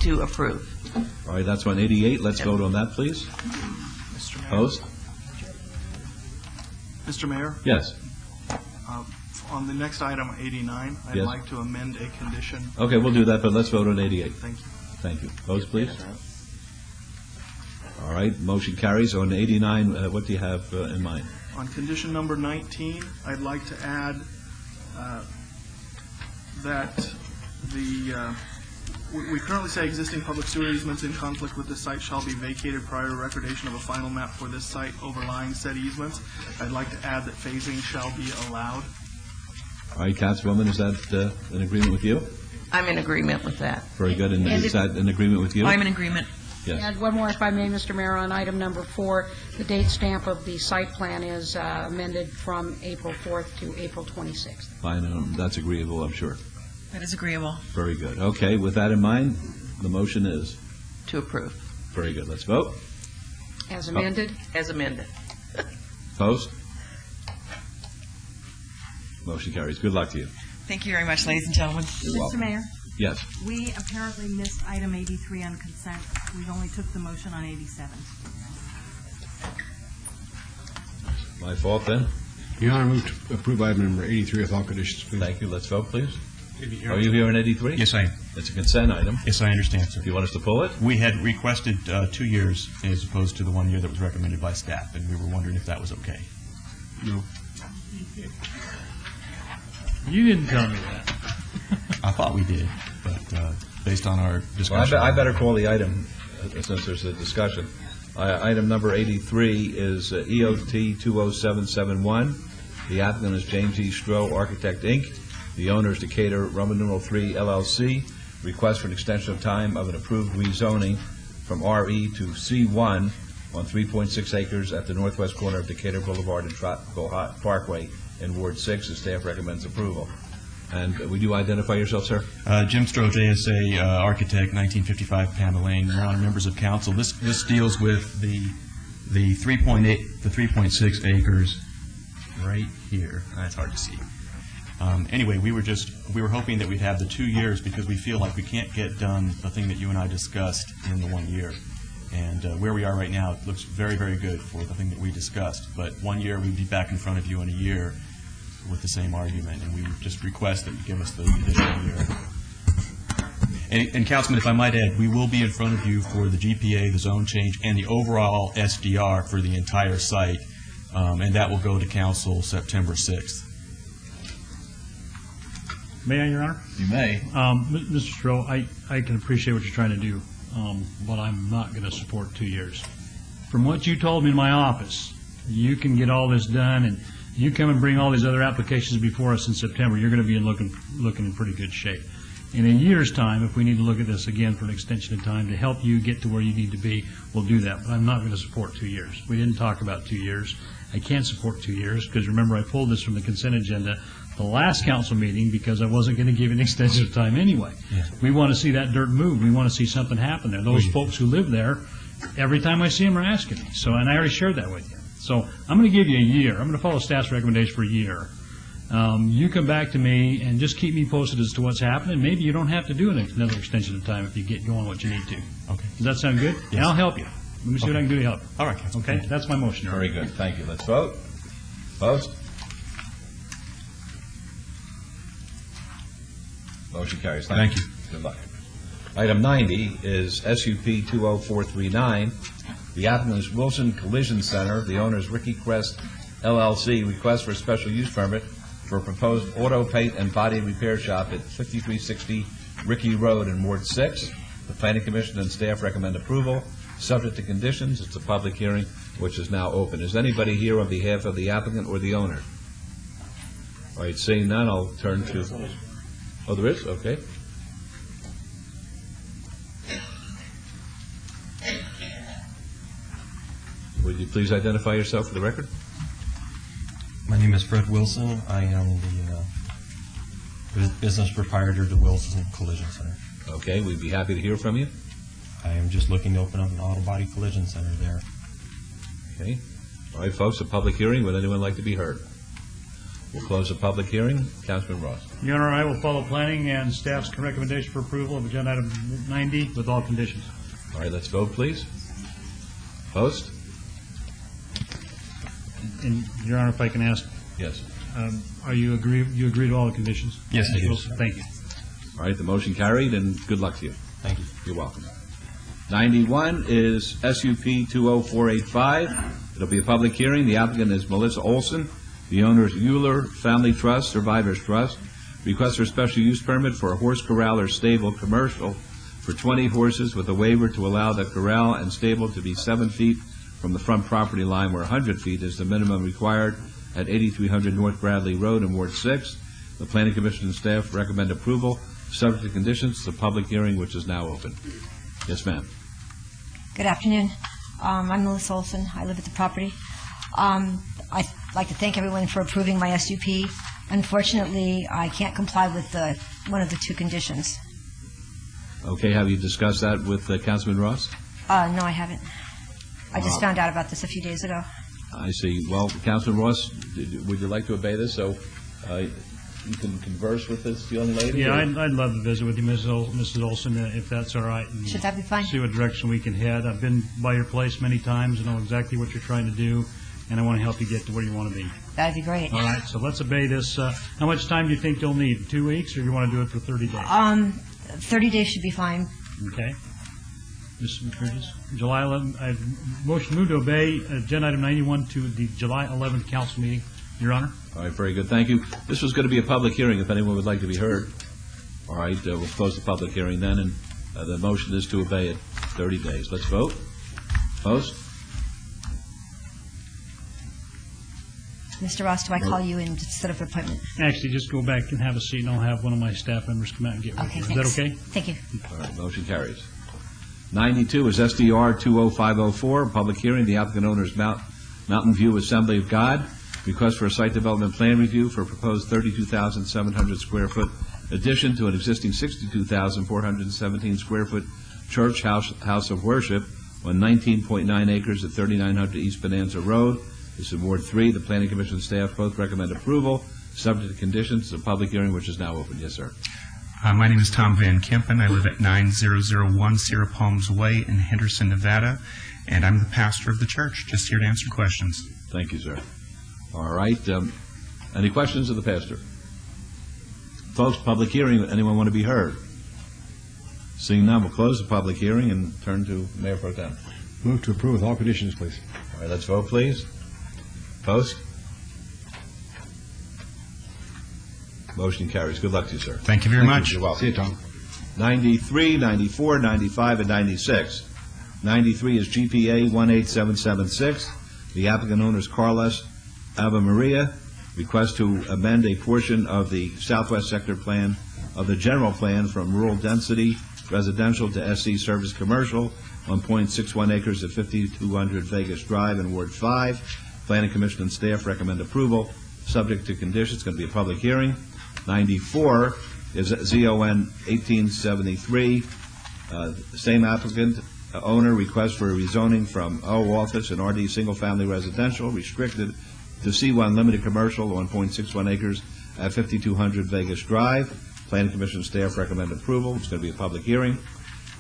To approve. All right, that's on 88. Let's vote on that, please. Mr. Mayor. Opposed? Mr. Mayor? Yes. On the next item, 89, I'd Yes. like to amend a condition. Okay, we'll do that, but let's vote on 88. Thank you. Thank you. Opposed, please? All right, motion carries. On 89, what do you have in mind? On condition number 19, I'd like to add that the we currently say existing public sewer easements in conflict with this site shall be vacated prior to recordation of a final map for this site overlying said easements. I'd like to add that phasing shall be allowed. All right, Councilwoman, is that in agreement with you? I'm in agreement with that. Very good. And is that in agreement with you? I'm in agreement. Yes. And one more, if I may, Mr. Mayor, on item number 4, the date stamp of the site plan is amended from April 4th to April 26th. Fine, that's agreeable, I'm sure. That is agreeable. Very good. Okay, with that in mind, the motion is? To approve. Very good. Let's vote. As amended? As amended. Opposed? Motion carries. Good luck to you. Thank you very much, ladies and gentlemen. You're Mr. welcome. Mayor, Yes. we apparently missed item 83 on consent. We only took the motion on 87. My fault then? Your Honor, move to approve item number 83 with all conditions, please. Thank you. Let's vote, please. Are you here on 83? Yes, I am. It's a consent item. Yes, I understand, sir. Do you want us to pull it? We had requested 2 years as opposed to the 1 year that was recommended by staff, and we were wondering if that was okay. No. You didn't tell me that. I thought we did, but based on our discussion. Well, I better call the item since there's a discussion. Item number 83 is EOT 20771. The applicant is James E. Stroh, Architect, Inc. The owner is Decatur Roman numeral 3 LLC. Request for an extension of time of an approved rezoning from RE to C1 on 3.6 acres at the northwest corner of Decatur Boulevard and Tropical Parkway in Ward 6. The staff recommends approval. And would you identify yourself, sir? Jim Stroh, JSA Architect, 1955 Panda Lane. Your Honor, members of council, this deals with the 3.6 acres right here. That's hard to see. Anyway, we were hoping that we'd have the 2 years because we feel like we can't get done the thing that you and I discussed in the 1 year. And where we are right now, it looks very, very good for the thing that we discussed. But 1 year, we'd be back in front of you in a year with the same argument, and we just request that you give us the additional year. And Councilman, if I might add, we will be in front of you for the GPA, the zone change, and the overall SDR for the entire site, and that will go to council September 6th. May I, Your Honor? You may. Mr. Stroh, I can appreciate what you're trying to do, but I'm not going to support 2 years. From what you told me in my office, you can get all this done, and you come and bring all these other applications before us in September, you're going to be looking in pretty good shape. In a year's time, if we need to look at this again for an extension of time to help you get to where you need to be, we'll do that. But I'm not going to support 2 years. We didn't talk about 2 years. I can't support 2 years because, remember, I pulled this from the consent agenda the last council meeting because I wasn't going to give an extension of time anyway. Yeah. We want to see that dirt moved. We want to see something happen there. Those folks who live there, every time I see them are asking me. So, and I already shared that with you. So I'm going to give you a year. I'm going to follow staff's recommendation for a year. You come back to me and just keep me posted as to what's happening. Maybe you don't have to do another extension of time if you get going what you need to. Okay. Does that sound good? Yes. And I'll help you. Let me see what I can do to help. All right, Council. Okay? That's my motion. Very good. Thank you. Let's vote. Opposed? Motion carries. Thank you. Good luck. Item 90 is SUP 20439. The applicant is Wilson Collision Center. The owner is Ricky Crest, LLC. Request for a special use permit for a proposed auto paint and body repair shop at 5360 Ricky Road in Ward 6. The Planning Commission and staff recommend approval, subject to conditions. It's a public hearing, which is now open. Is anybody here on behalf of the applicant or the owner? All right, seeing none, I'll turn to... Oh, there is? Okay. Would you please identify yourself for the record? My name is Fred Wilson. I am the business proprietor to Wilson Collision Center. Okay, we'd be happy to hear from you. I am just looking to open up an auto body collision center there. Okay. All right, folks, a public hearing. Would anyone like to be heard? We'll close the public hearing. Councilman Ross. Your Honor, I will follow planning and staff's recommendation for approval of agenda item 90 with all conditions. All right, let's vote, please. Opposed? And, Your Honor, if I can ask. Yes. Are you agree to all the conditions? Yes, I do. Thank you. All right, the motion carried, and good luck to you. Thank you. You're welcome. 91 is SUP 20485. It'll be a public hearing. The applicant is Melissa Olson. The owner is Euler Family Trust, Survivors Trust. Request for special use permit for a horse corral or stable commercial for 20 horses with a waiver to allow the corral and stable to be 7 feet from the front property line where 100 feet is the minimum required at 8300 North Bradley Road in Ward 6. The Planning Commission and staff recommend approval, subject to conditions. The public hearing, which is now open. Yes, ma'am. Good afternoon. I'm Melissa Olson. I live at the property. I'd like to thank everyone for approving my SUP. Unfortunately, I can't comply with one of the 2 conditions. Okay, have you discussed that with Councilman Ross? No, I haven't. I just found out about this a few days ago. I see. Well, Councilman Ross, would you like to obey this so you can converse with this young lady? Yeah, I'd love to visit with you, Mrs. Olson, if that's all right. and Should that be fine? See what direction we can head. I've been by your place many times. I know exactly what you're trying to do, and I want to help you get to where you want to be. That'd be great. All right, so let's obey this. How much time do you think you'll need? 2 weeks, or do you want to do it for 30 days? 30 days should be fine. Okay. Mr. Curtis, July 11th, I motion move to obey agenda item 91 to the July 11th council meeting. Your Honor. All right, very good. Thank you. This was going to be a public hearing if anyone would like to be heard. All right, we'll close the public hearing then, and the motion is to obey it 30 days. Let's vote. Post. Mr. Ross, do I call you and set up an appointment? Actually, just go back and have a seat, and I'll have one of my staff members come out and get with you. Is that thanks. okay? Thank you. All right, motion carries. 92 is SDR 20504, public hearing. The applicant owner is Mountain View Assembly of God. Request for a site development plan review for a proposed 32,700 square foot addition to an existing 62,417 square foot church house of worship on 19.9 acres at 3900 East Bonanza Road. This is Ward 3. The Planning Commission staff both recommend approval, subject to conditions. The public hearing, which is now open. Yes, sir. My name is Tom Van Kempen. I live at 9001 Sierra Palms Way in Henderson, Nevada, and I'm the pastor of the church. Just here to answer questions. Thank you, sir. All right. Any questions of the pastor? Folks, public hearing. Anyone want to be heard? Seeing none, we'll close the public hearing and turn to Mayor Pro Tem. Move to approve with all conditions, please. All right, let's vote, please. Post. Motion carries. Good luck to you, sir. Thank you very much. You're welcome. See you, Tom. 93, 94, 95, and 96. 93 is GPA 18776. The applicant owner is Carlos Ave Maria. Request to amend a portion of the southwest sector plan of the general plan from rural density residential to SC service commercial, 1.61 acres at 5200 Vegas Drive in Ward 5. Planning Commission and staff recommend approval, subject to conditions. It's going to be a public hearing. 94 is ZON 1873. Same applicant, owner, request for a rezoning from O office and RD single-family residential, restricted to C1 limited commercial, 1.61 acres at 5200 Vegas Drive. Planning Commission staff recommend approval. It's going to be a public hearing.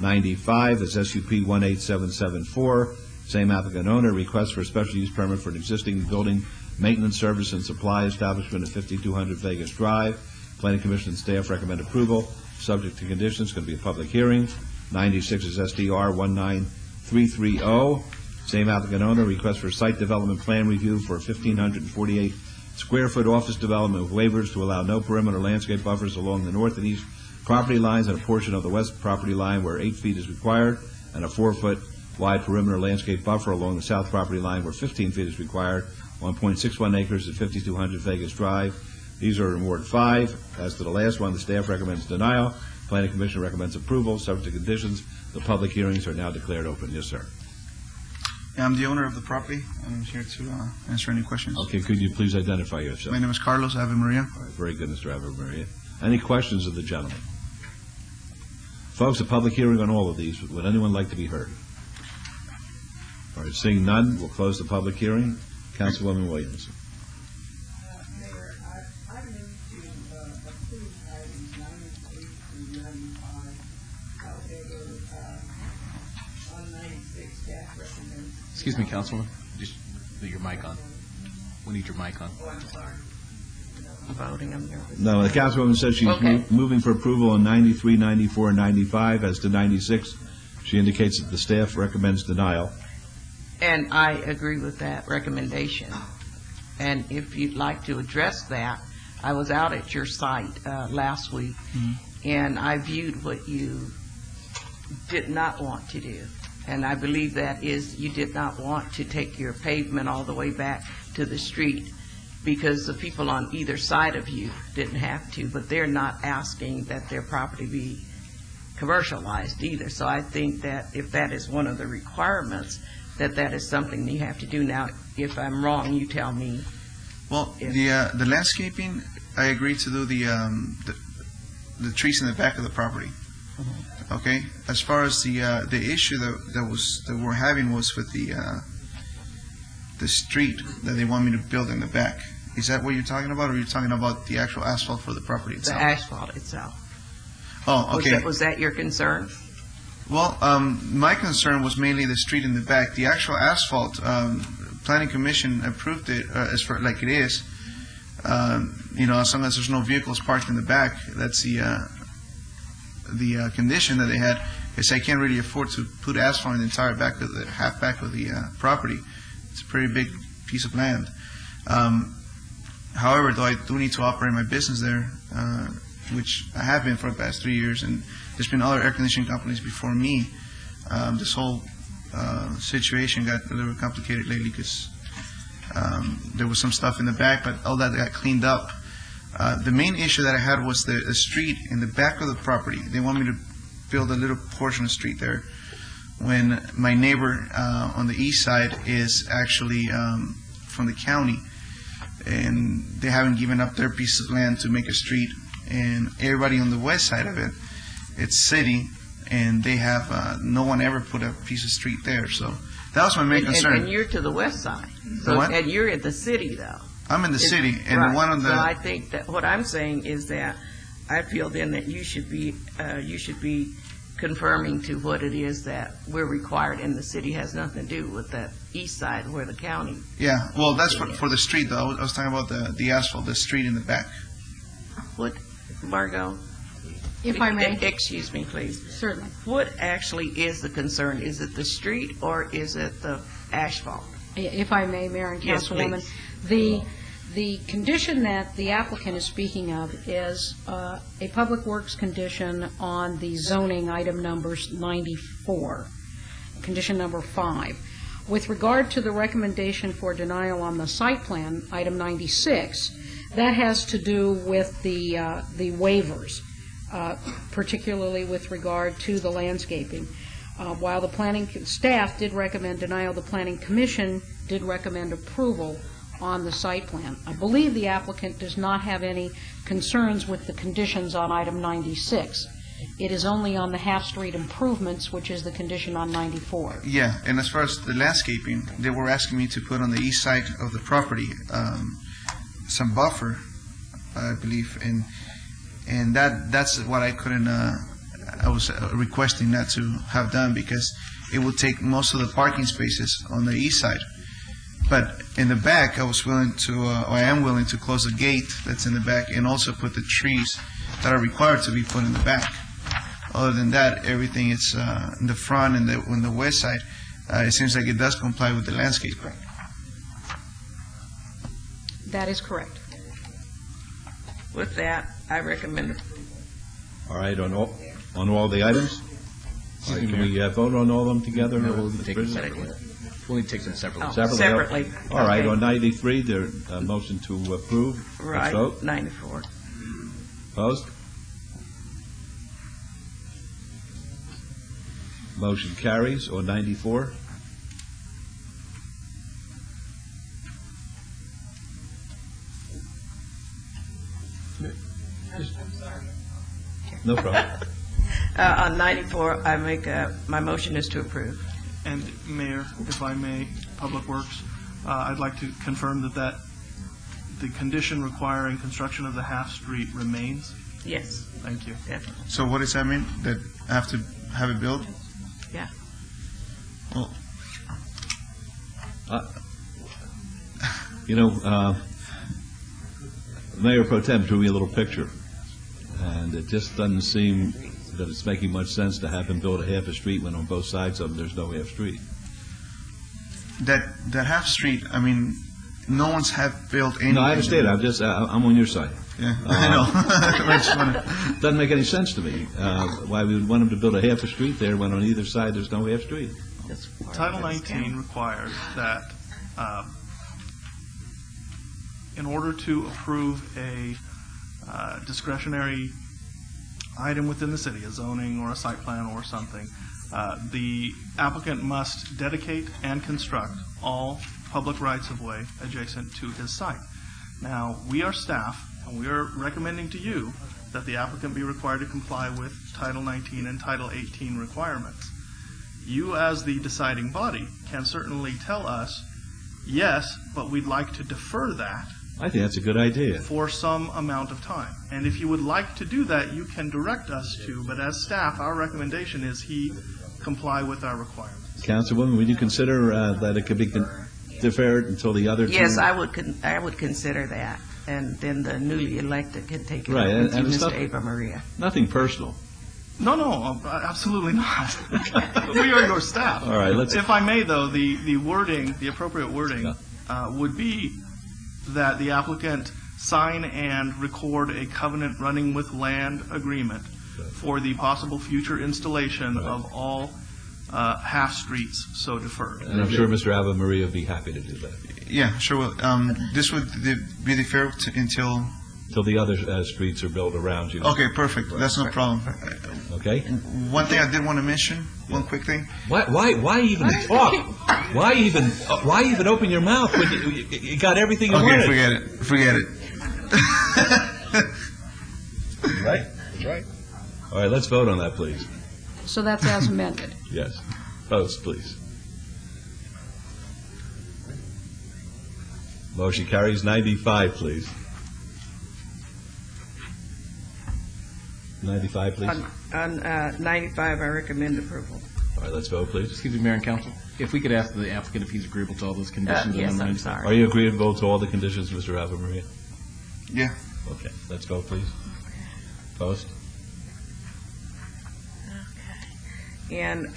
95 is SUP 18774. Same applicant owner, request for a special use permit for an existing building maintenance service and supply establishment at 5200 Vegas Drive. Planning Commission and staff recommend approval, subject to conditions. It's going to be a public hearing. 96 is SDR 19330. Same applicant owner, request for site development plan review for a 1,548 square foot office development with waivers to allow no perimeter landscape buffers along the north and east property lines and a portion of the west property line where 8 feet is required, and a 4-foot wide perimeter landscape buffer along the south property line where 15 feet is required, 1.61 acres at 5200 Vegas Drive. These are in Ward 5. As to the last one, the staff recommends denial. Planning Commission recommends approval, subject to conditions. The public hearings are now declared open. Yes, sir. Yeah, I'm the owner of the property, and I'm here to answer any questions. Okay, could you please identify yourself? My name is Carlos Ave Maria. All right, very good, Mr. Ave Maria. Any questions of the gentleman? Folks, a public hearing on all of these. Would anyone like to be heard? All right, seeing none, we'll close the public hearing. Councilwoman Williams. Mayor, I move to approve items 98 through 95. However, on 96, staff recommends. Excuse me, Councilwoman. Just put your mic on. We need your mic on. Oh, I'm sorry. I'm voting. I'm nervous. No, the Councilwoman says she's moving for approval on 93, 94, and 95. As to 96, she indicates that the staff recommends denial. And I agree with that recommendation. And if you'd like to address that, I was out at your site last week, and I viewed what you did not want to do. And I believe that is, you did not want to take your pavement all the way back to the street because the people on either side of you didn't have to, but they're not asking that their property be commercialized either. So I think that if that is one of the requirements, that is something you have to do. Now, if I'm wrong, you tell me. Well, the landscaping, I agree to do the trees in the back of the property. Okay. As far as the issue that we're having was with the street that they want me to build in the back. Is that what you're talking about, or are you talking about the actual asphalt for the property itself? The asphalt itself. Oh, okay. Was that your concern? Well, my concern was mainly the street in the back. The actual asphalt, Planning Commission approved it as for like it is. As long as there's no vehicles parked in the back, that's the condition that they had. Because I can't really afford to put asphalt in the entire back of the half back of the property. It's a pretty big piece of land. However, though, I do need to operate my business there, which I have been for the past 3 years, and there's been other air conditioning companies before me. This whole situation got a little complicated lately because there was some stuff in the back, but all that got cleaned up. The main issue that I had was the street in the back of the property. They want me to build a little portion of street there, when my neighbor on the east side is actually from the county, and they haven't given up their piece of land to make a street. And everybody on the west side of it, it's city, and they have no one ever put a piece of street there. So that was my main concern. And you're to the west side. So, what? and you're at the city, though. I'm in the city, and right. the one on the. So I think that what I'm saying is that I feel then that you should be confirming to what it is that we're required, and the city has nothing to do with that east side where the county. Yeah, well, that's for the street, though. I was talking about the asphalt, the street in the back. What, Margot? If I may. Excuse me, please. Certainly. What actually is the concern? Is it the street or is it the asphalt? If I may, Mayor and Yes, Councilwoman, the condition that the applicant is speaking of is a Public Works condition on the zoning item numbers 94, condition number 5. With regard to the recommendation for denial on the site plan, item 96, that has to do with the waivers, particularly with regard to the landscaping. While the planning staff did recommend denial, the Planning Commission did recommend approval on the site plan. I believe the applicant does not have any concerns with the conditions on item 96. It is only on the half-street improvements, which is the condition on 94. Yeah, and as far as the landscaping, they were asking me to put on the east side of the property some buffer, I believe, and that's what I couldn't. I was requesting that to have done because it would take most of the parking spaces on the east side. But in the back, I am willing to close the gate that's in the back and also put the trees that are required to be put in the back. Other than that, everything is in the front and on the west side. It seems like it does comply with the landscaping. That is correct. With that, I recommend. All right, on all the items? All right, can we vote on all of them together? No, we'll take them separately. We'll need to take them separately. Separately. All right, Okay. on 93, there motion to approve. Right, Let's vote. 94. Opposed? Motion carries. On 94? No problem. On 94, I make my motion is to approve. And Mayor, if I may, Public Works, I'd like to confirm that the condition requiring construction of the half-street remains. Yes. Thank you. Definitely. So what does that mean? That I have to have it built? Yeah. Well, Mayor Pro Tem drew me a little picture, and it just doesn't seem that it's making much sense to have him build a half a street when on both sides of them there's no half street. that half street, I mean, no one's have built any. No, I understand. I'm on your side. Yeah, I know. I just wanna- Doesn't make any sense to me. Why we would want them to build a half a street there when on either side there's no half street. Title 19 requires that in order to approve a discretionary item within the city, a zoning or a site plan or something, the applicant must dedicate and construct all public rights-of-way adjacent to his site. Now, we are staff, and we are recommending to you that the applicant be required to comply with Title 19 and Title 18 requirements. You, as the deciding body, can certainly tell us, yes, but we'd like to defer that I think that's a good idea. for some amount of time. And if you would like to do that, you can direct us to, but as staff, our recommendation is he comply with our requirements. Councilwoman, would you consider that it could be deferred until the other two? Yes, I would consider that, and then the newly elected can take it Right, up with and you, it's Mr. not- Ava Maria. Nothing personal. No, absolutely not. We are your staff. All right, let's- If I may, though, the wording, the appropriate wording, would be that the applicant sign and record a covenant running with land agreement for the possible future installation of all half-streets so deferred. And I'm sure Mr. Ava Maria would be happy to do that. Yeah, sure will. This would be deferred until... Till the other streets are built around you. Okay, perfect. That's no problem. Okay? One thing I did want to mention, one quick thing. Why even talk? Why even open your mouth when you got everything you wanted? Okay, forget it. Right? Right. All right, let's vote on that, please. So that's as amended. Yes. Votes, please. Motion carries. 95, please. 95, please. On 95, I recommend approval. All right, let's vote, please. Excuse me, Mayor and Council, if we could ask the applicant if he's agreeable to all those conditions. Yes, and I'm amendments. sorry. Are you agreeable to all the conditions, Mr. Ava Maria? Yeah. Okay, let's vote, please. Opposed? And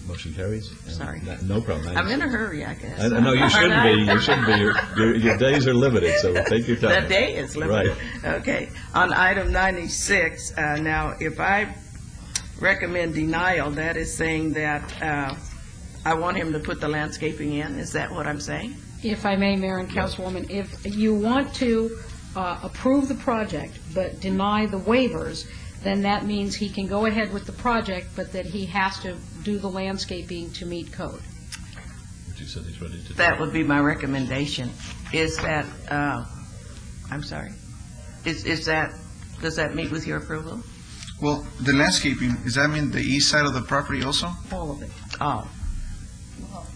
Motion carries. Sorry. No problem. I'm in a hurry, I guess. No, you shouldn't be. You shouldn't be. Your days are limited, so take your time. The day is limited. Right. Okay. On item 96, now, if I recommend denial, that is saying that I want him to put the landscaping in. Is that what I'm saying? If I may, Mayor and Councilwoman, if you want to approve the project but deny the waivers, then that means he can go ahead with the project, but that he has to do the landscaping to meet code. Which you said he's ready to do. That would be my recommendation. Is that, I'm sorry, is that, does that meet with your approval? Well, the landscaping, does that mean the east side of the property also? All of it. Oh,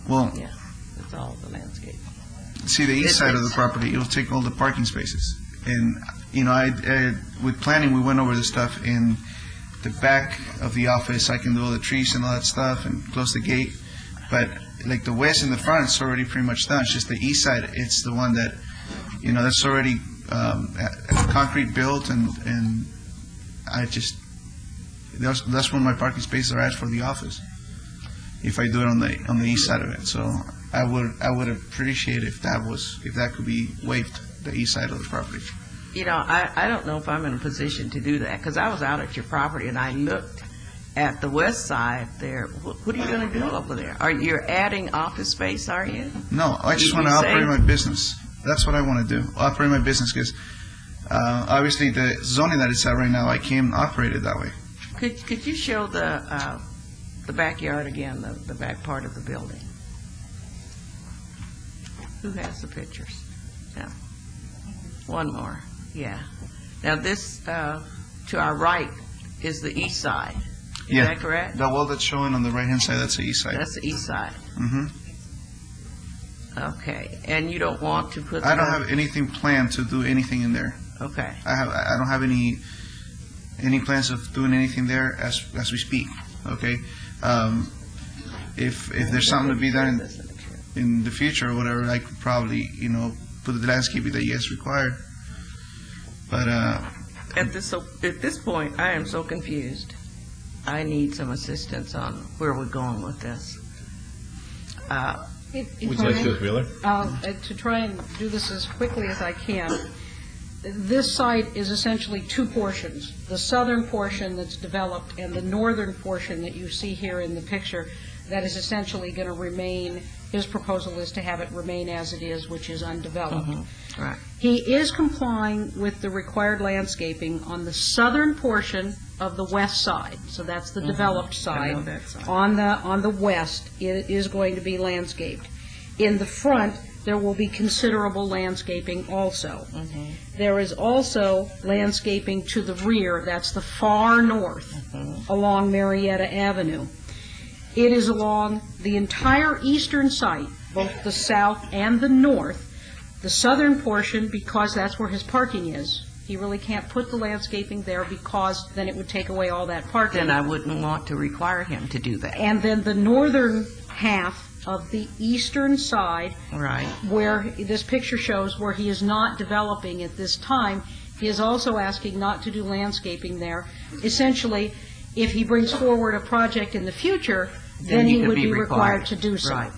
Well, yeah, that's all the landscape. see, the east side of the property, it'll take all the parking spaces. And, you know, with planning, we went over the stuff in the back of the office. I can do all the trees and all that stuff and close the gate. But like the west and the front, it's already pretty much done. It's just the east side, it's the one that, you know, that's already concrete built, and I just, that's where my parking spaces are at for the office, if I do it on the east side of it. So I would appreciate if that could be waived, the east side of the property. You know, I don't know if I'm in a position to do that, because I was out at your property and I looked at the west side there. What are you going to do over there? You're adding office space, are you? No, I just want to operate my business. That's what I want to do, operate my business, because obviously the zoning that it's at right now, I can't operate it that way. Could you show the backyard again, the back part of the building? Who has the pictures? Yeah. One more. Yeah. Now this, to our right, is the east side. Is that correct? The wall that's showing on the right-hand side, that's the east side. That's the east side. Mm-hmm. Okay. And you don't want to put... I don't have anything planned to do anything in there. Okay. I don't have any plans of doing anything there as we speak. Okay. If there's something to be done in the future or whatever, I could probably, you know, put the landscaping that you guys required. But at this point, I am so confused. I need some assistance on where we're going with this. Would you like to, Wheeler? To try and do this as quickly as I can, this site is essentially two portions. The southern portion that's developed and the northern portion that you see here in the picture that is essentially going to remain, his proposal is to have it remain as it is, which is undeveloped. Right. He is complying with the required landscaping on the southern portion of the west side, so that's the developed I know side. that side. On the west, it is going to be landscaped. In the front, there will be considerable landscaping also. There is also landscaping to the rear, that's the far north, along Marietta Avenue. It is along the entire eastern site, both the south and the north. The southern portion, because that's where his parking is, he really can't put the landscaping there because then it would take away all that parking. Then I wouldn't want to require him to do that. And then the northern half of the eastern side, Right. where this picture shows where he is not developing at this time, he is also asking not to do landscaping there. Essentially, if he brings forward a project in the future, then he could would be required to do so. Right.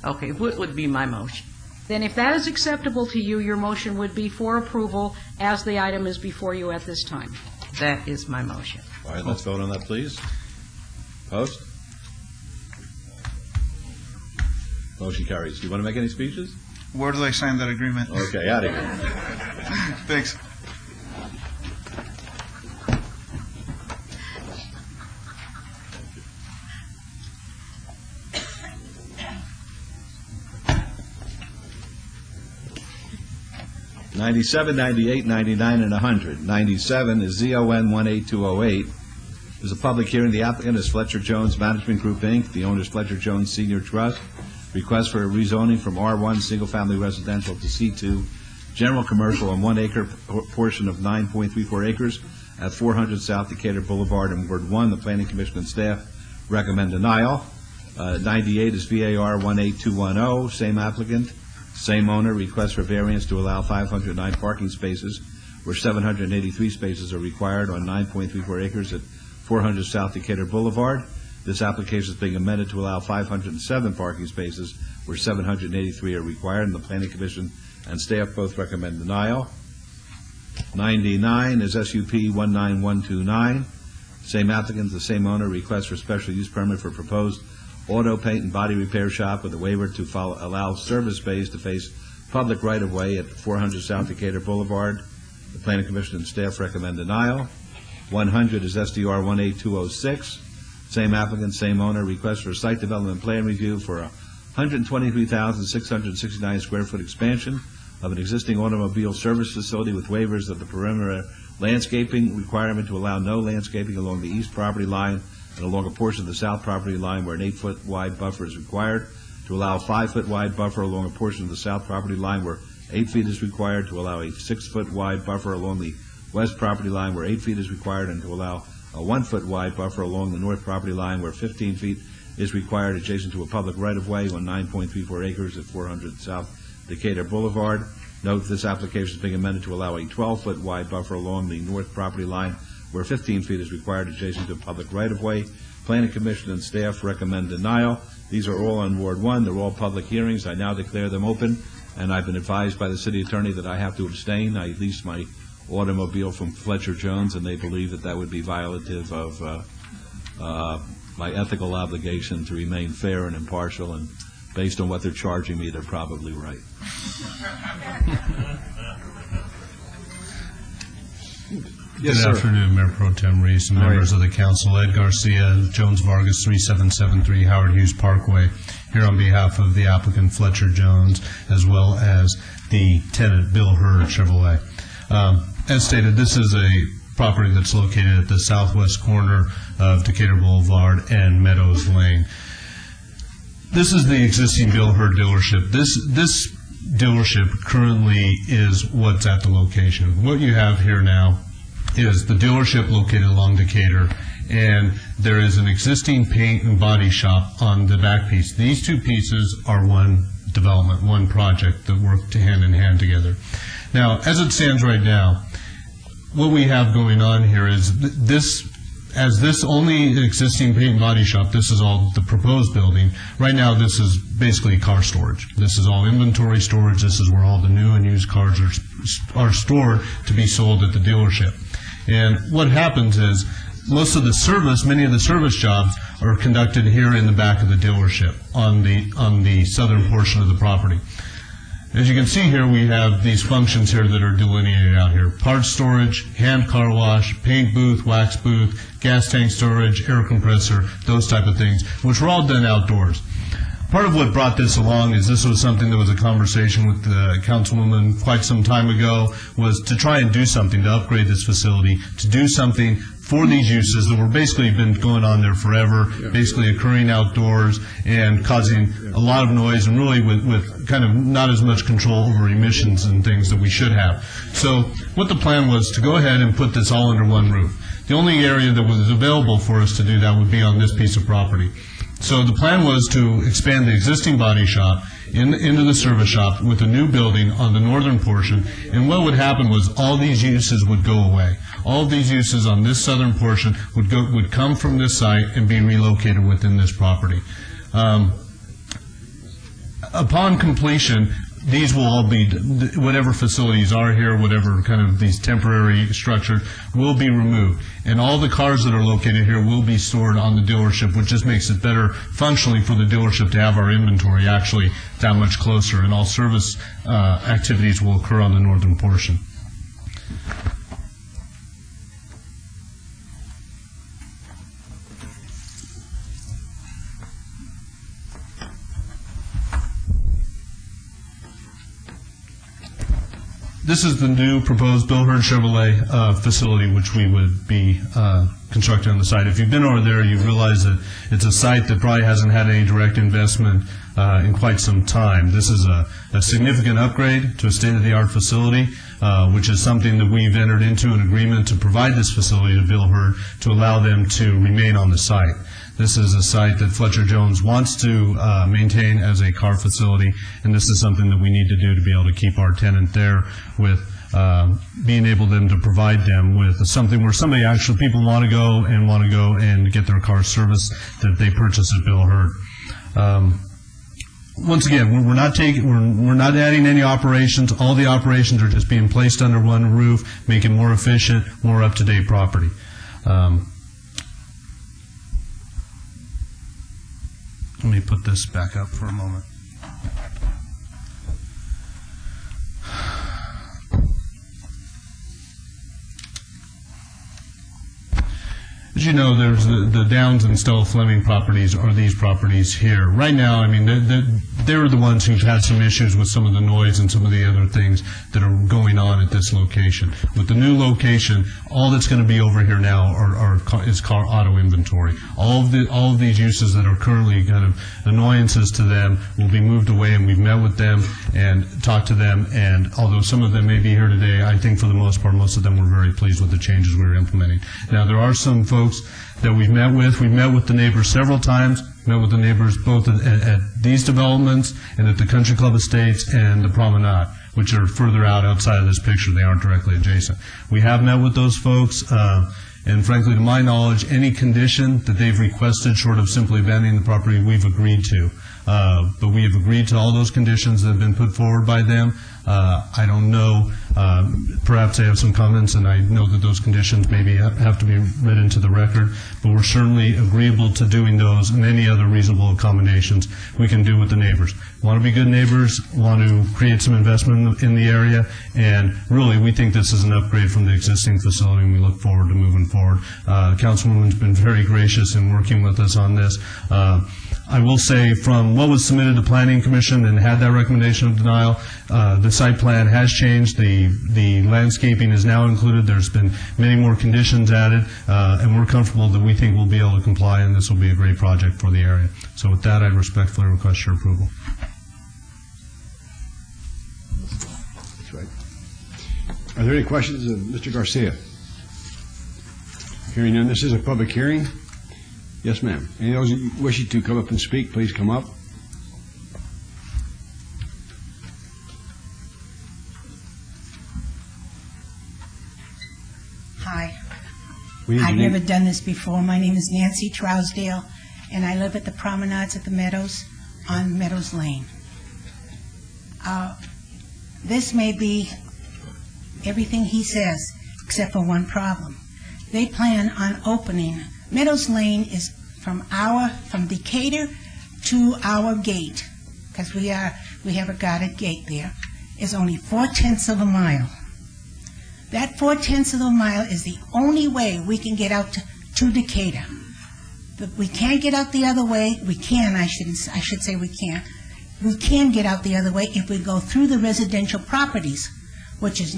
Okay, what would be my motion? Then if that is acceptable to you, your motion would be for approval as the item is before you at this time. That is my motion. All right, let's vote on that, please. Opposed? Motion carries. Do you want to make any speeches? Where do I sign that agreement? Okay, out of here. Thanks. '97, '98, '99, and 100. '97 is ZON 18208. There's a public hearing. The applicant is Fletcher Jones Management Group, Inc., the owner is Fletcher Jones Senior Trust. Request for a rezoning from R1 single-family residential to C2 general commercial on 1 acre portion of 9.34 acres at 400 South Decatur Boulevard in Ward 1. The Planning Commission and staff recommend denial. 98 is VAR 18210, same applicant, same owner. Request for variance to allow 509 parking spaces where 783 spaces are required on 9.34 acres at 400 South Decatur Boulevard. This application is being amended to allow 507 parking spaces where 783 are required, and the Planning Commission and staff both recommend denial. 99 is SUP 19129. Same applicant, the same owner. Request for special use permit for proposed auto paint and body repair shop with a waiver to allow service bays to face public right-of-way at 400 South Decatur Boulevard. The Planning Commission and staff recommend denial. 100 is SDR 18206. Same applicant, same owner. Request for site development plan review for a 123,669 square foot expansion of an existing automobile service facility with waivers of the perimeter landscaping requirement to allow no landscaping along the east property line and along a portion of the south property line where an 8-foot wide buffer is required, to allow a 5-foot wide buffer along a portion of the south property line where 8 feet is required, to allow a 6-foot wide buffer along the west property line where 8 feet is required, and to allow a 1-foot wide buffer along the north property line where 15 feet is required adjacent to a public right-of-way on 9.34 acres at 400 South Decatur Boulevard. Note this application is being amended to allow a 12-foot wide buffer along the north property line where 15 feet is required adjacent to a public right-of-way. Planning Commission and staff recommend denial. These are all on Ward 1. They're all public hearings. I now declare them open, and I've been advised by the city attorney that I have to abstain. I leased my automobile from Fletcher Jones, and they believe that that would be violative of my ethical obligation to remain fair and impartial, and based on what they're charging me, they're probably right. Good afternoon, Mayor Pro Tem Reese and members of the council. Ed Garcia, Jones Vargas, 3773 Howard Hughes Parkway, here on behalf of the applicant Fletcher Jones, as well as the tenant Bill Hurd Chevrolet. As stated, this is a property that's located at the southwest corner of Decatur Boulevard and Meadows Lane. This is the existing Bill Hurd dealership. This dealership currently is what's at the location. What you have here now is the dealership located along Decatur, and there is an existing paint and body shop on the back piece. These two pieces are one development, one project that work hand in hand together. Now, as it stands right now, what we have going on here is this as this only existing paint and body shop, this is all the proposed building. Right now, this is basically car storage. This is all inventory storage. This is where all the new and used cars are stored to be sold at the dealership. And what happens is most of the service, many of the service jobs are conducted here in the back of the dealership on the southern portion of the property. As you can see here, we have these functions here that are delineated out here. Parts storage, hand car wash, paint booth, wax booth, gas tank storage, air compressor, those type of things, which were all done outdoors. Part of what brought this along is this was something that was a conversation with the councilwoman quite some time ago, was to try and do something to upgrade this facility, to do something for these uses that were basically been going on there forever, basically occurring outdoors and causing a lot of noise and really with kind of not as much control over emissions and things that we should have. So what the plan was to go ahead and put this all under one roof. The only area that was available for us to do that would be on this piece of property. So the plan was to expand the existing body shop into the service shop with a new building on the northern portion, and what would happen was all these uses would go away. All of these uses on this southern portion would come from this site and be relocated within this property. Upon completion, these will all be, whatever facilities are here, whatever kind of these temporary structures will be removed. And all the cars that are located here will be stored on the dealership, which just makes it better functionally for the dealership to have our inventory actually that much closer. And all service activities will occur on the northern portion. This is the new proposed Bill Hurd Chevrolet facility, which we would be constructing on the site. If you've been over there, you realize that it's a site that probably hasn't had any direct investment in quite some time. This is a significant upgrade to a state-of-the-art facility, which is something that we've entered into an agreement to provide this facility to Bill Hurd to allow them to remain on the site. This is a site that Fletcher Jones wants to maintain as a car facility, and this is something that we need to do to be able to keep our tenant there with being able them to provide them with something where people want to go and get their car serviced that they purchase at Bill Hurd. Once again, we're not adding any operations. All the operations are just being placed under one roof, making more efficient, more up-to-date property. Let me put this back up for a moment. As you know, there's the Downs and Stella Fleming properties are these properties here. Right now, I mean, they're the ones who've had some issues with some of the noise and some of the other things that are going on at this location. With the new location, all that's going to be over here now is car auto inventory. All of these uses that are currently kind of annoyances to them will be moved away, and we've met with them and talked to them. And although some of them may be here today, I think for the most part, most of them were very pleased with the changes we were implementing. Now, there are some folks that we've met with. We've met with the neighbors several times, met with the neighbors both at these developments and at the Country Club Estates and the Promenade, which are further out outside of this picture. They aren't directly adjacent. We have met with those folks, and frankly, to my knowledge, any condition that they've requested short of simply abandoning the property, we've agreed to. But we have agreed to all those conditions that have been put forward by them. I don't know, perhaps they have some comments, and I know that those conditions maybe have to be read into the record, but we're certainly agreeable to doing those and any other reasonable accommodations we can do with the neighbors. Want to be good neighbors, want to create some investment in the area, and really we think this is an upgrade from the existing facility, and we look forward to moving forward. The Councilwoman's been very gracious in working with us on this. I will say from what was submitted to Planning Commission and had that recommendation of denial, the site plan has changed. The landscaping is now included. There's been many more conditions added, and we're comfortable that we think we'll be able to comply, and this will be a great project for the area. So with that, I'd respectfully request your approval. That's right. Are there any questions of Mr. Garcia? Hearing none, this is a public hearing. Yes, ma'am. Any of those wishing to come up and speak, please come up. Hi. I've never done this before. My name is Nancy Trousdale, and I live at the Promenades at the Meadows on Meadows Lane. This may be everything he says, except for one problem. They plan on opening, Meadows Lane is from Decatur to our gate, because we have a guarded gate there, is only 4/10 of a mile. That 4/10 of a mile is the only way we can get out to Decatur. We can't get out the other way. We can, I should say we can. We can get out the other way if we go through the residential properties, which is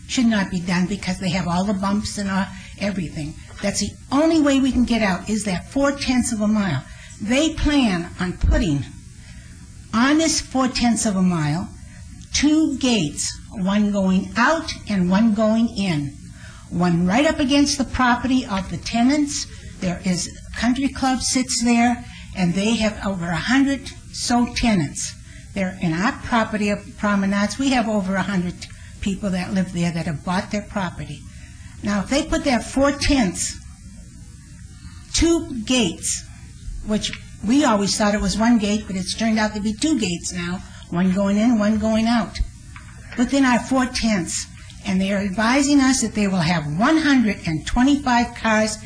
should not be done because they have all the bumps and everything. That's the only way we can get out, is that 4/10 of a mile. They plan on putting on this 4/10 of a mile 2 gates, one going out and one going in. One right up against the property of the tenants. There is a country club sits there, and they have over 100 tenants. They're in our property of Promenades. We have over 100 people that live there that have bought their property. Now, if they put that 4/10, 2 gates, which we always thought it was 1 gate, but it's turned out to be 2 gates now, one going in, one going out, within our 4/10, and they are advising us that they will have 125 cars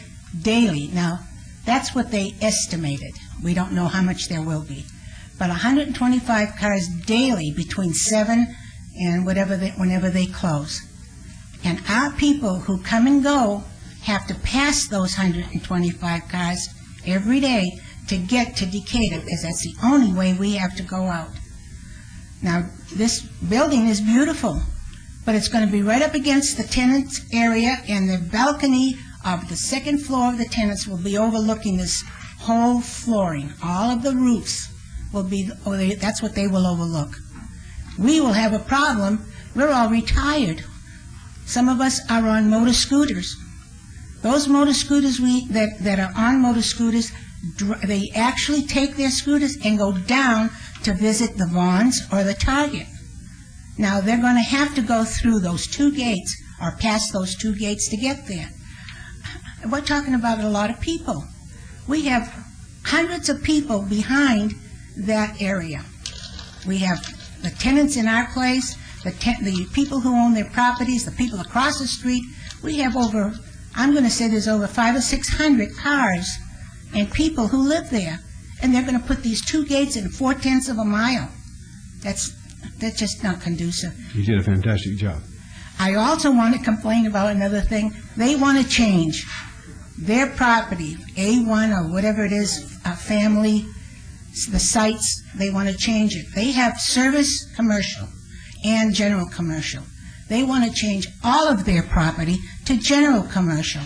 daily. Now, that's what they estimated. We don't know how much there will be. But 125 cars daily between 7 and whenever they close. And our people who come and go have to pass those 125 cars every day to get to Decatur, because that's the only way we have to go out. Now, this building is beautiful, but it's going to be right up against the tenants' area, and the balcony of the second floor of the tenants will be overlooking this whole flooring. All of the roofs will be, that's what they will overlook. We will have a problem. We're all retired. Some of us are on motor scooters. Those motor scooters that are on motor scooters, they actually take their scooters and go down to visit the Vons or the Target. Now, they're going to have to go through those 2 gates or past those 2 gates to get there. We're talking about a lot of people. We have hundreds of people behind that area. We have the tenants in our place, the people who own their properties, the people across the street. We have I'm going to say there's over 500 or 600 cars and people who live there. And they're going to put these 2 gates in 4/10 of a mile. That's just not conducive. You did a fantastic job. I also want to complain about another thing. They want to change their property, A1 or whatever it is, family, the sites, they want to change it. They have service commercial and general commercial. They want to change all of their property to general commercial.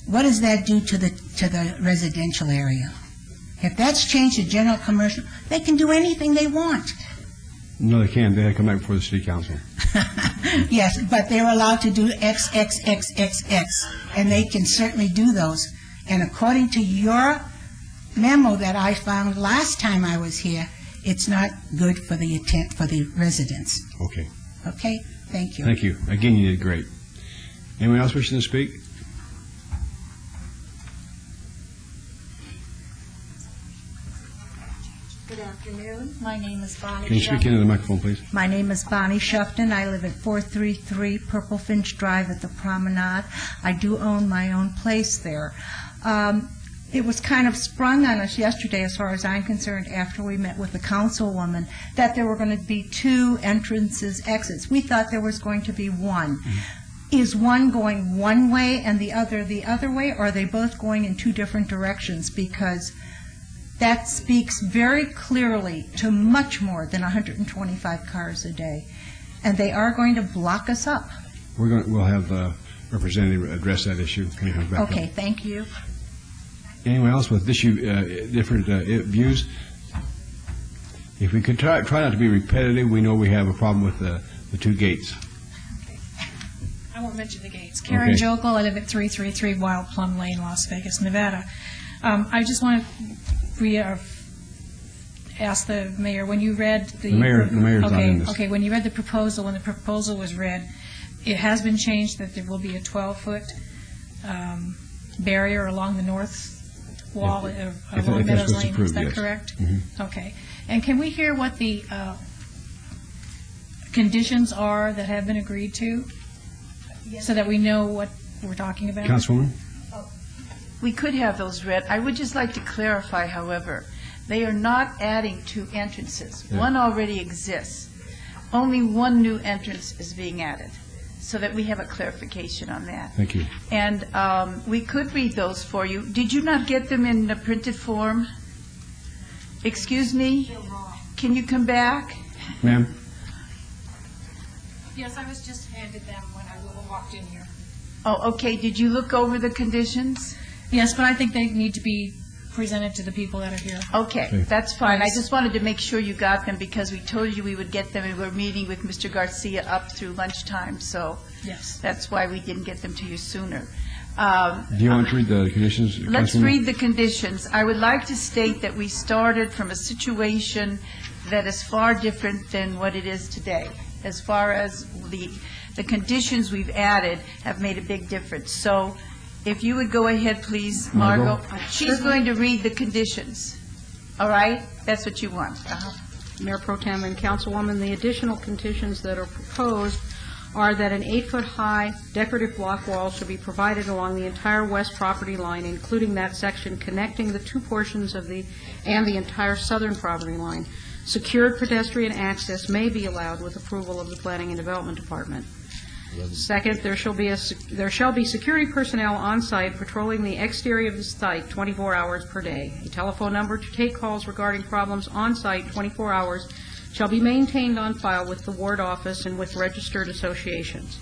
What does that do to the residential area? If that's changed to general commercial, they can do anything they want. No, they can't. They have to come back before the city council. Yes, but they're allowed to do X, and they can certainly do those. And according to your memo that I found last time I was here, it's not good for the residents. Okay. Okay? Thank you. Thank you. Again, you did great. Anyone else wishing to speak? Good afternoon. My name is Bonnie. Can you speak into the microphone, please? My name is Bonnie Shufton. I live at 433 Purple Finch Drive at the Promenade. I do own my own place there. It was kind of sprung on us yesterday, as far as I'm concerned, after we met with the councilwoman, that there were going to be 2 entrances, exits. We thought there was going to be 1. Is one going one way and the other way, or are they both going in 2 different directions? Because that speaks very clearly to much more than 125 cars a day. And they are going to block us up. We'll have the representative address that issue when he comes back. Okay, thank you. Anyone else with different views? If we could try not to be repetitive, we know we have a problem with the 2 gates. I won't mention the gates. Karen Okay. Jokel, I live at 333 Wild Plum Lane, Las Vegas, Nevada. I just want to ask the mayor, when you read the mayor's not in this. Okay, when you read the proposal, when the proposal was read, it has been changed that there will be a 12-foot barrier along the north wall If along that's Meadows what's Lane. approved, Is that yes. correct? Mhm. Okay. And can we hear what the conditions are that have been agreed to, so that we know what we're talking about? Councilwoman? We could have those read. I would just like to clarify, however, they are not adding two entrances. Yeah. One already exists. Only one new entrance is being added, so that we have a clarification on that. Thank you. And we could read those for you. Did you not get them in the printed form? Excuse me? Can you come back? Ma'am? Yes, I was just handed them when I walked in here. Oh, okay. Did you look over the conditions? Yes, but I think they need to be presented to the people that are here. Okay, that's fine. I just wanted to make sure you got them because we told you we would get them, and we're meeting with Mr. Garcia up through lunchtime, so Yes. that's why we didn't get them to you sooner. Do you want to read the conditions, Let's Councilwoman? read the conditions. I would like to state that we started from a situation that is far different than what it is today. As far as the conditions we've added have made a big difference. So if you would go ahead, please, Margot. She's going to read the conditions. All right? That's what you want. Mayor Pro Tem and Councilwoman, the additional conditions that are proposed are that an 8-foot-high decorative block wall shall be provided along the entire west property line, including that section connecting the two portions of the entire southern property line. Secured pedestrian access may be allowed with approval of the Planning and Development Department. Second, there shall be security personnel on site patrolling the exterior of the site 24 hours per day. A telephone number to take calls regarding problems on site 24 hours shall be maintained on file with the ward office and with registered associations.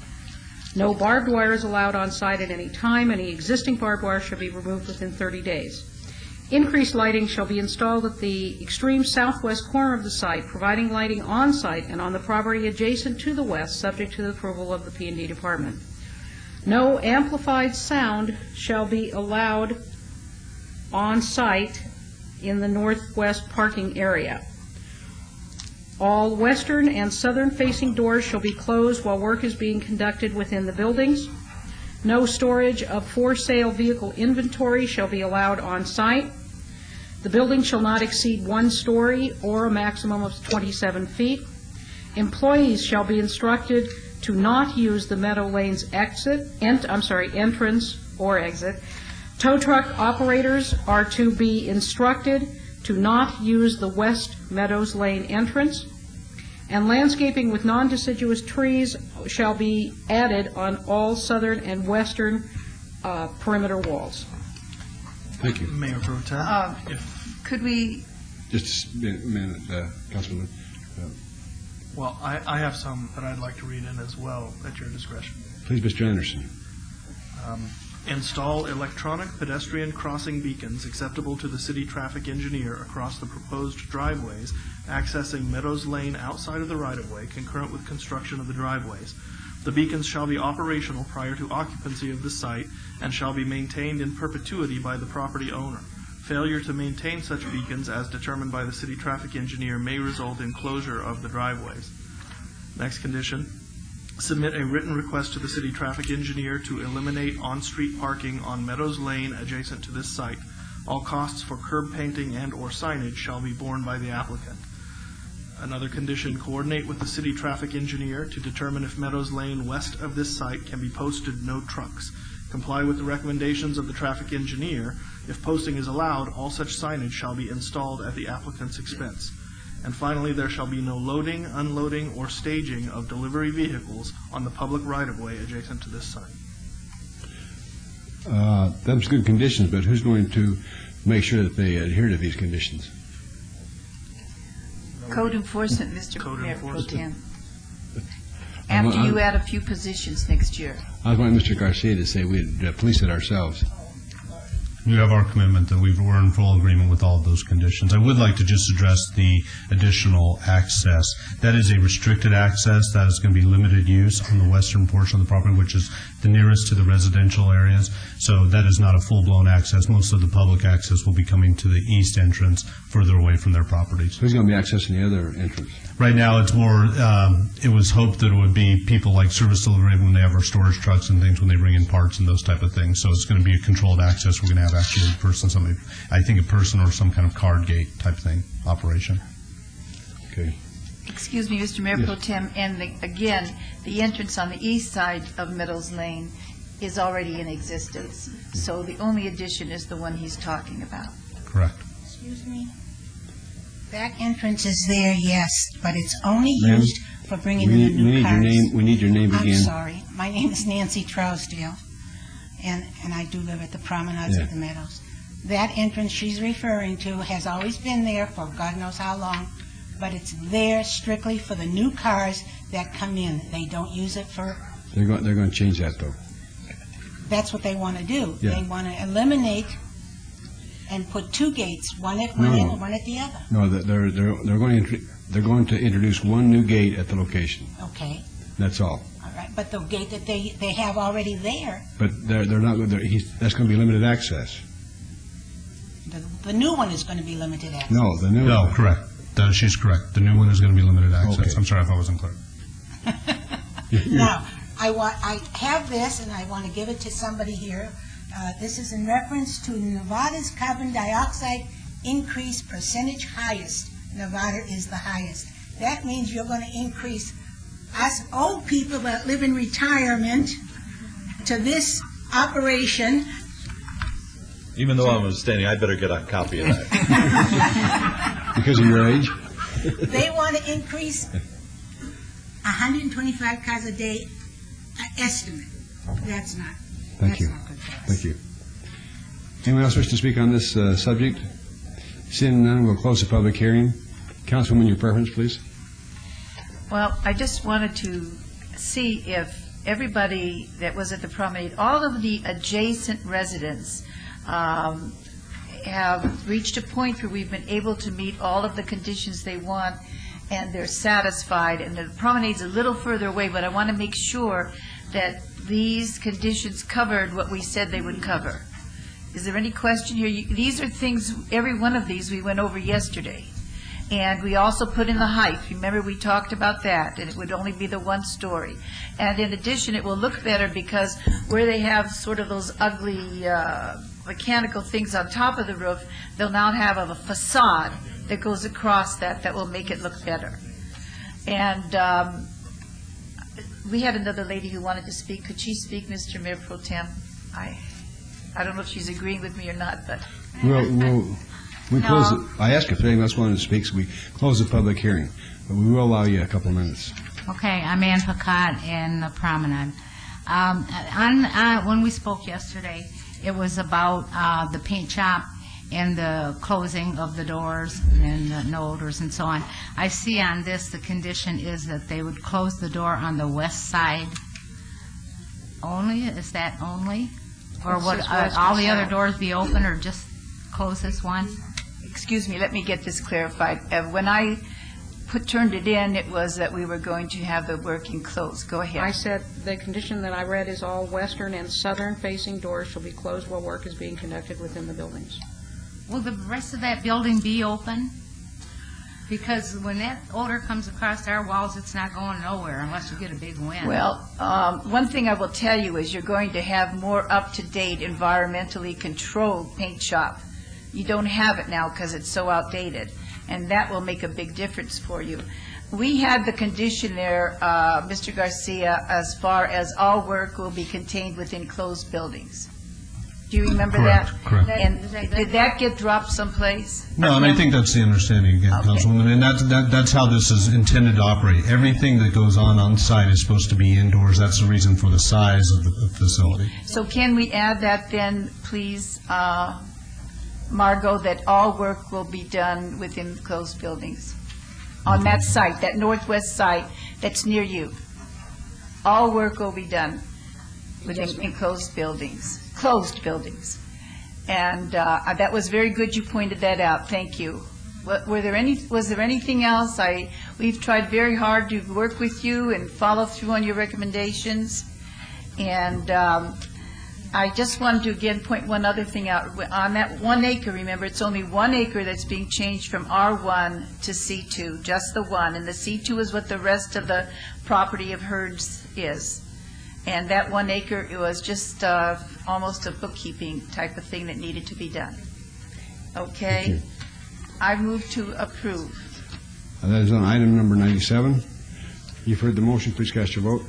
No barbed wire is allowed on site at any time. Any existing barbed wire shall be removed within 30 days. Increased lighting shall be installed at the extreme southwest corner of the site, providing lighting on site and on the property adjacent to the west, subject to the approval of the P&D Department. No amplified sound shall be allowed on site in the northwest parking area. All western and southern facing doors shall be closed while work is being conducted within the buildings. No storage of for-sale vehicle inventory shall be allowed on site. The building shall not exceed 1 story or a maximum of 27 feet. Employees shall be instructed to not use the Meadow Lane's entrance or exit. Tow truck operators are to be instructed to not use the West Meadows Lane entrance. And landscaping with non-deciduous trees shall be added on all southern and western perimeter walls. Thank you. Mayor Pro Tem. Could we... Just a minute, Councilwoman. Well, I have some that I'd like to read in as well, at your discretion. Please, Mr. Anderson. Install electronic pedestrian crossing beacons acceptable to the city traffic engineer across the proposed driveways accessing Meadows Lane outside of the right-of-way concurrent with construction of the driveways. The beacons shall be operational prior to occupancy of the site and shall be maintained in perpetuity by the property owner. Failure to maintain such beacons as determined by the city traffic engineer may result in closure of the driveways. Next condition. Submit a written request to the city traffic engineer to eliminate on-street parking on Meadows Lane adjacent to this site. All costs for curb painting and or signage shall be borne by the applicant. Another condition, coordinate with the city traffic engineer to determine if Meadows Lane west of this site can be posted no trucks. Comply with the recommendations of the traffic engineer. If posting is allowed, all such signage shall be installed at the applicant's expense. And finally, there shall be no loading, unloading, or staging of delivery vehicles on the public right-of-way adjacent to this site. Them's good conditions, but who's going to make sure that they adhere to these conditions? Code enforcement, Mr. Mayor Pro Tem. I'm- After you add a few positions next year. I was wanting Mr. Garcia to say we'd police it ourselves. You have our commitment that we're in full agreement with all of those conditions. I would like to just address the additional access. That is a restricted access. That is going to be limited use on the western portion of the property, which is the nearest to the residential areas. So that is not a full-blown access. Most of the public access will be coming to the east entrance, further away from their properties. Who's going to be accessing the other entrance? Right now, it's more, it was hoped that it would be people like service delivery when they have our storage trucks and things, when they bring in parts and those type of things. So it's going to be a controlled access. We're going to have actually a person, I think a person or some kind of card gate type thing operation. Okay. Excuse me, Mr. Mayor Pro Tem, and again, the entrance on the east side of Meadows Lane is already in existence. So the only addition is the one he's talking about. Correct. Excuse me? That entrance is there, yes, but it's only Ma'am, used for bringing in the new cars. We need your name again. I'm sorry. My name is Nancy Trousdale, and I do live at the Promenades of the Meadows. That entrance she's referring to has always been there for God knows how long, but it's there strictly for the new cars that come in. They don't use it for... They're going to change that, though. That's what they want to do. Yeah. They want to eliminate and put two gates, one at one end and one at the other. No, they're going to introduce one new gate at the location. Okay. That's all. All right, but the gate that they have already there, But they're not. That's going to be limited access. the new one is going to be limited access. No, the new. No, correct. She's correct. The new one is going to be limited access. Okay. I'm sorry if I wasn't clear. Now, I have this, and I want to give it to somebody here. This is in reference to Nevada's carbon dioxide increase percentage highest. Nevada is the highest. That means you're going to increase us old people that live in retirement to this operation. Even though I'm abstaining, I better get a copy of that. Because of your age? They want to increase 125 cars a day estimate. That's not. Thank you. Thank you. Anyone else wish to speak on this subject? Seeing none, we'll close the public hearing. Councilwoman, your preference, please. Well, I just wanted to see if everybody that was at the promenade, all of the adjacent residents have reached a point where we've been able to meet all of the conditions they want, and they're satisfied. And the promenade's a little further away, but I want to make sure that these conditions covered what we said they would cover. Is there any question here? These are things, every one of these we went over yesterday. And we also put in the height. Remember, we talked about that, and it would only be the one story. And in addition, it will look better because where they have sort of those ugly mechanical things on top of the roof, they'll now have a facade that goes across that will make it look better. And we had another lady who wanted to speak. Could she speak, Mr. Mayor Pro Tem? I don't know if she's agreeing with me or not, but... We close it. I asked if anyone else wanted to speak, so we close the public hearing. But we will allow you a couple of minutes. Okay, I'm Ann Pacat in the Promenade. When we spoke yesterday, it was about the paint shop and the closing of the doors and the no odors and so on. I see on this the condition is that they would close the door on the west side only. Is that only? Or would all the other doors be open, or just close this one? Excuse me, let me get this clarified. When I turned it in, it was that we were going to have the working closed. Go ahead. I said the condition that I read is all western and southern facing doors shall be closed while work is being conducted within the buildings. Will the rest of that building be open? Because when that odor comes across our walls, it's not going nowhere unless you get a big wind. Well, one thing I will tell you is you're going to have more up-to-date, environmentally controlled paint shop. You don't have it now because it's so outdated, and that will make a big difference for you. We had the condition there, Mr. Garcia, as far as all work will be contained within closed buildings. Do you remember that? Correct. And did that get dropped someplace? No, and I think that's the understanding again, Councilwoman, and that's how this is intended to operate. Everything that goes on site is supposed to be indoors. That's the reason for the size of the facility. So can we add that then, please, Margot, that all work will be done within closed buildings? On that site, that northwest site that's near you. All work will be done within enclosed buildings, closed buildings. And that was very good you pointed that out. Thank you. Was there anything else? We've tried very hard to work with you and follow through on your recommendations. And I just wanted to again point one other thing out. On that 1 acre, remember, it's only 1 acre that's being changed from R1 to C2, just the one. And the C2 is what the rest of the property of Herds is. And that 1 acre, it was just almost a bookkeeping type of thing that needed to be done. Okay? I move to approve. That is on item number 97. You've heard the motion. Please cast your vote.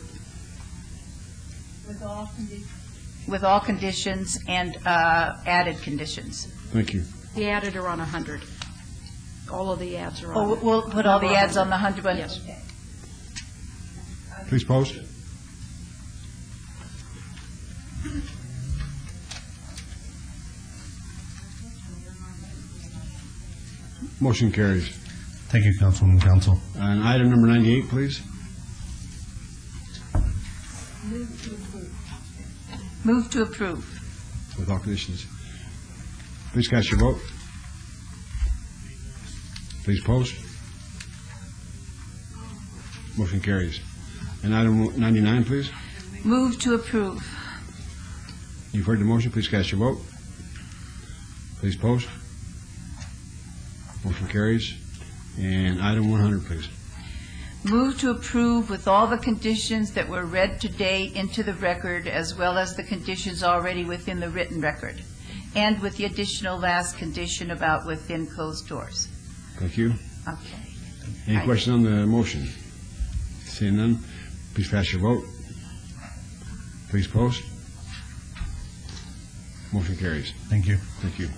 With all conditions and added conditions. Thank you. The added are on 100. All of the ads are on. Oh, we'll put all the ads on the 100 one? Yes. Please post. Motion carries. Thank you, Councilwoman Council. And item number 98, please. Move to approve. With all conditions. Please cast your vote. Please post. Motion carries. And item 99, please. Move to approve. You've heard the motion. Please cast your vote. Please post. Motion carries. And item 100, please. Move to approve with all the conditions that were read today into the record, as well as the conditions already within the written record, and with the additional last condition about within closed doors. Thank you. Okay. Any questions on the motion? Seeing none, please cast your vote. Please post. Motion carries. Thank you. Thank you.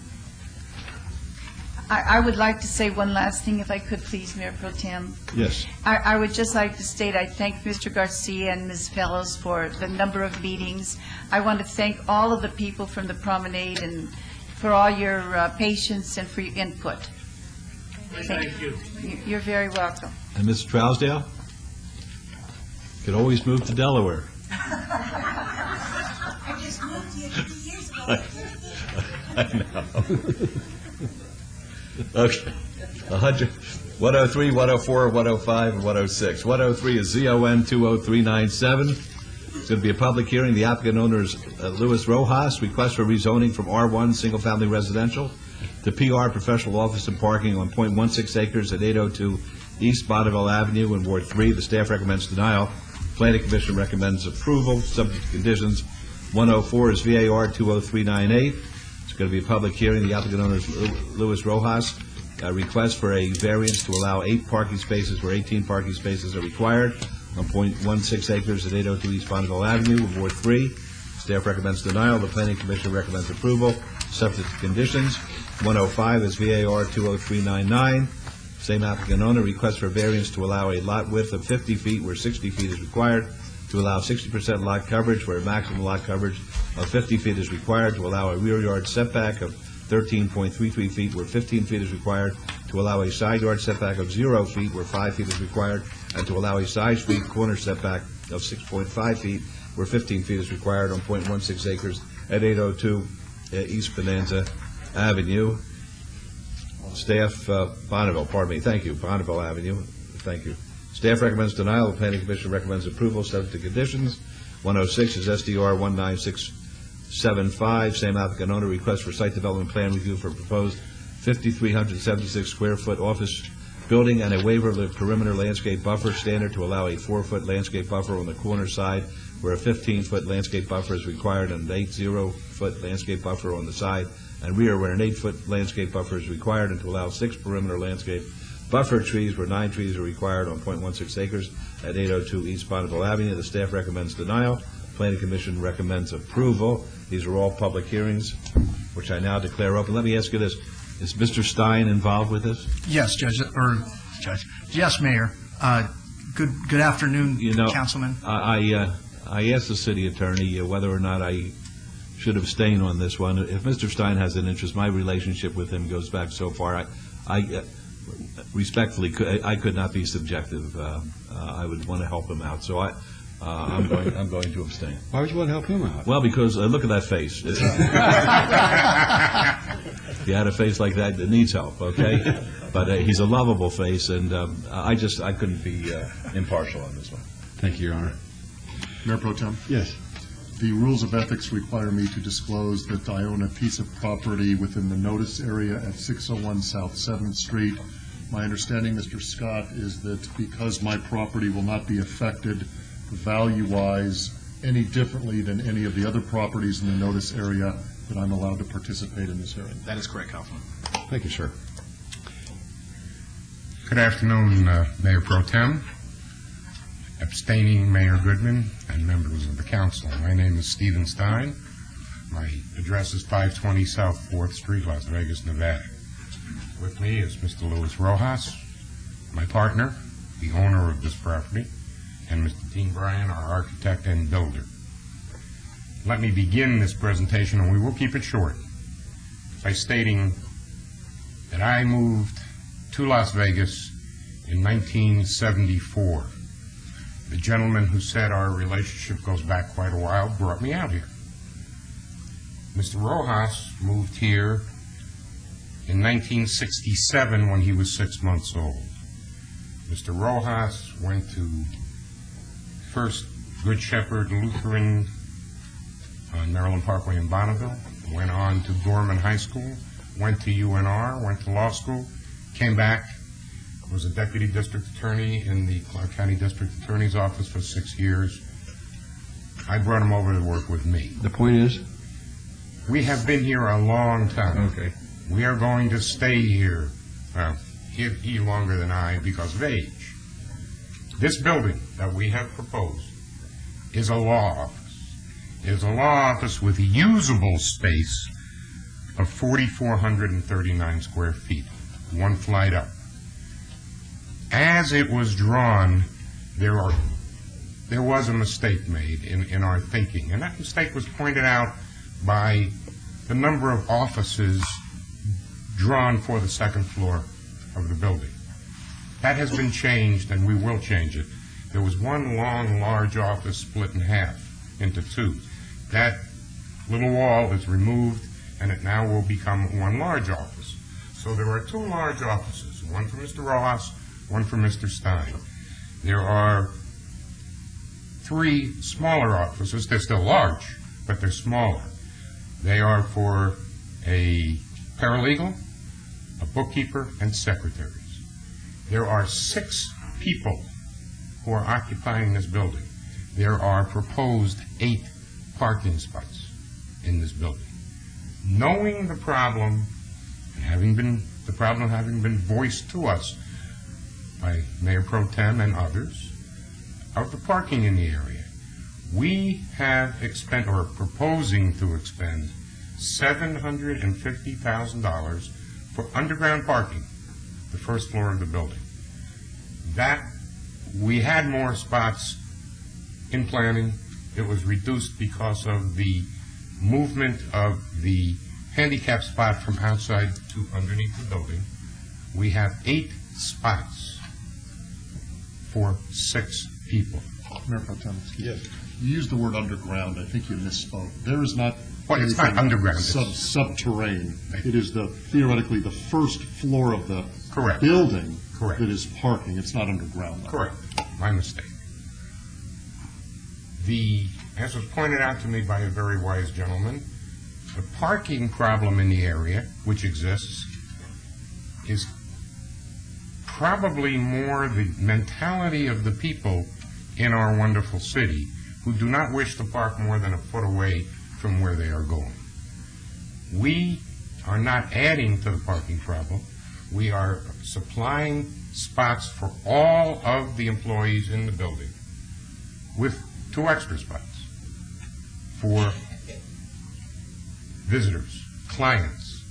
I would like to say one last thing, if I could, please, Mayor Pro Tem. Yes. I would just like to state I thank Mr. Garcia and Ms. Fellows for the number of meetings. I want to thank all of the people from the Promenade and for all your patience and for your input. Thank you. You're very welcome. And Mr. Trousdale? Could always move to Delaware. I just moved here 2 years ago. I know. Okay. 100, 103, 104, 105, and 106. 103 is ZON 20397. It's going to be a public hearing. The applicant owner is Luis Rojas. Request for rezoning from R1 single-family residential to PR professional office and parking on .16 acres at 802 East Bonneville Avenue in Ward 3. The staff recommends denial. Planning Commission recommends approval, subject to conditions. 104 is VAR 20398. It's going to be a public hearing. The applicant owner is Luis Rojas. Request for a variance to allow 8 parking spaces where 18 parking spaces are required on .16 acres at 802 East Bonneville Avenue, Ward 3. Staff recommends denial. The Planning Commission recommends approval, subject to conditions. 105 is VAR 20399. Same applicant owner. Request for variance to allow a lot width of 50 feet where 60 feet is required, to allow 60% lot coverage where maximum lot coverage of 50 feet is required, to allow a rear yard setback of 13.33 feet where 15 feet is required, to allow a side yard setback of 0 feet where 5 feet is required, and to allow a side street corner setback of 6.5 feet where 15 feet is required on .16 acres at 802 East Bonanza Avenue. Staff, Bonneville, pardon me, thank you, Bonneville Avenue, thank you. Staff recommends denial. The Planning Commission recommends approval, subject to conditions. 106 is SDR 19675. Same applicant owner. Request for site development plan review for proposed 5,376 square foot office building and a waiver of the perimeter landscape buffer standard to allow a 4-foot landscape buffer on the corner side where a 15-foot landscape buffer is required and an 80-foot landscape buffer on the side and rear where an 8-foot landscape buffer is required, and to allow 6 perimeter landscape buffer trees where 9 trees are required on .16 acres at 802 East Bonneville Avenue. The staff recommends denial. Planning Commission recommends approval. These are all public hearings, which I now declare open. Let me ask you this. Is Mr. Stein involved with this? Yes, Judge. Yes, Mayor. Good afternoon, Councilman. I asked the city attorney whether or not I should abstain on this one. If Mr. Stein has an interest, my relationship with him goes back so far. I respectfully, I could not be subjective. I would want to help him out. So I'm going to abstain. Why would you want to help him out? Well, because look at that face. If you had a face like that, it needs help, okay? But he's a lovable face, and I couldn't be impartial on this one. Thank you, Your Honor. Mayor Pro Tem? Yes. The rules of ethics require me to disclose that I own a piece of property within the notice area at 601 South 7th Street. My understanding, Mr. Scott, is that because my property will not be affected value-wise any differently than any of the other properties in the notice area, that I'm allowed to participate in this hearing. That is correct, Councilman. Thank you, sir. Good afternoon, Mayor Pro Tem, abstaining Mayor Goodman, and members of the council. My name is Stephen Stein. My address is 520 South 4th Street, Las Vegas, Nevada. With me is Mr. Luis Rojas, my partner, the owner of this property, and Mr. Dean Bryan, our architect and builder. Let me begin this presentation, and we will keep it short, by stating that I moved to Las Vegas in 1974. The gentleman who said our relationship goes back quite a while brought me out here. Mr. Rojas moved here in 1967 when he was 6 months old. Mr. Rojas went to First Good Shepherd Lutheran on Maryland Parkway in Bonneville, went on to Gorman High School, went to UNR, went to law school, came back, was a deputy district attorney in the Clark County District Attorney's Office for 6 years. I brought him over to work with me. The point is? We have been here a long time. Okay. We are going to stay here, he longer than I because of age. This building that we have proposed is a law office. It is a law office with usable space of 4,439 square feet, one flight up. As it was drawn, there was a mistake made in our thinking, and that mistake was pointed out by the number of offices drawn for the second floor of the building. That has been changed, and we will change it. There was one long, large office split in half into two. That little wall is removed, and it now will become one large office. So there are two large offices, one for Mr. Rojas, one for Mr. Stein. There are three smaller offices. They're still large, but they're smaller. They are for a paralegal, a bookkeeper, and secretaries. There are 6 people who are occupying this building. There are proposed 8 parking spots in this building. Knowing the problem, and the problem having been voiced to us by Mayor Pro Tem and others, of the parking in the area, we have are proposing to expend $750,000 for underground parking, the first floor of the building. That, we had more spots in planning. It was reduced because of the movement of the handicap spot from outside to underneath the building. We have 8 spots for 6 people. Mayor Pro Tem. Yes. You used the word underground. I think you misspoke. There is not Well, it's not underground. Subterranean. It is theoretically the first floor of the Correct. building Correct. that is parking. It's not underground. Correct. My mistake. As was pointed out to me by a very wise gentleman, the parking problem in the area, which exists, is probably more the mentality of the people in our wonderful city who do not wish to park more than a foot away from where they are going. We are not adding to the parking problem. We are supplying spots for all of the employees in the building with 2 extra spots for visitors, clients.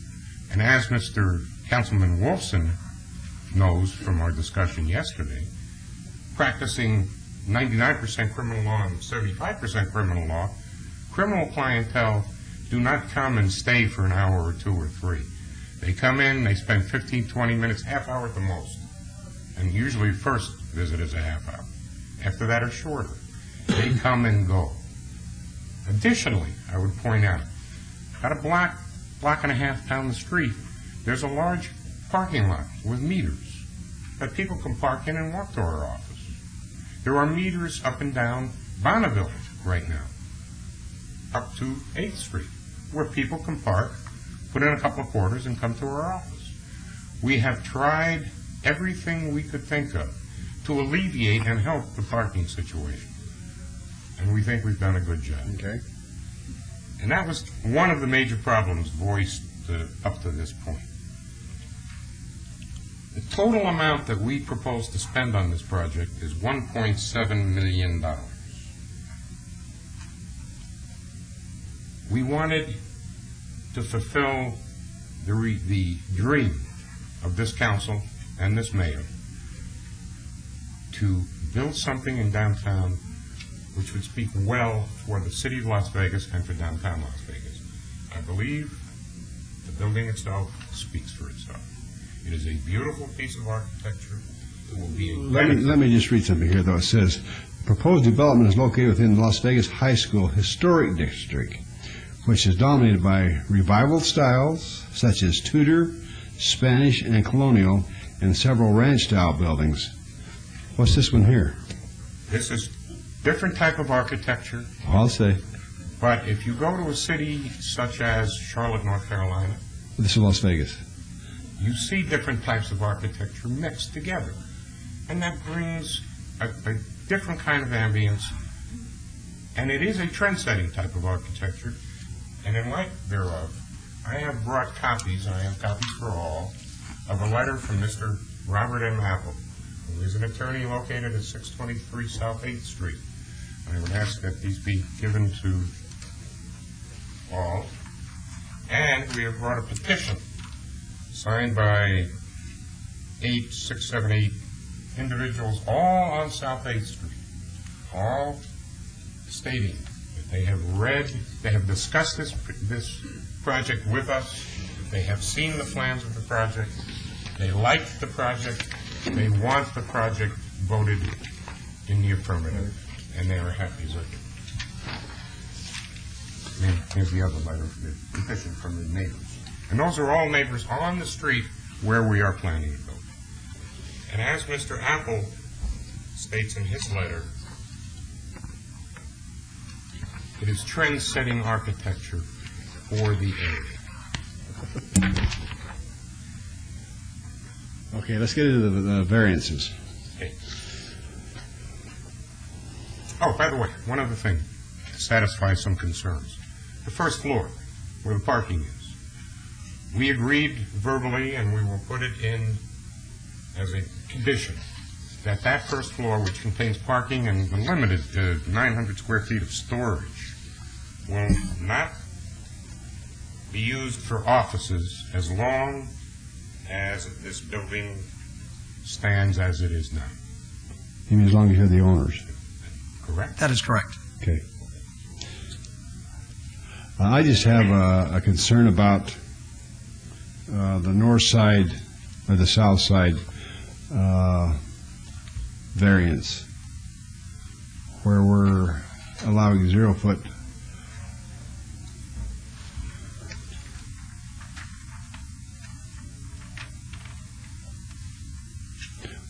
And as Mr. Councilman Wolfson knows from our discussion yesterday, practicing 99% criminal law and 75% criminal law, criminal clientele do not come and stay for an hour or 2 or 3. They come in, they spend 15, 20 minutes, half hour at the most. And usually first visit is a half hour. After that, are shorter. They come and go. Additionally, I would point out, about a block and a half down the street, there's a large parking lot with meters that people can park in and walk to our office. There are meters up and down Bonneville right now, up to 8th Street, where people can park, put in a couple of quarters, and come to our office. We have tried everything we could think of to alleviate and help the parking situation. And we think we've done a good job. Okay. And that was one of the major problems voiced up to this point. The total amount that we propose to spend on this project is $1.7 million. We wanted to fulfill the dream of this council and this mayor to build something in downtown which would speak well for the city of Las Vegas and for downtown Las Vegas. I believe the building itself speaks for itself. It is a beautiful piece of architecture. It will be a Let me just read something here, though. It says, proposed development is located within Las Vegas High School Historic District, which is dominated by revival styles such as Tudor, Spanish, and Colonial, and several ranch-style buildings. What's this one here? This is different type of architecture. I'll say. But if you go to a city such as Charlotte, North Carolina, This is Las Vegas. you see different types of architecture mixed together. And that brings a different kind of ambience. And it is a trend-setting type of architecture. And in light thereof, I have brought copies, and I have copies for all, of a letter from Mr. Robert M. Apple, who is an attorney located at 623 South 8th Street. I would ask that these be given to all. And we have brought a petition signed by 8 individuals, all on South 8th Street, all stating that they have read, they have discussed this project with us, they have seen the plans of the project, they like the project, they want the project voted in the affirmative, and they are happy with it. Here's the other letter, the petition from the neighbors. And those are all neighbors on the street where we are planning to build. And as Mr. Apple states in his letter, it is trend-setting architecture for the area. Okay, let's get into the variances. Okay. Oh, by the way, one other thing to satisfy some concerns. The first floor, where the parking is. We agreed verbally, and we will put it in as a condition, that that first floor, which contains parking and limited to 900 square feet of storage, will not be used for offices as long as this building stands as it is now. You mean as long as you're the owners? Correct? That is correct. Okay. I just have a concern about the north side or the south side variance, where we're allowing 0 foot.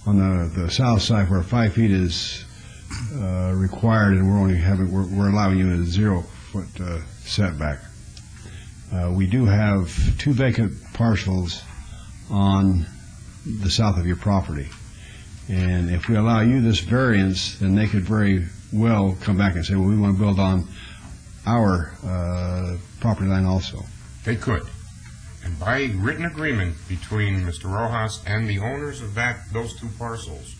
On the south side, where 5 feet is required, and we're allowing you a 0 foot setback. We do have 2 vacant parcels on the south of your property, and if we allow you this variance, then they could very well come back and say, well, we want to build on our property line also. They could. And by written agreement between Mr. Rojas and the owners of those 2 parcels,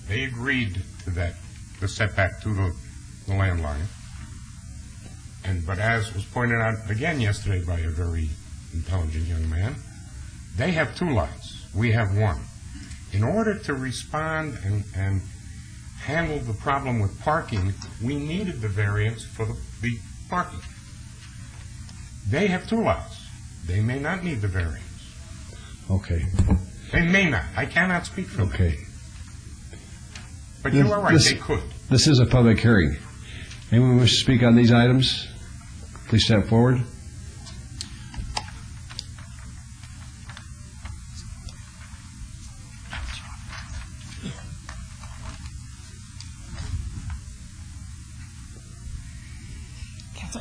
they agreed to that, the setback to the land line. But as was pointed out again yesterday by a very intelligent young man, they have 2 lots. We have 1. In order to respond and handle the problem with parking, we needed the variance for the parking. They have 2 lots. They may not need the variance. Okay. They may not. I cannot speak for them. Okay. But you are right, they could. This is a public hearing. Anyone wish to speak on these items? Please step forward.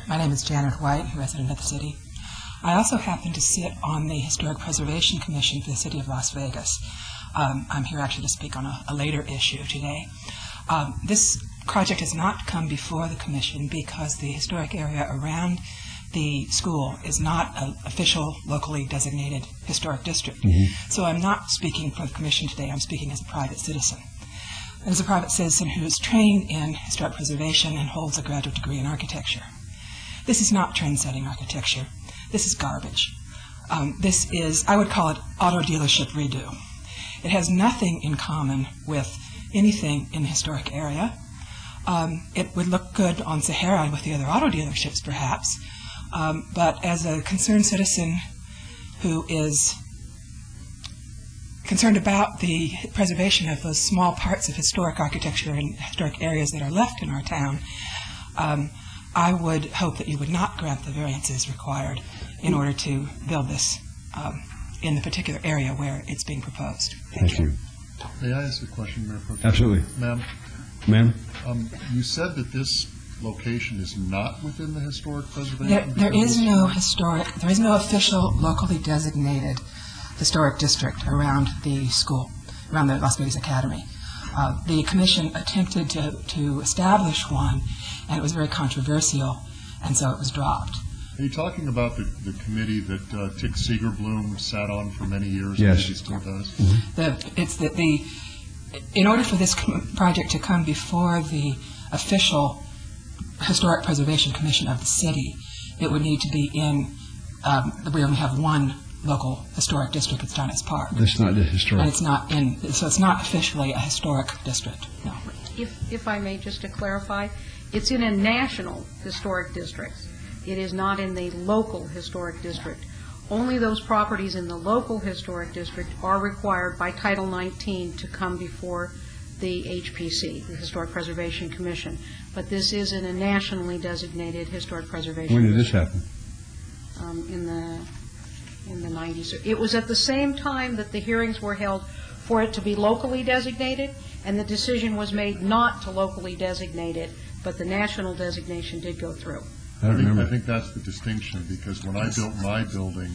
My name is Janet White, resident of the city. I also happen to sit on the Historic Preservation Commission for the City of Las Vegas. I'm here actually to speak on a later issue today. This project has not come before the commission because the historic area around the school is not an official locally designated historic district. So I'm not speaking for the commission today, I'm speaking as a private citizen. As a private citizen who is trained in historic preservation and holds a graduate degree in architecture. This is not trend-setting architecture. This is garbage. This is, I would call it, auto dealership redo. It has nothing in common with anything in the historic area. It would look good on Sahara with the other auto dealerships, perhaps. But as a concerned citizen who is concerned about the preservation of those small parts of historic architecture and historic areas that are left in our town, I would hope that you would not grant the variances required in order to build this in the particular area where it's being proposed. Thank you. May I ask a question, Mayor Pro Tem? Absolutely. Ma'am, you said that this location is not within the historic preservation? There is no official locally designated historic district around the school, around the Las Vegas Academy. The commission attempted to establish one, and it was very controversial, and so it was dropped. Are you talking about the committee that Tick Seegerblum sat on for many years? Yes. And he still does? In order for this project to come before the official Historic Preservation Commission of the city, it would need to be in, we only have one local historic district, it's Dundas Park. That's not the historic. And it's not so it's not officially a historic district, no. If I may, just to clarify, it's in a national historic district. It is not in the local historic district. Only those properties in the local historic district are required by Title 19 to come before the HPC, the Historic Preservation Commission. But this is in a nationally designated historic preservation. When did this happen? In the 90s. It was at the same time that the hearings were held for it to be locally designated, and the decision was made not to locally designate it, but the national designation did go through. I think that's the distinction, because when I built my building,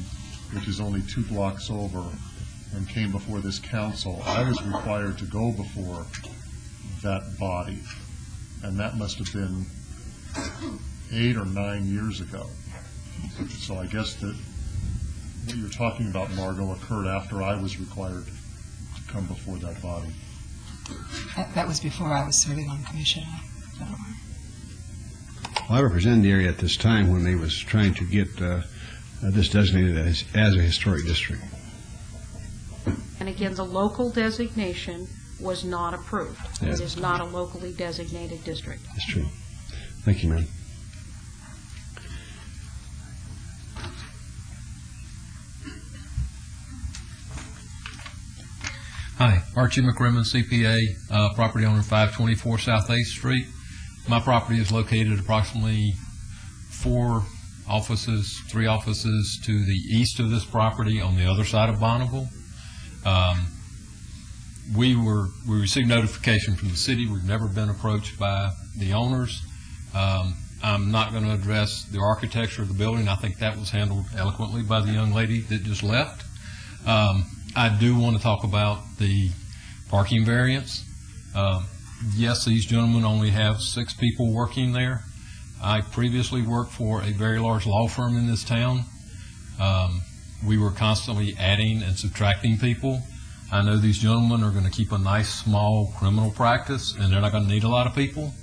which is only 2 blocks over, and came before this council, I was required to go before that body, and that must have been 8 or 9 years ago. So I guess that what you're talking about, Margot, occurred after I was required to come before that body. That was before I was serving on the commission. Well, I represented the area at this time when they was trying to get this designated as a historic district. And again, the local designation was not approved. Yeah. It is not a locally designated district. That's true. Thank you, ma'am. Hi, Archie McCrimmon, CPA, property owner 524 South 8th Street. My property is located approximately 3 offices to the east of this property on the other side of Bonneville. We received notification from the city. We've never been approached by the owners. I'm not going to address the architecture of the building. I think that was handled eloquently by the young lady that just left. I do want to talk about the parking variance. Yes, these gentlemen only have 6 people working there. I previously worked for a very large law firm in this town. We were constantly adding and subtracting people. I know these gentlemen are going to keep a nice small criminal practice, and they're not going to need a lot of people.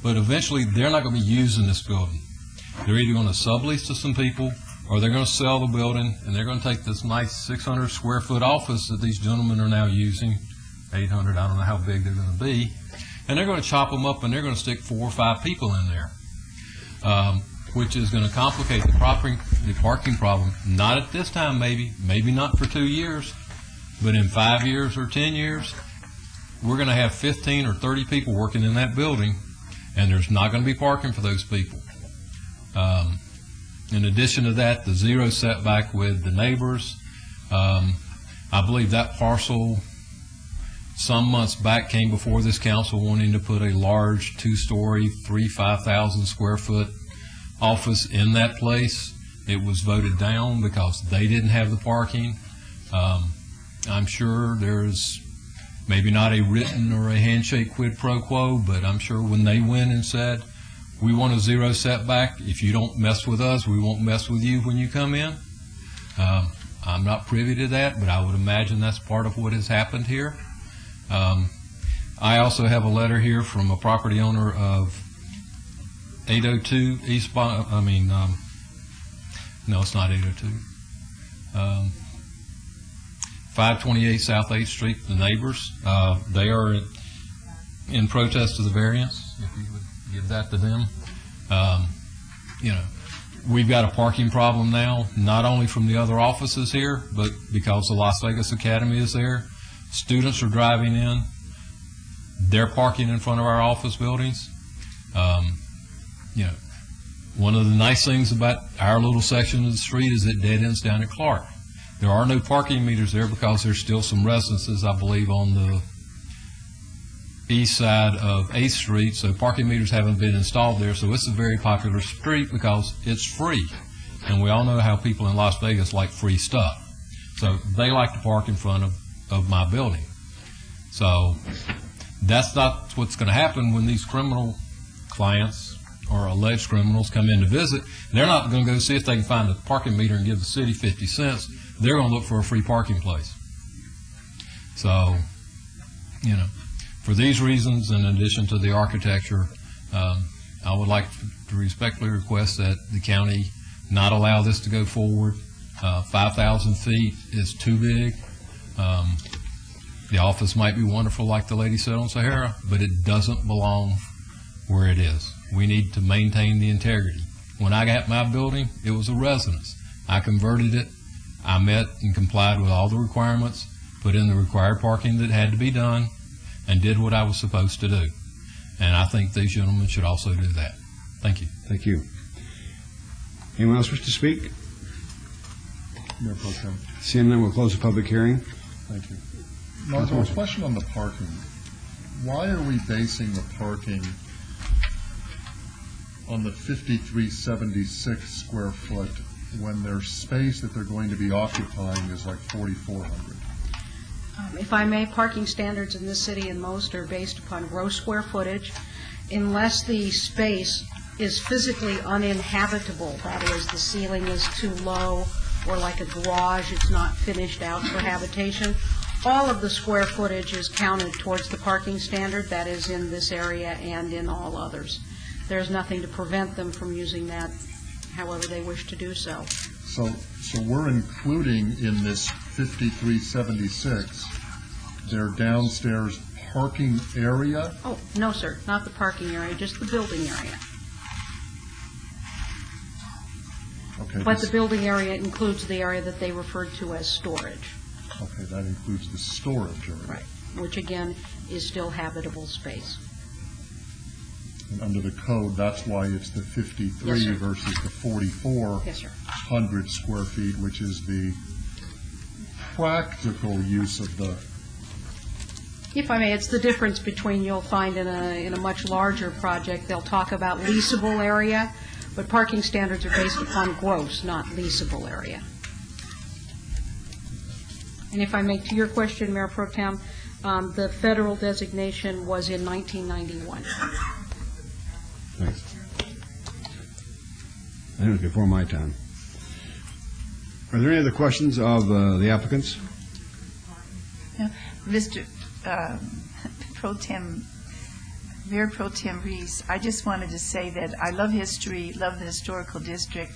But eventually, they're not going to be using this building. They're either going to sublease to some people, or they're going to sell the building, and they're going to take this nice 600 square foot office that these gentlemen are now using, 800, I don't know how big they're going to be, and they're going to chop them up and they're going to stick 4 or 5 people in there, which is going to complicate the parking problem. Not at this time, maybe not for 2 years, but in 5 years or 10 years, we're going to have 15 or 30 people working in that building, and there's not going to be parking for those people. In addition to that, the zero setback with the neighbors, I believe that parcel some months back came before this council wanting to put a large 2-story, 5,000 square foot office in that place. It was voted down because they didn't have the parking. I'm sure there's maybe not a written or a handshake quid pro quo, but I'm sure when they went and said, we want a zero setback, if you don't mess with us, we won't mess with you when you come in. I'm not privy to that, but I would imagine that's part of what has happened here. I also have a letter here from a property owner of 802 eastbound, no, it's not 802. 528 South 8th Street, the neighbors, they are in protest of the variance, if you would give that to them. We've got a parking problem now, not only from the other offices here, but because the Las Vegas Academy is there. Students are driving in. They're parking in front of our office buildings. One of the nice things about our little section of the street is it dead ends down at Clark. There are no parking meters there because there's still some residences, I believe, on the east side of 8th Street, so parking meters haven't been installed there, so it's a very popular street because it's free. And we all know how people in Las Vegas like free stuff. So they like to park in front of my building. So that's not what's going to happen when these criminal clients or alleged criminals come in to visit. They're not going to go see if they can find a parking meter and give the city 50 cents. They're going to look for a free parking place. So, for these reasons, in addition to the architecture, I would like to respectfully request that the county not allow this to go forward. 5,000 feet is too big. The office might be wonderful, like the lady said on Sahara, but it doesn't belong where it is. We need to maintain the integrity. When I got my building, it was a residence. I converted it. I met and complied with all the requirements, put in the required parking that had to be done, and did what I was supposed to do. And I think these gentlemen should also do that. Thank you. Thank you. Anyone else wish to speak? Mayor Pro Tem. Seeing none, we'll close the public hearing. Thank you. Marco, a question on the parking. Why are we basing the parking on the 5,376 square foot when their space that they're going to be occupying is like 4,400? If I may, parking standards in this city and most are based upon gross square footage. Unless the space is physically uninhabitable, that is, the ceiling is too low, or like a garage, it's not finished out for habitation, all of the square footage is counted towards the parking standard that is in this area and in all others. There's nothing to prevent them from using that however they wish to do so. So we're including in this 5,376 their downstairs parking area? Oh, no, sir, not the parking area, just the building area. Okay. But the building area includes the area that they referred to as storage. Okay, that includes the storage area. Right, which again is still habitable space. And under the code, that's why it's the 53 Yes, sir. versus the 4,400 Yes, sir. square feet, which is the practical use of the... If I may, it's the difference between, you'll find in a much larger project, they'll talk about leasable area, but parking standards are based upon gross, not leasable area. And if I may, to your question, Mayor Pro Tem, the federal designation was in 1991. Thanks. I think it was before my time. Are there any other questions of the applicants? Mr. Mayor Pro Tem Reese, I just wanted to say that I love history, love the historical district,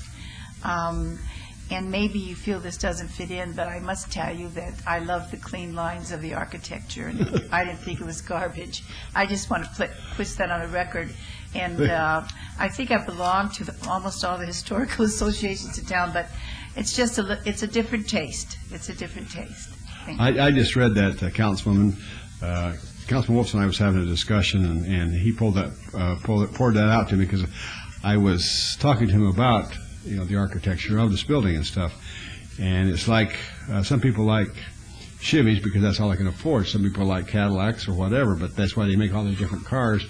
and maybe you feel this doesn't fit in, but I must tell you that I love the clean lines of the architecture, and I didn't think it was garbage. I just want to put that on a record. And I think I belong to almost all the historical associations in town, but it's just it's a different taste. It's a different taste. Thank you. I just read that, Councilwoman, Councilman Wolfson and I was having a discussion, and he poured that out to me because I was talking to him about, the architecture of this building and stuff. And it's like some people like Chevys because that's all they can afford. Some people like Cadillacs or whatever, but that's why they make all these different cars.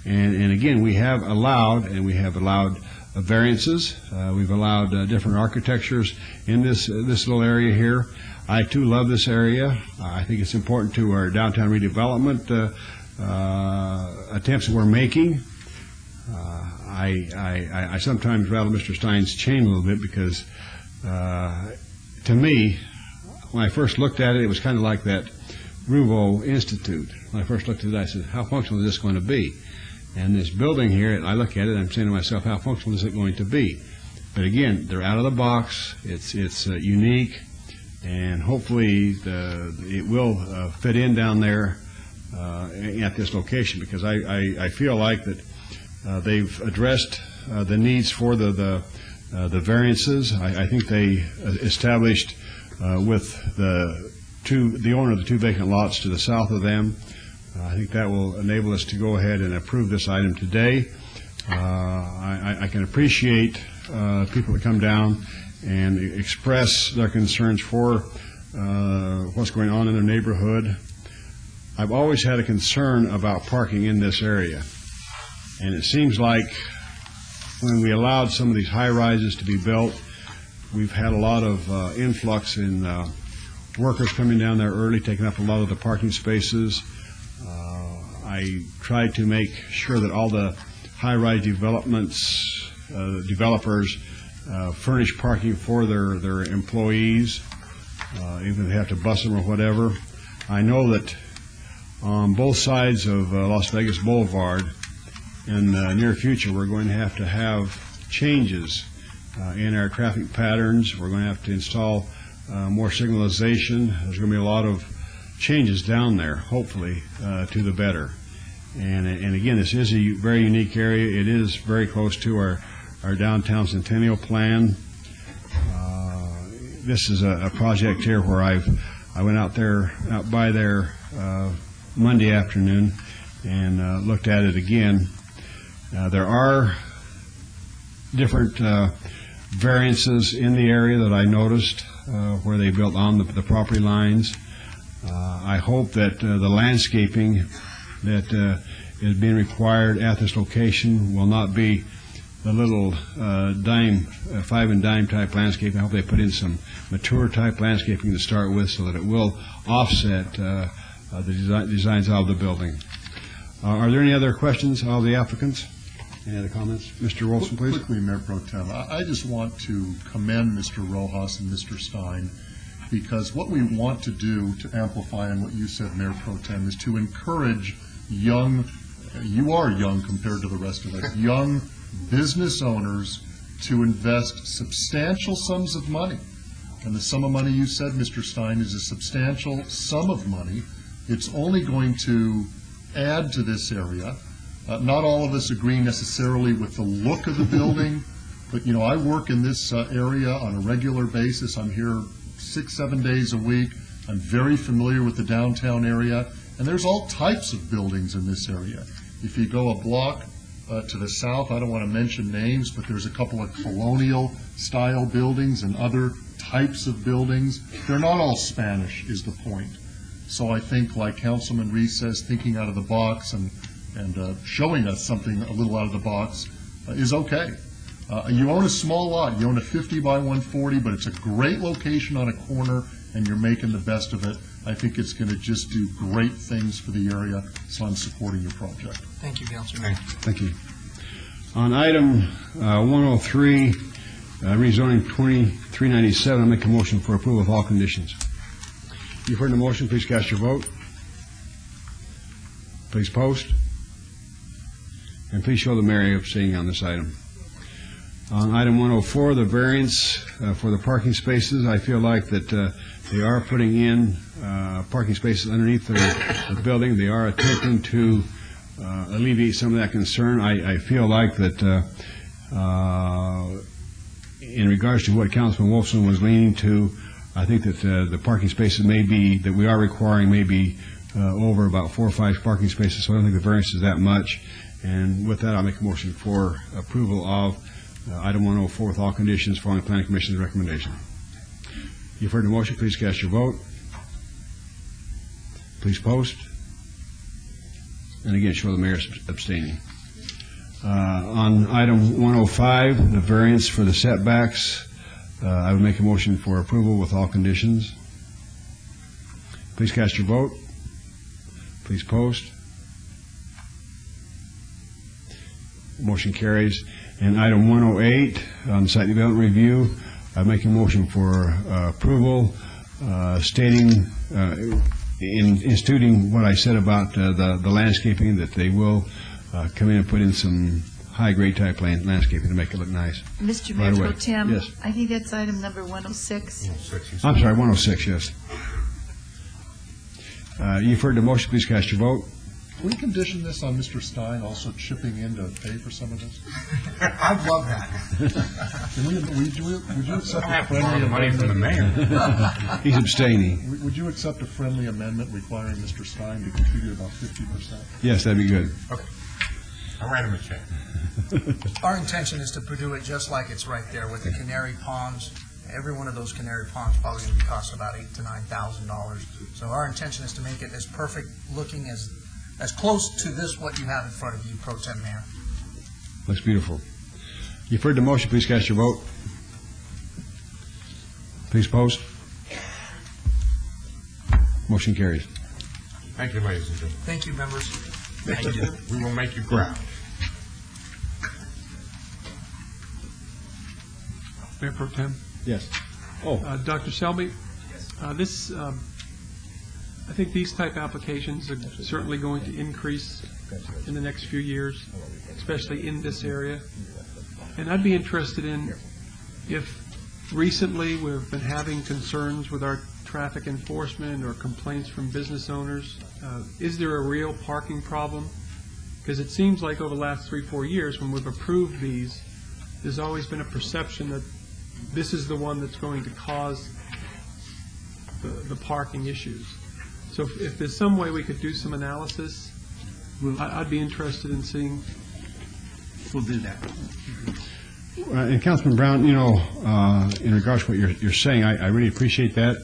And again, we have allowed variances. We've allowed different architectures in this little area here. I, too, love this area. I think it's important to our downtown redevelopment attempts that we're making. I sometimes rattle Mr. Stein's chain a little bit because, to me, when I first looked at it, it was kind of like that Rouveau Institute. When I first looked at it, I said, how functional is this going to be? And this building here, I look at it, I'm saying to myself, how functional is it going to be? But again, they're out of the box. It's unique. And hopefully it will fit in down there at this location, because I feel like that they've addressed the needs for the variances. I think they established with the owner of the 2 vacant lots to the south of them. I think that will enable us to go ahead and approve this item today. I can appreciate people that come down and express their concerns for what's going on in their neighborhood. I've always had a concern about parking in this area, and it seems like when we allowed some of these high-rises to be built, we've had a lot of influx in workers coming down there early, taking up a lot of the parking spaces. I tried to make sure that all the high-rise developments, developers, furnish parking for their employees, even if they have to bus them or whatever. I know that on both sides of Las Vegas Boulevard in the near future, we're going to have changes in our traffic patterns. We're going to have to install more signalization. There's going to be a lot of changes down there, hopefully, to the better. And again, this is a very unique area. It is very close to our downtown Centennial Plan. This is a project here where I went out by there Monday afternoon and looked at it again. There are different variances in the area that I noticed where they built on the property lines. I hope that the landscaping that is being required at this location will not be the little 5 and dime type landscaping. I hope they put in some mature type landscaping to start with so that it will offset the designs of the building. Are there any other questions of the applicants? Any other comments? Mr. Wilson, please. Quickly, Mayor Pro Tem, I just want to commend Mr. Rojas and Mr. Stein, because what we want to do to amplify on what you said, Mayor Pro Tem, is to encourage you are young compared to the rest of us, young business owners to invest substantial sums of money. And the sum of money you said, Mr. Stein, is a substantial sum of money. It's only going to add to this area. Not all of us agree necessarily with the look of the building, but, I work in this area on a regular basis. I'm here 6-7 days a week. I'm very familiar with the downtown area, and there's all types of buildings in this area. If you go a block to the south, I don't want to mention names, but there's a couple of colonial-style buildings and other types of buildings. They're not all Spanish, is the point. So I think, like Councilman Reese says, thinking out of the box and showing us something a little out of the box is okay. You own a small lot. You own a 50 by 140, but it's a great location on a corner, and you're making the best of it. I think it's going to just do great things for the area, so I'm supporting your project. Thank you, Councilman. Thank you. On item 103, rezoning 2397, I make a motion for approval of all conditions. You've heard the motion. Please cast your vote. Please post. And please show the mayor abstaining on this item. On item 104, the variance for the parking spaces, I feel like that they are putting in parking spaces underneath the building. They are attempting to alleviate some of that concern. I feel like that in regards to what Councilman Wolfson was leaning to, I think that the parking spaces that we are requiring may be over about 4 or 5 parking spaces, so I don't think the variance is that much. And with that, I'll make a motion for approval of item 104 with all conditions following the Planning Commission's recommendation. You've heard the motion. Please cast your vote. Please post. And again, show the mayor abstaining. On item 105, the variance for the setbacks, I would make a motion for approval with all conditions. Please cast your vote. Please post. Motion carries. And item 108, on the site development review, I make a motion for approval, stating, instituting what I said about the landscaping, that they will come in and put in some high-grade type landscaping to make it look nice. Mr. Right Mayor away. Pro Tem, Yes. I think that's item number 106. I'm sorry, 106, yes. You've heard the motion. Please cast your vote. Can we condition this on Mr. Stein also chipping in to pay for some of this? I'd love that. Would you accept I a have to borrow friendly the money from the amendment? He's abstaining. Would you accept a friendly amendment requiring Mr. Stein to contribute about 50%? Yes, that'd be good. Okay. I'll write him a check. Our intention is to do it just like it's right there with the canary ponds. Every one of those canary ponds probably going to cost about $8,000 to $9,000. So our intention is to make it as perfect looking as close to this what you have in front of you, Pro Tem Mayor. Looks beautiful. You've heard the motion. Please cast your vote. Please post. Motion carries. Thank you, ladies and gentlemen. Thank you, members. Thank you. We will make you proud. Mayor Pro Tem. Yes. Dr. Selby, I think these type applications are certainly going to increase in the next few years, especially in this area. And I'd be interested in if recently we've been having concerns with our traffic enforcement or complaints from business owners. Is there a real parking problem? Because it seems like over the last 3-4 years when we've approved these, there's always been a perception that this is the one that's going to cause the parking issues. So if there's some way we could do some analysis, I'd be interested in seeing. We'll do that. And Councilman Brown, in regards to what you're saying, I really appreciate that.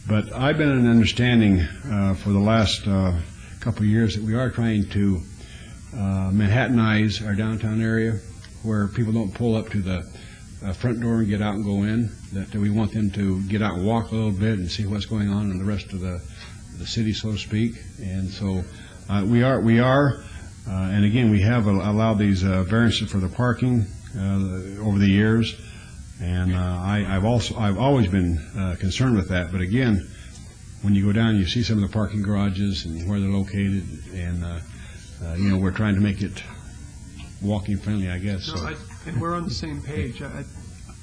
But I've been in an understanding for the last couple of years that we are trying to Manhattanize our downtown area, where people don't pull up to the front door and get out and go in. That we want them to get out and walk a little bit and see what's going on in the rest of the city, so to speak. And so we are, and again, we have allowed these variances for the parking over the years. And I've always been concerned with that. But again, when you go down, you see some of the parking garages and where they're located, and we're trying to make it walking friendly, I guess. No, and we're on the same page.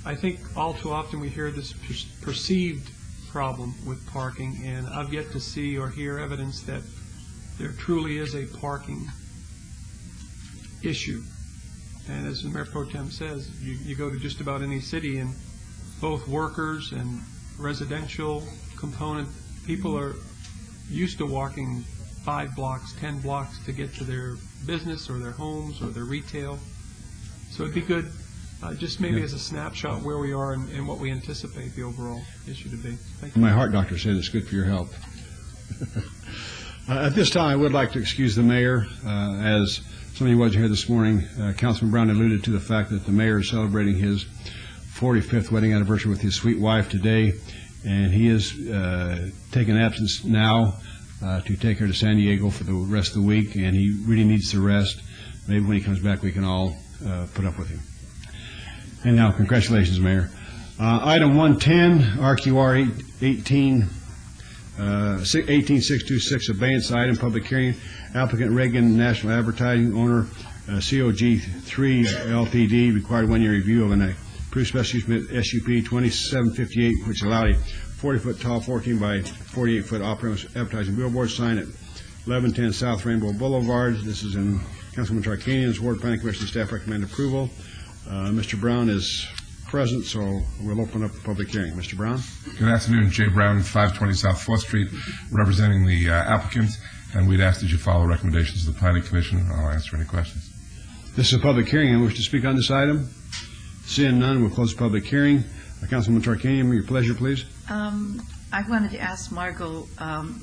I think all too often we hear this perceived problem with parking, and I've yet to see or hear evidence that there truly is a parking issue. And as the Mayor Pro Tem says, you go to just about any city, and both workers and residential component people are used to walking 5 blocks, 10 blocks to get to their business or their homes or their retail. So it'd be good, just maybe as a snapshot where we are and what we anticipate the overall issue to be. Thank you. My heart doctor said it's good for your health. At this time, I would like to excuse the mayor. As somebody wasn't here this morning, Councilman Brown alluded to the fact that the mayor is celebrating his 45th wedding anniversary with his sweet wife today, and he is taking absence now to take her to San Diego for the rest of the week, and he really needs to rest. Maybe when he comes back, we can all put up with him. And now, congratulations, Mayor. Item 110, RQR 18626, abeyance item, public hearing. Applicant Reagan National Advertising, owner COG3 LTD, required 1-year review of an approved special use SUP 2758, which allowed a 40-foot tall, 14 by 48-foot off-premise advertising billboard sign at 1110 South Rainbow Boulevard. This is in Councilman Tarkanian's ward. Planning Commission staff recommend approval. Mr. Brown is present, so we'll open up the public hearing. Mr. Brown? Good afternoon, Jay Brown, 520 South 4th Street, representing the applicant, and we'd ask that you follow recommendations of the Planning Commission, and I'll answer any questions. This is a public hearing. Anyone wish to speak on this item? Seeing none, we'll close the public hearing. Councilman Tarkanian, your pleasure, please. I wanted to ask Margot,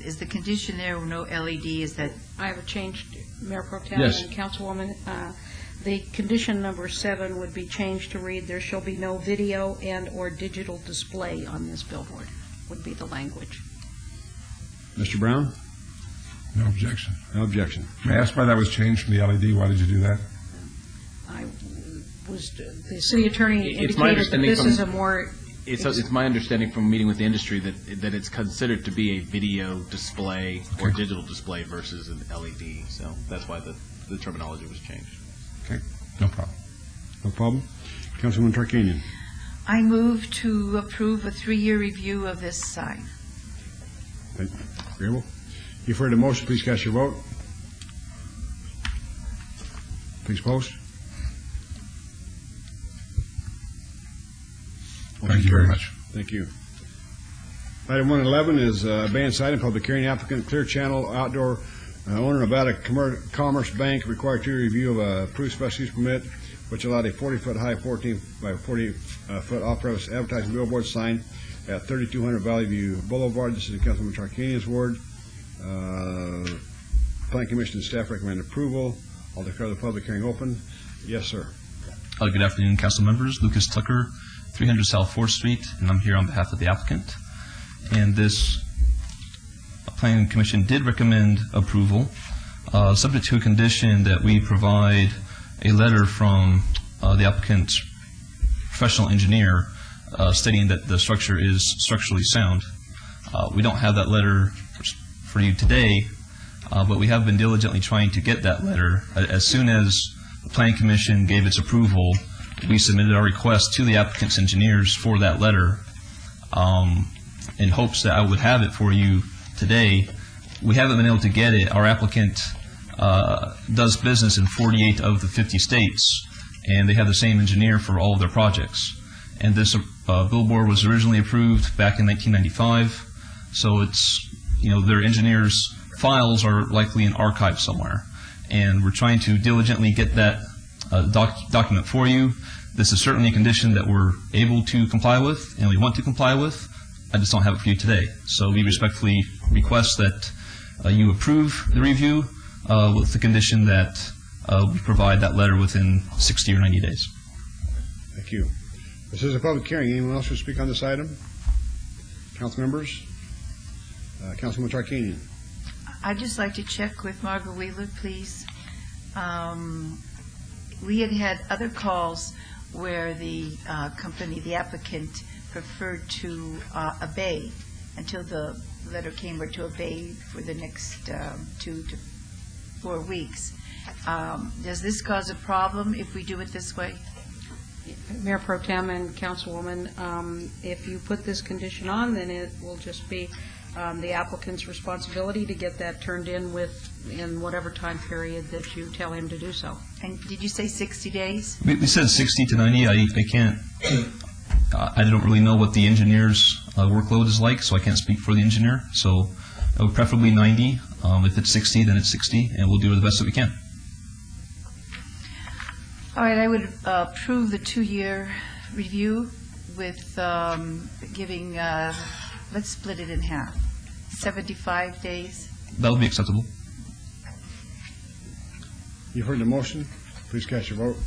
is the condition there no LED, is that? I have a change, Mayor Pro Tem Yes. and Councilwoman. The condition number 7 would be changed to read, "There shall be no video and/or digital display on this billboard," would be the language. Mr. Brown? No objection. No objection. May I ask why that was changed from the LED? Why did you do that? The city attorney It's my indicated that understanding this from- is a more... It's my understanding from meeting with the industry that it's considered to be a video display or digital display versus an LED. So that's why the terminology was changed. Okay, no problem. No problem. Councilman Tarkanian. I move to approve a 3-year review of this sign. Agreeable. You've heard the motion. Please cast your vote. Please post. Thank you very much. Thank you. Item 111 is advanced item, public hearing. Applicant Clear Channel Outdoor owner Nevada Commerce Bank required to review of a approved special use permit, which allowed a 40-foot high, 14 by 40-foot off-premise advertising billboard sign at 3200 Valley View Boulevard. This is in Councilman Tarkanian's ward. Planning Commission and staff recommend approval. I'll declare the public hearing open. Yes, sir. Good afternoon, council members. Lucas Tucker, 300 South 4th Street, and I'm here on behalf of the applicant. And this Planning Commission did recommend approval, subject to a condition that we provide a letter from the applicant's professional engineer stating that the structure is structurally sound. We don't have that letter for you today, but we have been diligently trying to get that letter. As soon as the Planning Commission gave its approval, we submitted our request to the applicant's engineers for that letter in hopes that I would have it for you today. We haven't been able to get it. Our applicant does business in 48 of the 50 states, and they have the same engineer for all of their projects. And this billboard was originally approved back in 1995, so it's, their engineers' files are likely in archive somewhere. And we're trying to diligently get that document for you. This is certainly a condition that we're able to comply with and we want to comply with. I just don't have it for you today. So we respectfully request that you approve the review with the condition that we provide that letter within 60 or 90 days. Thank you. This is a public hearing. Anyone else who speak on this item? Council members? Councilman Tarkanian. I'd just like to check with Margot Wheeler, please. We had other calls where the company, the applicant, preferred to obey until the letter came, or to obey for the next 2 to 4 weeks. Does this cause a problem if we do it this way? Mayor Pro Tem and Councilwoman, if you put this condition on, then it will just be the applicant's responsibility to get that turned in in whatever time period that you tell him to do so. And did you say 60 days? We said 60 to 90. I can't, I don't really know what the engineer's workload is like, so I can't speak for the engineer. So preferably 90. If it's 60, then it's 60, and we'll do the best that we can. All right, I would approve the 2-year review with giving, let's split it in half, 75 days. That would be acceptable. You've heard the motion. Please cast your vote.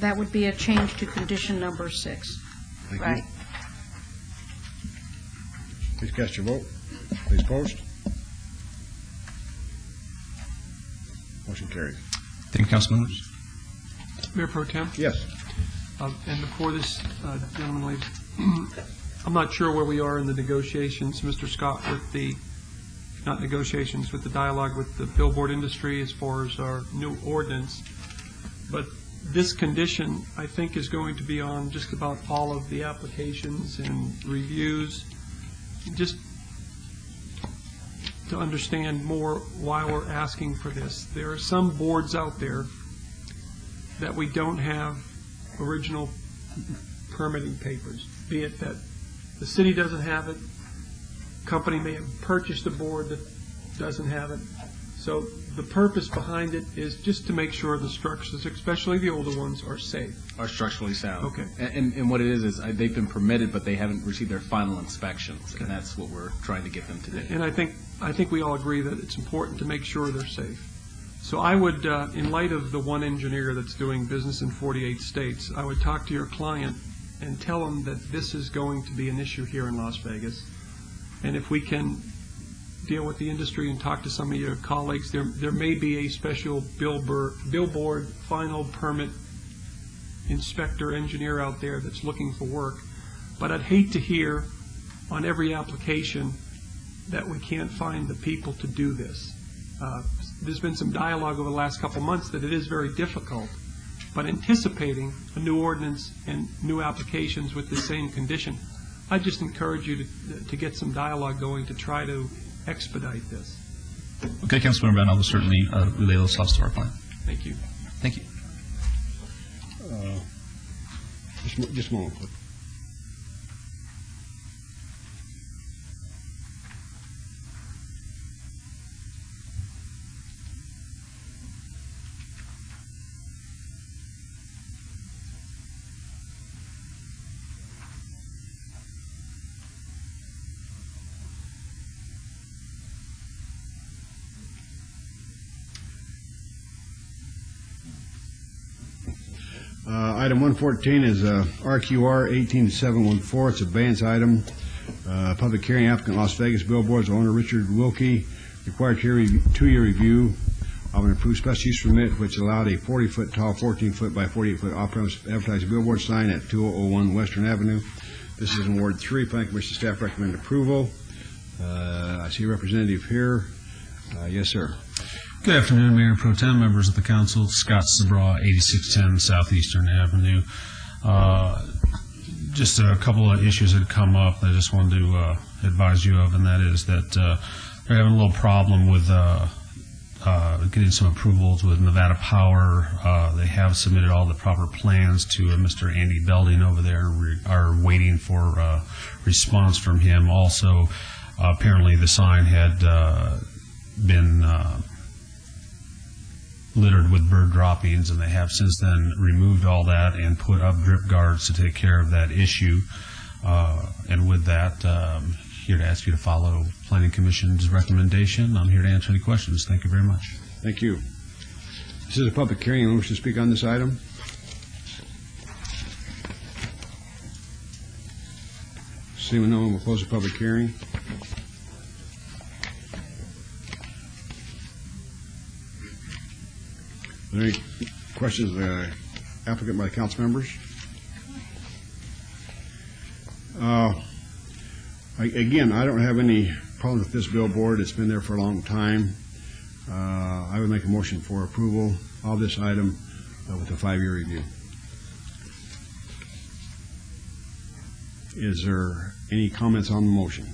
That would be a change to condition number 6. Thank Right. you. Please cast your vote. Please post. Motion carried. Thank you, council members. Mayor Pro Tem? Yes. And before this gentleman leaves, I'm not sure where we are in the negotiations, Mr. Scott, with the, not negotiations, with the dialogue with the billboard industry as far as our new ordinance. But this condition, I think, is going to be on just about all of the applications and reviews. Just to understand more why we're asking for this. There are some boards out there that we don't have original permitting papers, be it that the city doesn't have it, company may have purchased a board that doesn't have it. So the purpose behind it is just to make sure the structures, especially the older ones, are safe. Are structurally sound. Okay. And what it is they've been permitted, but they haven't received their final inspections, and that's what we're trying to get them to do. And I think we all agree that it's important to make sure they're safe. So I would, in light of the one engineer that's doing business in 48 states, I would talk to your client and tell them that this is going to be an issue here in Las Vegas. And if we can deal with the industry and talk to some of your colleagues, there may be a special billboard final permit inspector engineer out there that's looking for work. But I'd hate to hear on every application that we can't find the people to do this. There's been some dialogue over the last couple months that it is very difficult, but anticipating a new ordinance and new applications with the same condition, I just encourage you to get some dialogue going to try to expedite this. Okay, Councilmember Brown, I will certainly relay those thoughts to our client. Thank you. Thank you. Just a moment, please. Item 114 is RQR 18714. It's a Vance item. Public hearing, applicant Las Vegas Billboards, owner Richard Wilkie, required two-year review of an approved special use permit which allowed a 40-foot tall, 14-foot by 48-foot off-premise advertising billboard sign at 2001 Western Avenue. This is in Ward 3. Planning Commission staff recommend approval. I see a representative here. Yes, sir. Good afternoon, Mayor Pro Tem, members of the council. Scott Sabraw, 8610 Southeastern Avenue. Just a couple of issues that come up that I just wanted to advise you of, and that is that they're having a little problem with getting some approvals with Nevada Power. They have submitted all the proper plans to Mr. Andy Belding over there and are waiting for a response from him. Also, apparently the sign had been littered with bird droppings, and they have since then removed all that and put up drip guards to take care of that issue. And with that, here to ask you to follow Planning Commission's recommendation. I'm here to answer any questions. Thank you very much. Thank you. This is a public hearing. Anyone wish to speak on this item? Seeing no one, will close the public hearing. Are there any questions of the applicant by the council members? Again, I don't have any problem with this billboard. It's been there for a long time. I would make a motion for approval of this item with a 5-year review. Is there any comments on the motion?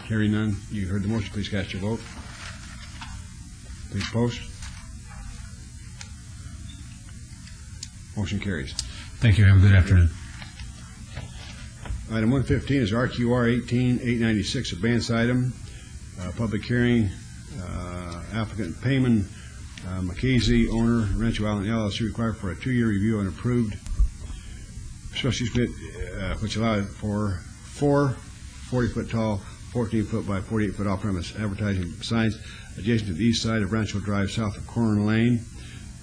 Hearing none, you heard the motion. Please cast your vote. Please post. Motion carries. Thank you. Have a good afternoon. Item 115 is RQR 18896, advance item. Public hearing. Applicant Payman McKaysey, owner, Rancho Island LLC, required for a 2-year review and approved special use permit which allowed for 4 40-foot tall, 14-foot by 48-foot off-premise advertising signs adjacent to the east side of Rancho Drive, south of Corner Lane.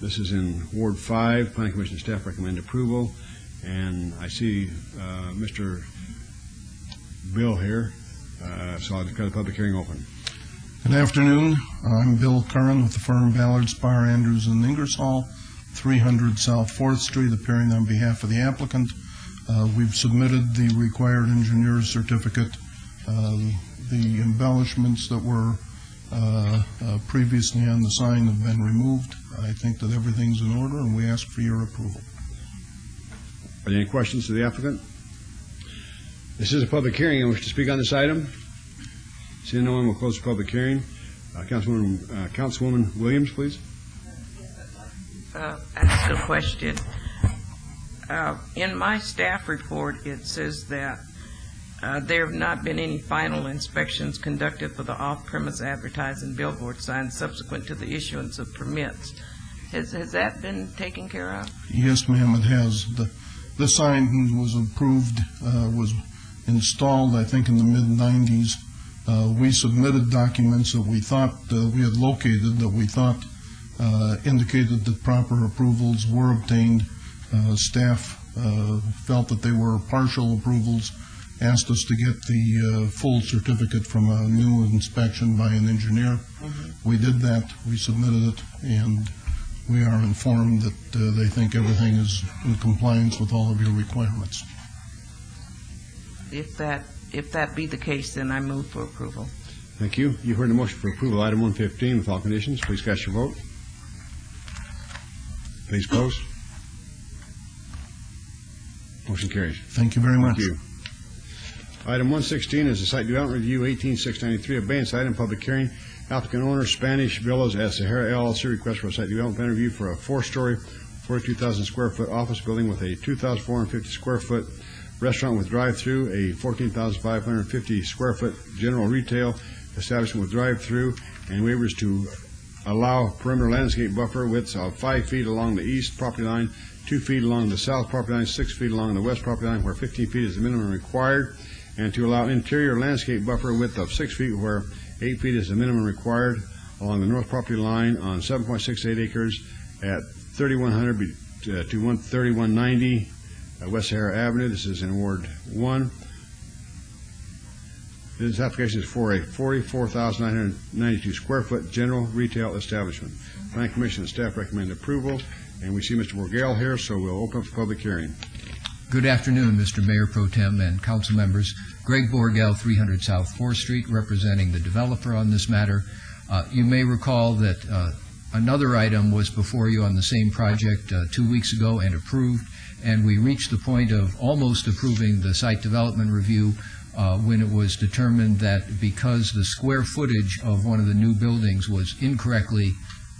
This is in Ward 5. Planning Commission staff recommend approval. And I see Mr. Bill here, so I'll declare the public hearing open. Good afternoon. I'm Bill Curran with the firm Ballard, Spar, Andrews, and Ingersoll, 300 South 4th Street, appearing on behalf of the applicant. We've submitted the required engineer's certificate. The embellishments that were previously on the sign have been removed. I think that everything's in order, and we ask for your approval. Are there any questions to the applicant? This is a public hearing. I wish to speak on this item. Seeing no one, will close the public hearing. Councilwoman Williams, please. Ask a question. In my staff report, it says that there have not been any final inspections conducted for the off-premise advertising billboard signs subsequent to the issuance of permits. Has that been taken care of? Yes, ma'am, it has. The sign was approved, was installed, I think, in the mid-'90s. We submitted documents that we thought we had located, that we thought indicated that proper approvals were obtained. Staff felt that they were partial approvals, asked us to get the full certificate from a new inspection by an engineer. We did that, we submitted it, and we are informed that they think everything is in compliance with all of your requirements. If that be the case, then I move for approval. Thank you. You've heard the motion for approval, item 115, with all conditions. Please cast your vote. Please post. Motion carries. Thank you very much. Thank you. Item 116 is the Site Development Review 18693, abeyance item, public hearing. Applicant owner, Spanish Villas at Sahara LLC, request for a site development plan review for a 4-story, 42,000 square foot office building with a 2,450 square foot restaurant with drive-through, a 14,550 square foot general retail establishment with drive-through, and waivers to allow perimeter landscape buffer widths of 5 feet along the east property line, 2 feet along the south property line, 6 feet along the west property line where 15 feet is the minimum required, and to allow interior landscape buffer width of 6 feet where 8 feet is the minimum required along the north property line on 7.68 acres at 3100 to 3190 West Sahara Avenue. This is in Ward 1. This application is for a 44,992 square foot general retail establishment. Planning Commission and staff recommend approval, and we see Mr. Borgell here, so we'll open up the public hearing. Good afternoon, Mr. Mayor Pro Tem and council members. Greg Borgell, 300 South 4th Street, representing the developer on this matter. You may recall that another item was before you on the same project 2 weeks ago and approved, and we reached the point of almost approving the site development review when it was determined that because the square footage of one of the new buildings was incorrectly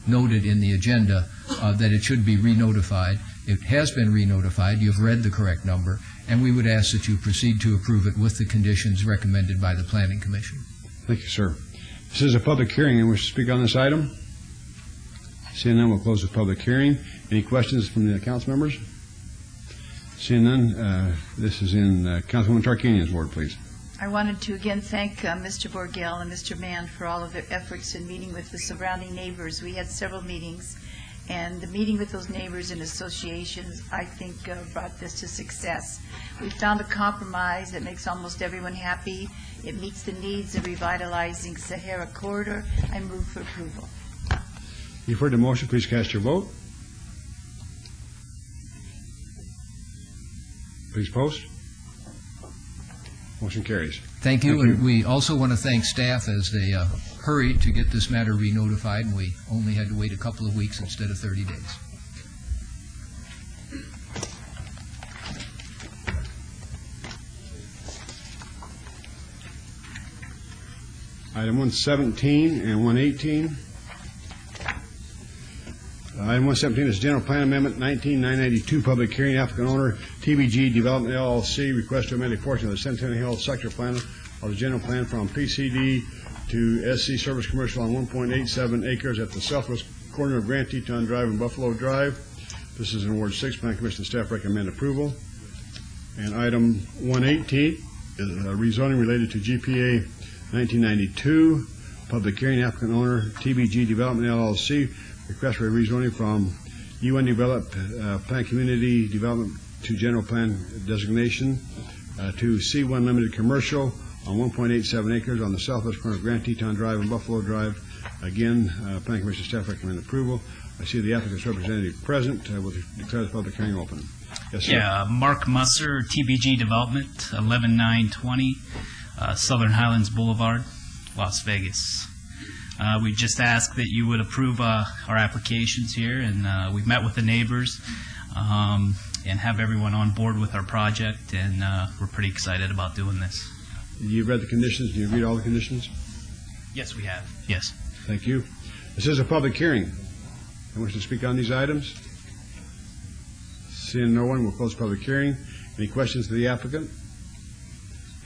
noted in the agenda, that it should be re-notified. It has been re-notified. You've read the correct number, and we would ask that you proceed to approve it with the conditions recommended by the Planning Commission. Thank you, sir. This is a public hearing. Anyone wish to speak on this item? Seeing none, we'll close the public hearing. Any questions from the council members? Seeing none, this is in Councilwoman Tarkanian's ward, please. I wanted to again thank Mr. Borgell and Mr. Mann for all of their efforts in meeting with the surrounding neighbors. We had several meetings, and the meeting with those neighbors and associations, I think, brought this to success. We found a compromise that makes almost everyone happy. It meets the needs of revitalizing Sahara Corridor. I move for approval. You've heard the motion. Please cast your vote. Please post. Motion carries. Thank you. And we also want to thank staff as they hurried to get this matter re-notified, and we only had to wait a couple of weeks instead of 30 days. Item 117 and 118. Item 117 is General Plan Amendment 19992, public hearing. Applicant owner, TBG Development LLC, request to amend a portion of the Centennial Hill sector plan of the general plan from PCD to SC Service Commercial on 1.87 acres at the southwest corner of Grand Teton Drive and Buffalo Drive. This is in Ward 6. Planning Commission staff recommend approval. And item 118 is a rezoning related to GPA 1992, public hearing. Applicant owner, TBG Development LLC, request for a rezoning from UN Developed Plan Community Development to General Plan Designation to C1 Limited Commercial on 1.87 acres on the southwest corner of Grand Teton Drive and Buffalo Drive. Again, Planning Commission staff recommend approval. I see the applicant's representative present. We'll declare the public hearing open. Yes, sir. Yeah, Mark Musser, TBG Development, 11920 Southern Highlands Boulevard, Las Vegas. We just ask that you would approve our applications here, and we've met with the neighbors and have everyone on board with our project, and we're pretty excited about doing this. You've read the conditions. Do you read all the conditions? Yes, we have. Yes. Thank you. This is a public hearing. I wish to speak on these items. Seeing no one, we'll close the public hearing. Any questions to the applicant?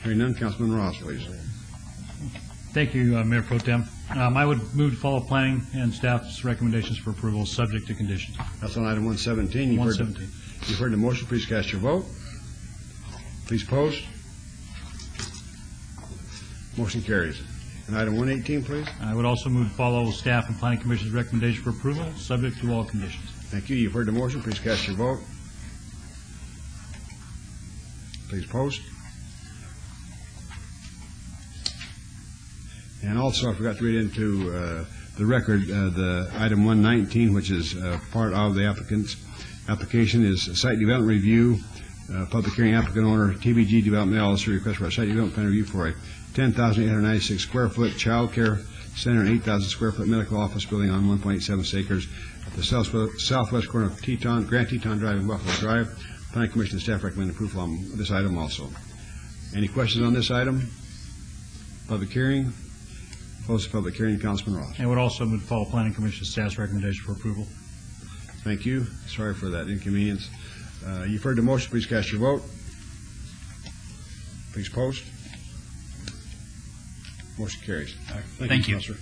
Hearing none, Councilman Ross, please. Thank you, Mayor Pro Tem. I would move to follow planning and staff's recommendations for approval, subject to conditions. That's on item 117. You've heard the motion. Please cast your vote. Please post. Motion carries. And item 118, please. I would also move to follow staff and planning commission's recommendation for approval, subject to all conditions. Thank you. You've heard the motion. Please cast your vote. Please post. And also, I forgot to read into the record the item 119, which is part of the applicant's application, is site development review. Public hearing, applicant owner TBG Development LLC request for a site development plan review for a 10,896 square foot child care center and 8,000 square foot medical office building on 1.86 acres at the southwest corner of Grand Teton Drive and Buffalo Drive. Planning Commission and staff recommend approval on this item also. Any questions on this item? Public hearing. Close the public hearing. Councilman Ross. I would also move to follow planning commission's staff's recommendation for approval. Thank you. Sorry for that inconvenience. You've heard the motion. Please cast your vote. Please post. Motion carries. Thank you. Councilor.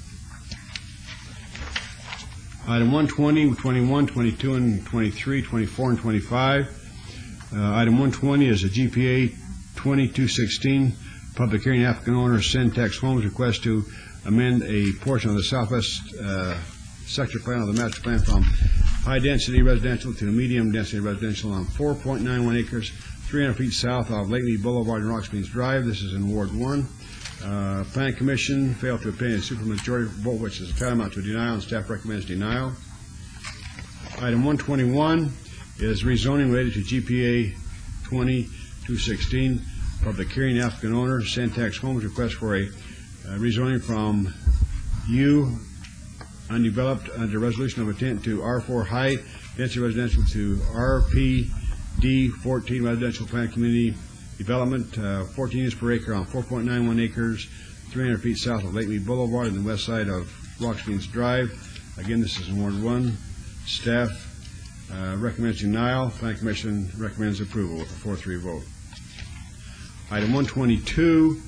Item 120, 21, 22, and 23, 24, and 25. Item 120 is a GPA 2216 public hearing. Applicant owner Syntex Homes request to amend a portion of the southwest sector plan of the master plan from high-density residential to medium-density residential on 4.91 acres, 300 feet south of Lake Mead Boulevard and Rock Springs Drive. This is in Ward 1. Planning Commission failed to obtain a supermajority vote, which is tantamount to a denial, and staff recommends denial. Item 121 is rezoning related to GPA 2216. Public hearing, applicant owner Syntex Homes request for a rezoning from U undeveloped under resolution of intent to R4 high density residential to RPD 14 residential plan community development, 14 units per acre on 4.91 acres, 300 feet south of Lake Mead Boulevard and the west side of Rock Springs Drive. Again, this is in Ward 1. Staff recommends denial. Planning Commission recommends approval with a 4-3 vote. Item 122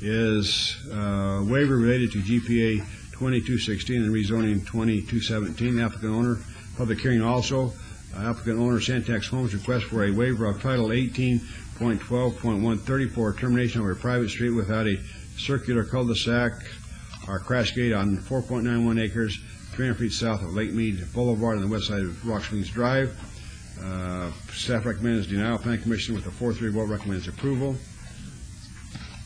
is waiver related to GPA 2216 and rezoning 2217. Applicant owner, public hearing also. Applicant owner Syntex Homes request for a waiver of Title 18.12.130 for termination of a private street without a circular cul-de-sac or crash gate on 4.91 acres, 300 feet south of Lake Mead Boulevard on the west side of Rock Springs Drive. Staff recommends denial. Planning Commission with a 4-3 vote recommends approval.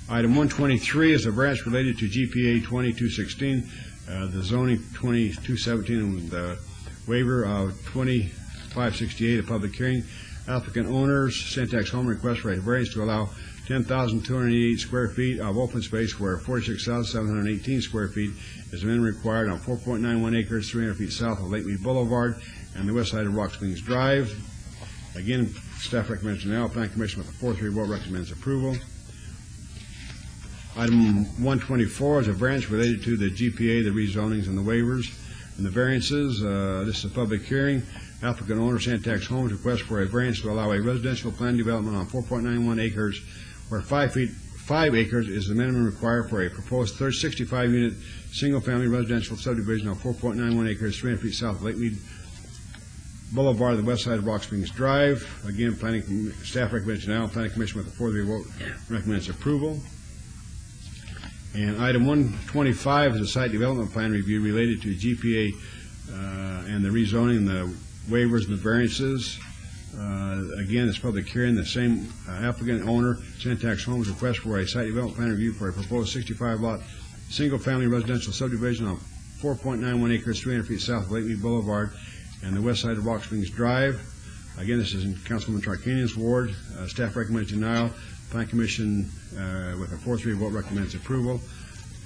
Item 123 is a variance related to GPA 2216, the zoning 2217, and the waiver of 2568, a public hearing. Applicant owners, Syntex Home request for a variance to allow 10,288 square feet of open space where 46,718 square feet is the minimum required on 4.91 acres, 300 feet south of Lake Mead Boulevard and the west side of Rock Springs Drive. Again, staff recommends denial. Planning Commission with a 4-3 vote recommends approval. Item 124 is a variance related to the GPA, the rezonings, and the waivers and the variances. This is a public hearing. Applicant owner Syntex Homes request for a variance to allow a residential plan development on 4.91 acres where 5 acres is the minimum required for a proposed 65-unit single-family residential subdivision on 4.91 acres, 300 feet south of Lake Mead Boulevard, the west side of Rock Springs Drive. Again, staff recommends denial. Planning Commission with a 4-3 vote recommends approval. And item 125 is a site development plan review related to GPA and the rezoning, the waivers and the variances. Again, it's public hearing. The same applicant owner, Syntex Homes, request for a site development plan review for a proposed 65-lot single-family residential subdivision on 4.91 acres, 300 feet south of Lake Mead Boulevard and the west side of Rock Springs Drive. Again, this is in Councilman Tarkanian's ward. Staff recommends denial. Planning Commission with a 4-3 vote recommends approval.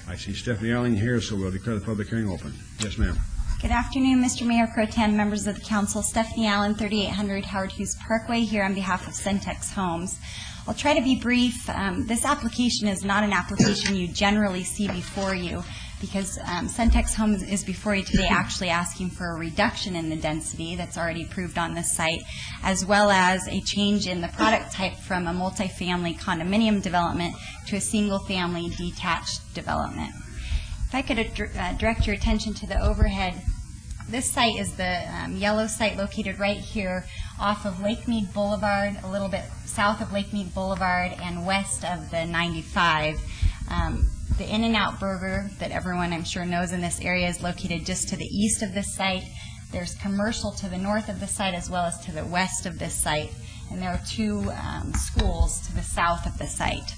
I see Stephanie Alling here, so we'll declare the public hearing open. Yes, ma'am. Good afternoon, Mr. Mayor Pro Tem, members of the council. Stephanie Allen, 3800 Howard Hughes Parkway, here on behalf of Syntex Homes. I'll try to be brief. This application is not an application you generally see before you. because Centex Homes is before you today actually asking for a reduction in the density that's already approved on this site, as well as a change in the product type from a multifamily condominium development to a single-family detached development. If I could direct your attention to the overhead, this site is the yellow site located right here off of Lake Mead Boulevard, a little bit south of Lake Mead Boulevard and west of the 95. The In-N-Out Burger that everyone I'm sure knows in this area is located just to the east of this site. There's commercial to the north of the site as well as to the west of this site. And there are two schools to the south of the site.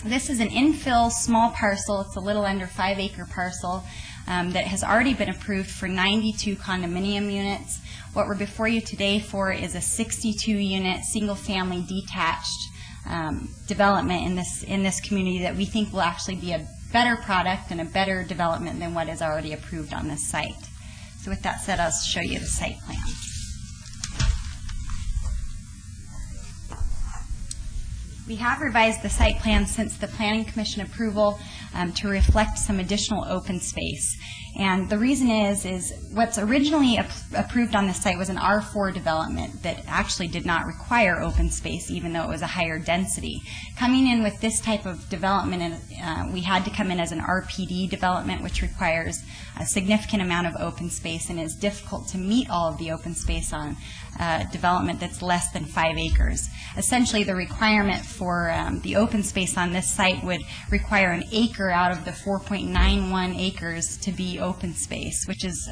This is an infill small parcel. It's a little under 5-acre parcel that has already been approved for 92 condominium units. What we're before you today for is a 62-unit single-family detached development in this community that we think will actually be a better product and a better development than what is already approved on this site. So with that said, I'll show you the site plan. We have revised the site plan since the Planning Commission approval to reflect some additional open space. And the reason is what's originally approved on this site was an R4 development that actually did not require open space, even though it was a higher density. Coming in with this type of development, we had to come in as an RPD development, which requires a significant amount of open space and is difficult to meet all of the open space on development that's less than 5 acres. Essentially, the requirement for the open space on this site would require an acre out of the 4.91 acres to be open space, which is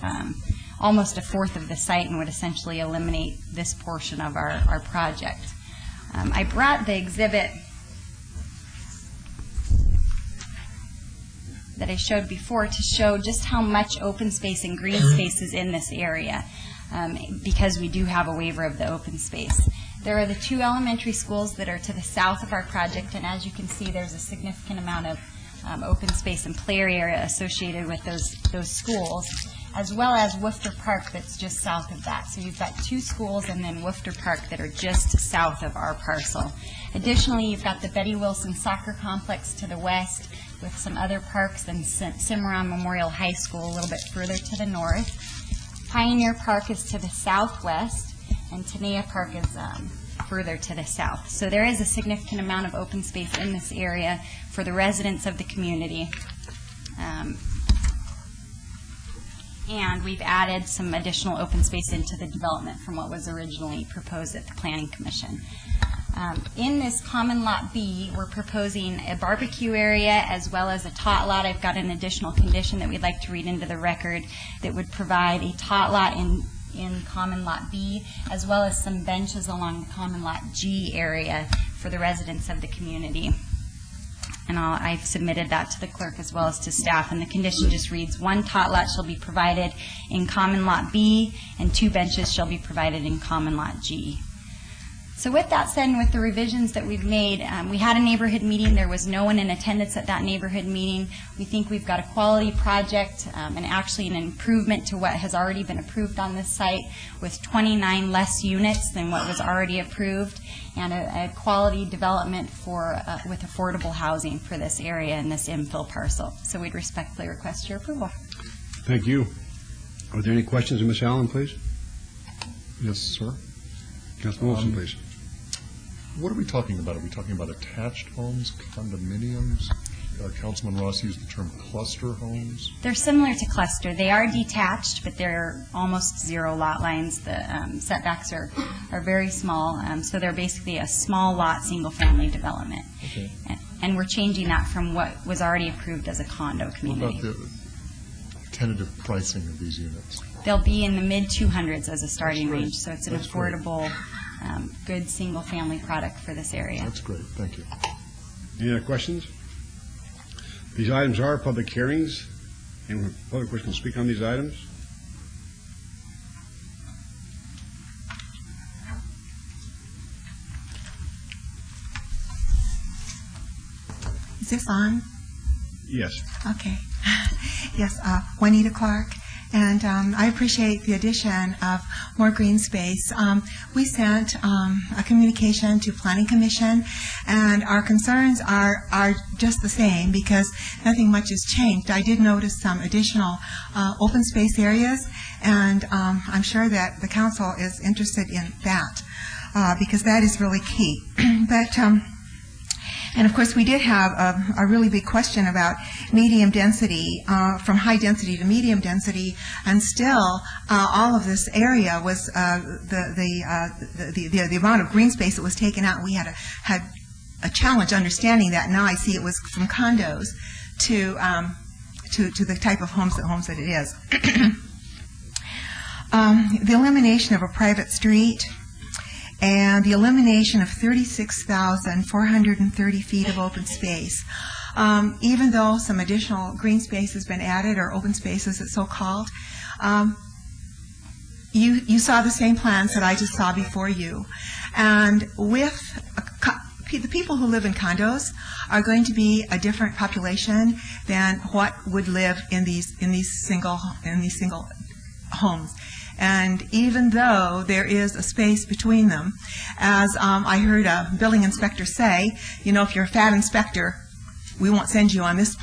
almost a fourth of the site and would essentially eliminate this portion of our project. I brought the exhibit that I showed before to show just how much open space and green space is in this area, because we do have a waiver of the open space. There are the two elementary schools that are to the south of our project, and as you can see, there's a significant amount of open space and play area associated with those schools, as well as Woofter Park that's just south of that. So you've got two schools and then Woofter Park that are just south of our parcel. Additionally, you've got the Betty Wilson Soccer Complex to the west with some other parks, and Cimarron Memorial High School a little bit further to the north. Pioneer Park is to the southwest, and Tenaya Park is further to the south. So there is a significant amount of open space in this area for the residents of the community. And we've added some additional open space into the development from what was originally proposed at the Planning Commission. In this common lot B, we're proposing a barbecue area as well as a tot lot. I've got an additional condition that we'd like to read into the record that would provide a tot lot in common lot B, as well as some benches along the common lot G area for the residents of the community. And I've submitted that to the clerk as well as to staff, and the condition just reads, one tot lot shall be provided in common lot B, and 2 benches shall be provided in common lot G. So with that said, and with the revisions that we've made, we had a neighborhood meeting. There was no one in attendance at that neighborhood meeting. We think we've got a quality project and actually an improvement to what has already been approved on this site, with 29 less units than what was already approved, and a quality development with affordable housing for this area and this infill parcel. So we'd respectfully request your approval. Thank you. Are there any questions of Ms. Allen, please? Yes, sir. Councilman Wilson, please. What are we talking about? Are we talking about attached homes, condominiums? Councilman Ross used the term cluster homes. They're similar to cluster. They are detached, but they're almost zero lot lines. The setbacks are very small, so they're basically a small lot, single-family development. Okay. And we're changing that from what was already approved as a condo community. What about the tentative pricing of these units? They'll be in the mid-200s as a starting That's great. range, so it's an That's great. affordable, good single-family product for this area. That's great. Thank you. Any other questions? These items are public hearings. Anyone from the public wishing to speak on these items? Is this on? Yes. Okay. Yes, Juanita Clark, and I appreciate the addition of more green space. We sent a communication to Planning Commission, and our concerns are just the same because nothing much has changed. I did notice some additional open space areas, and I'm sure that the council is interested in that because that is really key. But and of course, we did have a really big question about medium density, from high density to medium density, and still all of this area was the amount of green space that was taken out. We had a challenge understanding that. Now I see it was from condos to the type of homes that it is. The elimination of a private street and the elimination of 36,430 feet of open space. Even though some additional green space has been added, or open space as it's so-called, you saw the same plans that I just saw before you. And with the people who live in condos are going to be a different population than what would live in these single homes. And even though there is a space between them, as I heard a building inspector say, if you're a fat inspector, we won't send you on this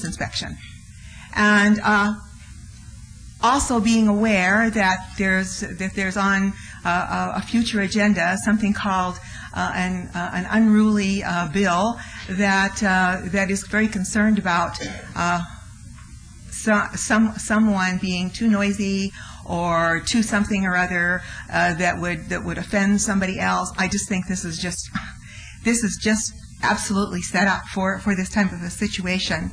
inspection. And also being aware that there's on a future agenda something called an unruly bill that is very concerned about someone being too noisy or to something or other that would offend somebody else. I just think this is just absolutely set up for this type of a situation.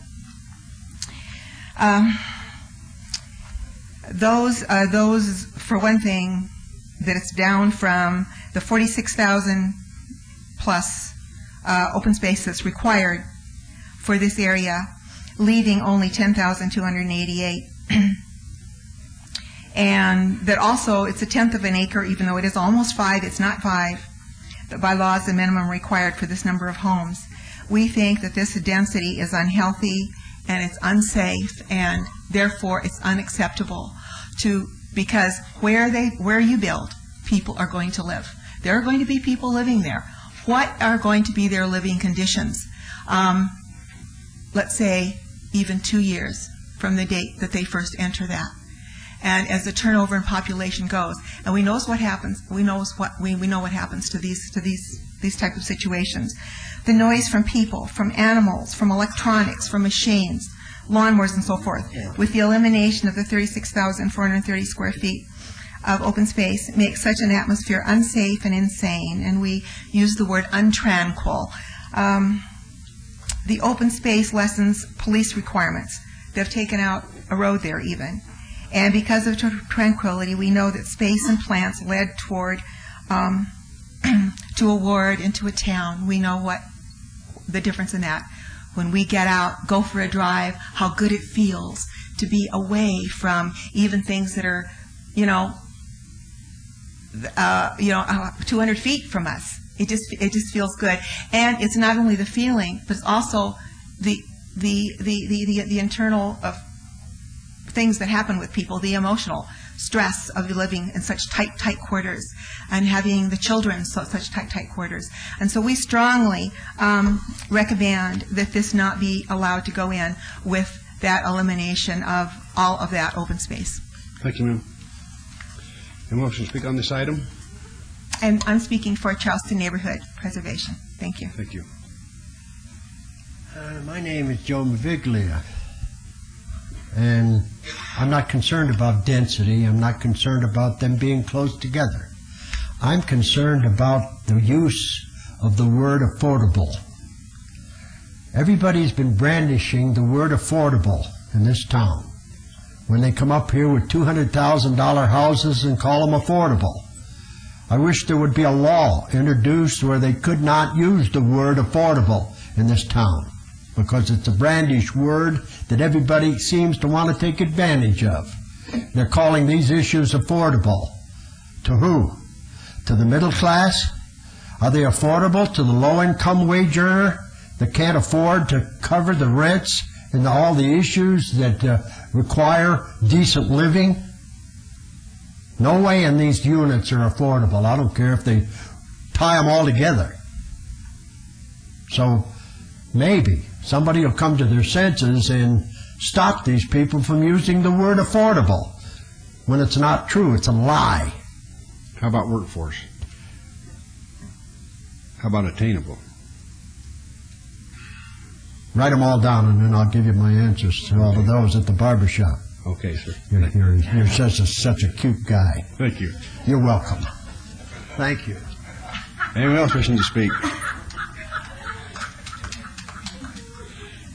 Those for one thing, that it's down from the 46,000 plus open space that's required for this area, leaving only 10,288. And that also it's a tenth of an acre, even though it is almost 5, it's not 5. But by law is the minimum required for this number of homes. We think that this density is unhealthy and it's unsafe, and therefore it's unacceptable because where you build, people are going to live. There are going to be people living there. What are going to be their living conditions? Let's say even 2 years from the date that they first enter that. And as the turnover in population goes, and we know what happens. We know what happens to these type of situations. The noise from people, from animals, from electronics, from machines, lawnmowers, and so forth. With the elimination of the 36,430 square feet of open space, makes such an atmosphere unsafe and insane. And we use the word untranquil. The open space lessens police requirements. They've taken out a road there even. And because of tranquility, we know that space and plants led toward to a ward and to a town. We know what the difference in that. When we get out, go for a drive, how good it feels to be away from even things that are, 200 feet from us. It just feels good. And it's not only the feeling, but it's also the internal of things that happen with people, the emotional stress of living in such tight quarters and having the children in such tight quarters. And so we strongly recommend that this not be allowed to go in with that elimination of all of that open space. Thank you, ma'am. Any motion to speak on this item? And I'm speaking for Charleston Neighborhood Preservation. Thank you. Thank you. My name is Joe Maviglia, and I'm not concerned about density. I'm not concerned about them being close together. I'm concerned about the use of the word affordable. Everybody's been brandishing the word affordable in this town when they come up here with $200,000 houses and call them affordable. I wish there would be a law introduced where they could not use the word affordable in this town, because it's a brandish word that everybody seems to want to take advantage of. They're calling these issues affordable. To who? To the middle class? Are they affordable to the low-income wage earner that can't afford to cover the rents and all the issues that require decent living? No way in these units are affordable. I don't care if they tie them all together. So maybe somebody will come to their senses and stop these people from using the word affordable when it's not true. It's a lie. How about workforce? How about attainable? Write them all down, and then I'll give you my answers to all of those at the barber shop. Okay, sir. You're such a cute guy. Thank you. You're welcome. Thank you. Anyone else wishing to speak?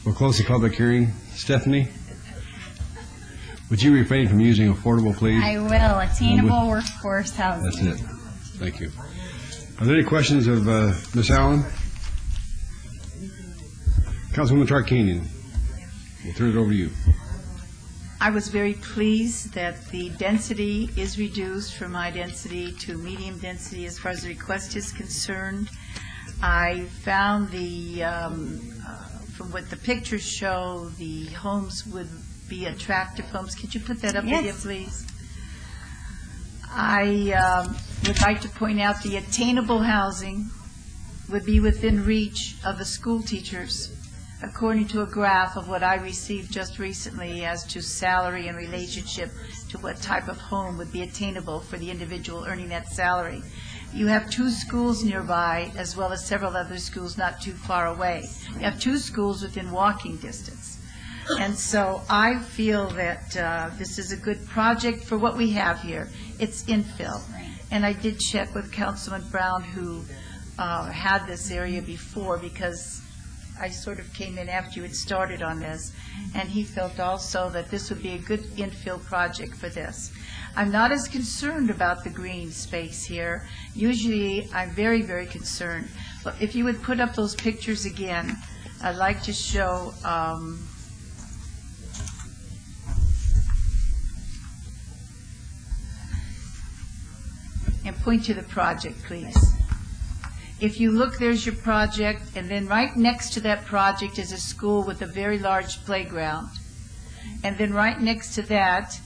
We'll close the public hearing. Stephanie, would you refrain from using affordable, please? I will. Attainable workforce housing. That's it. Thank you. Are there any questions of Ms. Allen? Councilwoman Tarkanian, we'll turn it over to you. I was very pleased that the density is reduced from high density to medium density as far as the request is concerned. I found from what the pictures show, the homes would be attractive homes. Could you put that up again, please? I would like to point out the attainable housing would be within reach of the school teachers, according to a graph of what I received just recently as to salary in relationship to what type of home would be attainable for the individual earning that salary. You have 2 schools nearby, as well as several other schools not too far away. You have 2 schools within walking distance. And so I feel that this is a good project for what we have here. It's infill. And I did check with Councilman Brown, who had this area before, because I sort of came in after you had started on this, and he felt also that this would be a good infill project for this. I'm not as concerned about the green space here. Usually, I'm very, very concerned. But if you would put up those pictures again, I'd like to show and point to the project, please. If you look, there's your project, and then right next to that project is a school with a very large playground. And then right next to that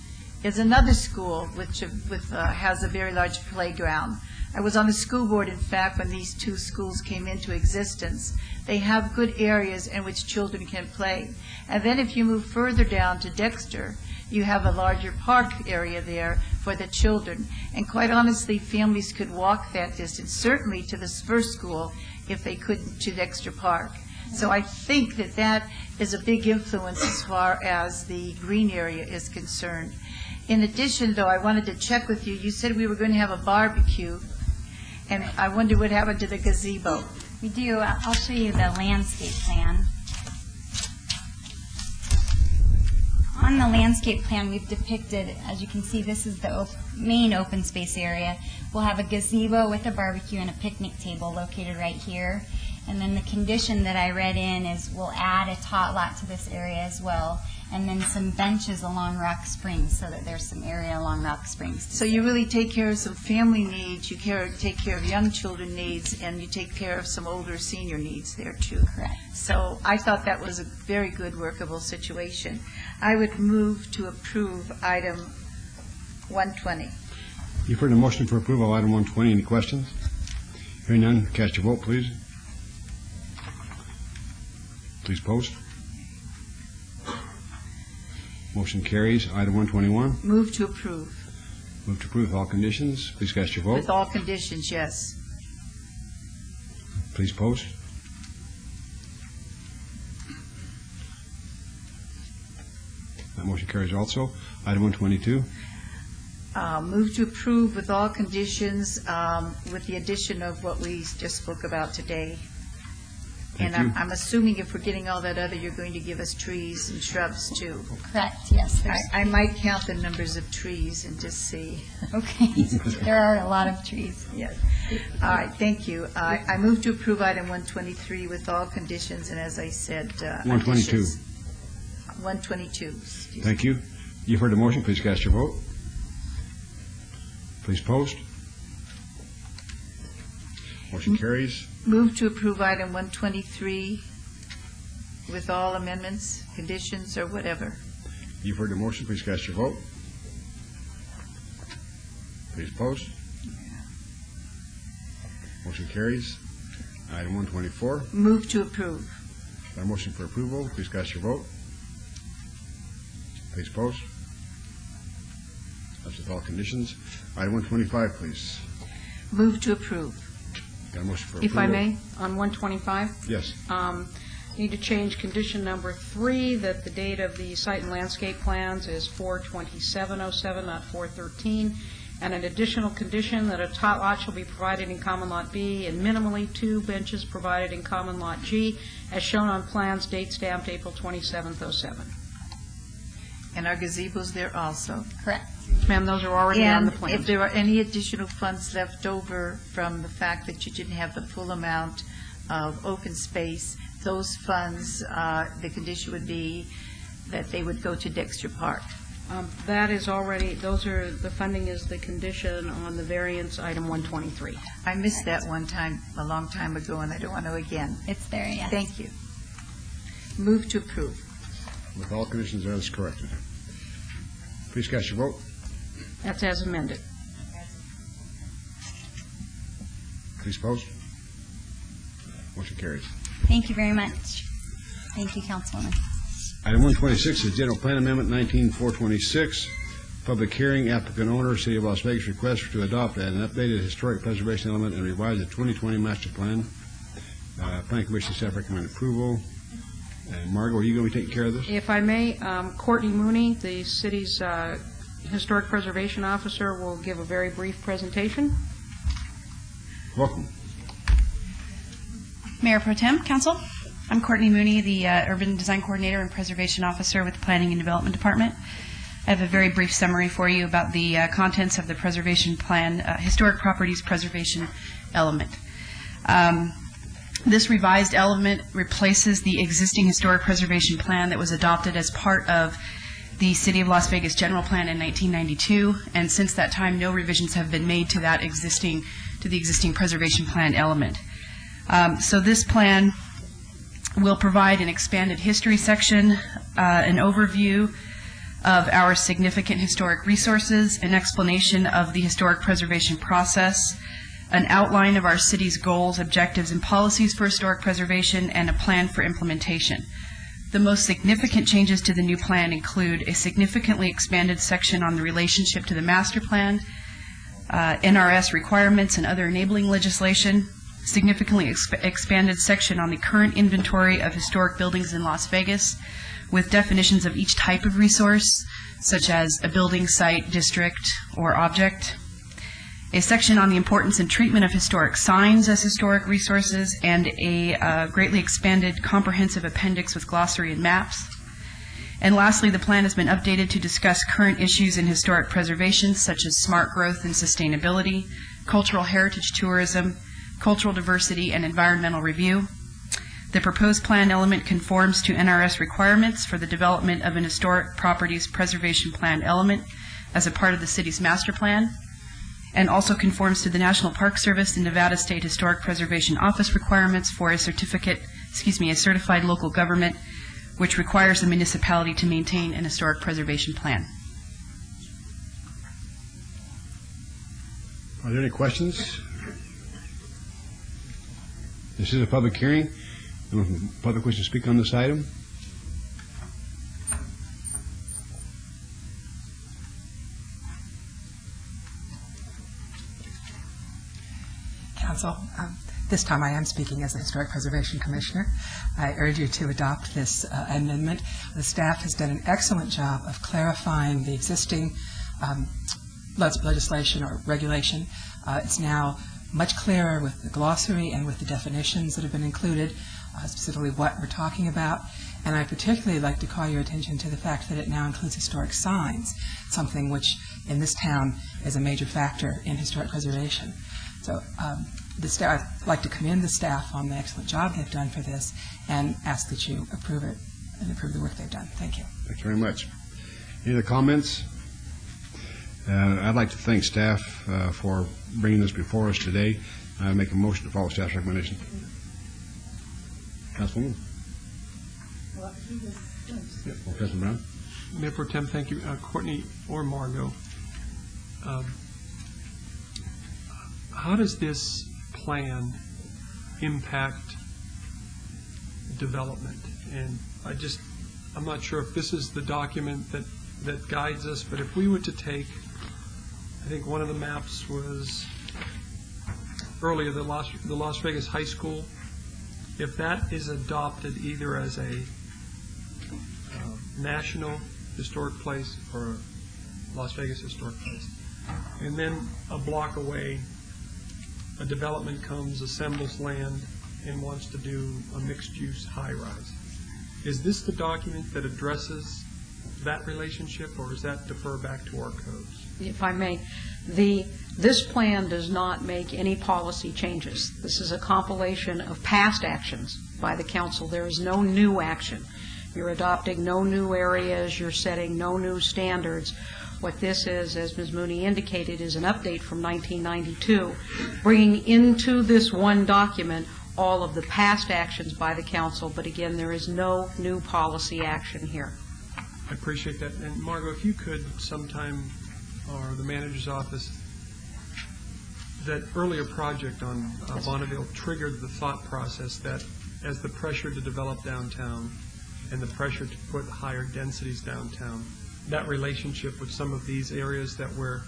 is another school which has a very large playground. I was on the school board, in fact, when these 2 schools came into existence. They have good areas in which children can play. And then if you move further down to Dexter, you have a larger park area there for the children. And quite honestly, families could walk that distance, certainly to this first school, if they couldn't to Dexter Park. So I think that that is a big influence as far as the green area is concerned. In addition, though, I wanted to check with you. You said we were going to have a barbecue, and I wonder what happened to the gazebo. We do. I'll show you the landscape plan. On the landscape plan, we've depicted, as you can see, this is the main open space area. We'll have a gazebo with a barbecue and a picnic table located right here. And then the condition that I read in is we'll add a tot lot to this area as well, and then some benches along Rock Springs so that there's some area along Rock Springs. So you really take care of some family needs, you take care of young children needs, and you take care of some older senior needs there too. Correct. So I thought that was a very good workable situation. I would move to approve item 120. You've heard the motion for approval of item 120. Any questions? Hearing none, cast your vote, please. Please post. Motion carries. Item 121. Move to approve. Move to approve with all conditions. Please cast your vote. With all conditions, yes. Please post. That motion carries also. Item 122. Move to approve with all conditions, with the addition of what we just spoke about today. Thank And you. I'm assuming if we're getting all that other, you're going to give us trees and shrubs too. Correct, yes. I might count the numbers of trees and just see. Okay, there are a lot of trees. Yes. All right, thank you. I move to approve item 123 with all conditions, and as I said, 122. 122. excuse me. Thank you. You've heard the motion. Please cast your vote. Please post. Motion carries. Move to approve item 123 with all amendments, conditions, or whatever. You've heard the motion. Please cast your vote. Please post. Motion carries. Item 124. Move to approve. Our motion for approval. Please cast your vote. Please post. That's with all conditions. Item 125, please. Move to approve. Got a motion for approval. If I may, on 125? Yes. Need to change condition number 3, that the date of the site and landscape plans is 4/27/07, not 4/13, and an additional condition that a tot lot shall be provided in Common Lot B and minimally 2 benches provided in Common Lot G, as shown on plans, date stamped April 27/07. And our gazebo's there also. Correct. Ma'am, those are already on the plan. And if there are any additional funds left over from the fact that you didn't have the full amount of open space, those funds, the condition would be that they would go to Dexter Park. That is already, the funding is the condition on the variance item 123. I missed that one time, a long time ago, and I don't want to again. It's there, yes. Thank you. Move to approve. With all conditions as corrected. Please cast your vote. That's as amended. Please post. Motion carries. Thank you very much. Thank you, Councilwoman. Item 126 is General Plan Amendment 19426. Public hearing, applicant owner, City of Las Vegas request to adopt an updated historic preservation element and revise the 2020 master plan. Planning Commission staff recommend approval. And Margot, are you going to be taking care of this? If I may, Courtney Mooney, the city's historic preservation officer, will give a very brief presentation. Welcome. Mayor Pro Tem, Council. I'm Courtney Mooney, the Urban Design Coordinator and Preservation Officer with the Planning and Development Department. I have a very brief summary for you about the contents of the preservation plan, historic properties preservation element. This revised element replaces the existing historic preservation plan that was adopted as part of the City of Las Vegas General Plan in 1992, and since that time, no revisions have been made to the existing preservation plan element. So this plan will provide an expanded history section, an overview of our significant historic resources, an explanation of the historic preservation process, an outline of our city's goals, objectives, and policies for historic preservation, and a plan for implementation. The most significant changes to the new plan include a significantly expanded section on the relationship to the master plan, NRS requirements and other enabling legislation, significantly expanded section on the current inventory of historic buildings in Las Vegas with definitions of each type of resource, such as a building, site, district, or object, a section on the importance and treatment of historic signs as historic resources, and a greatly expanded comprehensive appendix with glossary and maps. And lastly, the plan has been updated to discuss current issues in historic preservation, such as smart growth and sustainability, cultural heritage tourism, cultural diversity, and environmental review. The proposed plan element conforms to NRS requirements for the development of an historic properties preservation plan element as a part of the city's master plan, and also conforms to the National Park Service and Nevada State Historic Preservation Office requirements for a certified local government, which requires the municipality to maintain an historic preservation plan. Are there any questions? This is a public hearing. Anyone from the public wish to speak on this item? Council, this time I am speaking as a Historic Preservation Commissioner. I urge you to adopt this amendment. The staff has done an excellent job of clarifying the existing legislation or regulation. It's now much clearer with the glossary and with the definitions that have been included, specifically what we're talking about. And I particularly like to call your attention to the fact that it now includes historic signs, something which in this town is a major factor in historic preservation. So the staff, I'd like to commend the staff on the excellent job they've done for this and ask that you approve it and approve the work they've done. Thank you. Thanks very much. Any other comments? I'd like to thank staff for bringing this before us today. I make a motion to follow staff's recommendation. Councilwoman? President Brown? Mayor Pro Tem, thank you. Courtney or Margot, how does this plan impact development? And I'm not sure if this is the document that guides us, but if we were to take, I think one of the maps was earlier, the Las Vegas High School, if that is adopted either as a national historic place or a Las Vegas historic place, and then a block away, a development comes, assembles land, and wants to do a mixed-use high-rise. Is this the document that addresses that relationship, or does that defer back to our codes? If I may, this plan does not make any policy changes. This is a compilation of past actions by the council. There is no new action. You're adopting no new areas. You're setting no new standards. What this is, as Ms. Mooney indicated, is an update from 1992, bringing into this one document all of the past actions by the council. But again, there is no new policy action here. I appreciate that. And Margot, if you could sometime, or the manager's office, that earlier project on Bonneville triggered the thought process that as the pressure to develop downtown and the pressure to put higher densities downtown, that relationship with some of these areas that we're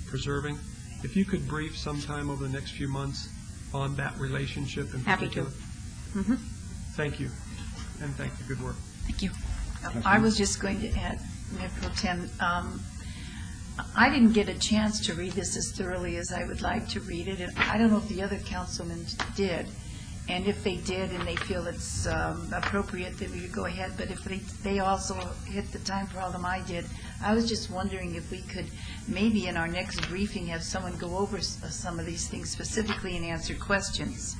preserving, if you could brief sometime over the next few months on that relationship in particular. Happy to. Thank you. And thank you. Good work. Thank you. I was just going to add, Mayor Pro Tem, I didn't get a chance to read this as thoroughly as I would like to read it, and I don't know if the other councilmen did. And if they did and they feel it's appropriate, then we would go ahead. But if they also hit the time problem I did, I was just wondering if we could maybe in our next briefing have someone go over some of these things specifically and answer questions.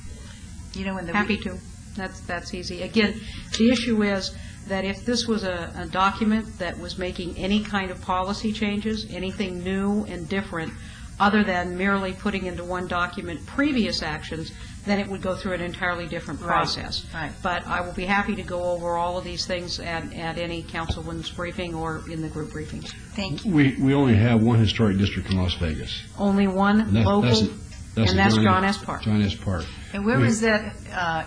You know, in the Happy to. That's easy. Again, the issue is that if this was a document that was making any kind of policy changes, anything new and different, other than merely putting into one document previous actions, then it would go through an entirely different process. Right. But I will be happy to go over all of these things at any councilman's briefing or in the group briefings. Thank you. We only have one historic district in Las Vegas. Only one local, and that's John S. Park. John S. Park. And where is that?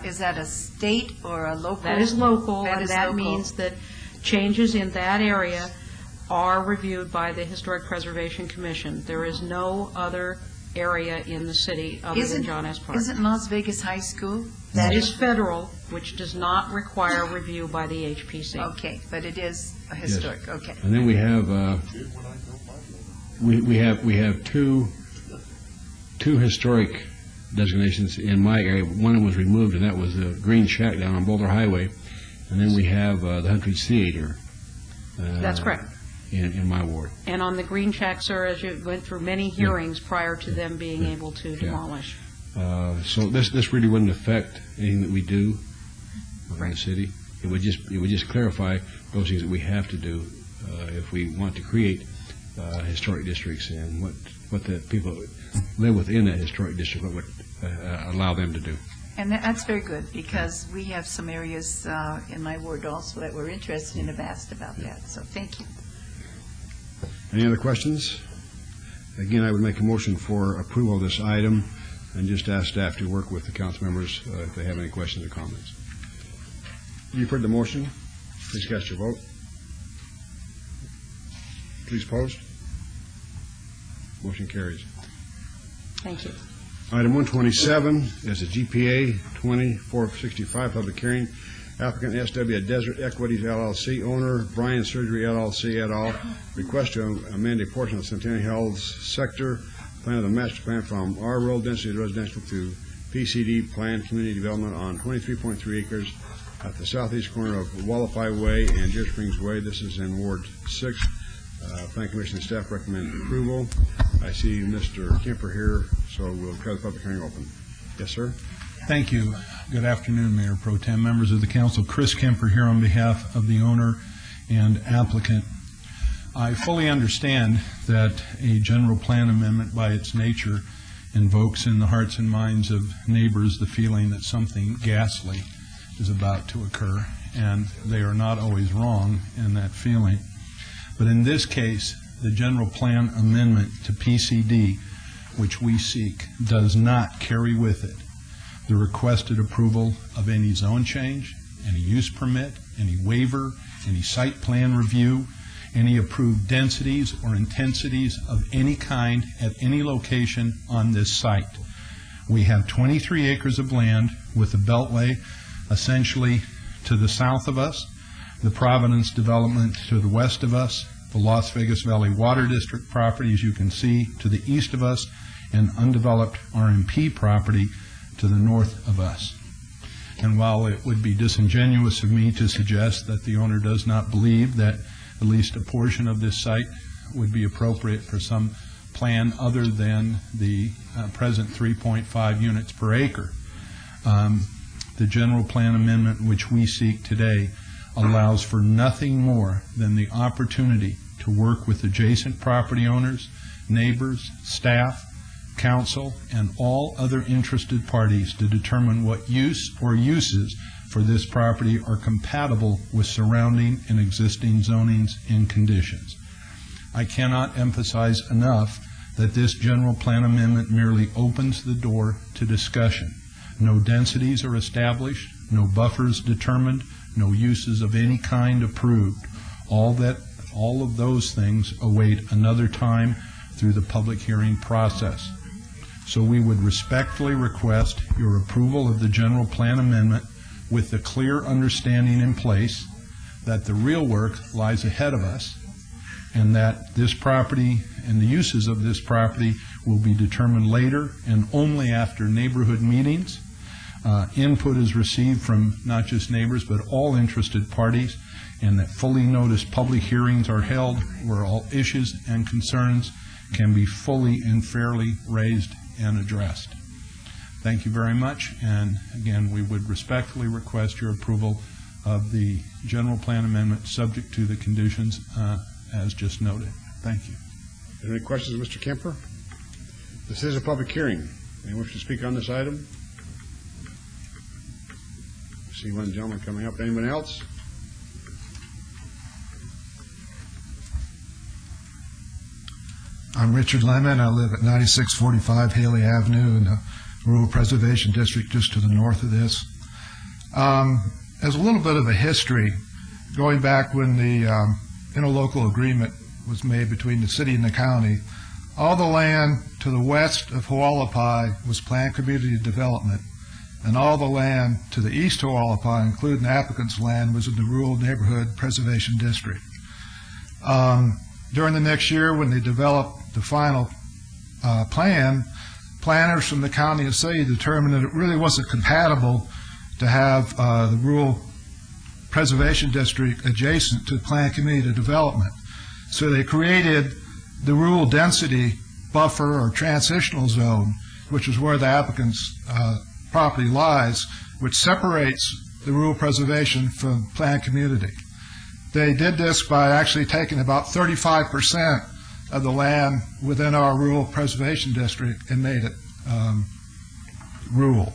Is that a state or a local? That is local, and is that local. means that changes in that area are reviewed by the Historic Preservation Commission. There is no other area in the city other than John S. Park. Isn't Las Vegas High School? That is federal, which does not require review by the HPC. Okay, but it is a historic. Yes. Okay. And then we have we have two historic designations in my area. One was removed, and that was the Green Shack down on Boulder Highway. And then we have the Huntridge Theater. That's correct. In my ward. And on the Green Shack, sir, as you went through many hearings prior to them being able to demolish. So this really wouldn't affect anything that we do in the city. It would just clarify those things that we have to do if we want to create historic districts, and what the people live within that historic district, what would allow them to do. And that's very good, because we have some areas in my ward also that we're interested in, have asked about that. So thank you. Any other questions? Again, I would make a motion for approval of this item and just ask staff to work with the council members if they have any questions or comments. You've heard the motion. Please cast your vote. Please post. Motion carries. Thank you. Item 127 is a GPA 2465 public hearing. Applicant SW Desert Equities LLC, owner Bryan Surgery LLC et al. Request to amend a portion of Centennial Health's sector plan of the master plan from R rural density residential to PCD planned community development on 23.3 acres at the southeast corner of Wallify Way and Deer Springs Way. This is in Ward 6. Planning Commission and staff recommend approval. I see Mr. Kemper here, so we'll try the public hearing open. Yes, sir. Thank you. Good afternoon, Mayor Pro Tem, members of the council. Chris Kemper here on behalf of the owner and applicant. I fully understand that a general plan amendment by its nature invokes in the hearts and minds of neighbors the feeling that something ghastly is about to occur, and they are not always wrong in that feeling. But in this case, the general plan amendment to PCD, which we seek, does not carry with it the requested approval of any zone change, any use permit, any waiver, any site plan review, any approved densities or intensities of any kind at any location on this site. We have 23 acres of land with the Beltway essentially to the south of us, the Providence development to the west of us, the Las Vegas Valley Water District property, as you can see, to the east of us, and undeveloped RMP property to the north of us. And while it would be disingenuous of me to suggest that the owner does not believe that at least a portion of this site would be appropriate for some plan other than the present 3.5 units per acre, the general plan amendment which we seek today allows for nothing more than the opportunity to work with adjacent property owners, neighbors, staff, council, and all other interested parties to determine what use or uses for this property are compatible with surrounding and existing zonings and conditions. I cannot emphasize enough that this general plan amendment merely opens the door to discussion. No densities are established, no buffers determined, no uses of any kind approved. All of those things await another time through the public hearing process. So we would respectfully request your approval of the general plan amendment with the clear understanding in place that the real work lies ahead of us and that this property and the uses of this property will be determined later and only after neighborhood meetings. Input is received from not just neighbors but all interested parties, and that fully noticed public hearings are held where all issues and concerns can be fully and fairly raised and addressed. Thank you very much, and again, we would respectfully request your approval of the general plan amendment subject to the conditions as just noted. Thank you. Are there any questions of Mr. Kemper? This is a public hearing. Anyone wish to speak on this item? I see one gentleman coming up. Anyone else? I'm Richard Lemon. I live at 9645 Haley Avenue in the Rural Preservation District just to the north of this. As a little bit of a history, going back when the interlocal agreement was made between the city and the county, all the land to the west of Hualapai was planned community development, and all the land to the east of Hualapai, including the applicant's land, was in the Rural Neighborhood Preservation District. During the next year, when they developed the final plan, planners from the county and city determined that it really wasn't compatible to have the Rural Preservation District adjacent to planned community development. So they created the rural density buffer or transitional zone, which is where the applicant's property lies, which separates the rural preservation from planned community. They did this by actually taking about 35% of the land within our rural preservation district and made it rural.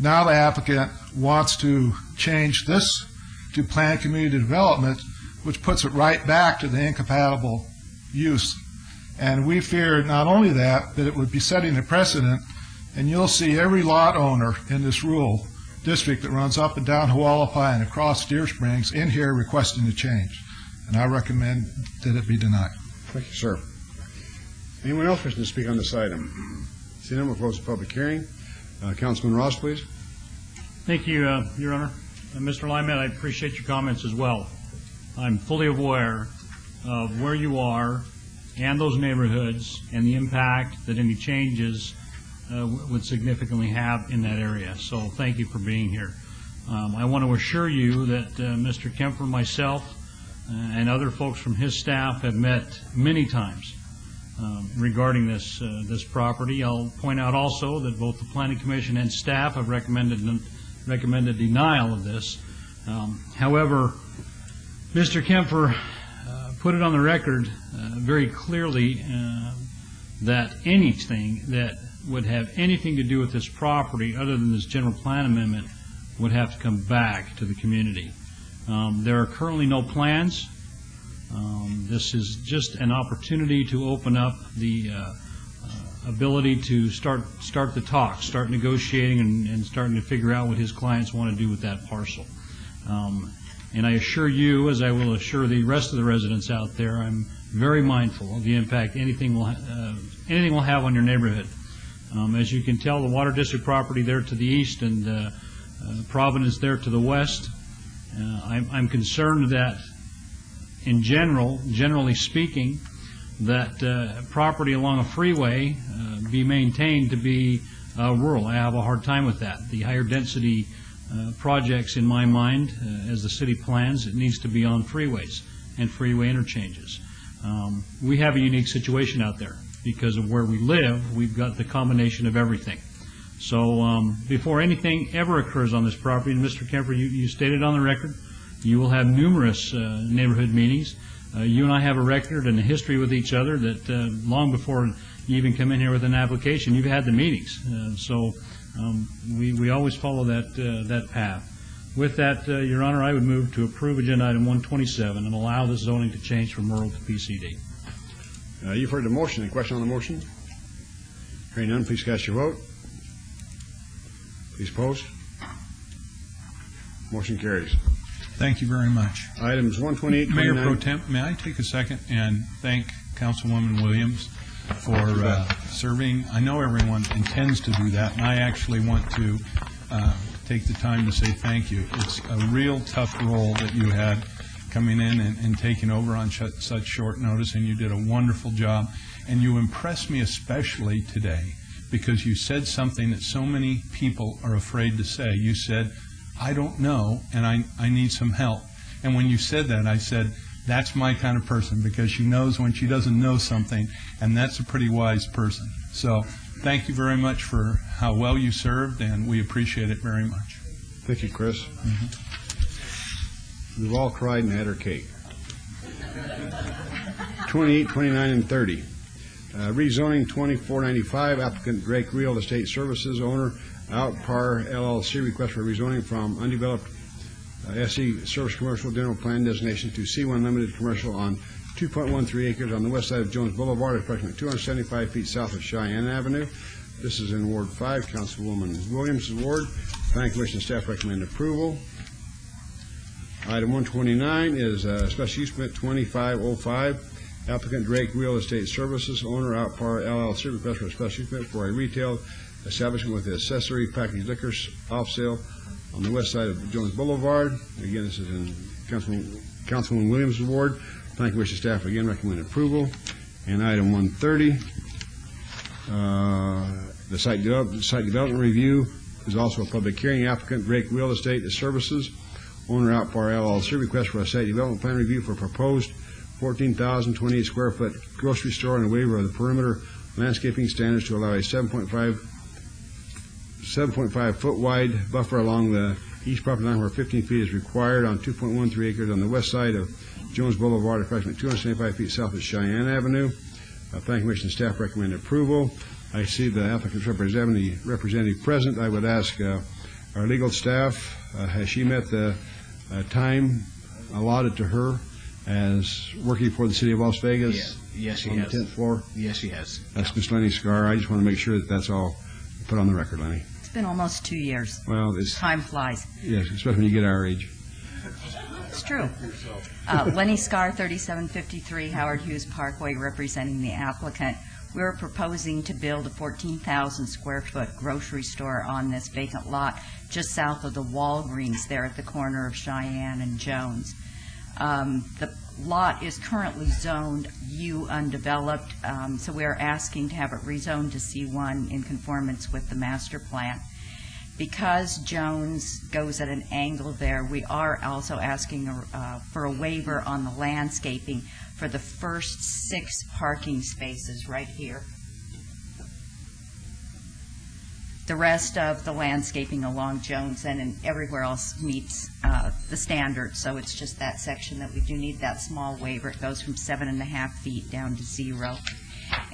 Now the applicant wants to change this to planned community development, which puts it right back to the incompatible use. And we fear not only that, but it would be setting a precedent, and you'll see every lot owner in this rural district that runs up and down Hualapai and across Deer Springs in here requesting a change. And I recommend that it be denied. Thank you, sir. Anyone else wishing to speak on this item? Seeing none, we'll close the public hearing. Councilman Ross, please. Thank you, Your Honor. Mr. Lyman, I appreciate your comments as well. I'm fully aware of where you are and those neighborhoods and the impact that any changes would significantly have in that area. So thank you for being here. I want to assure you that Mr. Kemper, myself, and other folks from his staff have met many times regarding this property. I'll point out also that both the Planning Commission and staff have recommended denial of this. However, Mr. Kemper put it on the record very clearly that anything that would have anything to do with this property other than this general plan amendment would have to come back to the community. There are currently no plans. This is just an opportunity to open up the ability to start the talk, start negotiating, and starting to figure out what his clients want to do with that parcel. And I assure you, as I will assure the rest of the residents out there, I'm very mindful of the impact anything will have on your neighborhood. As you can tell, the Water District property there to the east and Providence there to the west, I'm concerned that in generally speaking, that property along a freeway be maintained to be rural. I have a hard time with that. The higher density projects, in my mind, as the city plans, it needs to be on freeways and freeway interchanges. We have a unique situation out there because of where we live. We've got the combination of everything. So before anything ever occurs on this property, and Mr. Kemper, you stated on the record, you will have numerous neighborhood meetings. You and I have a record and a history with each other that long before you even come in here with an application, you've had the meetings. So we always follow that path. With that, Your Honor, I would move to approve Agenda Item 127 and allow this zoning to change from rural to PCD. You've heard the motion. Any question on the motion? Hearing none, please cast your vote. Please post. Motion carries. Thank you very much. Items 128, Mayor Pro Tem, may I take a second and thank Councilwoman Williams for serving? I know everyone intends to do that, and I actually want to take the time to say thank you. It's a real tough role that you had coming in and taking over on such short notice, and you did a wonderful job. And you impressed me especially today because you said something that so many people are afraid to say. You said, I don't know, and I need some help. And when you said that, I said, that's my kind of person, because she knows when she doesn't know something, and that's a pretty wise person. So thank you very much for how well you served, and we appreciate it very much. Thank you, Chris. We've all cried and had our cake. 28, 29, and 30. Rezoning 2495, applicant Drake Real Estate Services, owner Outpar LLC, request for rezoning from undeveloped SE Service Commercial General Plan designation to C1 Limited Commercial on 2.13 acres on the west side of Jones Boulevard, approximately 275 feet south of Cheyenne Avenue. This is in Ward 5, Councilwoman Williams' ward. Planning Commission staff recommend approval. Item 129 is special use permit 2505. Applicant Drake Real Estate Services, owner Outpar LLC, request for a special use permit for a retail establishment with accessory packaged liquors off sale on the west side of Jones Boulevard. Again, this is in Councilwoman Williams' ward. Planning Commission staff again recommend approval. And item 130, the site development review is also a public hearing. Applicant Drake Real Estate Services, owner Outpar LLC, request for a site development plan review for proposed 14,028 square foot grocery store and a waiver of the perimeter landscaping standards to allow a 7.5 foot wide buffer along the east property line where 15 feet is required on 2.13 acres on the west side of Jones Boulevard, approximately 275 feet south of Cheyenne Avenue. Planning Commission staff recommend approval. I see the applicant's representative present. I would ask our legal staff, has she met the time allotted to her as working for the city of Las Vegas? Yes, she on has. the 10th floor? Yes, she has. That's Miss Lenny Scar. I just want to make sure that that's all put on the record, Lenny. It's been almost 2 years. Well, it's... Time flies. Yes, especially when you get our age. It's true. Lenny Scar, 3753 Howard Hughes Parkway, representing the applicant. We're proposing to build a 14,000 square foot grocery store on this vacant lot just south of the Walgreens there at the corner of Cheyenne and Jones. The lot is currently zoned U undeveloped, so we're asking to have it rezoned to C1 in conformance with the master plan. Because Jones goes at an angle there, we are also asking for a waiver on the landscaping for the first 6 parking spaces right here. The rest of the landscaping along Jones and everywhere else meets the standards, so it's just that section that we do need that small waiver. It goes from 7.5 feet down to 0.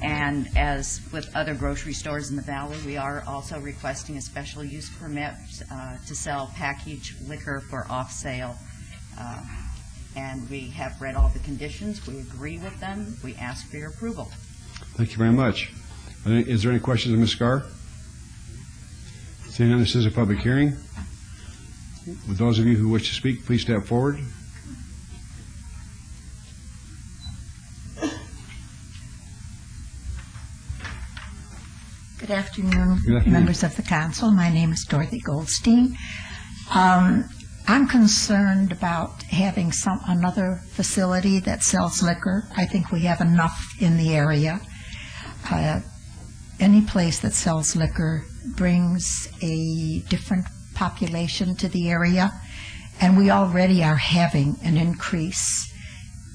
And as with other grocery stores in the valley, we are also requesting a special use permit to sell packaged liquor for off-sale. And we have read all the conditions. We agree with them. We ask for your approval. Thank you very much. Is there any questions of Ms. Scar? Seeing none, this is a public hearing. With those of you who wish to speak, please step forward. Good afternoon, Good afternoon. members of the council. My name is Dorothy Goldstein. I'm concerned about having another facility that sells liquor. I think we have enough in the area. Any place that sells liquor brings a different population to the area, and we already are having an increase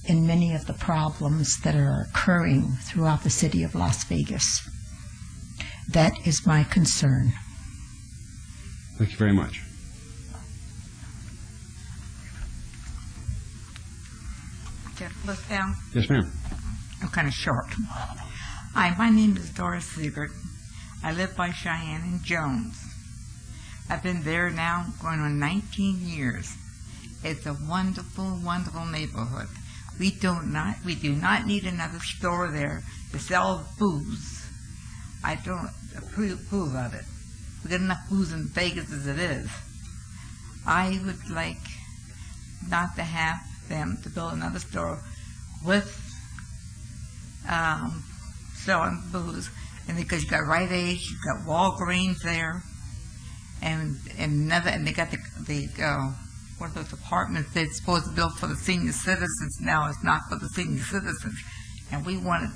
in many of the problems that are occurring throughout the city of Las Vegas. That is my concern. Thank you very much. Look down. Yes, ma'am. I'm kind of short. Hi, my name is Doris Siebert. I live by Cheyenne and Jones. I've been there now going on 19 years. It's a wonderful, wonderful neighborhood. We do not need another store there to sell booze. I don't approve of it. We got enough booze in Vegas as it is. I would like not to have them to build another store with selling booze, and because you got Rite Aid, you got Walgreens there, and they got the what are those apartments they're supposed to build for the senior citizens. Now it's not for the senior citizens, and we wanted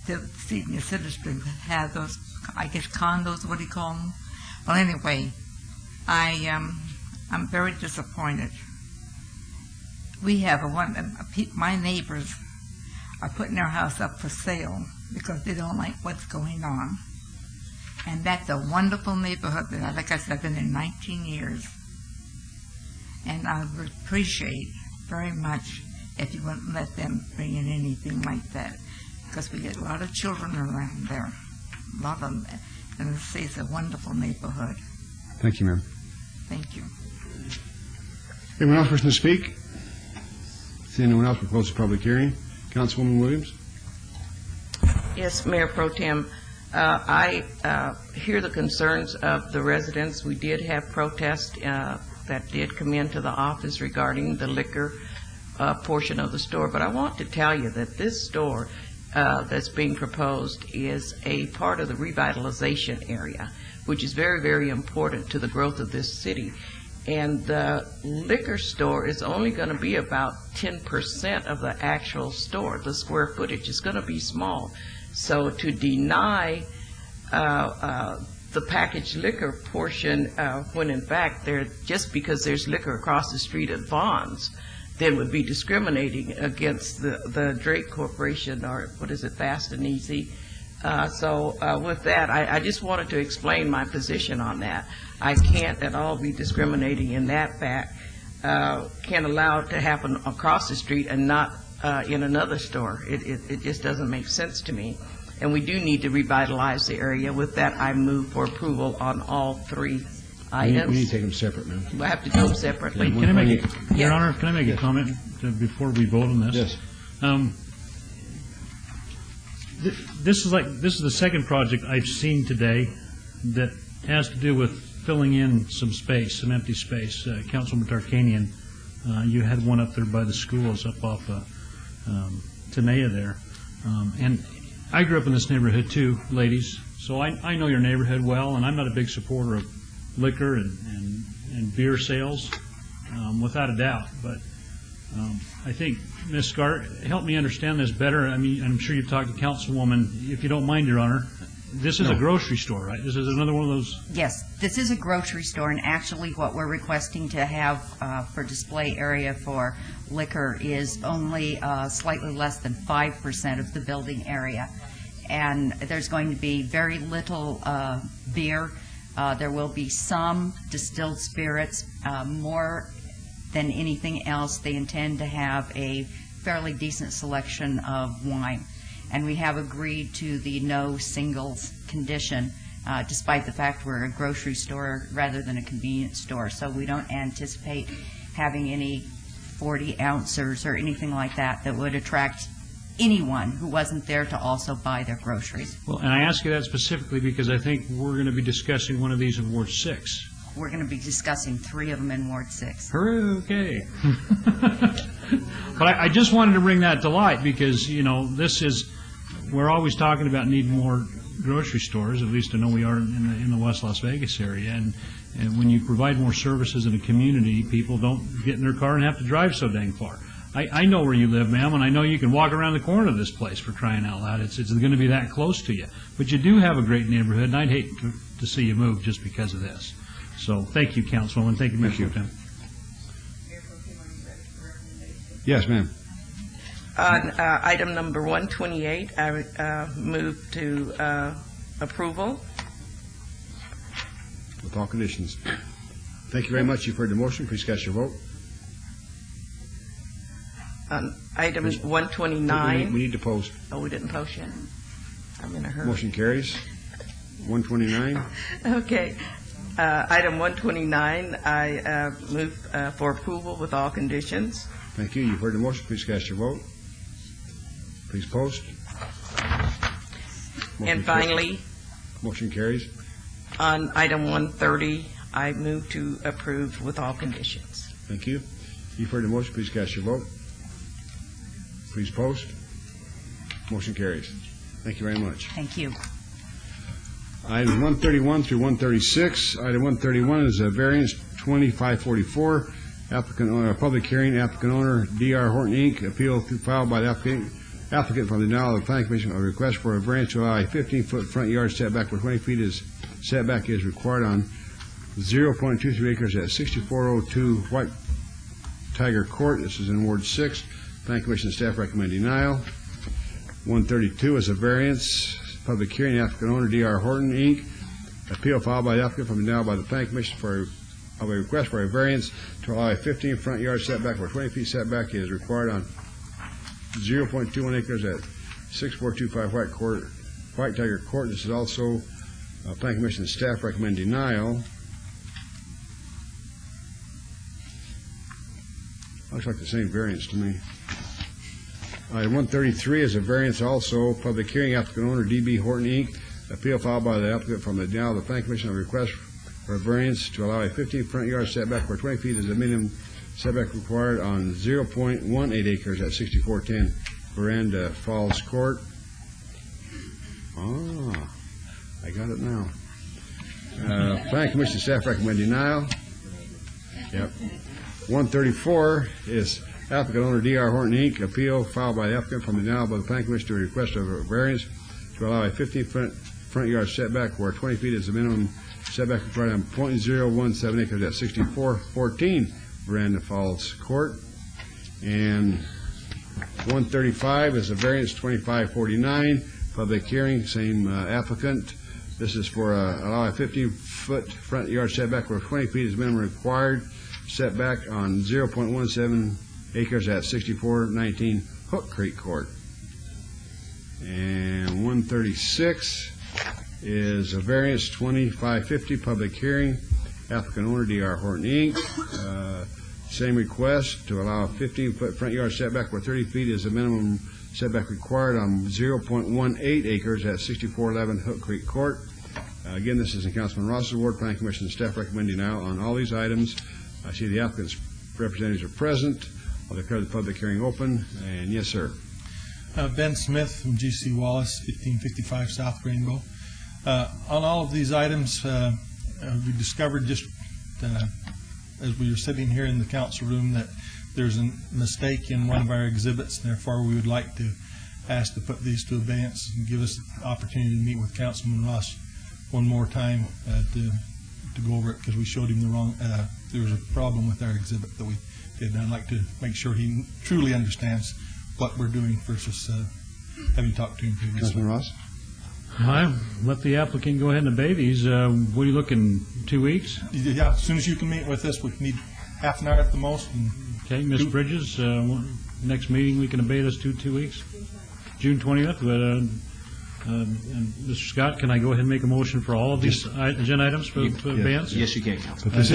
the senior citizens to have those, I guess, condos. What do you call them? Well, anyway, I'm very disappointed. We have my neighbors are putting their house up for sale because they don't like what's going on. And that's a wonderful neighborhood that, like I said, I've been there 19 years. And I would appreciate very much if you wouldn't let them bring in anything like that, because we get a lot of children around there, a lot of them, and it's a wonderful neighborhood. Thank you, ma'am. Thank you. Anyone else wishing to speak? See anyone else, we'll close the public hearing. Councilwoman Williams? Yes, Mayor Pro Tem. I hear the concerns of the residents. We did have protests that did come into the office regarding the liquor portion of the store. But I want to tell you that this store that's being proposed is a part of the revitalization area, which is very, very important to the growth of this city. And the liquor store is only going to be about 10% of the actual store. The square footage is going to be small. So to deny the packaged liquor portion, when in fact just because there's liquor across the street at Vaughn's, then would be discriminating against the Drake Corporation, or what is it, Fast and Easy. So with that, I just wanted to explain my position on that. I can't at all be discriminating in that fact. Can't allow it to happen across the street and not in another store. It just doesn't make sense to me. And we do need to revitalize the area. With that, I move for approval on all three items. We need to take them separate, ma'am. Do I have to do them separately? Can I make Your Honor, can I make a comment before we vote on this? Yes. This is the second project I've seen today that has to do with filling in some space, some empty space. Councilman Tarkanian, you had one up there by the schools up off Tenaya there. And I grew up in this neighborhood too, ladies, so I know your neighborhood well, and I'm not a big supporter of liquor and beer sales, without a doubt. But I think, Ms. Scar, help me understand this better. I mean, I'm sure you've talked to Councilwoman. If you don't mind, Your Honor, this is a grocery store, right? This is another one of those? Yes, this is a grocery store, and actually what we're requesting to have for display area for liquor is only slightly less than 5% of the building area. And there's going to be very little beer. There will be some distilled spirits. More than anything else, they intend to have a fairly decent selection of wine. and we have agreed to the no singles condition, despite the fact we're a grocery store rather than a convenience store. So we don't anticipate having any 40-ouncers or anything like that that would attract anyone who wasn't there to also buy their groceries. Well, and I ask you that specifically because I think we're going to be discussing one of these in Ward 6. We're going to be discussing 3 of them in Ward 6. Okay. But I just wanted to bring that to light because, you know, we're always talking about needing more grocery stores, at least I know we are in the West Las Vegas area, and when you provide more services in a community, people don't get in their car and have to drive so dang far. I know where you live, ma'am, and I know you can walk around the corner of this place, for crying out loud. It's going to be that close to you. But you do have a great neighborhood, and I'd hate to see you move just because of this. So thank you, Councilwoman. Thank you, Mr. Tim. Yes, ma'am. On item number 128, I move to approval. With all conditions. Thank you very much. You've heard the motion. Please cast your vote. On item 129. We need to post. Oh, we didn't post yet? I'm in a hurry. Motion carries. 129. Okay. Item 129, I move for approval with all conditions. Thank you. You've heard the motion. Please cast your vote. Please post. And finally, motion carries. On item 130, I move to approve with all conditions. Thank you. You've heard the motion. Please cast your vote. Please post. Motion carries. Thank you very much. Thank you. Items 131 through 136. Item 131 is a variance 2544. Applicant owner, public hearing. Applicant owner, D.R. Horton, Inc. Appeal filed by the applicant from the denial of the Planning Commission. A request for a variance to allow a 15-foot front yard setback where 20 feet is setback is required on 0.23 acres at 6402 White Tiger Court. This is in Ward 6. Planning Commission staff recommend denial. 132 is a variance. Public hearing. Applicant owner, D.R. Horton, Inc. Appeal filed by the applicant from denial by the Planning Commission of a request for a variance to allow a 15 front yard setback where 20 feet setback is required on 0.21 acres at 6425 White Tiger Court. This is also Planning Commission staff recommend denial. Looks like the same variance to me. Item 133 is a variance also. Public hearing. Applicant owner, D.B. Horton, Inc. Appeal filed by the applicant from the denial of the Planning Commission of a request for a variance to allow a 15 front yard setback where 20 feet is the minimum setback required on 0.18 acres at 6410 Veranda Falls Court. Ah, I got it now. Planning Commission staff recommend denial. Yep. 134 is applicant owner D.R. Horton, Inc. Appeal filed by the applicant from the denial by the Planning Commission to a request of a variance to allow a 15 front yard setback where 20 feet is the minimum setback required on 0.017 acres at 6414 Veranda Falls Court. And 135 is a variance 2549. Public hearing, same applicant. This is for allow a 15-foot front yard setback where 20 feet is minimum required setback on 0.17 acres at 6419 Hook Creek Court. And 136 is a variance 2550. Public hearing. Applicant owner, D.R. Horton, Inc. Same request to allow a 15-foot front yard setback where 30 feet is the minimum setback required on 0.18 acres at 6411 Hook Creek Court. Again, this is in Councilman Ross's ward. Planning Commission staff recommending now on all these items. I see the applicant's representatives are present. I'll declare the public hearing open. And yes, sir. Ben Smith from G.C. Wallace, 1555 South Rainbow. On all of these items, we discovered just as we were sitting here in the council room that there's a mistake in one of our exhibits, and therefore we would like to ask to put these to abeyance and give us the opportunity to meet with Councilman Ross one more time to go over it, because we showed him the wrong, there was a problem with our exhibit that we did, and I'd like to make sure he truly understands what we're doing versus having talked to him previously. Councilman Ross? I let the applicant go ahead and obey these. What are you looking, 2 weeks? Yeah, as soon as you can meet with us, we need half an hour at the most. And okay, Ms. Bridges, next meeting we can obey this 2 weeks? June 20th, but, Mr. Scott, can I go ahead and make a motion for all of these agenda items for advance? Yes, you can, Councilman. But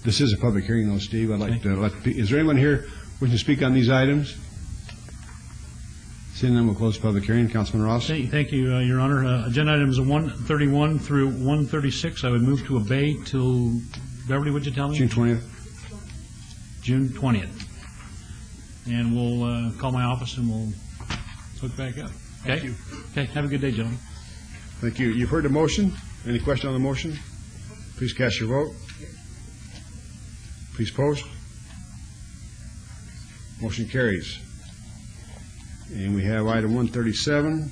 this is a public hearing, though, Steve. I'd like to is there anyone here wishing to speak on these items? Seeing none, we'll close the public hearing. Councilman Ross? Thank you, Your Honor. Agenda items 131 through 136, I would move to obey till, Beverly, would you tell me? June 20th. June 20th. And we'll call my office and we'll hook back up. Okay? Thank you. Okay, have a good day, gentlemen. Thank you. You've heard the motion. Any question on the motion? Please cast your vote. Please post. Motion carries. And we have item 137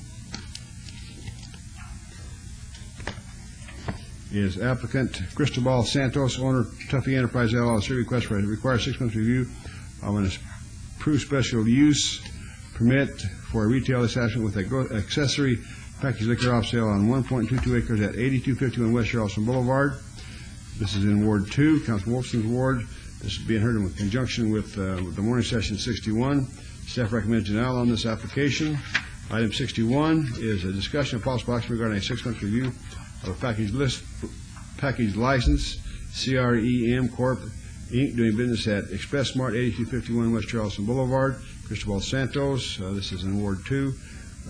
is applicant Cristobal Santos, owner Tuffy Enterprise LLC, requires 6 months review of an approved special use permit for a retail establishment with accessory packaged liquor off sale on 1.22 acres at 8251 West Charleston Boulevard. This is in Ward 2, Councilman Wolfson's ward. This is being heard in conjunction with the morning session 61. Staff recommends denial on this application. Item 61 is a discussion of possible action regarding a 6-month review of a package license, CREM Corp. Inc., doing business at Express Mart, 8251 West Charleston Boulevard. Cristobal Santos, this is in Ward 2.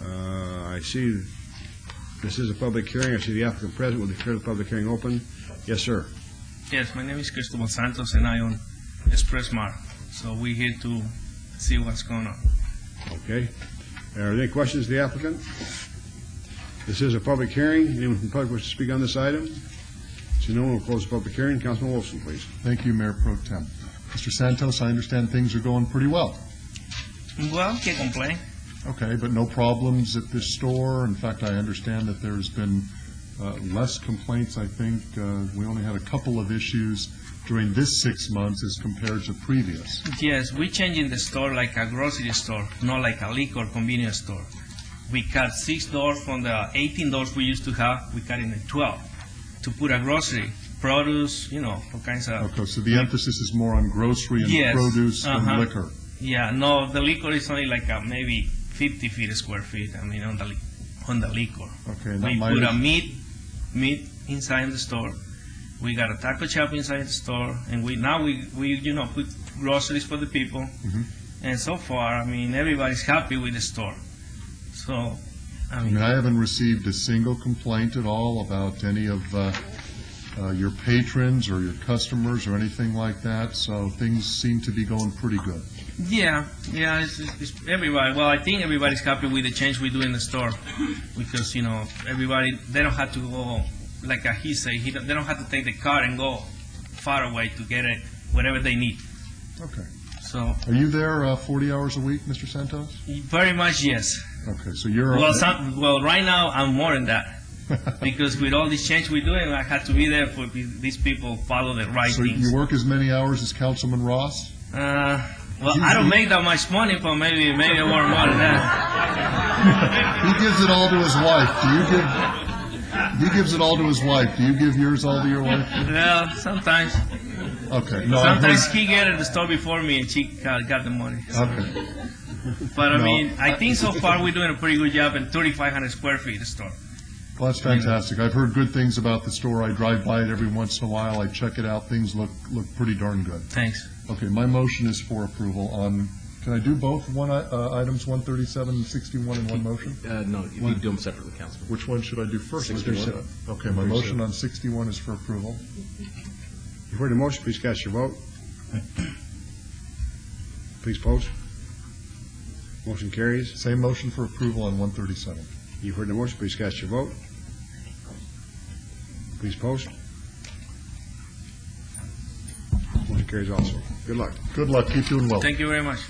I see this is a public hearing. I see the applicant present. Will declare the public hearing open. Yes, sir. Yes, my name is Cristobal Santos, and I own Express Mart. So we're here to see what's going on. Okay. Are there any questions to the applicant? This is a public hearing. Anyone from the public wish to speak on this item? So no one will close the public hearing. Councilman Wolfson, please. Thank you, Mayor Pro Tem. Mr. Santos, I understand things are going pretty well. Well, can't complain. Okay, but no problems at this store. In fact, I understand that there's been less complaints. I think we only had a couple of issues during this 6 months as compared to previous. Yes, we're changing the store like a grocery store, not like a liquor convenience store. We cut 6 doors from the 18 doors we used to have. We cut in 12 to put a grocery, produce, all kinds of. Okay, so the emphasis is more on grocery and produce than liquor. Yeah, no, the liquor is only like maybe 50 feet square feet. I mean, on the liquor. Okay, we put a meat inside the store. We got a taco shop inside the store, and we put groceries for the people. Mm-hmm. And so far, I mean, everybody's happy with the store. So, I mean, I haven't received a single complaint at all about any of your patrons or your customers or anything like that. So things seem to be going pretty good. Yeah, it's everybody. Well, I think everybody's happy with the change we do in the store because everybody, they don't have to go like he said. They don't have to take the car and go far away to get it whatever they need. Okay. So. Are you there 40 hours a week, Mr. Santos? Very much, yes. Okay, so you're. Well, right now I'm more than that. Because with all this change we're doing, I had to be there for these people follow the right things. So you work as many hours as Councilman Ross? Well, I don't make that much money, but maybe I work more than that. He gives it all to his wife. He gives it all to his wife. Do you give yours all to your wife? Well, sometimes. Okay. No, sometimes he get at the store before me, and she got the money. So. Okay. But I mean, I think so far we're doing a pretty good job in 3,500 square feet, the store. Well, that's fantastic. I've heard good things about the store. I drive by it every once in a while. I check it out. Things look pretty darn good. Thanks. Okay, my motion is for approval on, can I do both items 137 and 61 in one motion? No, you need to do them separately, Councilman. Which one should I do first? 61. Okay, my motion on 61 is for approval. You've heard the motion. Please cast your vote. Please post. Motion carries. Same motion for approval on 137. You've heard the motion. Please cast your vote. Please post. Motion carries also. Good luck. Good luck. Keep doing well. Thank you very much.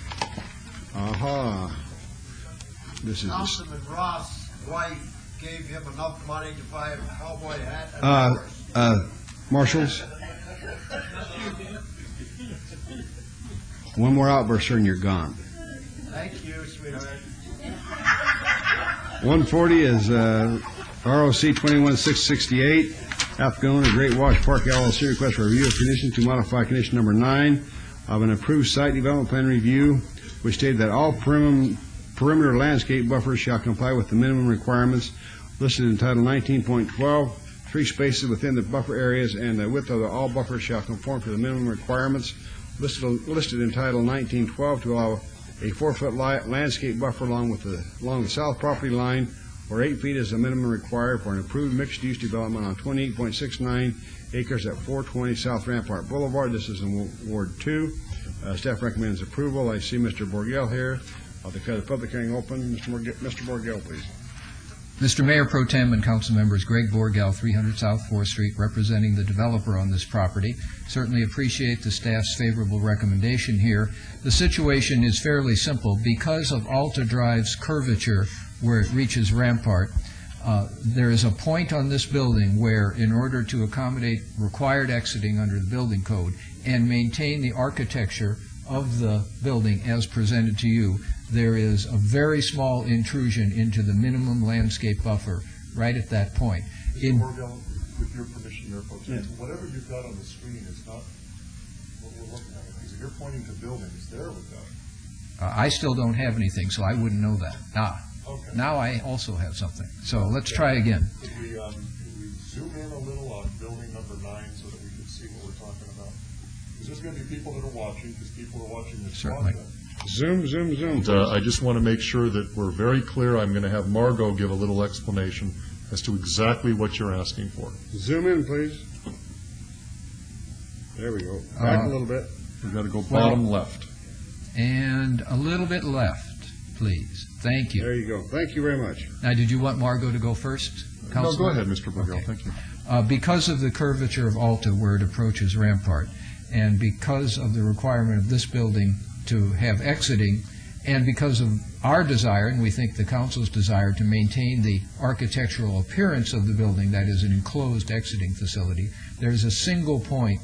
This is Councilman Ross' wife gave him enough money to buy a cowboy hat and horse. Marshals. One more outburst, sir, and you're gone. Thank you, sweetheart. 140 is ROC 21668. Applicant owner Great Wash Park LLC request for review of condition to modify condition number 9 of an approved site development plan review, which stated that all perimeter landscape buffers shall comply with the minimum requirements listed in Title 19.12. Tree spaces within the buffer areas and the width of all buffers shall conform to the minimum requirements listed in Title 19.12 to allow a 4-foot landscape buffer along the south property line, where 8 feet is the minimum required for an approved mixed-use development on 28.69 acres at 420 South Rampart Boulevard. This is in Ward 2. Staff recommends approval. I see Mr. Borgell here. I'll declare the public hearing open. Mr. Borgell, please. Mr. Mayor Pro Tem and council members, Greg Borgell, 300 South 4th Street, representing the developer on this property. Certainly appreciate the staff's favorable recommendation here. The situation is fairly simple. Because of Alta Drive's curvature where it reaches Rampart, there is a point on this building where, in order to accommodate required exiting under the building code and maintain the architecture of the building as presented to you, there is a very small intrusion into the minimum landscape buffer right at that point. Mr. Borgell, with your permission, Mayor Pro Tem, whatever you've got on the screen is not what we're looking at. Because if you're pointing to buildings, there we go. I still don't have anything, so I wouldn't know that. Now I also have something. So let's try again. Could we zoom in a little on building number 9 so that we can see what we're talking about? Because there's going to be people that are watching, because people are watching this project. Zoom. And, I just want to make sure that we're very clear. I'm going to have Margot give a little explanation as to exactly what you're asking for. Zoom in, please. There we go. Back a little bit. We've got to go bottom left. And a little bit left, please. Thank you. There you go. Thank you very much. Now, did you want Margot to go first? No, go ahead, Mr. Borgell. Okay. Thank you. Because of the curvature of Alta where it approaches Rampart, and because of the requirement of this building to have exiting, and because of our desire, and we think the council's desire, to maintain the architectural appearance of the building, that is an enclosed exiting facility, there's a single point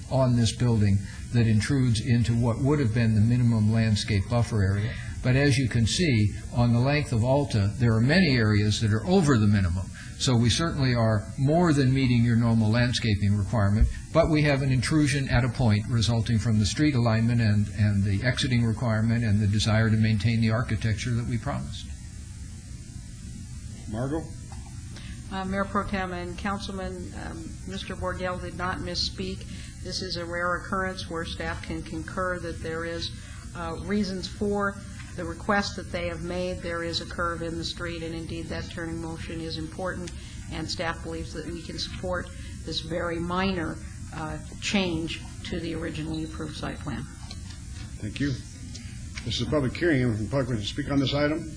on this building that intrudes into what would have been the minimum landscape buffer area. But as you can see, on the length of Alta, there are many areas that are over the minimum. So we certainly are more than meeting your normal landscaping requirement, but we have an intrusion at a point resulting from the street alignment and the exiting requirement and the desire to maintain the architecture that we promised. Margot? Mayor Pro Tem and Councilman, Mr. Borgell did not misspeak. This is a rare occurrence where staff can concur that there is reasons for the request that they have made. There is a curve in the street, and indeed that turning motion is important, and staff believes that we can support this very minor change to the originally approved site plan. Thank you. This is a public hearing. Anyone from the public to speak on this item?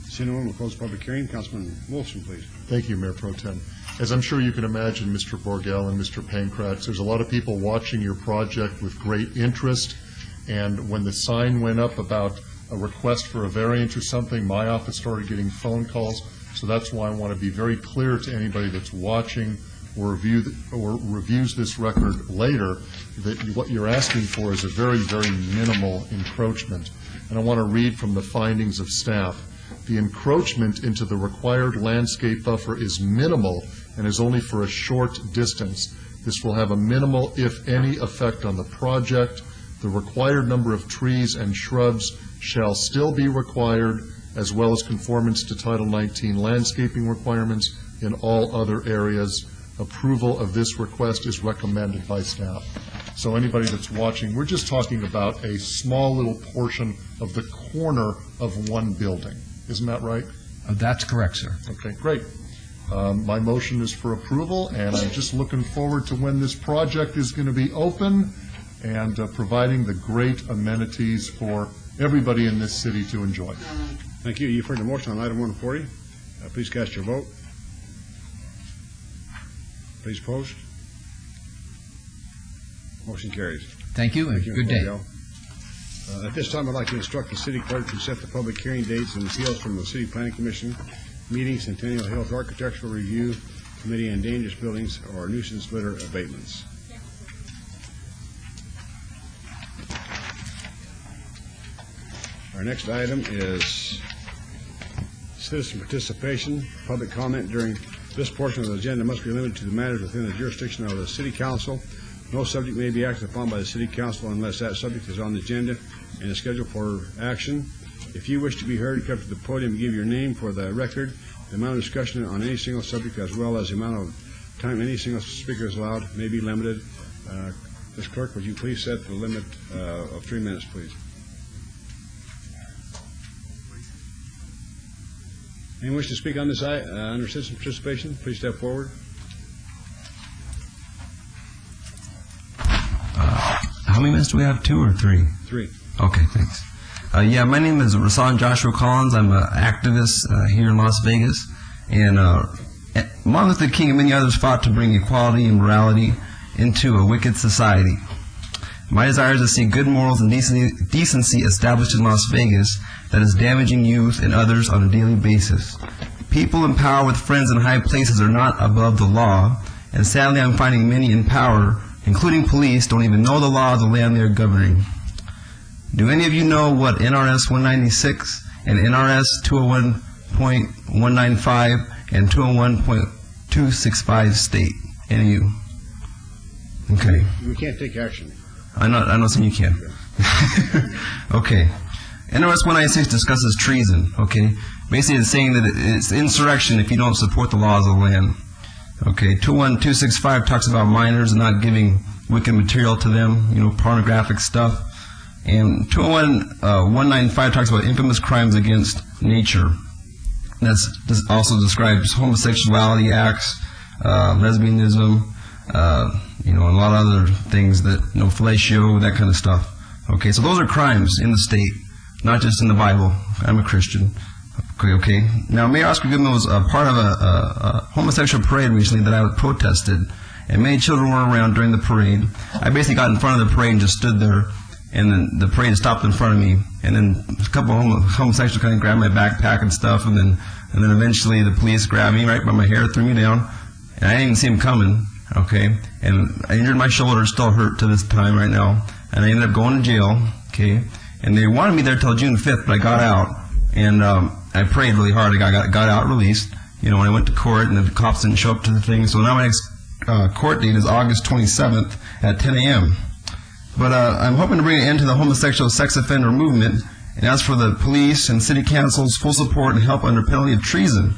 Seeing no one, we'll close the public hearing. Councilman Wolfson, please. Thank you, Mayor Pro Tem. As I'm sure you can imagine, Mr. Borgell and Mr. Pankratz, there's a lot of people watching your project with great interest. And when the sign went up about a request for a variance or something, my office started getting phone calls. So that's why I want to be very clear to anybody that's watching or reviews this record later that what you're asking for is a very, very minimal encroachment. And I want to read from the findings of staff. The encroachment into the required landscape buffer is minimal and is only for a short distance. This will have a minimal, if any, effect on the project. The required number of trees and shrubs shall still be required, as well as conformance to Title 19 landscaping requirements in all other areas. Approval of this request is recommended by staff. So anybody that's watching, we're just talking about a small little portion of the corner of one building. Isn't that right? That's correct, sir. Okay, great. My motion is for approval, and I'm just looking forward to when this project is going to be open and providing the great amenities for everybody in this city to enjoy. Thank you. You've heard the motion on item 140. Please cast your vote. Please post. Motion carries. Thank you, and good day. At this time, I'd like to instruct the city clerk to set the public hearing dates and appeals from the City Planning Commission meeting, Centennial Health Architectural Review Committee on Dangerous Buildings or nuisance litter abatements. Our next item is citizen participation. Public comment during this portion of the agenda must be limited to the matters within the jurisdiction of the City Council No subject may be acted upon by the City Council unless that subject is on the agenda and is scheduled for action. If you wish to be heard, come to the podium and give your name for the record. The amount of discussion on any single subject, as well as the amount of time any single speaker is allowed, may be limited. Ms. Clerk, would you please set the limit of 3 minutes, please? Anyone wish to speak on this under citizen participation? Please step forward. How many minutes do we have? 2 or 3? 3. Okay, thanks. Yeah, my name is Rasan Joshua Collins. I'm an activist here in Las Vegas. And Martin Luther King and many others fought to bring equality and morality into a wicked society. My desire is to see good morals and decency established in Las Vegas that is damaging youth and others on a daily basis. People in power with friends in high places are not above the law, and sadly I'm finding many in power, including police, don't even know the law of the land they are governing. Do any of you know what NRS 196 and NRS 201.195 and 201.265 state? Any of you? Okay. We can't take action. I know some you can. Okay. NRS 196 discusses treason, okay? Basically it's saying that it's insurrection if you don't support the laws of the land. Okay, 21265 talks about minors and not giving wicked material to them, pornographic stuff. And 201.195 talks about infamous crimes against nature. This also describes homosexuality acts, lesbianism, and a lot of other things that, fellatio, that kind of stuff. Okay, so those are crimes in the state, not just in the Bible. I'm a Christian. Okay. Now, Mayor Oscar Goodman was part of a homosexual parade recently that I protested, and many children were around during the parade. I basically got in front of the parade and just stood there, and then the parade stopped in front of me, and then a couple of homosexuals kind of grabbed my backpack and stuff, and then eventually the police grabbed me right by my hair, threw me down, and I didn't even see them coming. Okay, and I injured my shoulder, still hurt to this time right now, and I ended up going to jail. Okay, and they wanted me there till June 5th, but I got out, and I prayed really hard. I got out released, when I went to court, and the cops didn't show up to the thing. So now my next court date is August 27th at 10 a.m. But I'm hoping to bring an end to the homosexual sex offender movement, and ask for the police and city council's full support and help under penalty of treason.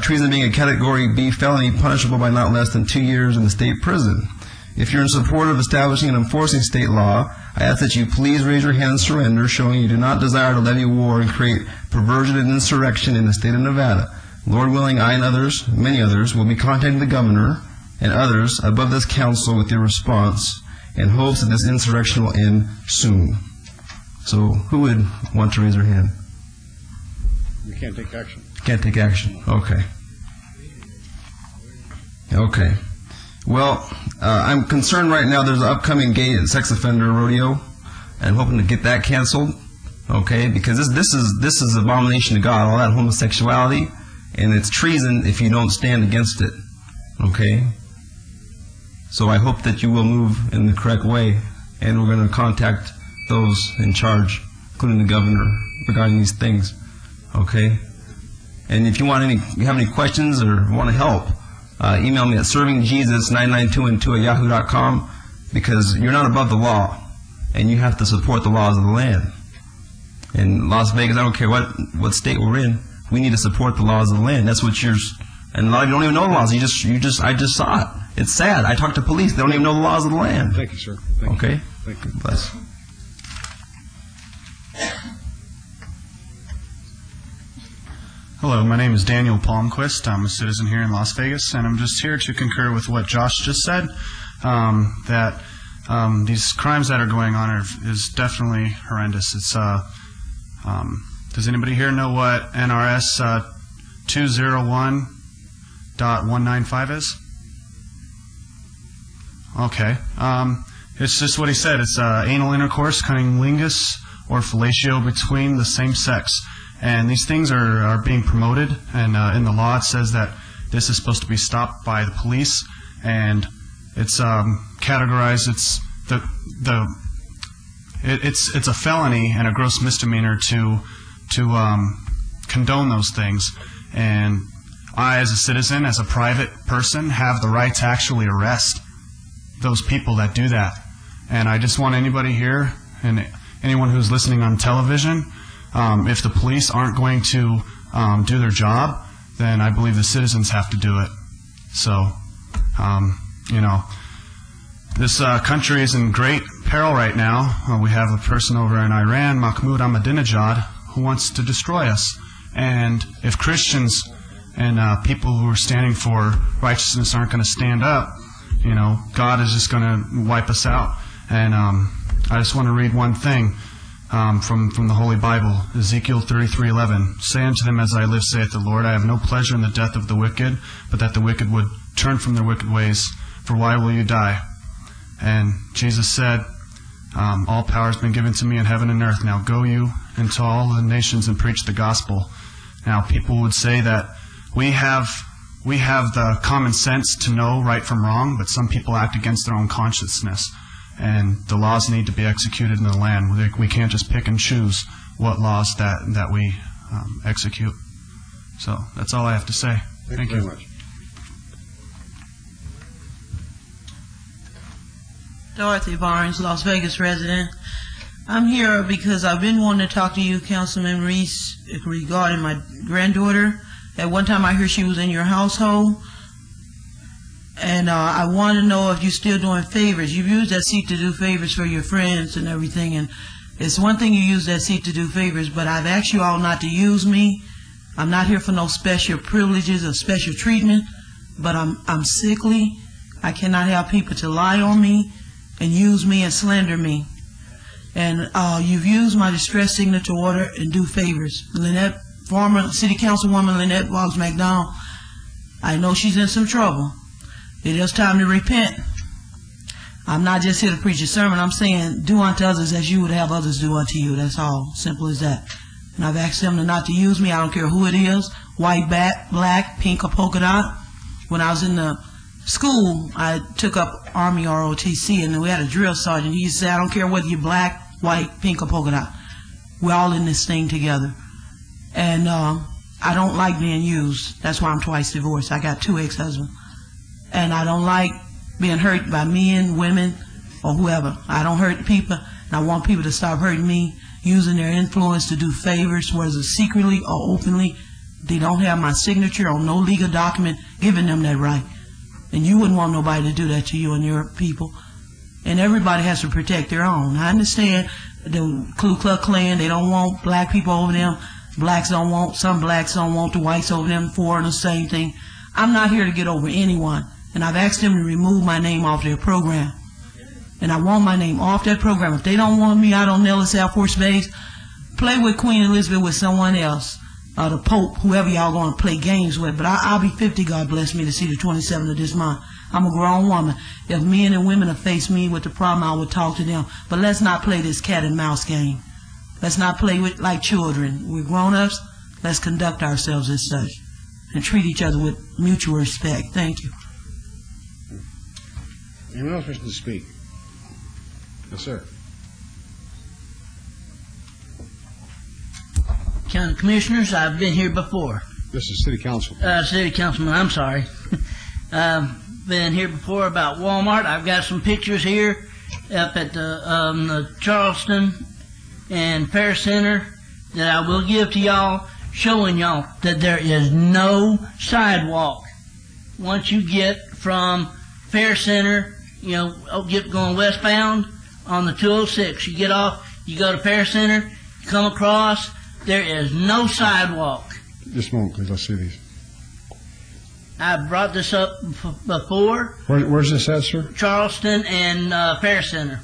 Treason being a Category B felony punishable by not less than 2 years in the state prison. If you're in support of establishing and enforcing state law, I ask that you please raise your hand and surrender, showing you do not desire to levy war and create perversion and insurrection in the state of Nevada. Lord willing, I and others, many others, will be contacting the governor and others above this council with your response in hopes that this insurrection will end soon. So who would want to raise their hand? We can't take action. Can't take action. Okay. Okay. Well, I'm concerned right now. There's an upcoming gay and sex offender rodeo, and I'm hoping to get that canceled. Okay, because this is abomination to God. All that homosexuality, and it's treason if you don't stand against it. Okay. So I hope that you will move in the correct way, and we're going to contact those in charge, including the governor, regarding these things. Okay. And if you have any questions or want to help, email me at servingjesus99212@yahoo.com, because you're not above the law, and you have to support the laws of the land. In Las Vegas, I don't care what state we're in, we need to support the laws of the land. That's what and a lot of you don't even know the laws. I just saw it. It's sad. I talked to police. They don't even know the laws of the land. Thank you, sir. Thank okay? You. Thank you. Bless. Hello, my name is Daniel Palmquist. I'm a citizen here in Las Vegas, and I'm just here to concur with what Josh just said, that these crimes that are going on is definitely horrendous. It's does anybody here know what NRS 201.195 is? Okay. It's just what he said. It's anal intercourse, cunnilingus, or fellatio between the same sex. And these things are being promoted, and in the law it says that this is supposed to be stopped by the police, and it's categorized. It's a felony and a gross misdemeanor to condone those things. And I, as a citizen, as a private person, have the right to actually arrest those people that do that. And I just want anybody here and anyone who's listening on television, if the police aren't going to do their job, then I believe the citizens have to do it. So, this country is in great peril right now. We have a person over in Iran, Mahmoud Ahmadinejad, who wants to destroy us. And if Christians and people who are standing for righteousness aren't going to stand up, God is just going to wipe us out. And I just want to read one thing from the Holy Bible, Ezekiel 33:11. Say unto them, as I live, saith the Lord, I have no pleasure in the death of the wicked, but that the wicked would turn from their wicked ways. For why will you die? And Jesus said, all power has been given to me in heaven and earth. Now go you into all the nations and preach the gospel. Now people would say that we have the common sense to know right from wrong, but some people act against their own consciousness. And the laws need to be executed in the land. We can't just pick and choose what laws that we execute. So that's all I have to say. Thank you very much. Dorothy Barnes, Las Vegas resident. I'm here because I've been wanting to talk to you, Councilman Reese, regarding my granddaughter. At one time I heard she was in your household. And I want to know if you're still doing favors. You've used that seat to do favors for your friends and everything. And it's one thing you use that seat to do favors, but I've asked you all not to use me. I'm not here for no special privileges or special treatment, but I'm sickly. I cannot have people to lie on me and use me and slander me. And you've used my distress signature order and do favors. Lynette, former city councilwoman Lynette Boggs McDonald, I know she's in some trouble. It is time to repent. I'm not just here to preach a sermon. I'm saying do unto others as you would have others do unto you. That's all. Simple as that. And I've asked them not to use me. I don't care who it is, white, black, pink, or polka dot. When I was in the school, I took up Army ROTC, and we had a drill sergeant. He said, I don't care whether you're black, white, pink, or polka dot. We're all in this thing together. And I don't like being used. That's why I'm twice divorced. I got 2 ex-husbands. And I don't like being hurt by men, women, or whoever. I don't hurt people, and I want people to stop hurting me, using their influence to do favors, whether secretly or openly. They don't have my signature on no legal document giving them that right. And you wouldn't want nobody to do that to you and your people. And everybody has to protect their own. I understand the Ku Klux Klan, they don't want black people over them. Some blacks don't want the whites over them for the same thing. I'm not here to get over anyone. And I've asked them to remove my name off their program. And I want my name off that program. If they don't want me out on Nellis Air Force Base, play with Queen Elizabeth with someone else. The Pope, whoever y'all going to play games with. But I'll be 50, God bless me, to see the 27th of this month. I'm a grown woman. If men and women have faced me with the problem, I would talk to them. But let's not play this cat and mouse game. Let's not play with like children. We're grown-ups. Let's conduct ourselves as such and treat each other with mutual respect. Thank you. Anyone else wishing to speak? Yes, sir. County Commissioners, I've been here before. This is City Council. City Councilman, I'm sorry. Been here before about Walmart. I've got some pictures here up at the Charleston and Fair Center that I will give to y'all, showing y'all that there is no sidewalk once you get from Fair Center, going westbound on the 206. You get off, you go to Fair Center, you come across, there is no sidewalk. Just a moment, please. Let's see these. I brought this up before. Where's this at, sir? Charleston and Fair Center.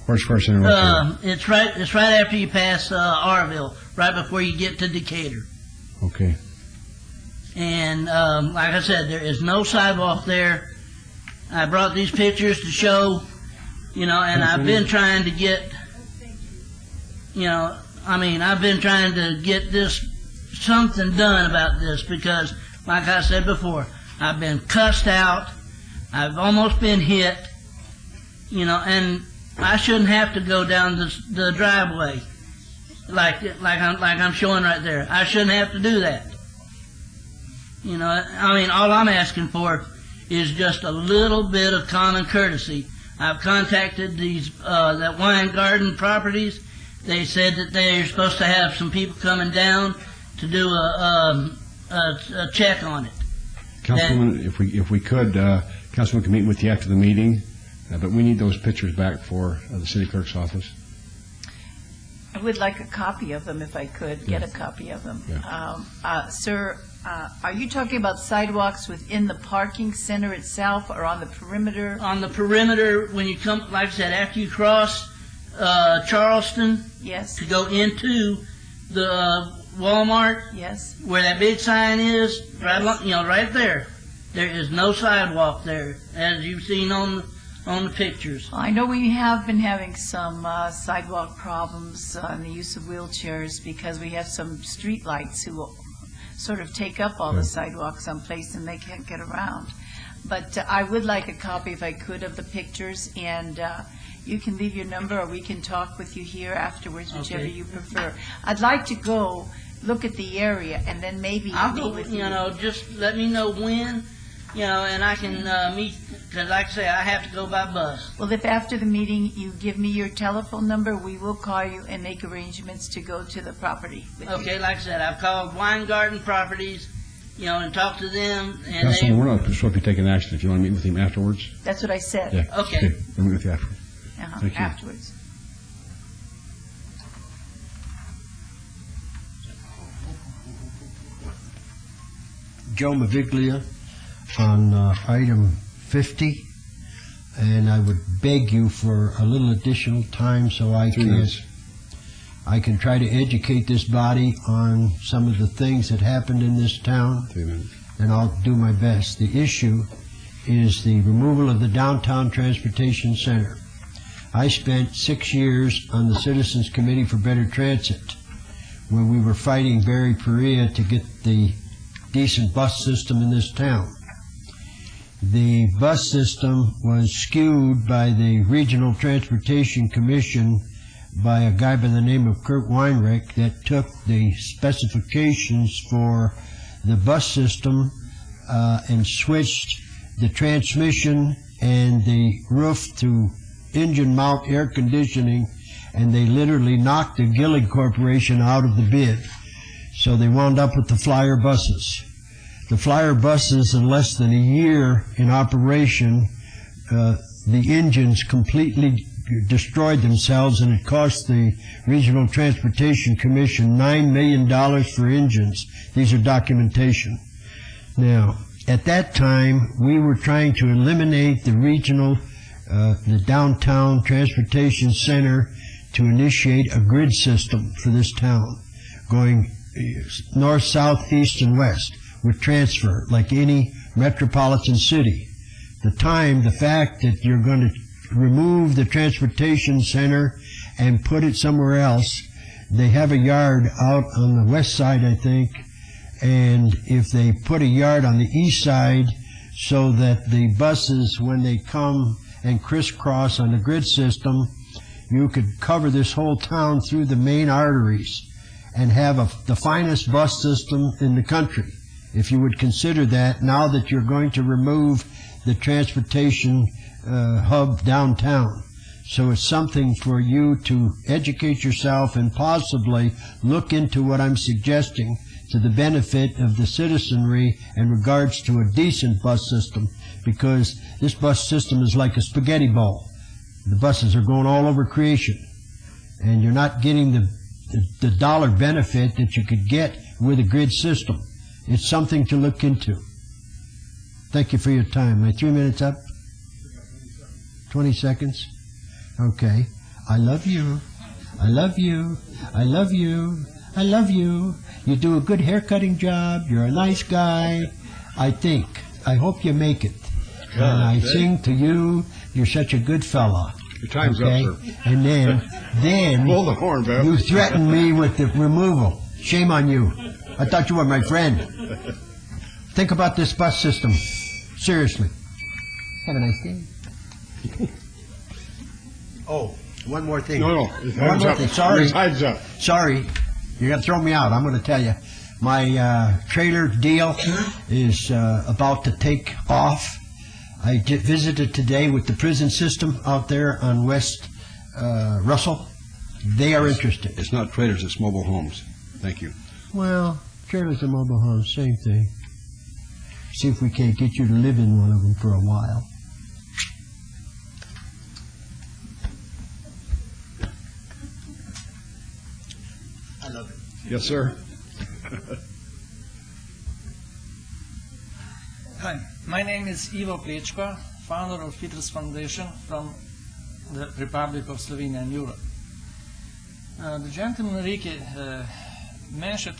Where's Fair Center? It's right after you pass Arville, right before you get to Decatur. Okay. And like I said, there is no sidewalk there. I brought these pictures to show, and I've been trying to get, I've been trying to get something done about this because, like I said before, I've been cussed out, I've almost been hit, and I shouldn't have to go down the driveway like I'm showing right there. I shouldn't have to do that. All I'm asking for is just a little bit of common courtesy. I've contacted these that wine garden properties. They said that they're supposed to have some people coming down to do a check on it. Councilwoman, if we could, Councilwoman can meet with you after the meeting, but we need those pictures back for the city clerk's office. I would like a copy of them if I could get a copy of them. Yeah. Sir, are you talking about sidewalks within the parking center itself or on the perimeter? On the perimeter, when you come, like I said, after you cross Charleston, yes, to go into the Walmart, yes, where that big sign is, right, right there. There is no sidewalk there, as you've seen on the pictures. I know we have been having some sidewalk problems in the use of wheelchairs because we have some street lights who sort of take up all the sidewalks someplace and they can't get around. But I would like a copy, if I could, of the pictures, and you can leave your number or we can talk with you here afterwards, whichever you prefer. I'd like to go look at the area and then maybe I'll go with you. Just let me know when, and I can meet, because like I say, I have to go by bus. Well, if after the meeting you give me your telephone number, we will call you and make arrangements to go to the property with Okay, you. like I said, I've called Wine Garden Properties, and talked to them, and Councilwoman, we're not supposed to be taking action. If you want to meet with him afterwards. That's what I said. Yeah. Okay. We'll meet with you afterwards. Thank you. Afterwards. Joe Maviglia on item 50, and I would beg you for a little additional time so I can try to educate this body on some of the things that happened in this town, and I'll do my best. The issue is the removal of the downtown transportation center. I spent 6 years on the Citizens Committee for Better Transit when we were fighting Barry Perea to get the decent bus system in this town. The bus system was skewed by the Regional Transportation Commission by a guy by the name of Kurt Weinreich that took the specifications for the bus system and switched the transmission and the roof to engine mount air conditioning, and they literally knocked the Gillig Corporation out of the bid. So they wound up with the Flyer buses. The Flyer buses, in less than a year in operation, the engines completely destroyed themselves, and it cost the Regional Transportation Commission $9 million for engines. These are documentation. Now, at that time, we were trying to eliminate the downtown transportation center to initiate a grid system for this town, going north, south, east, and west with transfer, like any metropolitan city. The fact that you're going to remove the transportation center and put it somewhere else, they have a yard out on the west side, I think, and if they put a yard on the east side so that the buses, when they come and crisscross on the grid system, you could cover this whole town through the main arteries and have the finest bus system in the country, if you would consider that, now that you're going to remove the transportation hub downtown. So it's something for you to educate yourself and possibly look into what I'm suggesting to the benefit of the citizenry in regards to a decent bus system, because this bus system is like a spaghetti bowl. The buses are going all over creation, and you're not getting the dollar benefit that you could get with a grid system. It's something to look into. Thank you for your time. My 3 minutes up? 20 seconds? Okay. I love you. I love you. I love you. I love you. You do a good haircutting job. You're a nice guy. I hope you make it. And I sing to you. You're such a good fella. Your time's up, sir. And then Blow the horn, Bill. You threatened me with the removal. Shame on you. I thought you were my friend. Think about this bus system. Seriously. Have a nice day. Oh, one more thing. No. One more thing. Sorry. Time's up. Sorry. You're going to throw me out. I'm going to tell you. My trailer deal is about to take off, I visited today with the prison system out there on West Russell. They are interested. It's not trailers, it's mobile homes. Thank you. Well, trailers and mobile homes, same thing. See if we can't get you to live in one of them for a while. I love it. Yes, sir. Hi, my name is Ivo Plečko, founder of Fitres Foundation from the Republic of Slovenia and Europe. The gentleman Enrique mentioned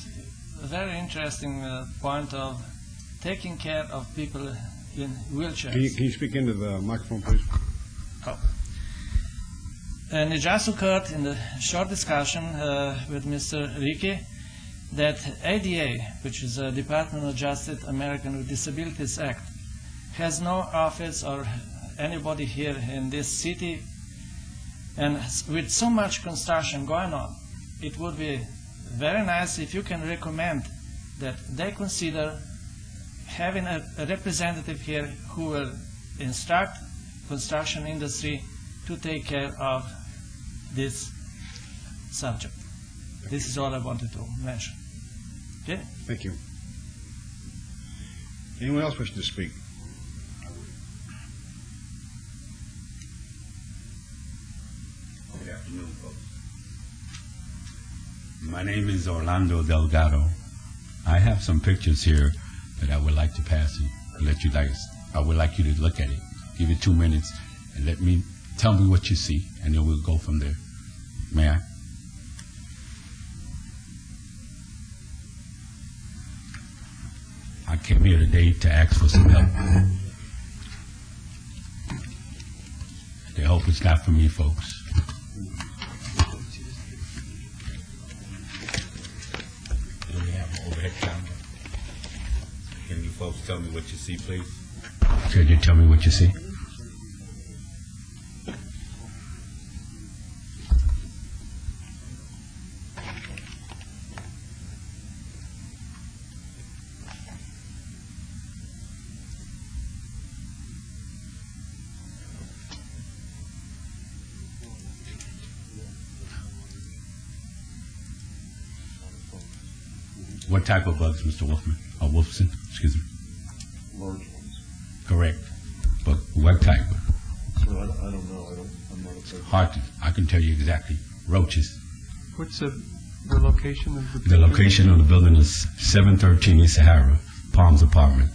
a very interesting point of taking care of people in wheelchairs. Can you speak into the microphone, please? Oh. And it just occurred in the short discussion with Mr. Enrique that ADA, which is a Department of Justice American with Disabilities Act, has no office or anybody here in this city. And with so much construction going on, it would be very nice if you can recommend that they consider having a representative here who will instruct construction industry to take care of this subject. This is all I wanted to mention. Okay? Thank you. Anyone else wishing to speak? Good afternoon, folks. My name is Orlando Delgado. I have some pictures here that I would like to pass you. I would like you to look at it. Give it 2 minutes and tell me what you see, and then we'll go from there. May I? I came here today to ask for some help. The help is not for me, folks. Do we have an overhead camera? Can you folks tell me what you see, please? Could you tell me what you see? What type of bugs, Mr. Wolfman? Or Wolfson, excuse me. Large ones. Correct. But what type? Sir, I don't know. I'm not a Hard to, I can tell you exactly. Roaches. What's the location of the The location of the building is 713 East Sahara, Palms Apartment.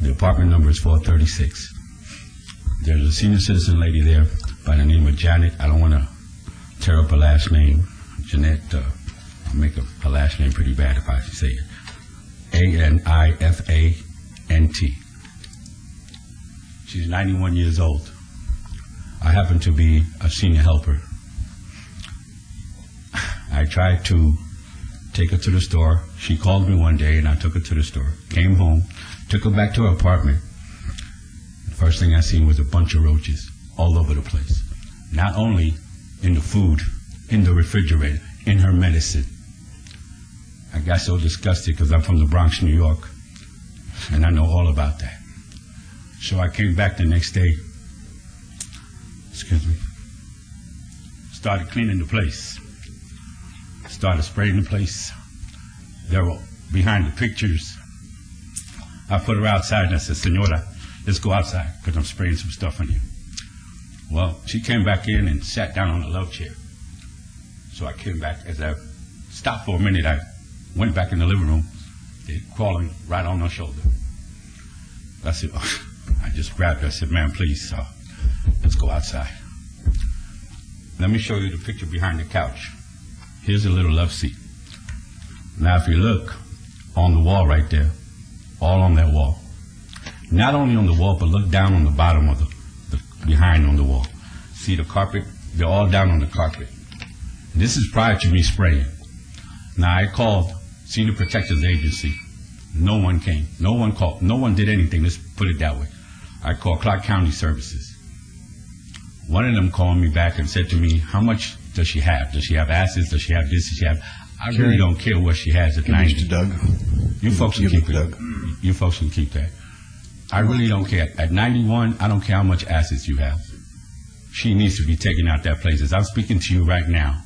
The apartment number is 436. There's a senior citizen lady there by the name of Janet. I don't want to tear up her last name. Jeanette, I'll make her last name pretty bad if I say it. Anifant. She's 91 years old. I happen to be a senior helper. I tried to take her to the store. She called me one day and I took her to the store. Came home, took her back to her apartment. The first thing I seen was a bunch of roaches all over the place. Not only in the food, in the refrigerator, in her medicine. I got so disgusted because I'm from the Bronx, New York, and I know all about that. So I came back the next day, started cleaning the place, started spraying the place. They were behind the pictures. I put her outside and I said, Senora, let's go outside because I'm spraying some stuff on you. Well, she came back in and sat down on the love chair. So I came back. As I stopped for a minute, I went back in the living room. They're crawling right on her shoulder. I said, I just grabbed her. I said, ma'am, please, let's go outside. Let me show you the picture behind the couch. Here's a little love seat. Now, if you look on the wall right there, all on that wall, not only on the wall, but look down on the bottom of the behind on the wall. See the carpet? They're all down on the carpet. This is prior to me spraying. Now, I called Senior Protectors Agency. No one came. No one called. No one did anything. Let's put it that way. I called Clark County Services. One of them called me back and said to me, how much does she have? Does she have acids? Does she have this? Does she have... I really don't care what she has at 90. Doug. You folks can keep it. You folks can keep that. I really don't care. At 91, I don't care how much assets you have. She needs to be taken out that place. As I'm speaking to you right now,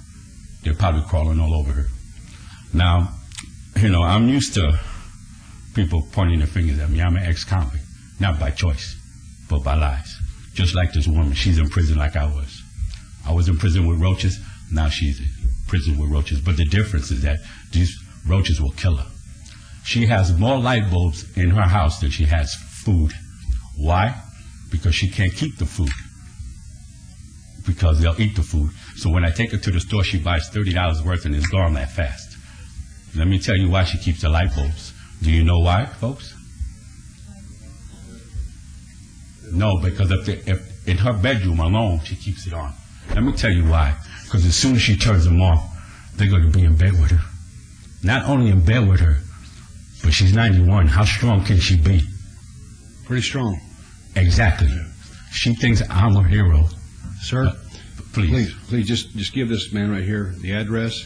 they're probably crawling all over her. Now, I'm used to people pointing their fingers at me. I'm an ex-convict, not by choice, but by lies. Just like this woman, she's in prison like I was. I was in prison with roaches, now she's in prison with roaches. But the difference is that these roaches will kill her. She has more light bulbs in her house than she has food. Why? Because she can't keep the food. Because they'll eat the food. So when I take her to the store, she buys $30 worth and it's gone that fast. Let me tell you why she keeps the light bulbs. Do you know why, folks? No, because if in her bedroom alone, she keeps it on. Let me tell you why. Because as soon as she turns them off, they're going to be in bed with her. Not only in bed with her, but she's 91. How strong can she be? Pretty strong. Exactly. She thinks I'm her hero. Sir, please just give this man right here the address,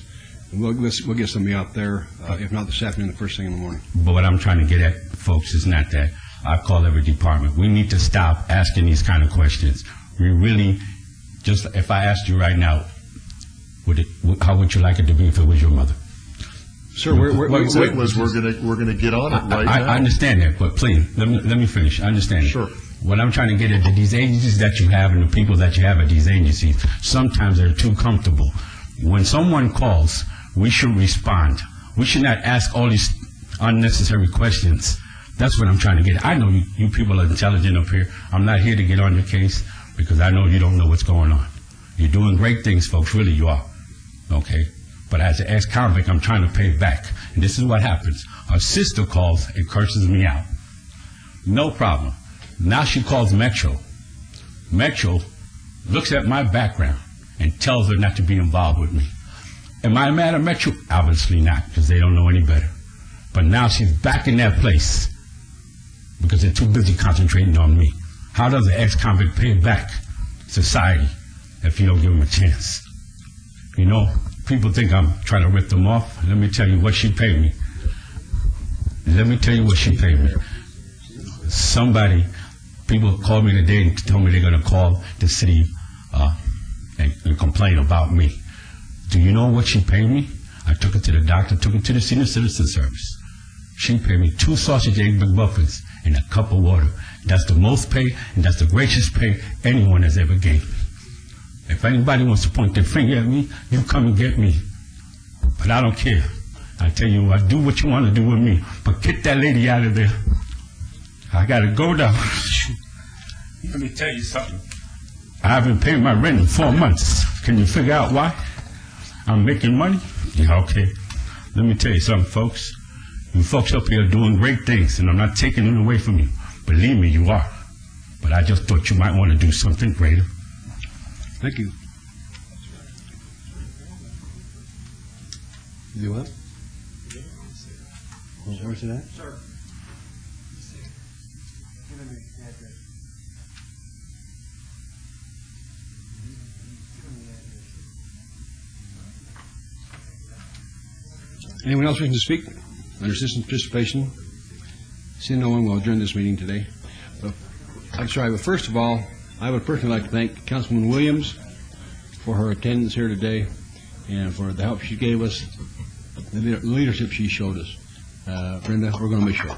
and we'll get somebody out there, if not this afternoon, the first thing in the morning. But what I'm trying to get at, folks, is not that. I call every department. We need to stop asking these kind of questions. We really, just if I asked you right now, how would you like it to be if it was your mother? Sir, we're going to get on it right now. I understand that, but please, let me finish. I understand. Sure. What I'm trying to get at, that these agencies that you have and the people that you have at these agencies, sometimes they're too comfortable. When someone calls, we should respond. We should not ask all these unnecessary questions. That's what I'm trying to get at. I know you people are intelligent up here. I'm not here to get on your case because I know you don't know what's going on. You're doing great things, folks. Really, you are. Okay? But as an ex-convict, I'm trying to pay back. And this is what happens. Her sister calls and curses me out. No problem. Now she calls Metro. Metro looks at my background and tells her not to be involved with me. Am I mad at Metro? Obviously not, because they don't know any better. But now she's back in that place because they're too busy concentrating on me. How does an ex-convict pay back society if you don't give them a chance? People think I'm trying to rip them off. Let me tell you what she paid me. People called me today and told me they're going to call the city and complain about me. Do you know what she paid me? I took her to the doctor, took her to the senior citizen service. She paid me 2 sausage egg McMuffins and a cup of water. That's the most pay, and that's the greatest pay anyone has ever gave me. If anybody wants to point their finger at me, you come and get me. But I don't care. I tell you what, do what you want to do with me, but get that lady out of there. I got to go down. Let me tell you something. I haven't paid my rent in 4 months. Can you figure out why? I'm making money? Yeah, okay. Let me tell you something, folks. You folks up here are doing great things, and I'm not taking it away from you. Believe me, you are. But I just thought you might want to do something greater. Thank you. You what? Where's it at? Sir. Anyone else wishing to speak under citizen participation? Seeing no one, we'll adjourn this meeting today. But first of all, I would personally like to thank Councilwoman Williams for her attendance here today and for the help she gave us, the leadership she showed us. Brenda, we're going to miss you.